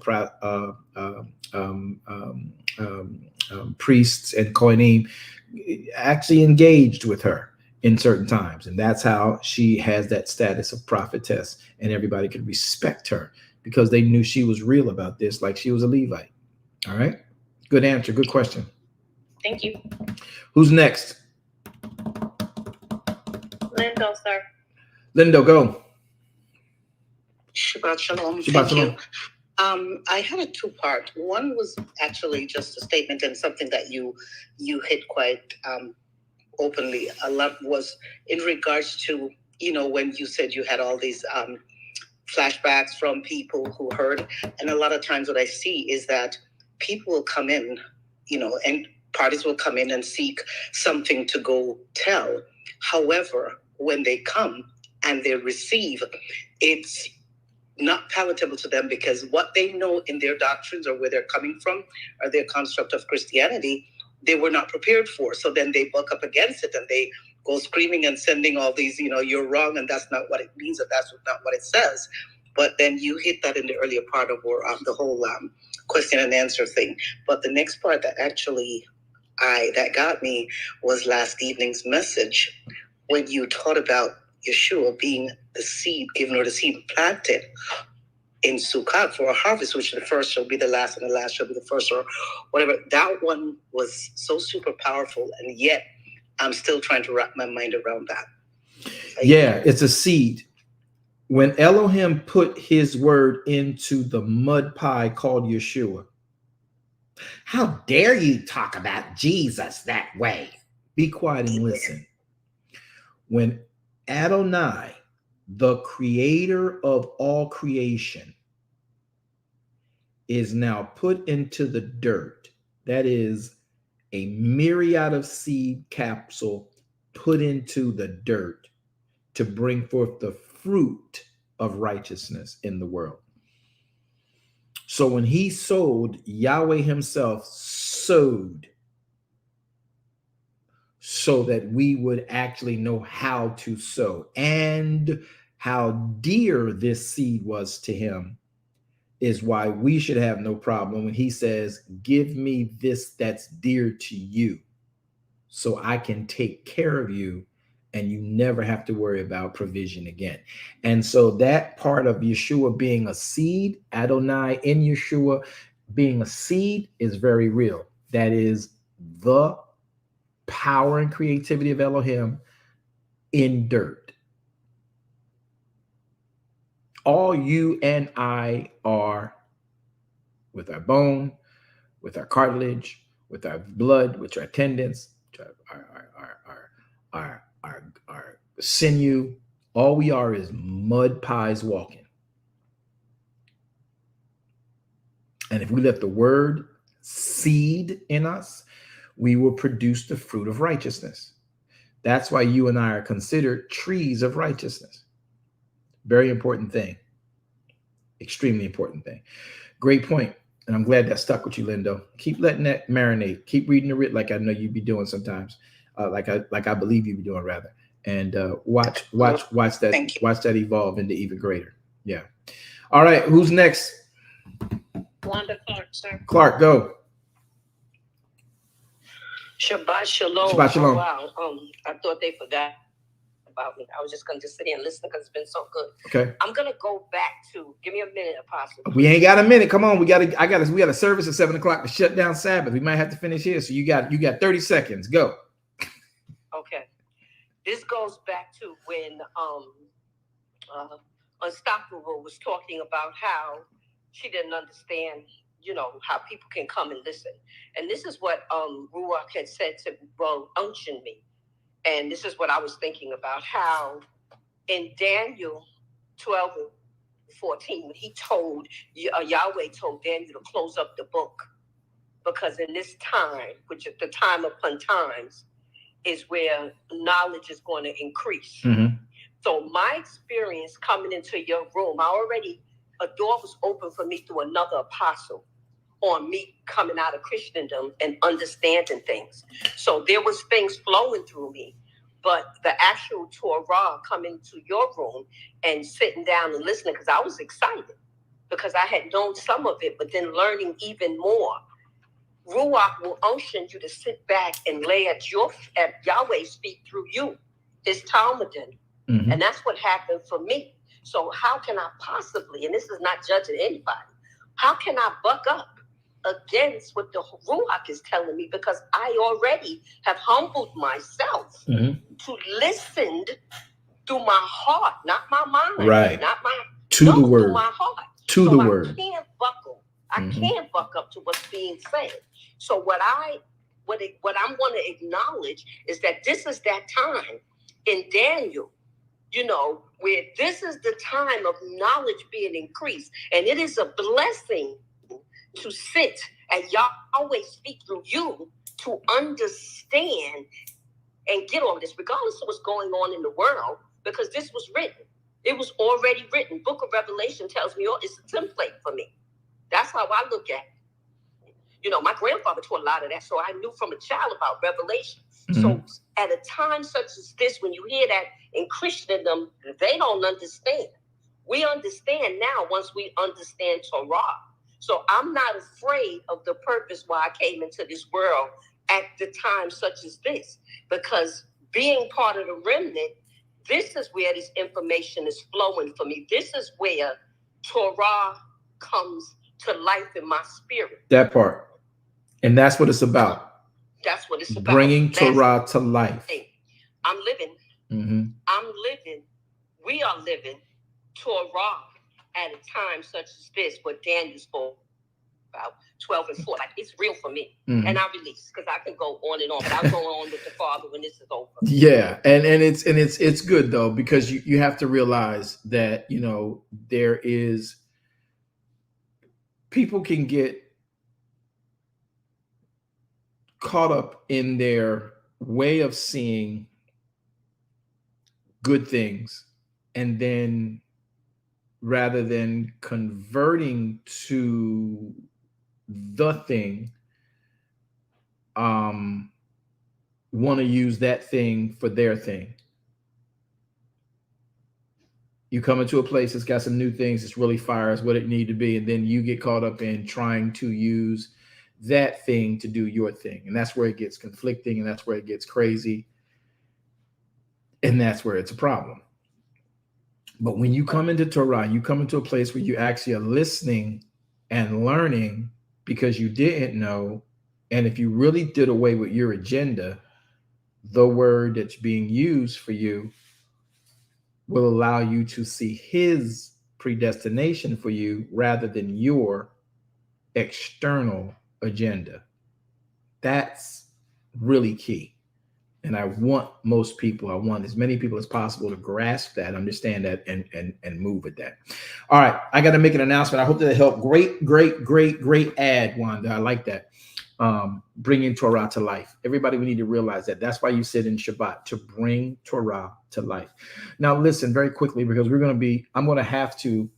priests and Kohanim actually engaged with her in certain times. And that's how she has that status of prophetess, and everybody could respect her because they knew she was real about this, like she was a Levite. All right. Good answer. Good question. Thank you. Who's next? Lindo, sir. Lindo, go. Shabbat shalom. Shabbat Thank shalom. You. I had a two-part. One was actually just a statement and something that you hit quite openly. A lot was in regards to, when you said you had all these flashbacks from people who heard. And a lot of times what I see is that people will come in, and parties will come in and seek something to go tell. However, when they come and they receive, it's not palatable to them because what they know in their doctrines or where they're coming from or their construct of Christianity, they were not prepared for. So then they buck up against it and they go screaming and sending all these, you're wrong and that's not what it means and that's not what it says. But then you hit that in the earlier part of the whole question and answer thing. But the next part that actually that got me was last evening's message when you taught about YAHSHUA being the seed given or the seed planted in Sukkot for a harvest, which the first shall be the last and the last shall be the first, or whatever. That one was so super powerful, and yet I'm still trying to wrap my mind around that. Yeah, it's a seed. When Elohim put his word into the mud pie called YAHSHUA, how dare you talk about Jesus that way? Be quiet and listen. When Adonai, the creator of all creation, is now put into the dirt, that is a myriad of seed capsule put into the dirt to bring forth the fruit of righteousness in the world. So when he sowed, Yahweh himself sowed so that we would actually know how to sow, and how dear this seed was to him is why we should have no problem when he says, give me this that's dear to you so I can take care of you and you never have to worry about provision again. And so that part of YAHSHUA being a seed, Adonai in YAHSHUA being a seed, is very real. That is the power and creativity of Elohim in dirt. All you and I are, with our bone, with our cartilage, with our blood, with our tendons, our sinew. All we are is mud pies walking. And if we let the word seed in us, we will produce the fruit of righteousness. That's why you and I are considered trees of righteousness. Very important thing. Extremely important thing. Great point. And I'm glad that stuck with you, Lindo. Keep letting that marinate. Keep reading the writ like I know you be doing sometimes. Like I believe you be doing, rather. And watch that evolve into even greater. Yeah. All right. Who's next? Wanda Clark, sir. Clark, go. Shabbat shalom. Shabbat shalom. Oh, wow. I thought they forgot about me. I was just going to sit here and listen because it's been so good. Okay. I'm going to go back to, give me a minute, Apostle. We ain't got a minute. Come on. We got a service at 7:00 to shut down Sabbath. We might have to finish here. So you got 30 seconds. Go. Okay. This goes back to when Unstoppable was talking about how she didn't understand, how people can come and listen. And this is what Ruach had said to unction me. And this is what I was thinking about, how in Daniel 12:14, when he told, Yahweh told Daniel to close up the book, because in this time, which is the time upon times, is where knowledge is going to increase. Mm-hmm. So my experience coming into your room, a door was open for me through another apostle on me coming out of Christendom and understanding things. So there was things flowing through me, but the actual Torah coming to your room and sitting down and listening, because I was excited because I had known some of it, but then learning even more. Ruach will unction you to sit back and lay at Yahweh's feet through you, his Talmudim. Mm-hmm. And that's what happened for me. So how can I possibly, and this is not judging anybody, how can I buck up against what the Ruach is telling me? Because I already have humbled myself to listen through my heart, not my mind, right? To the word, through my heart, to the word. I can't buckle. I can't buck up to what's being said. So what I'm going to acknowledge is that this is that time in Daniel, where this is the time of knowledge being increased. And it is a blessing to sit at Yahweh's feet through you to understand and get all this, regardless of what's going on in the world, because this was written. It was already written. Book of Revelation tells me it's a template for me. That's how I look at it. My grandfather taught a lot of that, so I knew from a child about Revelation. Mm-hmm. So at a time such as this, when you hear that in Christendom, they don't understand. We understand now once we understand Torah. So I'm not afraid of the purpose why I came into this world at the time such as this, because being part of the remnant, this is where this information is flowing for me. This is where Torah comes to life in my spirit. That part. And that's what it's about. That's what it's about. Bringing Torah to life. I'm living. Mm-hmm. I'm living. We are living Torah at a time such as this, what Daniel spoke about 12:4. Like, it's real for me. Mm-hmm. And I release, because I can go on and on, but I'll go on with the Father when this is over. Yeah, and it's good though, because you have to realize that there is, people can get caught up in their way of seeing good things, and then rather than converting to the thing, want to use that thing for their thing. You come into a place that's got some new things, it's really fires what it need to be, and then you get caught up in trying to use that thing to do your thing. And that's where it gets conflicting, and that's where it gets crazy. And that's where it's a problem. But when you come into Torah, you come into a place where you actually are listening and learning because you didn't know. And if you really did away with your agenda, the word that's being used for you will allow you to see his predestination for you rather than your external agenda. That's really key. And I want as many people as possible to grasp that, understand that, and move with that. All right, I got to make an announcement. I hope that helped. Great ad, Wanda. I like that. Bringing Torah to life. Everybody, we need to realize that. That's why you sit in Shabbat, to bring Torah to life. Now, listen very quickly, because I'm going to have to,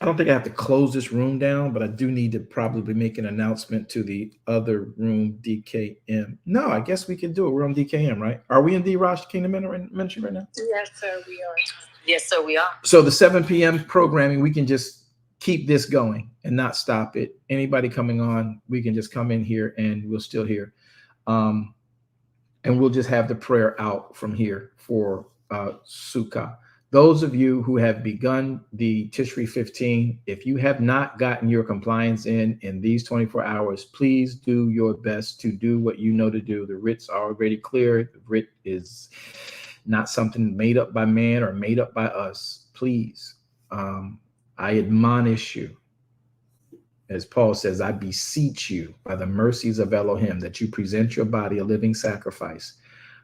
I don't think I have to close this room down, but I do need to probably make an announcement to the other room, DKM. No, I guess we can do it. We're on DKM, right? Are we in D-Rosh Kingdom Ministry right now? Yes, sir, we are. Yes, sir, we are. So the 7 p.m. programming, we can just keep this going and not stop it. Anybody coming on, we can just come in here and we'll still hear. And we'll just have the prayer out from here for Sukkah. Those of you who have begun the Tishri 15, if you have not gotten your compliance in these 24 hours, please do your best to do what you know to do. The writs are already clear. The writ is not something made up by man or made up by us. Please, I admonish you, as Paul says, I beseech you by the mercies of Elohim that you present your body a living sacrifice,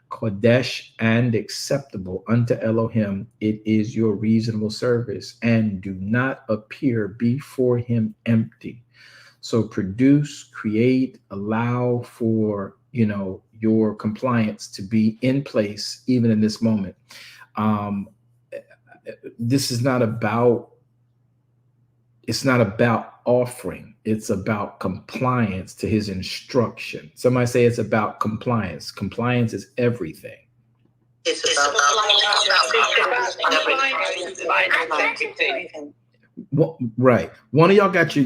Kodesh and acceptable unto Elohim. It is your reasonable service, and do not appear before him empty. So produce, create, allow for, your compliance to be in place even in this moment. This is not about, it's not about offering. It's about compliance to his instruction. Somebody say it's about compliance. Compliance is everything. It's about everything. Right. One of y'all got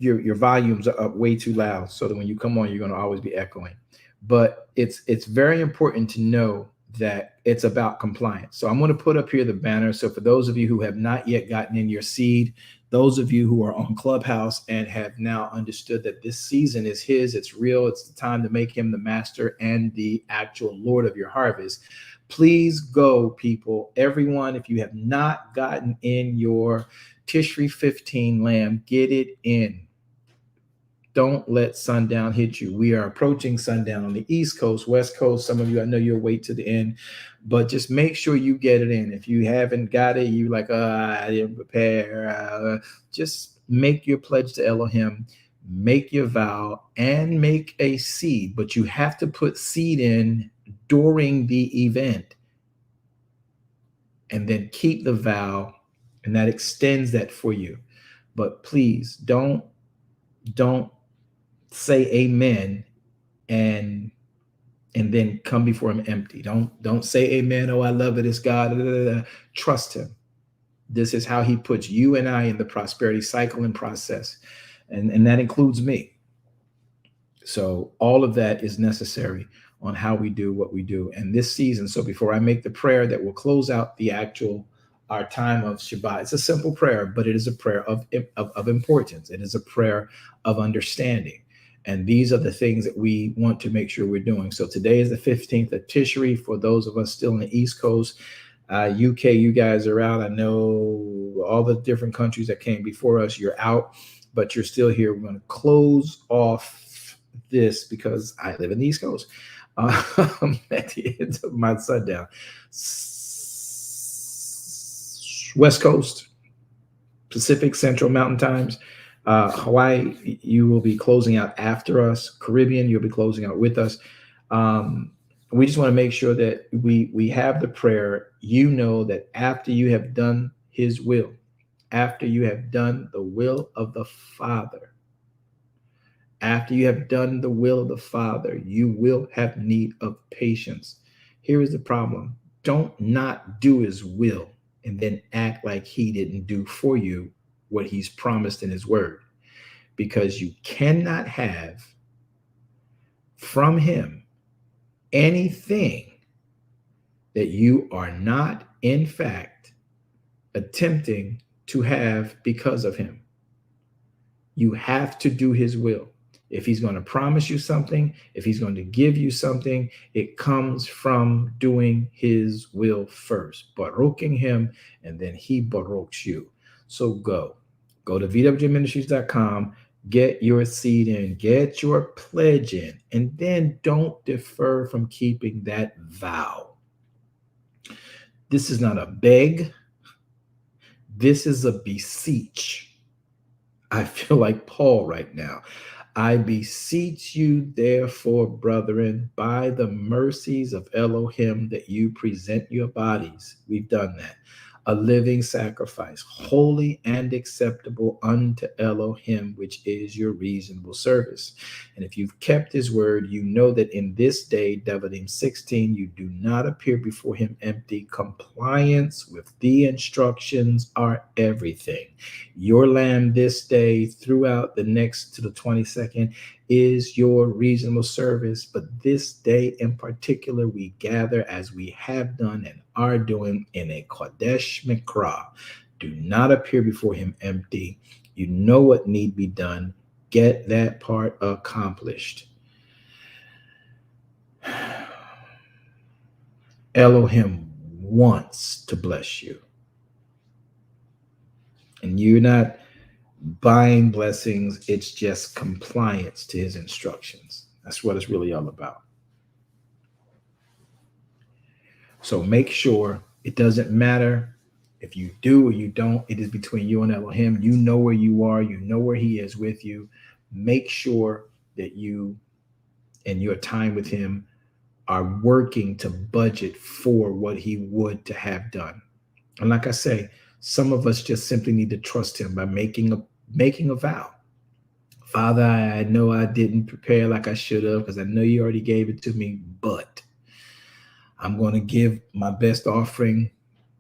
your volumes up way too loud, so that when you come on, you're going to always be echoing. But it's very important to know that it's about compliance. So I'm going to put up here the banner. So for those of you who have not yet gotten in your seed, those of you who are on Clubhouse and have now understood that this season is his, it's real, it's the time to make him the master and the actual Lord of your harvest. Please go, people, everyone. If you have not gotten in your Tishri 15 lamb, get it in. Don't let sundown hit you. We are approaching sundown on the East Coast, West Coast. Some of you, I know you'll wait to the end, but just make sure you get it in. If you haven't got it, you like, I didn't prepare. Just make your pledge to Elohim, make your vow, and make a seed. But you have to put seed in during the event, and then keep the vow, and that extends that for you. But please don't say amen and then come before him empty. Don't say amen. Oh, I love it. It's God. Trust him. This is how he puts you and I in the prosperity cycle and process. And that includes me. So all of that is necessary on how we do what we do. And this season, so before I make the prayer that will close out our time of Shabbat, it's a simple prayer, but it is a prayer of importance. It is a prayer of understanding. And these are the things that we want to make sure we're doing. So today is the 15th of Tishri. For those of us still in the East Coast, UK, you guys are out. I know all the different countries that came before us, you're out, but you're still here. We're going to close off this because I live in the East Coast at the end of my sundown. West Coast, Pacific, Central, Mountain Times. Hawaii, you will be closing out after us. Caribbean, you'll be closing out with us. We just want to make sure that we have the prayer. You know that after you have done his will, after you have done the will of the Father, after you have done the will of the Father, you will have need of patience. Here is the problem. Don't not do his will and then act like he didn't do for you what he's promised in his word, because you cannot have from him anything that you are not, in fact, attempting to have because of him. You have to do his will. If he's going to promise you something, if he's going to give you something, it comes from doing his will first, baruching him, and then he baruchs you. So go to vwministries.com, get your seed in, get your pledge in, and then don't defer from keeping that vow. This is not a beg. This is a beseech. I feel like Paul right now. I beseech you, therefore, brethren, by the mercies of Elohim, that you present your bodies. We've done that. A living sacrifice, holy and acceptable unto Elohim, which is your reasonable service. And if you've kept his word, you know that in this day, Devarim 16, you do not appear before him empty. Compliance with the instructions are everything. Your lamb this day throughout the next to the 22nd is your reasonable service. But this day in particular, we gather as we have done and are doing in a Kodesh Mikra. Do not appear before him empty. You know what need be done. Get that part accomplished. Elohim wants to bless you. And you're not buying blessings. It's just compliance to his instructions. That's what it's really all about. So make sure it doesn't matter if you do or you don't. It is between you and Elohim. You know where you are. You know where he is with you. Make sure that you and your time with him are working to budget for what he would to have done. And like I say, some of us just simply need to trust him by making a vow. Father, I know I didn't prepare like I should have because I know you already gave it to me, but I'm going to give my best offering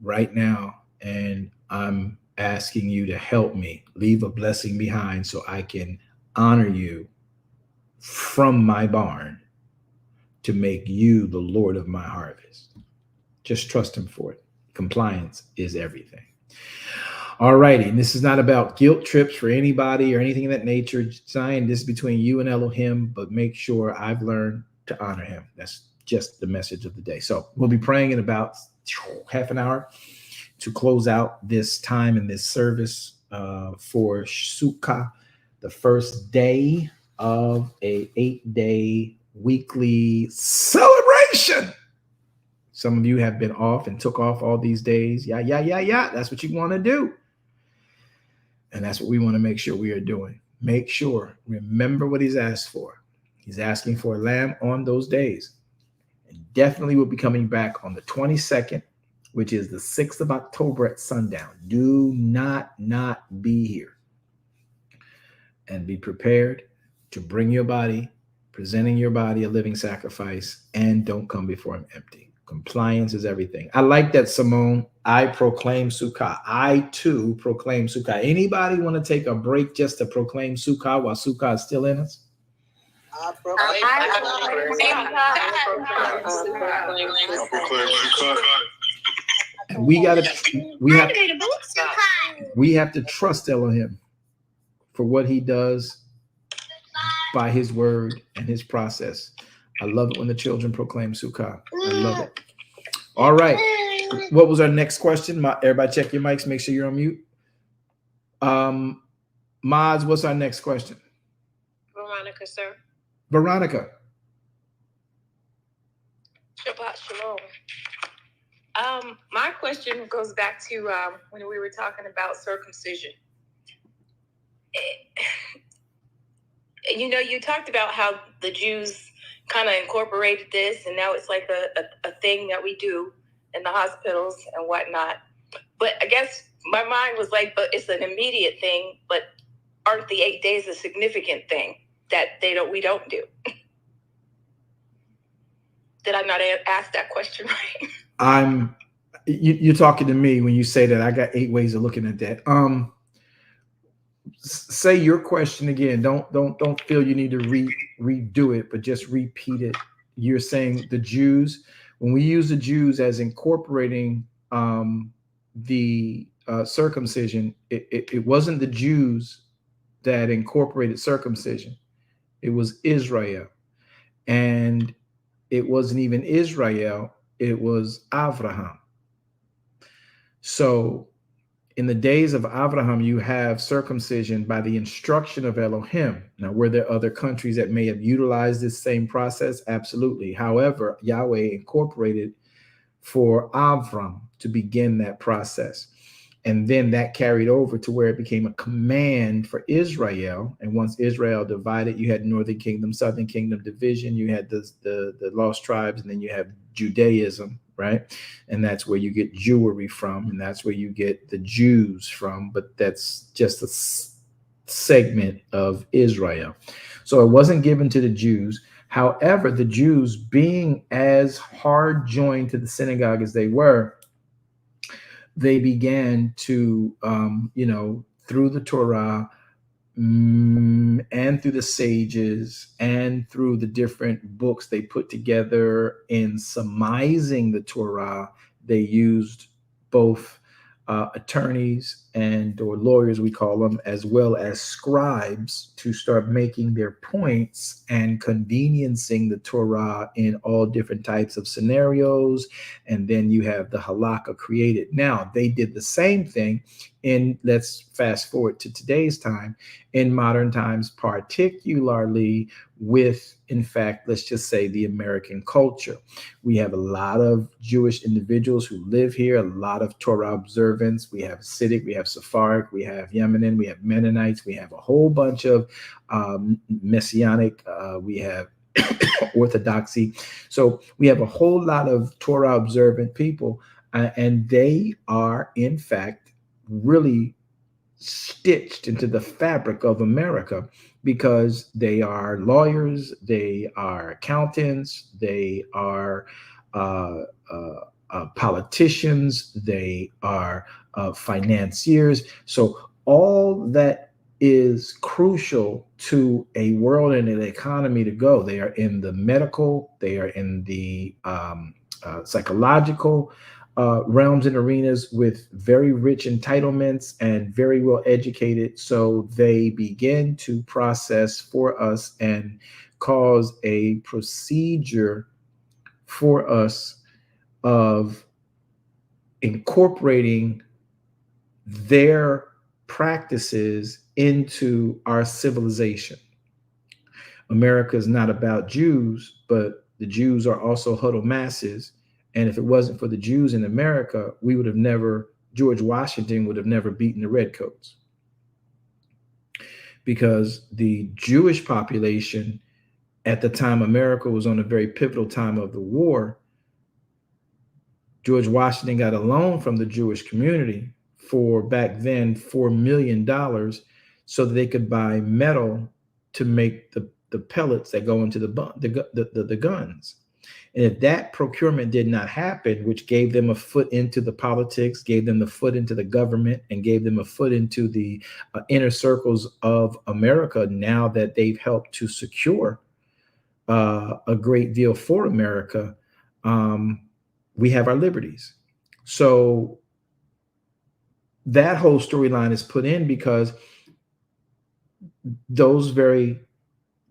right now, and I'm asking you to help me leave a blessing behind so I can honor you from my barn to make you the Lord of my harvest. Just trust him for it. Compliance is everything. All righty. And this is not about guilt trips for anybody or anything of that nature. Zion, this is between you and Elohim, but make sure I've learned to honor him. That's just the message of the day. So we'll be praying in about half an hour to close out this time in this service for Sukkah, the first day of a 8-day weekly celebration. Some of you have been off and took off all these days. Yeah. That's what you want to do. And that's what we want to make sure we are doing. Make sure, remember what he's asked for. He's asking for a lamb on those days. And definitely will be coming back on the 22nd, which is the 6th of October at sundown. Do not be here. And be prepared to bring your body, presenting your body a living sacrifice, and don't come before him empty. Compliance is everything. I like that, Simone. I proclaim Sukkah. I too proclaim Sukkah. Anybody want to take a break just to proclaim Sukkah while Sukkah is still in us? And we have to trust Elohim for what he does by his word and his process. I love it when the children proclaim Sukkah. I love it. All right. What was our next question? Everybody check your mics. Make sure you're on mute. Mods, what's our next question? Veronica, sir. Veronica. Shabbat shalom. My question goes back to when we were talking about circumcision. You talked about how the Jews kind of incorporated this, and now it's like a thing that we do in the hospitals and whatnot. But I guess my mind was like, but it's an immediate thing, but aren't the 8 days a significant thing that we don't do? Did I not ask that question right? You're talking to me when you say that. I got 8 ways of looking at that. Say your question again. Don't feel you need to redo it, but just repeat it. You're saying the Jews, when we use the Jews as incorporating the circumcision, it wasn't the Jews that incorporated circumcision. It was Israel. And it wasn't even Israel, it was Abraham. So in the days of Abraham, you have circumcision by the instruction of Elohim. Now, were there other countries that may have utilized this same process? Absolutely. However, Yahweh incorporated for Avram to begin that process. And then that carried over to where it became a command for Israel. And once Israel divided, you had Northern Kingdom, Southern Kingdom division, you had the lost tribes, and then you have Judaism, right? And that's where you get Jewry from, and that's where you get the Jews from, but that's just a segment of Israel. So it wasn't given to the Jews. However, the Jews, being as hard joined to the synagogue as they were, they began to, through the Torah and through the sages and through the different books they put together in surmising the Torah, they used both attorneys or lawyers, we call them, as well as scribes to start making their points and conveniencing the Torah in all different types of scenarios. And then you have the halakha created. Now, they did the same thing let's fast forward to today's time, in modern times, particularly with, in fact, let's just say the American culture. We have a lot of Jewish individuals who live here, a lot of Torah observance. We have Hasidic, we have Sephardic, we have Yemenin, we have Mennonites, we have a whole bunch of Messianic, we have Orthodoxy. So we have a whole lot of Torah observant people, and they are, in fact, really stitched into the fabric of America because they are lawyers, they are accountants, they are politicians, they are financiers. So all that is crucial to a world and an economy to go. They are in the medical, they are in the psychological realms and arenas with very rich entitlements and very well educated. So they begin to process for us and cause a procedure for us of incorporating their practices into our civilization. America is not about Jews, but the Jews are also huddled masses. And if it wasn't for the Jews in America, George Washington would have never beaten the Redcoats. Because the Jewish population at the time America was on a very pivotal time of the war, George Washington got a loan from the Jewish community for back then $4 million so that they could buy metal to make the pellets that go into the guns. And if that procurement did not happen, which gave them a foot into the politics, gave them the foot into the government, and gave them a foot into the inner circles of America, now that they've helped to secure a great deal for America, we have our liberties. So that whole storyline is put in because those very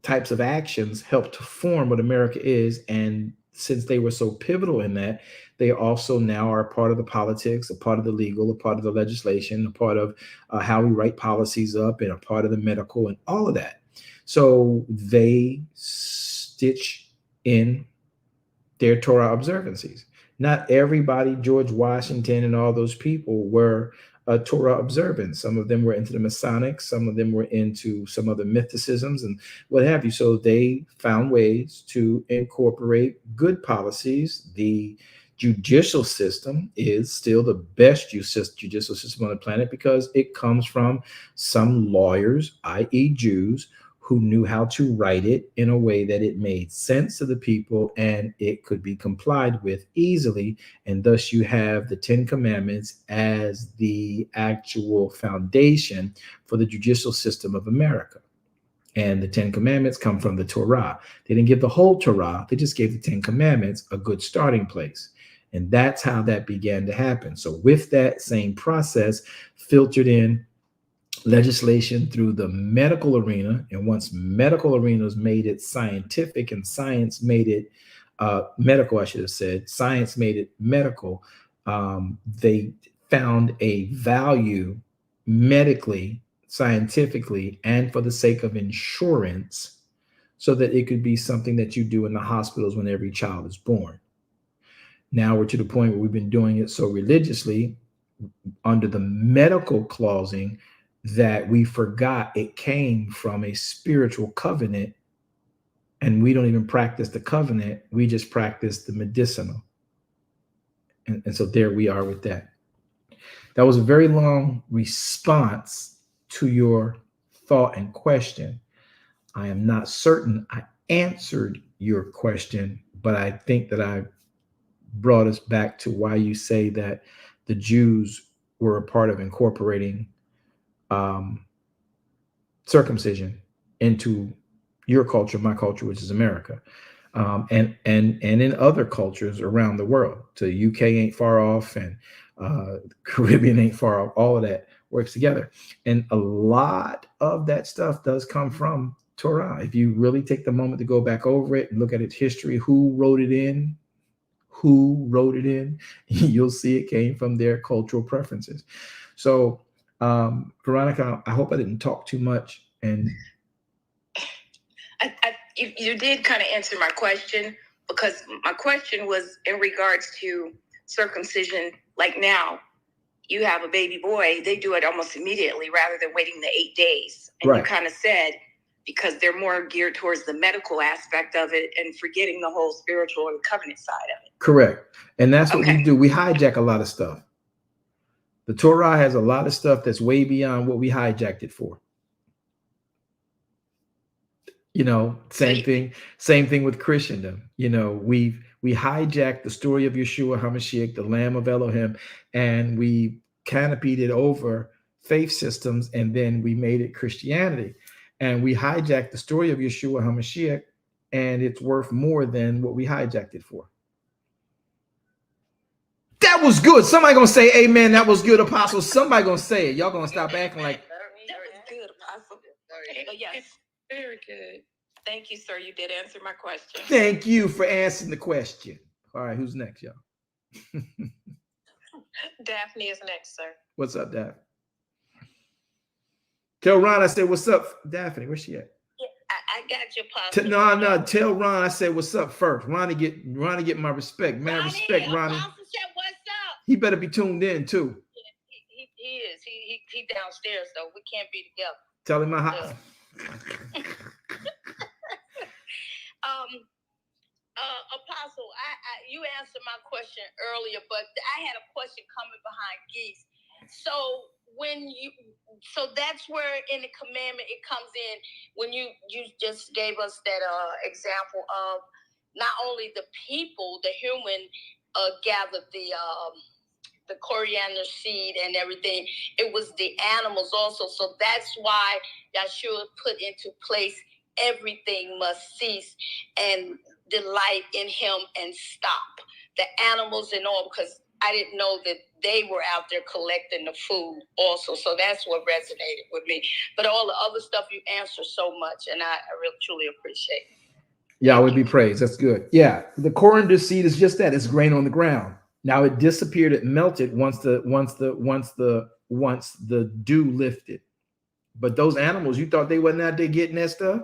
types of actions help to form what America is. And since they were so pivotal in that, they also now are a part of the politics, a part of the legal, a part of the legislation, a part of how we write policies up, and a part of the medical and all of that. So they stitch in their Torah observances. Not everybody, George Washington and all those people, were Torah observant. Some of them were into the Masonic, some of them were into some other mysticisms and what have you. So they found ways to incorporate good policies. The judicial system is still the best judicial system on the planet because it comes from some lawyers, i.e. Jews, who knew how to write it in a way that it made sense to the people and it could be complied with easily. And thus you have the 10 Commandments as the actual foundation for the judicial system of America. And the 10 Commandments come from the Torah. They didn't give the whole Torah. They just gave the 10 Commandments a good starting place. And that's how that began to happen. So with that same process filtered in legislation through the medical arena. And once medical arenas made it scientific and science made it medical, I should have said, science made it medical, they found a value medically, scientifically, and for the sake of insurance, so that it could be something that you do in the hospitals when every child is born. Now we're to the point where we've been doing it so religiously under the medical clausing that we forgot it came from a spiritual covenant, and we don't even practice the covenant. We just practice the medicinal. And so there we are with that. That was a very long response to your thought and question. I am not certain I answered your question, but I think that I brought us back to why you say that the Jews were a part of incorporating circumcision into your culture, my culture, which is America, and in other cultures around the world. So UK ain't far off, and Caribbean ain't far off. All of that works together, and a lot of that stuff does come from Torah. If you really take the moment to go back over it and look at its history, who wrote it in, you'll see it came from their cultural preferences. So, Veronica, I hope I didn't talk too much. And you did kind of answer my question, because my question was in regards to circumcision. Like now, you have a baby boy, they do it almost immediately rather than waiting the 8 days. And You kind of said, because they're more geared towards the medical aspect of it and forgetting the whole spiritual and covenant side of it. Correct. And that's what we do. We hijack a lot of stuff. The Torah has a lot of stuff that's way beyond what we hijacked it for. You know, same thing with Christendom. You know, we hijacked the story of Yahshua HaMashiach, the Lamb of Elohim, and we canopied it over faith systems, and then we made it Christianity. And we hijacked the story of Yahshua HaMashiach, and it's worth more than what we hijacked it for. That was good. Somebody gonna say amen. That was good, Apostle. Somebody gonna say it. Y'all gonna stop acting like that was good, Apostle. Yes, very good. Thank you, sir. You did answer my question. Thank you for answering the question. All right, who's next, y'all? Daphne is next, sir. What's up, Daphne? Tell Ron I said, what's up, Daphne? Where's she at? Yeah, I got your Apostle. No. Tell Ron I said, what's up first. Ronnie get my respect. Man, Ronnie, respect Ronnie. Apostle said, what's up? He better be tuned in too. Yeah, he is. He downstairs though. We can't be together. Tell him my house. Apostle, you answered my question earlier, but I had a question coming behind geese. So that's where in the commandment it comes in when you just gave us that example of not only the people, the human gathered the coriander seed and everything, it was the animals also. So that's why Yahshua put into place everything must cease and delight in him and stop. The animals and all, because I didn't know that they were out there collecting the food also. So that's what resonated with me. But all the other stuff you answer so much, and I really truly appreciate it. Yahweh be praised. That's good. Yeah, the coriander seed is just that. It's grain on the ground. Now it disappeared. It melted once the dew lifted. But those animals, you thought they wasn't out there getting that stuff?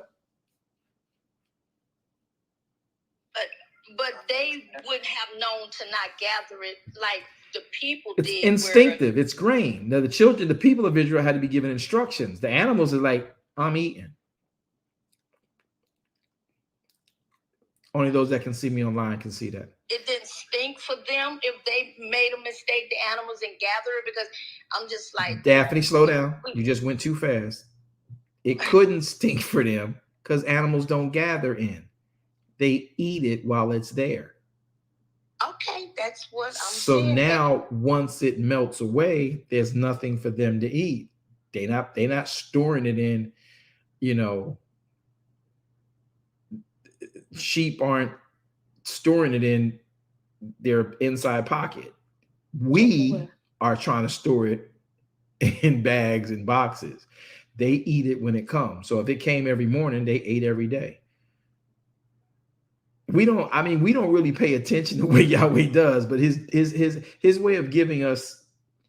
But they would have known to not gather it like the people did. It's instinctive. It's grain. Now the people of Israel had to be given instructions. The animals are like, I'm eating. Only those that can see me online can see that. It didn't stink for them if they made a mistake, the animals, and gather it, because I'm just like, Daphne, slow down. You just went too fast. It couldn't stink for them because animals don't gather in. They eat it while it's there. Okay, that's what I'm so saying. Now, once it melts away, there's nothing for them to eat. They're not storing it in, sheep aren't storing it in their inside pocket. We are trying to store it in bags and boxes. They eat it when it comes. So if it came every morning, they ate every day. We don't really pay attention to what Yahweh does, but his way of giving us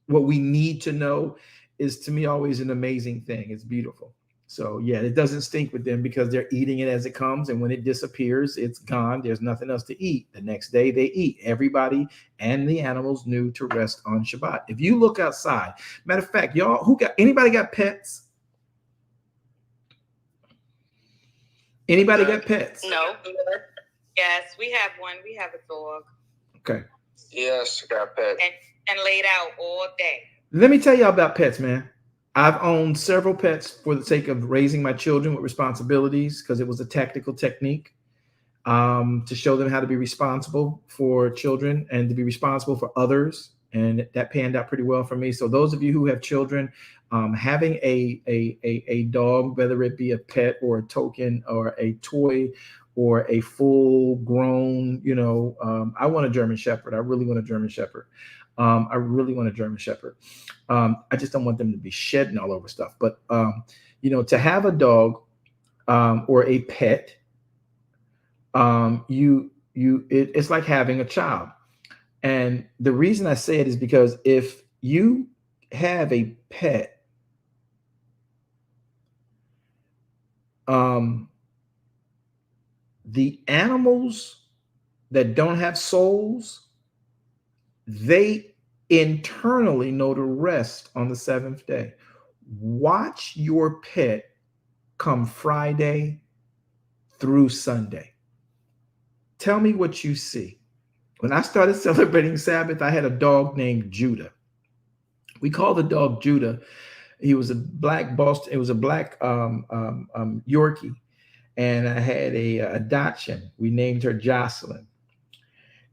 what we need to know is, to me, always an amazing thing. It's beautiful. So yeah, it doesn't stink with them because they're eating it as it comes, and when it disappears, it's gone. There's nothing else to eat. The next day they eat. Everybody and the animals knew to rest on Shabbat. If you look outside, matter of fact, y'all, anybody got pets? Anybody got pets? No. Yes, we have one. We have a dog. Okay. Yes, I got pets. And laid out all day. Let me tell y'all about pets, man. I've owned several pets for the sake of raising my children with responsibilities, because it was a tactical technique to show them how to be responsible for children and to be responsible for others. And that panned out pretty well for me. So those of you who have children, having a dog, whether it be a pet or a token or a toy or a full grown, I want a German Shepherd. I really want a German Shepherd. I really want a German Shepherd. I just don't want them to be shedding all over stuff. But, to have a dog or a pet, it's like having a child. And the reason I say it is because if you have a pet, the animals that don't have souls, they internally know to rest on the seventh day. Watch your pet come Friday through Sunday. Tell me what you see. When I started celebrating Sabbath, I had a dog named Judah. We called the dog Judah. He was a black Boston. It was a black Yorkie. And I had a Dachshund. We named her Jocelyn.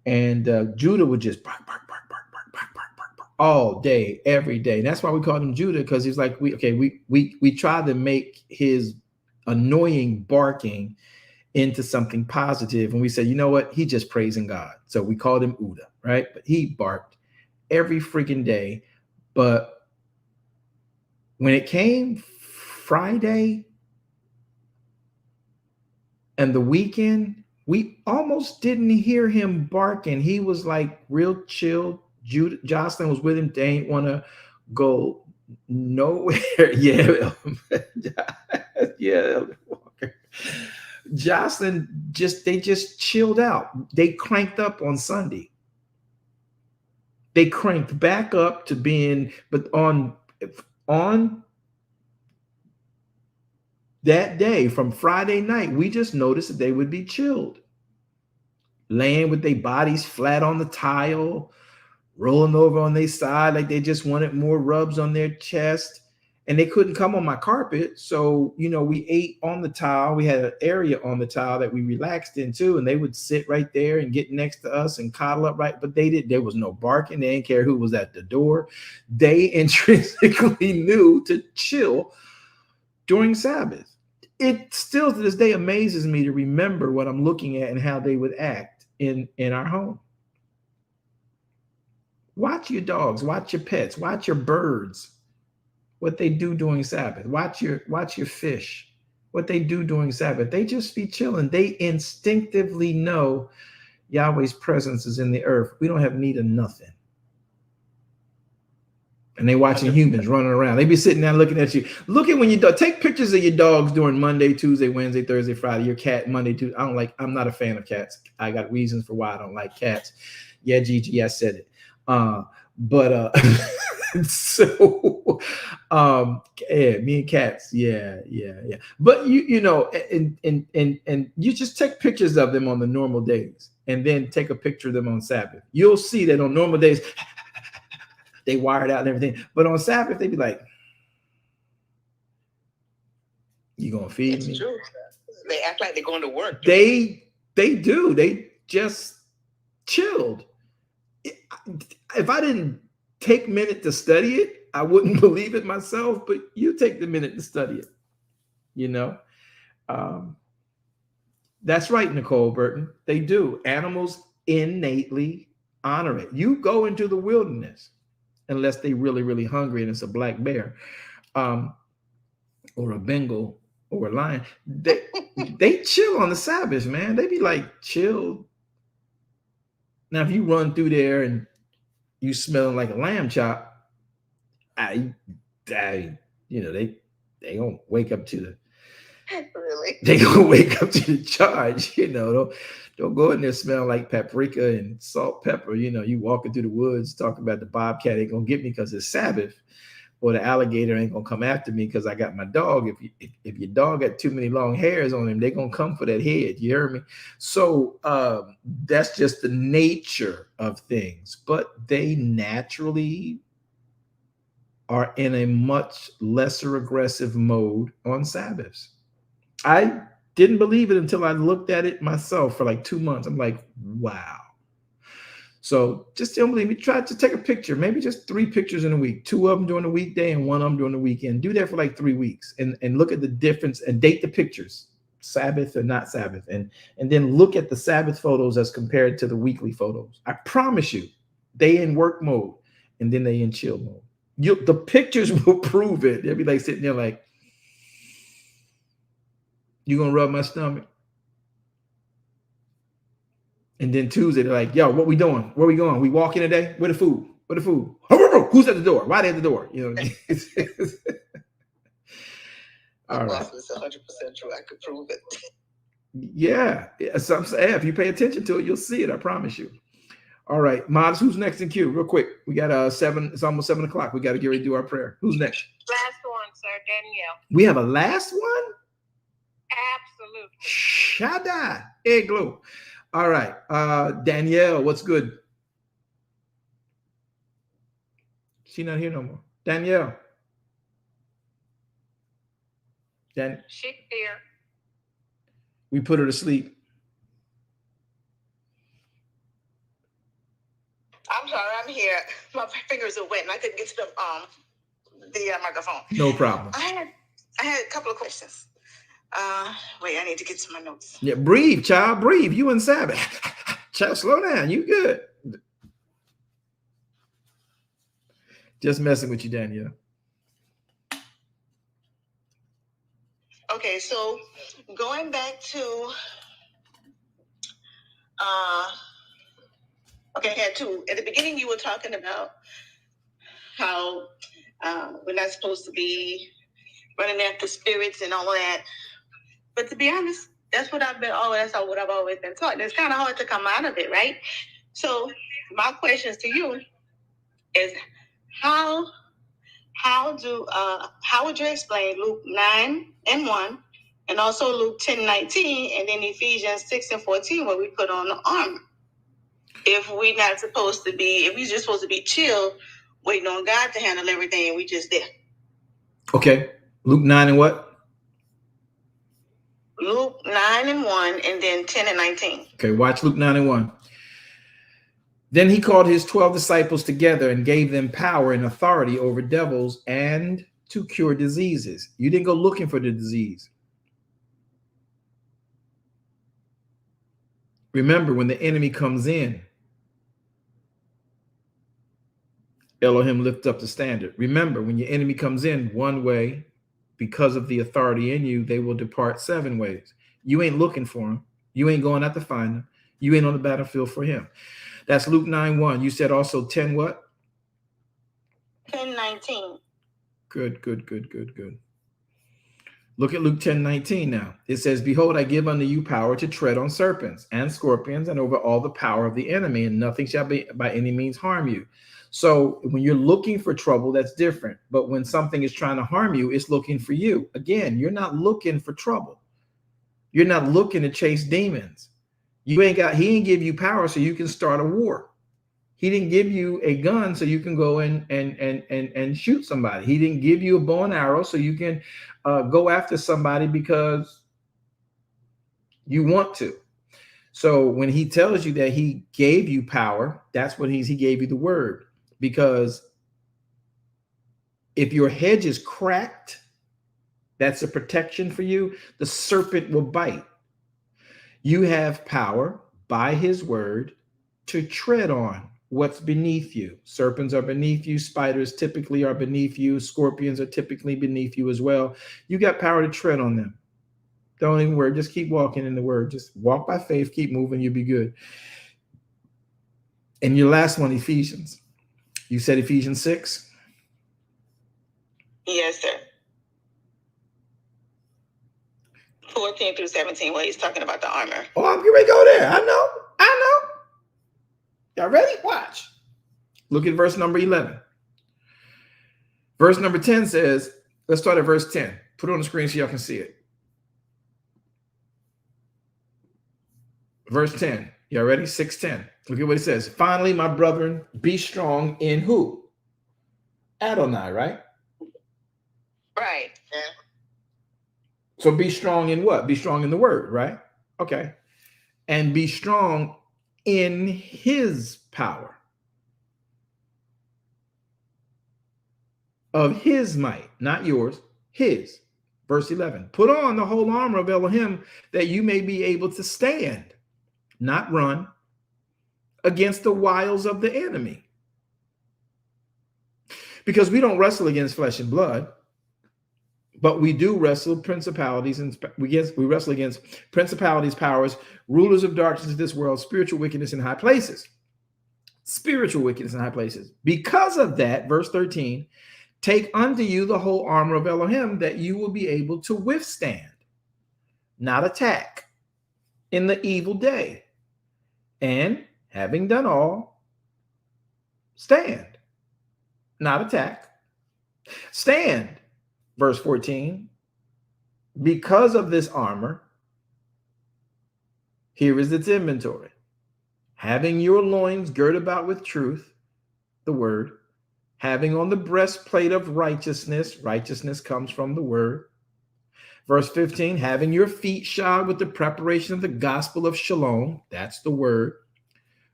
And Judah would just bark, bark, bark, bark, bark, bark, bark, bark, bark all day, every day. And that's why we called him Judah, because he's like, we tried to make his annoying barking into something positive. And we said, you know what? He just praising God. So we called him Uda, right? But he barked every freaking day. But when it came Friday and the weekend, we almost didn't hear him barking. He was like real chill. Jocelyn was with him. They ain't want to go nowhere. Yeah. Yeah. Jocelyn they just chilled out. They cranked up on Sunday. They cranked back up to being, but on that day from Friday night, we just noticed that they would be chilled, laying with their bodies flat on the tile, rolling over on their side like they just wanted more rubs on their chest. And they couldn't come on my carpet. So, we ate on the tile. We had an area on the tile that we relaxed into, and they would sit right there and get next to us and coddle up, right? But there was no barking. They didn't care who was at the door. They intrinsically knew to chill during Sabbath. It still to this day amazes me to remember what I'm looking at and how they would act in our home. Watch your dogs, watch your pets, watch your birds, what they do during Sabbath. Watch your fish, what they do during Sabbath. They just be chilling. They instinctively know Yahweh's presence is in the earth. We don't have need of nothing. And they watching humans running around. They be sitting there looking at you. Look at when you take pictures of your dogs during Monday, Tuesday, Wednesday, Thursday, Friday. Your cat Monday, Tuesday. I'm not a fan of cats. I got reasons for why I don't like cats. Yeah, Gigi, I said it. So yeah, me and cats, yeah. But and you just take pictures of them on the normal days and then take a picture of them on Sabbath. You'll see that on normal days they wired out and everything, but on Sabbath they be like, "You gonna feed me?" True. They act like they're going to work. They do. They just chilled. If I didn't take a minute to study it, I wouldn't believe it myself, but you take the minute to study it, That's right, Nicole Burton. They do. Animals innately honor it. You go into the wilderness unless they really, really hungry and it's a black bear, or a Bengal or a lion. They chill on the Sabbath, man. They be like chill. Now, if you run through there and you smelling like a lamb chop, they gonna wake up to the Really? They gonna wake up to the charge. Don't go in there smelling like paprika and salt, pepper. You walking through the woods talking about the bobcat ain't gonna get me because it's Sabbath, or the alligator ain't gonna come after me because I got my dog. If your dog got too many long hairs on him, they gonna come for that head. You hear me? So that's just the nature of things. But they naturally are in a much lesser aggressive mode on Sabbaths. I didn't believe it until I looked at it myself for like 2 months. I'm like, wow. So just don't believe me. Try to take a picture, maybe just 3 pictures in a week, 2 of them during the weekday and 1 of them during the weekend. Do that for like 3 weeks and look at the difference and date the pictures, Sabbath or not Sabbath. And then look at the Sabbath photos as compared to the weekly photos. I promise you, they in work mode and then they in chill mode. The pictures will prove it. They'll be like sitting there like, you gonna rub my stomach? And then Tuesday, they're like, yo, what we doing? Where we going? We walking today? Where the food? Where the food? Who's at the door? Why they at the door? You know what I mean? All right. It's 100% true. I could prove it. Yeah. So I'm saying, if you pay attention to it, you'll see it. I promise you. All right. Mods, who's next in queue? Real quick. We got 7. It's almost 7 o'clock. We got to get ready to do our prayer. Who's next? Last one, sir. Danielle. We have a last one? Absolutely. Shada. Eglo. All right. Danielle, what's good? She not here no more. Danielle. She's here. We put her to sleep. I'm sorry, I'm here. My fingers are wet and I couldn't get to the microphone. No problem. I had a couple of questions. Wait, I need to get to my notes. Yeah, breathe, child, breathe. You in Sabbath. Child, slow down. You good. Just messing with you, Danielle. Okay, so going back to I had 2. At the beginning, you were talking about how we're not supposed to be running after spirits and all of that. But to be honest, that's what I've always been taught. And it's kind of hard to come out of it, right? So my questions to you is how would you explain Luke 9:1 and also Luke 10:19 and then Ephesians 6:14 where we put on the armor? If we're not supposed to be, if we're just supposed to be chill, waiting on God to handle everything, and we just there. Okay. Luke 9 and what? Luke 9:1 and then 10:19. Okay, watch Luke 9:1. Then he called his 12 disciples together and gave them power and authority over devils and to cure diseases. You didn't go looking for the disease. Remember, when the enemy comes in, Elohim lift up the standard. Remember, when your enemy comes in one way, because of the authority in you, they will depart 7 ways. You ain't looking for him. You ain't going out to find him. You ain't on the battlefield for him. That's Luke 9:1. You said also 10 what? 10:19. Good. Look at Luke 10:19 now. It says, behold, I give unto you power to tread on serpents and scorpions and over all the power of the enemy, and nothing shall be by any means harm you. So when you're looking for trouble, that's different. But when something is trying to harm you, it's looking for you. Again, you're not looking for trouble. You're not looking to chase demons. He ain't give you power so you can start a war. He didn't give you a gun so you can go and shoot somebody. He didn't give you a bow and arrow so you can go after somebody because you want to. So when he tells you that he gave you power, that's what he gave you the word. Because if your hedge is cracked, that's a protection for you. The serpent will bite. You have power by his word to tread on what's beneath you. Serpents are beneath you. Spiders typically are beneath you. Scorpions are typically beneath you as well. You got power to tread on them. Don't even worry. Just keep walking in the word. Just walk by faith. Keep moving. You'll be good. And your last one, Ephesians. You said Ephesians 6? Yes, sir. 14 through 17, where he's talking about the armor. Oh, I'm getting ready to go there. I know. Y'all ready? Watch. Look at verse number 11. Verse number 10 says, let's start at verse 10. Put it on the screen so y'all can see it. Verse 10. Y'all ready? 6:10. Look at what it says. Finally, my brethren, be strong in who? Adonai, right? Right. Yeah. So be strong in what? Be strong in the word, right? Okay. And be strong in his power. Of his might, not yours, his. Verse 11. Put on the whole armor of Elohim that you may be able to stand, not run, against the wiles of the enemy. Because we don't wrestle against flesh and blood, but we do wrestle principalities, and we wrestle against principalities, powers, rulers of darkness of this world, spiritual wickedness in high places. Spiritual wickedness in high places. Because of that, verse 13, take unto you the whole armor of Elohim that you will be able to withstand, not attack, in the evil day. And having done all, stand, not attack. Stand, verse 14, because of this armor, here is its inventory. Having your loins girt about with truth, the word, having on the breastplate of righteousness, righteousness comes from the word. Verse 15, having your feet shod with the preparation of the gospel of shalom, that's the word.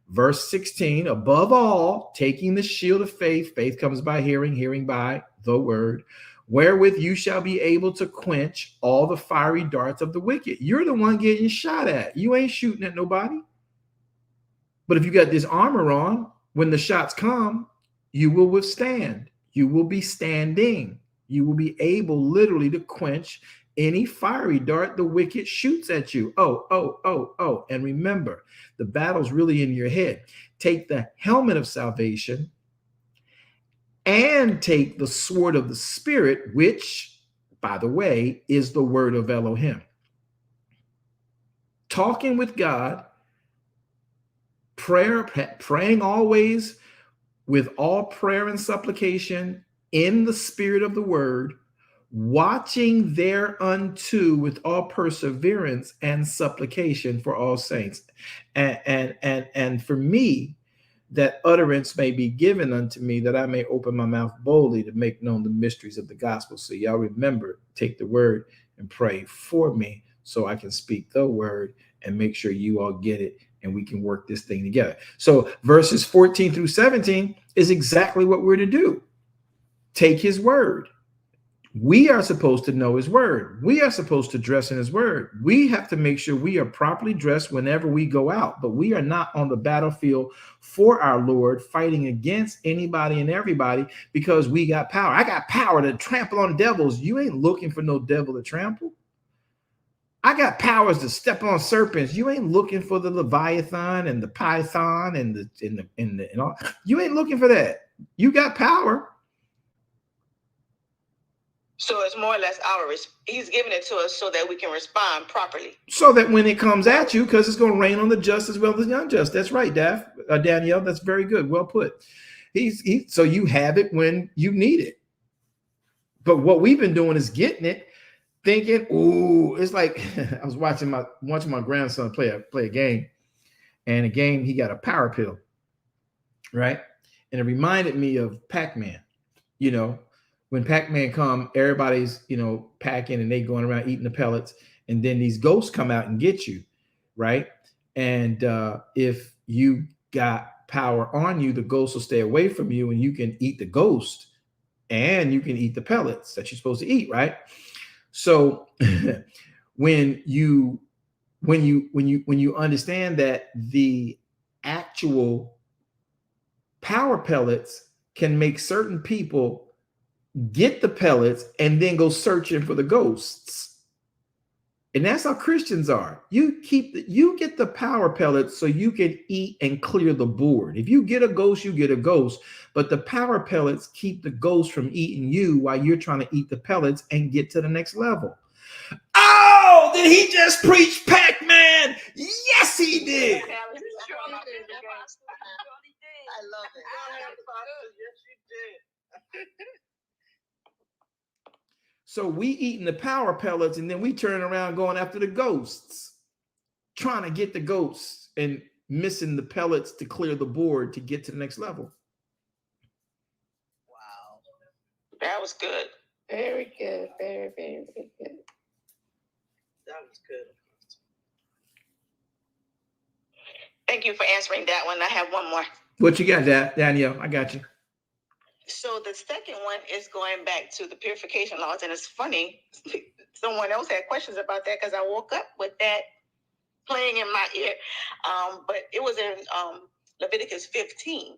Verse 16, above all, taking the shield of faith, faith comes by hearing, hearing by the word, wherewith you shall be able to quench all the fiery darts of the wicked. You're the one getting shot at. You ain't shooting at nobody. But if you got this armor on, when the shots come, you will withstand. You will be standing. You will be able literally to quench any fiery dart the wicked shoots at you. Oh. And remember, the battle's really in your head. Take the helmet of salvation and take the sword of the Spirit, which, by the way, is the word of Elohim. Talking with God, praying always with all prayer and supplication in the spirit of the word, watching thereunto with all perseverance and supplication for all saints. And for me, that utterance may be given unto me, that I may open my mouth boldly to make known the mysteries of the gospel. So y'all remember, take the word and pray for me so I can speak the word and make sure you all get it and we can work this thing together. So verses 14 through 17 is exactly what we're to do. Take his word. We are supposed to know his word. We are supposed to dress in his word. We have to make sure we are properly dressed whenever we go out, but we are not on the battlefield for our Lord fighting against anybody and everybody because we got power. I got power to trample on devils. You ain't looking for no devil to trample. I got powers to step on serpents. You ain't looking for the Leviathan and the Python and all. You ain't looking for that. You got power. So it's more or less ours. He's giving it to us so that we can respond properly. So that when it comes at you, because it's going to rain on the just as well as the unjust. That's right, Danielle. That's very good. Well put. So you have it when you need it. But what we've been doing is getting it, thinking, ooh, it's like I was watching my grandson play a game, and a game he got a power pill, right? And it reminded me of Pac-Man. You know, when Pac-Man come, everybody's packing and they going around eating the pellets, and then these ghosts come out and get you, right? And if you got power on you, the ghost will stay away from you, and you can eat the ghost, and you can eat the pellets that you're supposed to eat, right? So when you understand that the actual power pellets can make certain people get the pellets and then go searching for the ghosts. And that's how Christians are. You get the power pellets so you can eat and clear the board. If you get a ghost, you get a ghost. But the power pellets keep the ghost from eating you while you're trying to eat the pellets and get to the next level. Oh, did he just preach Pac-Man? Yes, he did. I love it. Yes, you did. So we eating the power pellets and then we turn around going after the ghosts, trying to get the ghosts and missing the pellets to clear the board to get to the next level. Wow. That was good. Very good. Very, very, very good. That was good. Thank you for answering that one. I have one more. What you got, Danielle? I got you. So the second one is going back to the purification laws, and it's funny. Someone else had questions about that because I woke up with that playing in my ear. But it was in Leviticus 15,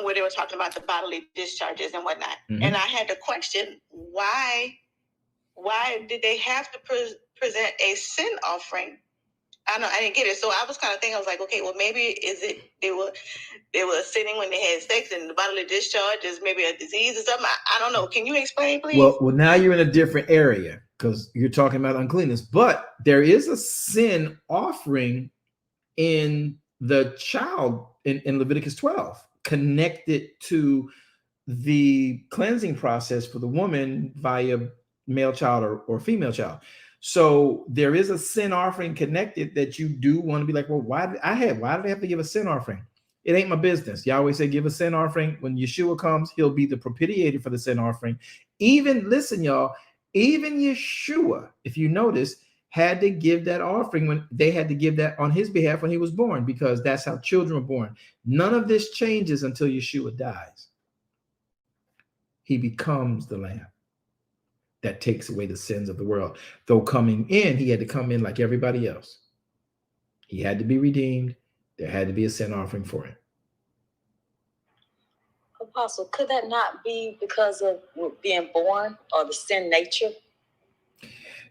where they were talking about the bodily discharges and whatnot. Mm-hmm. And I had to question why did they have to present a sin offering? I didn't get it. So I was kind of thinking, I was like, okay, well, maybe is it they were sinning when they had sex and the bodily discharge is maybe a disease or something. I don't know. Can you explain, please? Well, now you're in a different area because you're talking about uncleanness. But there is a sin offering in the child in Leviticus 12 connected to the cleansing process for the woman via male child or female child. So there is a sin offering connected that you do want to be like, well, why did I have to give a sin offering? It ain't my business. Yahweh said, give a sin offering. When Yeshua comes, he'll be the propitiator for the sin offering. Listen, y'all, even Yeshua, if you notice, had to give that offering when they had to give that on his behalf when he was born, because that's how children were born. None of this changes until Yeshua dies. He becomes the lamb that takes away the sins of the world. Though coming in, he had to come in like everybody else. He had to be redeemed. There had to be a sin offering for him. Apostle, could that not be because of being born or the sin nature?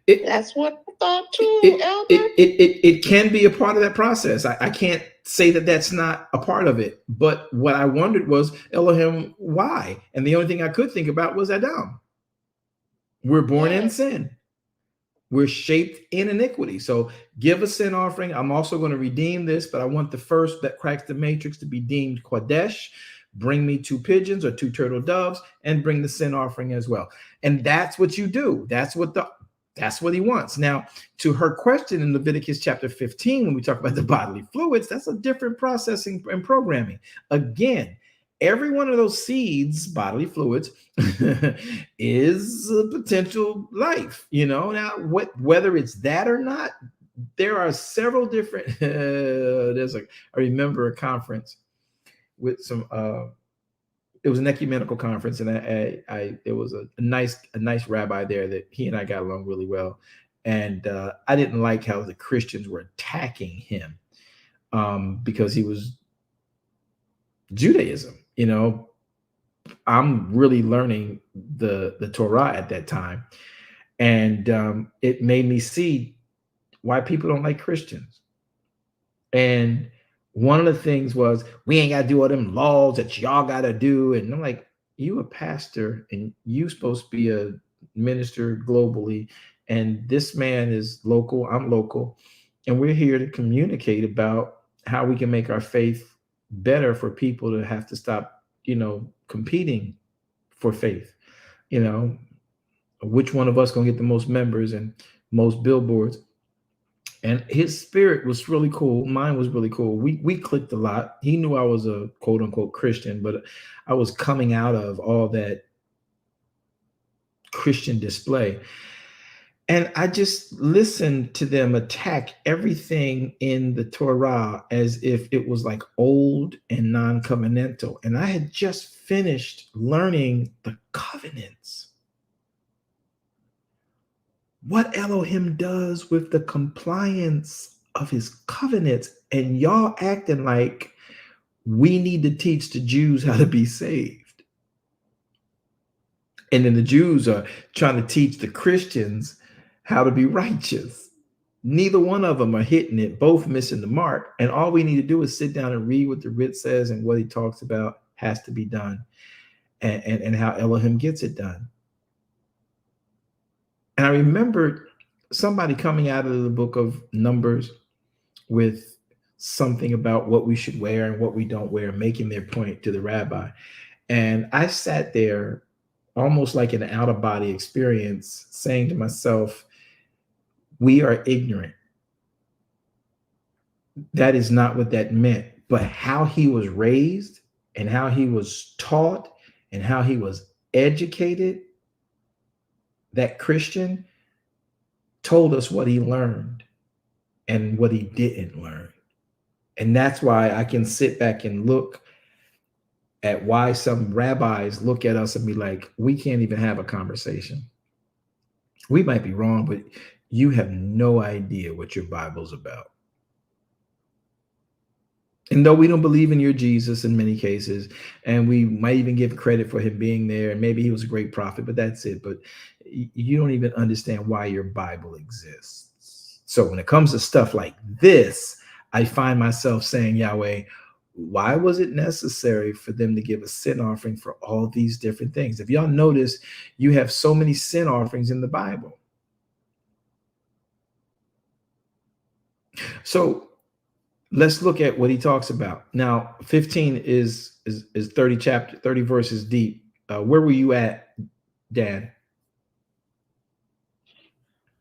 That's what I thought too, Elder. It can be a part of that process. I can't say that that's not a part of it. But what I wondered was, Elohim, why? And the only thing I could think about was Adam. We're born in sin. We're shaped in iniquity. So give a sin offering. I'm also going to redeem this, but I want the first that cracks the matrix to be deemed Kodesh. Bring me 2 pigeons or 2 turtle doves and bring the sin offering as well. And that's what you do. That's what he wants. Now, to her question in Leviticus chapter 15, when we talk about the bodily fluids, that's a different processing and programming. Again, every one of those seeds, bodily fluids, is a potential life. Now whether it's that or not, there are several different. I remember a conference with some. It was an ecumenical conference, and there was a nice rabbi there that he and I got along really well, and I didn't like how the Christians were attacking him because he was Judaism. I'm really learning the Torah at that time, and it made me see why people don't like Christians. And one of the things was, we ain't got to do all them laws that y'all got to do. And I'm like, you a pastor and you supposed to be a minister globally. And this man is local, I'm local. And we're here to communicate about how we can make our faith better for people to have to stop, competing for faith. Which one of us going to get the most members and most billboards? And his spirit was really cool. Mine was really cool. We clicked a lot. He knew I was a quote unquote Christian, but I was coming out of all that Christian display. And I just listened to them attack everything in the Torah as if it was like old and non-covenantal. And I had just finished learning the covenants. What Elohim does with the compliance of his covenants, and y'all acting like We need to teach the Jews how to be saved. And then the Jews are trying to teach the Christians how to be righteous. Neither one of them are hitting it, both missing the mark. And all we need to do is sit down and read what the writ says, and what he talks about has to be done, and how Elohim gets it done. And I remember somebody coming out of the book of Numbers with something about what we should wear and what we don't wear, making their point to the rabbi. And I sat there almost like an out-of-body experience, saying to myself, we are ignorant. That is not what that meant. But how he was raised and how he was taught and how he was educated, that Christian told us what he learned and what he didn't learn. And that's why I can sit back and look at why some rabbis look at us and be like, we can't even have a conversation. We might be wrong, but you have no idea what your Bible's about. And though we don't believe in your Jesus in many cases, and we might even give credit for him being there, and maybe he was a great prophet, but that's it. But you don't even understand why your Bible exists. So when it comes to stuff like this, I find myself saying, Yahweh, why was it necessary for them to give a sin offering for all these different things? If y'all notice, you have so many sin offerings in the Bible. So let's look at what he talks about. Now, 15 is 30 verses deep. Where were you at, Dan?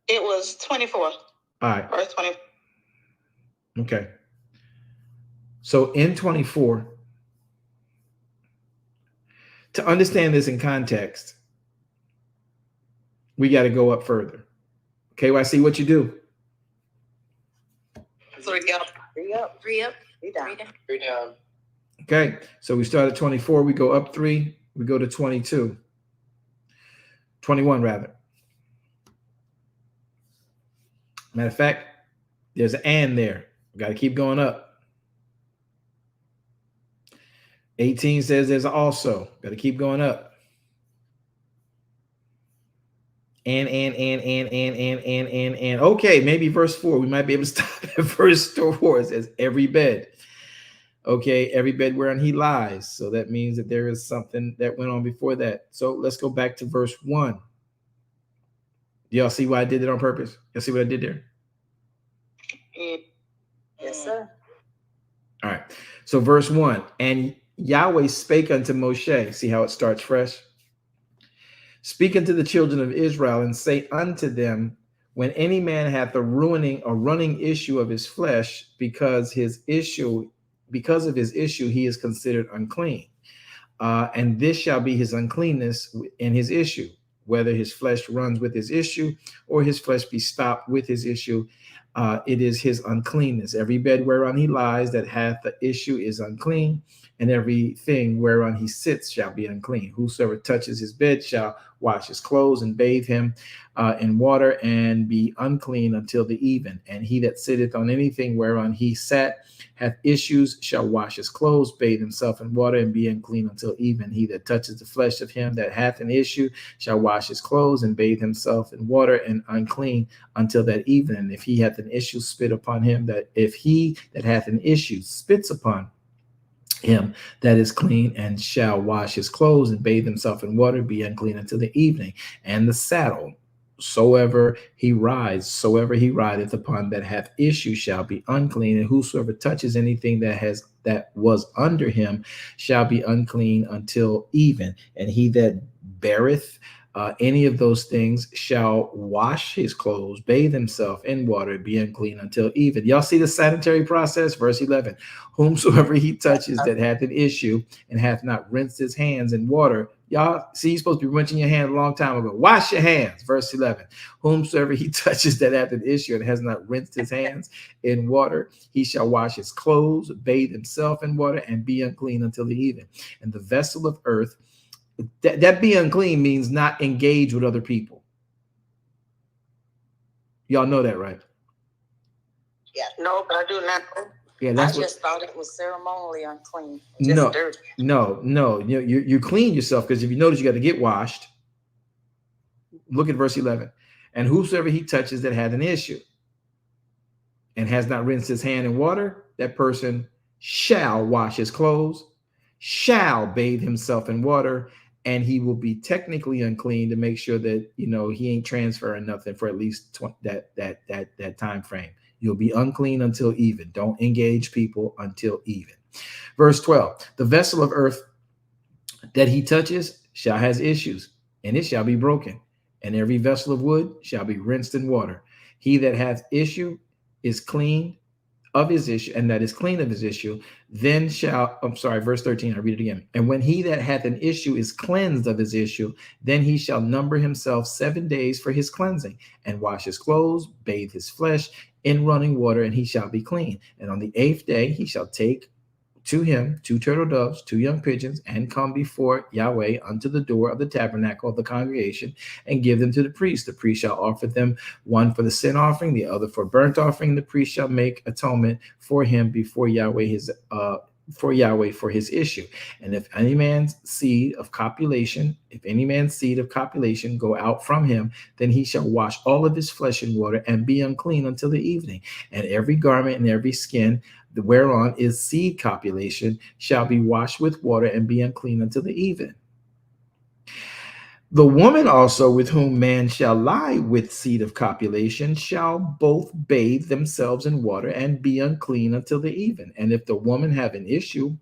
It was 24. All right. Verse 20. Okay. So in 24, to understand this in context, we got to go up further. KYC, what you do? 3 up. 3 up. 3 up. 3 down. 3 down. Okay. So we start at 24. We go up 3. We go to 22. 21, rather. Matter of fact, there's an and there. We got to keep going up. 18 says there's also. Got to keep going up. And. Okay, maybe verse 4. We might be able to stop at verse 4. It says every bed. Okay, every bed whereon he lies. So that means that there is something that went on before that. So let's go back to verse 1. Do y'all see why I did it on purpose? Y'all see what I did there? Yes, sir. All right. So verse 1. And Yahweh spake unto Moshe. See how it starts fresh? Speak unto the children of Israel and say unto them, when any man hath a running issue of his flesh, because of his issue, he is considered unclean. And this shall be his uncleanness in his issue, whether his flesh runs with his issue or his flesh be stopped with his issue. It is his uncleanness. Every bed whereon he lies that hath the issue is unclean, and everything whereon he sits shall be unclean. Whosoever touches his bed shall wash his clothes and bathe him in water and be unclean until the even. And he that sitteth on anything whereon he sat hath issues shall wash his clothes, bathe himself in water, and be unclean until even. He that touches the flesh of him that hath an issue shall wash his clothes and bathe himself in water, and unclean until that even. And if he hath an issue, spit upon him. That if he that hath an issue spits upon him that is clean, and shall wash his clothes and bathe himself in water, be unclean until the evening. And the saddle, soever he rideth upon that hath issue shall be unclean, and whosoever touches anything that was under him shall be unclean until even. And he that beareth any of those things shall wash his clothes, bathe himself in water, be unclean until even. Y'all see the sanitary process? Verse 11, whomsoever he touches that hath an issue and hath not rinsed his hands in water. Y'all see, you're supposed to be rinsing your hands a long time ago. Wash your hands. Verse 11, whomsoever he touches that hath an issue and has not rinsed his hands in water, he shall wash his clothes, bathe himself in water, and be unclean until the even. And the vessel of earth, that be unclean means not engage with other people. Y'all know that, right? Yeah. No, but I do not. Yeah, I just thought it was ceremonially unclean. No, Dirty. no. You clean yourself, because if you notice, you got to get washed. Look at verse 11. And whosoever he touches that had an issue and has not rinsed his hand in water, that person shall wash his clothes, shall bathe himself in water, and he will be technically unclean, to make sure that, you know, he ain't transferring nothing for at least that time frame. You'll be unclean until even. Don't engage people until even. Verse 12, the vessel of earth that he touches shall has issues, and it shall be broken, and every vessel of wood shall be rinsed in water. He that hath issue is clean of his issue, and that is clean of his issue, then shall, verse 13, I read it again. And when he that hath an issue is cleansed of his issue, then he shall number himself 7 days for his cleansing, and wash his clothes, bathe his flesh in running water, and he shall be clean. And on the 8th day he shall take to him 2 turtle doves, 2 young pigeons, and come before Yahweh unto the door of the tabernacle of the congregation, and give them to the priest. The priest shall offer them, one for the sin offering, the other for burnt offering. The priest shall make atonement for him before Yahweh for his issue. And if any man's seed of copulation go out from him, then he shall wash all of his flesh in water, and be unclean until the evening. And every garment and every skin whereon is seed copulation shall be washed with water, and be unclean until the even. The woman also with whom man shall lie with seed of copulation shall both bathe themselves in water, and be unclean until the even. And if the woman have an issue,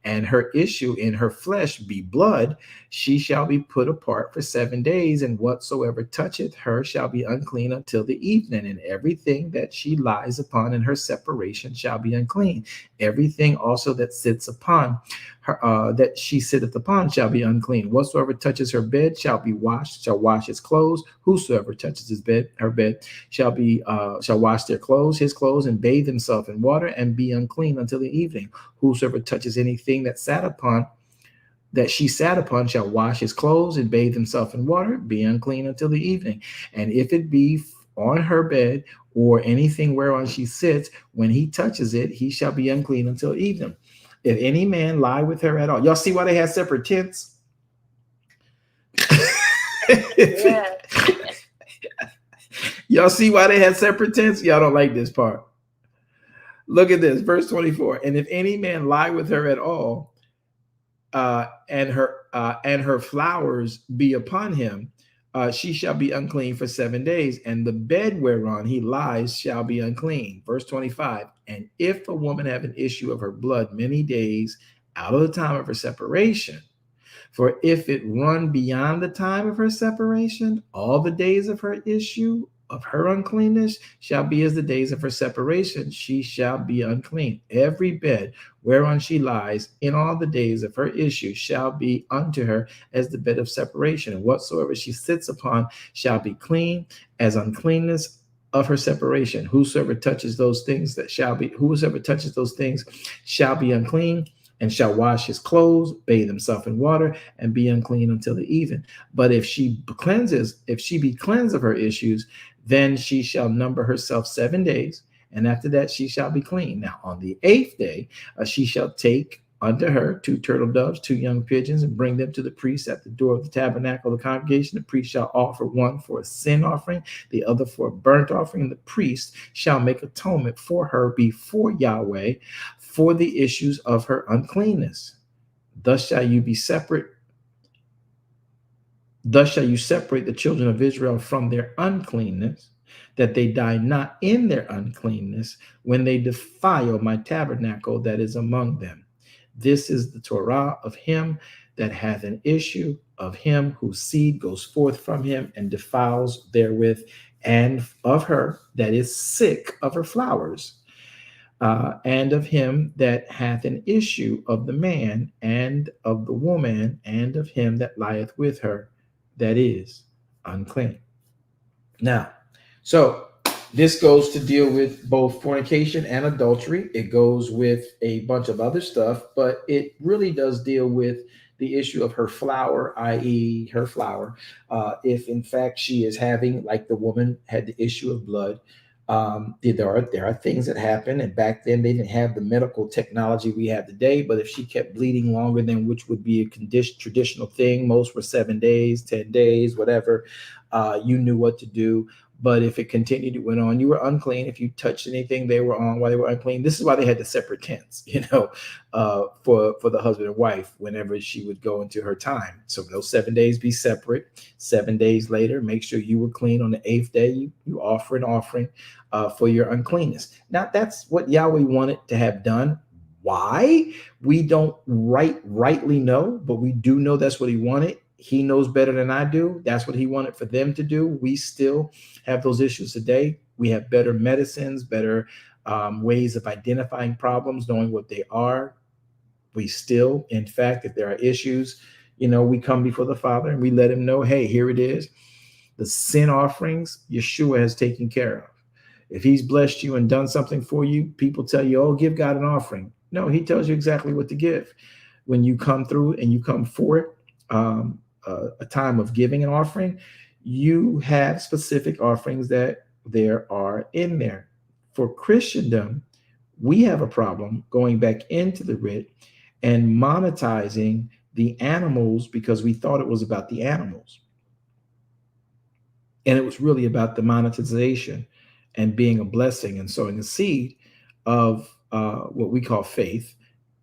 and her issue in her flesh be blood, she shall be put apart for 7 days, and whatsoever toucheth her shall be unclean until the evening. And everything that she lies upon in her separation shall be unclean. Everything also that sits upon her, that she sitteth upon, shall be unclean. Whatsoever touches her bed shall be washed, shall wash his clothes. Whosoever touches his bed, her bed, shall wash their clothes, his clothes, and bathe himself in water, and be unclean until the evening. Whosoever touches anything that she sat upon shall wash his clothes, and bathe himself in water, be unclean until the evening. And if it be on her bed, or anything whereon she sits, when he touches it, he shall be unclean until evening. If any man lie with her at all. Y'all see why they had separate tents? Yeah. Y'all see why they had separate tents? Y'all don't like this part. Look at this, verse 24. And if any man lie with her at all, and her flowers be upon him, she shall be unclean for 7 days, and the bed whereon he lies shall be unclean. Verse 25. And if a woman have an issue of her blood many days out of the time of her separation, for if it run beyond the time of her separation, all the days of her issue of her uncleanness shall be as the days of her separation. She shall be unclean. Every bed whereon she lies in all the days of her issue shall be unto her as the bed of separation. And whatsoever she sits upon shall be clean as uncleanness of her separation. Whosoever touches those things shall be unclean, and shall wash his clothes, bathe himself in water, and be unclean until the even. But if she be cleansed of her issues, then she shall number herself 7 days, and after that she shall be clean. Now on the 8th day she shall take unto her 2 turtle doves, 2 young pigeons, and bring them to the priest at the door of the tabernacle of the congregation. The priest shall offer one for a sin offering, the other for a burnt offering, and the priest shall make atonement for her before Yahweh for the issues of her uncleanness. Thus shall you separate the children of Israel from their uncleanness, that they die not in their uncleanness when they defile my tabernacle that is among them. This is the Torah of him that hath an issue, of him whose seed goes forth from him and defiles therewith, and of her that is sick of her flowers, and of him that hath an issue, of the man and of the woman, and of him that lieth with her, that is unclean. Now, so this goes to deal with both fornication and adultery. It goes with a bunch of other stuff, but it really does deal with the issue of her flower, i.e. her flower. If in fact she is having, like the woman had the issue of blood, There are things that happen, and back then they didn't have the medical technology we have today. But if she kept bleeding longer than which would be a traditional thing, most were 7 days, 10 days, whatever, you knew what to do. But if it continued, it went on, you were unclean. If you touched anything, they were on while they were unclean. This is why they had the separate tents, for the husband and wife whenever she would go into her time. So those 7 days be separate. 7 days later, make sure you were clean. On the 8th day, you offer an offering for your uncleanness. Now, that's what Yahweh wanted to have done. Why? We don't rightly know, but we do know that's what he wanted. He knows better than I do. That's what he wanted for them to do. We still have those issues today. We have better medicines, better ways of identifying problems, knowing what they are. We still, in fact, if there are issues, we come before the Father and we let him know, hey, here it is. The sin offerings, YAHSHUA has taken care of. If he's blessed you and done something for you, people tell you, oh, give God an offering. No, he tells you exactly what to give. When you come through and you come forward, a time of giving an offering, you have specific offerings that there are in there. For Christendom, we have a problem going back into the writ and monetizing the animals because we thought it was about the animals. And it was really about the monetization and being a blessing and sowing a seed of what we call faith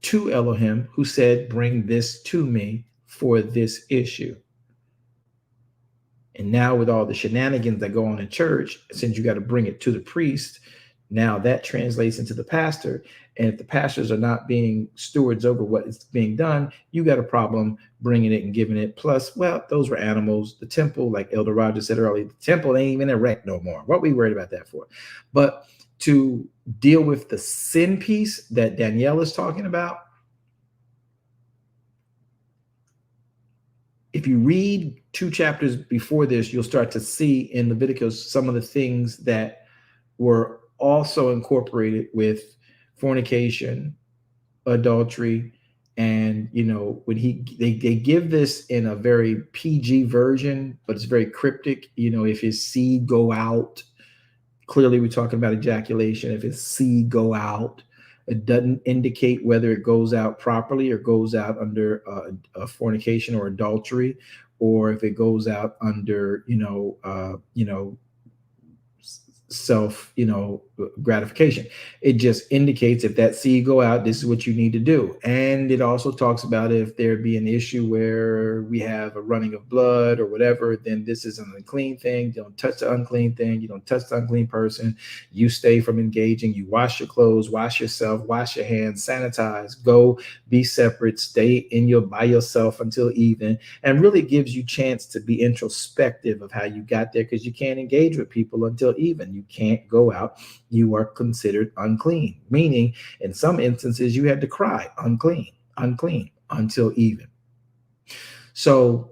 to Elohim, who said, bring this to me for this issue. And now with all the shenanigans that go on in church, since you got to bring it to the priest, now that translates into the pastor. And if the pastors are not being stewards over what is being done, you got a problem bringing it and giving it. Plus, well, those were animals. The temple, like Elder Roger said earlier, the temple ain't even erect no more. What we worried about that for? But to deal with the sin piece that Danielle is talking about, if you read 2 chapters before this, you'll start to see in Leviticus some of the things that were also incorporated with fornication, adultery, and when they give this in a very PG version, but it's very cryptic. If his seed go out, clearly we're talking about ejaculation. If his seed go out, it doesn't indicate whether it goes out properly or goes out under a fornication or adultery, or if it goes out under self gratification. It just indicates if that seed go out, this is what you need to do. And it also talks about if there be an issue where we have a running of blood or whatever, then this is an unclean thing. You don't touch the unclean thing. You don't touch the unclean person. You stay from engaging. You wash your clothes, wash yourself, wash your hands, sanitize, go be separate, stay by yourself until evening, and really gives you chance to be introspective of how you got there, because you can't engage with people until even. You can't go out. You are considered unclean, meaning in some instances you had to cry unclean, unclean until even. So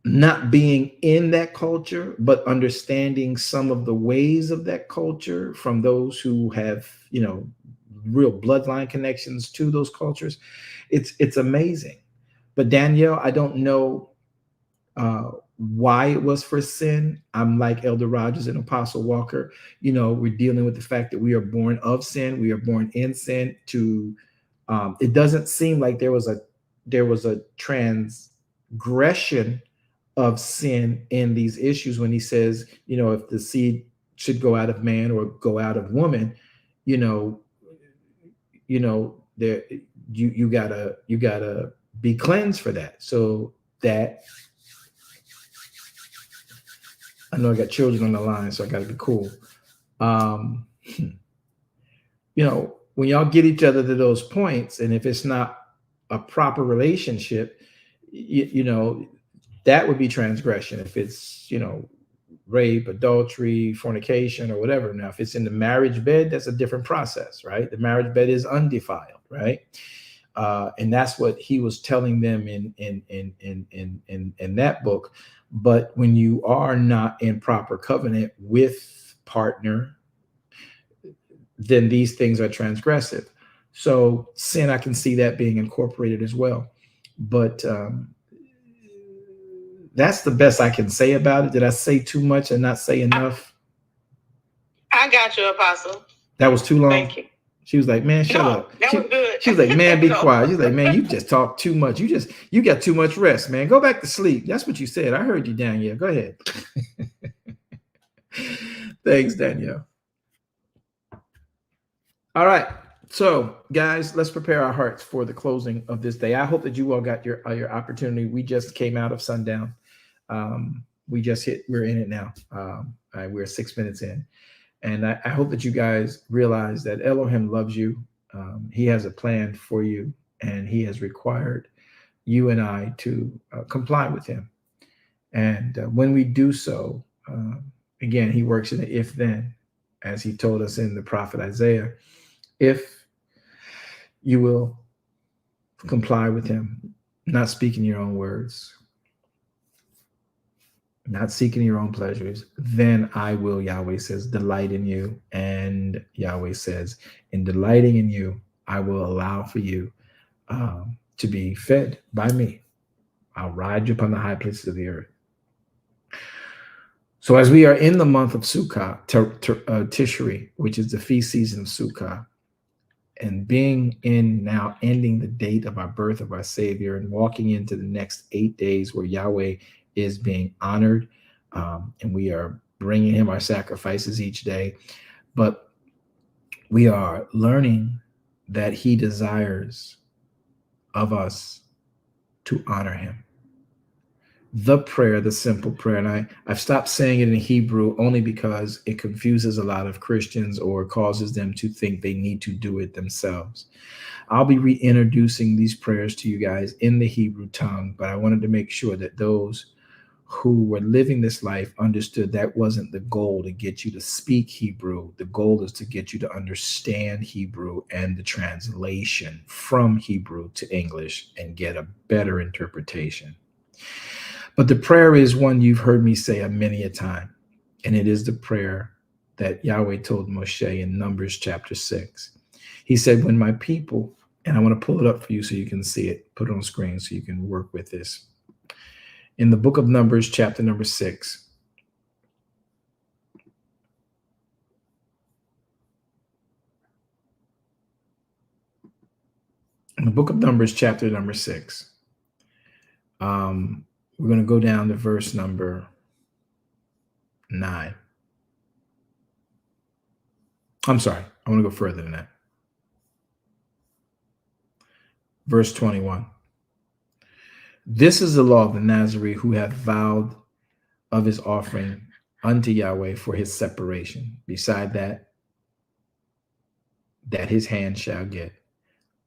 not being in that culture, but understanding some of the ways of that culture from those who have, real bloodline connections to those cultures, it's amazing. But Danielle, I don't know why it was for sin. I'm like Elder Rogers and Apostle Walker. We're dealing with the fact that we are born of sin. We are born in sin. It doesn't seem like there was a transgression of sin in these issues when he says, if the seed should go out of man or go out of woman, there you gotta be cleansed for that. So that, I know I got children on the line, so I got to be cool. When y'all get each other to those points, and if it's not a proper relationship, that would be transgression. If it's, rape, adultery, fornication, or whatever. Now, if it's in the marriage bed, that's a different process, right? The marriage bed is undefiled, right? And that's what he was telling them in that book. But when you are not in proper covenant with partner, then these things are transgressive. So sin, I can see that being incorporated as well. But that's the best I can say about it. Did I say too much and not say enough? I got you, Apostle. That was too long. Thank you. She was like, man, shut up. That was good. She was like, man, be quiet. She was like, man, you just talk too much. You got too much rest, man. Go back to sleep. That's what you said. I heard you, Danielle. Go ahead. Thanks, Danielle. All right. So, guys, let's prepare our hearts for the closing of this day. I hope that you all got your opportunity. We just came out of sundown. We're in it now. We're 6 minutes in. And I hope that you guys realize that Elohim loves you. He has a plan for you, and he has required you and I to comply with him. And when we do so, again, he works in the if-then, as he told us in the prophet Isaiah. If you will comply with him, not speaking your own words, not seeking your own pleasures, then I will, Yahweh says, delight in you. And Yahweh says, in delighting in you, I will allow for you to be fed by me. I'll ride you upon the high places of the earth. So as we are in the month of Sukkah, Tishri, which is the feast season of Sukkah, and being in now ending the date of our birth of our Savior and walking into the next 8 days where Yahweh is being honored, and we are bringing him our sacrifices each day, but we are learning that he desires of us to honor him. The prayer, the simple prayer, and I've stopped saying it in Hebrew only because it confuses a lot of Christians or causes them to think they need to do it themselves. I'll be reintroducing these prayers to you guys in the Hebrew tongue, but I wanted to make sure that those who were living this life understood that wasn't the goal to get you to speak Hebrew. The goal is to get you to understand Hebrew and the translation from Hebrew to English and get a better interpretation. But the prayer is one you've heard me say many a time, and it is the prayer that Yahweh told Moshe in Numbers chapter 6. He said, when my people, and I want to pull it up for you so you can see it, put it on screen so you can work with this. In the book of Numbers, chapter number 6, in the book of Numbers, chapter number 6, we're going to go down to verse number 9. I'm sorry, I want to go further than that. Verse 21. This is the law of the Nazarene who hath vowed of his offering unto Yahweh for his separation, beside that his hand shall get,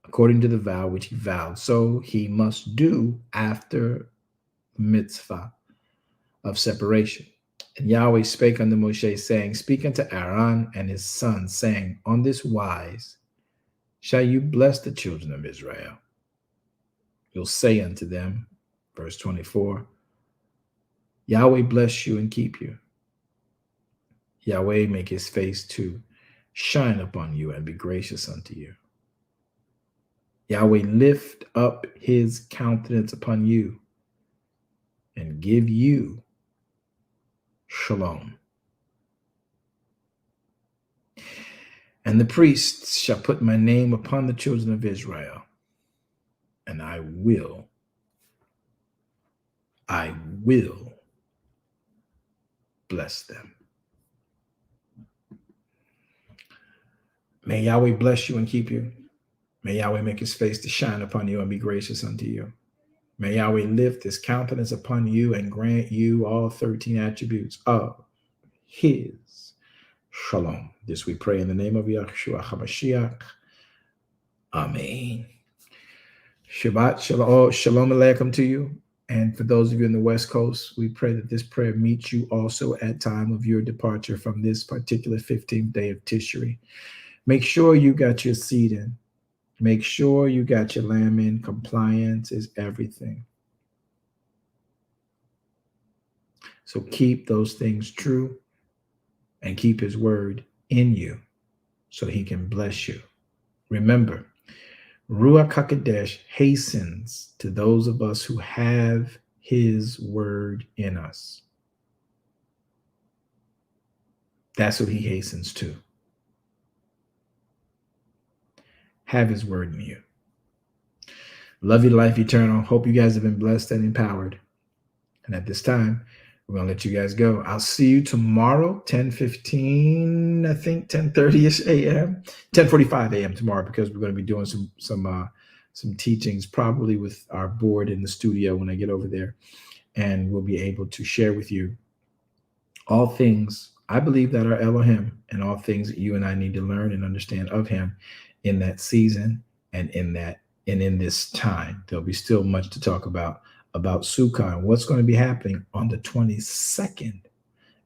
according to the vow which he vowed. So he must do after mitzvah of separation. And Yahweh spake unto Moshe, saying, speak unto Aaron and his sons, saying, on this wise shall you bless the children of Israel. You'll say unto them, verse 24, Yahweh bless you and keep you. Yahweh make his face to shine upon you and be gracious unto you. Yahweh lift up his countenance upon you and give you shalom. And the priests shall put my name upon the children of Israel, and I will bless them. May Yahweh bless you and keep you. May Yahweh make his face to shine upon you and be gracious unto you. May Yahweh lift his countenance upon you and grant you all 13 attributes of his shalom. This we pray in the name of YAHSHUA HaMashiach. Amen. Shabbat shalom aleichem to you. And for those of you in the West Coast, we pray that this prayer meets you also at time of your departure from this particular 15th day of Tishri. Make sure you got your seed in. Make sure you got your lamb in. Compliance is everything. So keep those things true and keep his word in you so he can bless you. Remember, Ruach HaKodesh hastens to those of us who have his word in us. That's what he hastens to. Have his word in you. Love you to life eternal. Hope you guys have been blessed and empowered. And at this time, we're going to let you guys go. I'll see you tomorrow, 10:15, I think 10:30ish a.m., 10:45 a.m. tomorrow, because we're going to be doing some teachings, probably with our board in the studio when I get over there. And we'll be able to share with you all things I believe that are Elohim, and all things that you and I need to learn and understand of him in that season and in this time. There'll be still much to talk about Sukkot and what's going to be happening on the 22nd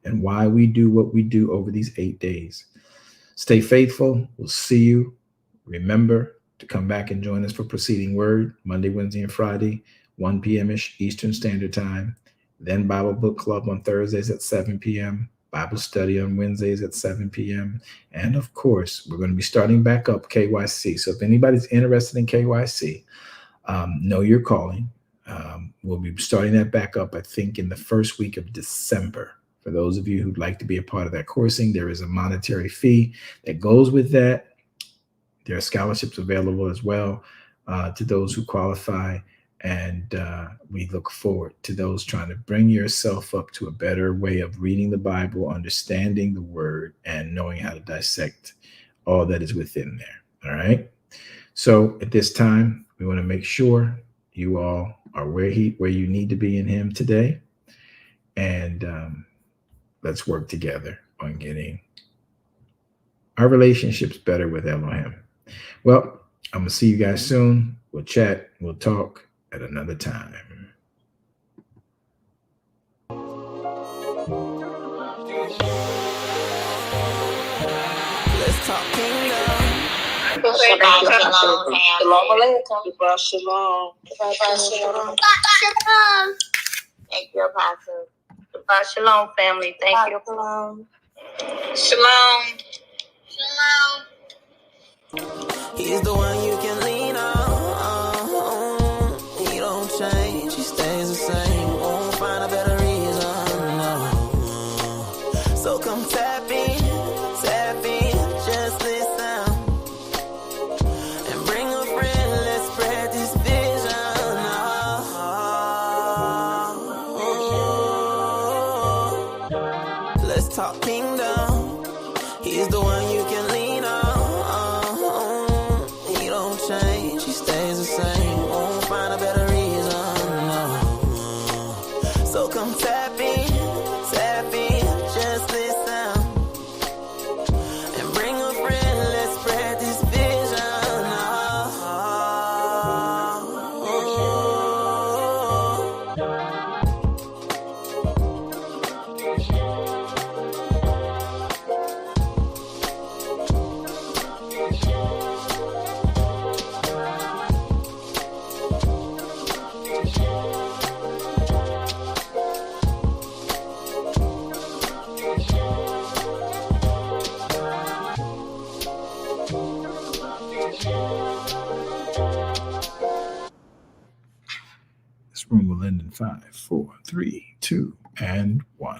and why we do what we do over these 8 days. Stay faithful. We'll see you. Remember to come back and join us for Preceding Word, Monday, Wednesday, and Friday, 1 p.m.ish Eastern Standard Time. Then Bible Book Club on Thursdays at 7 p.m., Bible study on Wednesdays at 7 p.m. And of course, we're going to be starting back up KYC. So if anybody's interested in KYC, know your calling. We'll be starting that back up, I think, in the first week of December. For those of you who'd like to be a part of that coursing, there is a monetary fee that goes with that. There are scholarships available as well to those who qualify. And we look forward to those trying to bring yourself up to a better way of reading the Bible, understanding the word, and knowing how to dissect all that is within there. All right. So at this time, we want to make sure you all are where you need to be in him today. And let's work together on getting our relationships better with Elohim. Well, I'm going to see you guys soon. We'll chat. We'll talk at another time. Let's talk kingdom. Shalom. Thank you, Apostle. Shalom, family. Thank you. Shalom. He's the one you can lean on. He don't change. He stays the same. Won't find a better reason. No. So come tap in. Just listen. And bring a friend. Let's spread this vision. Let's talk kingdom. He's the one you can lean on. He don't change, he stays the same. Won't find a better reason, no. So come tap in, just listen. And bring a friend, let's spread this vision. This room will end in 5, 4, 3, 2, and 1.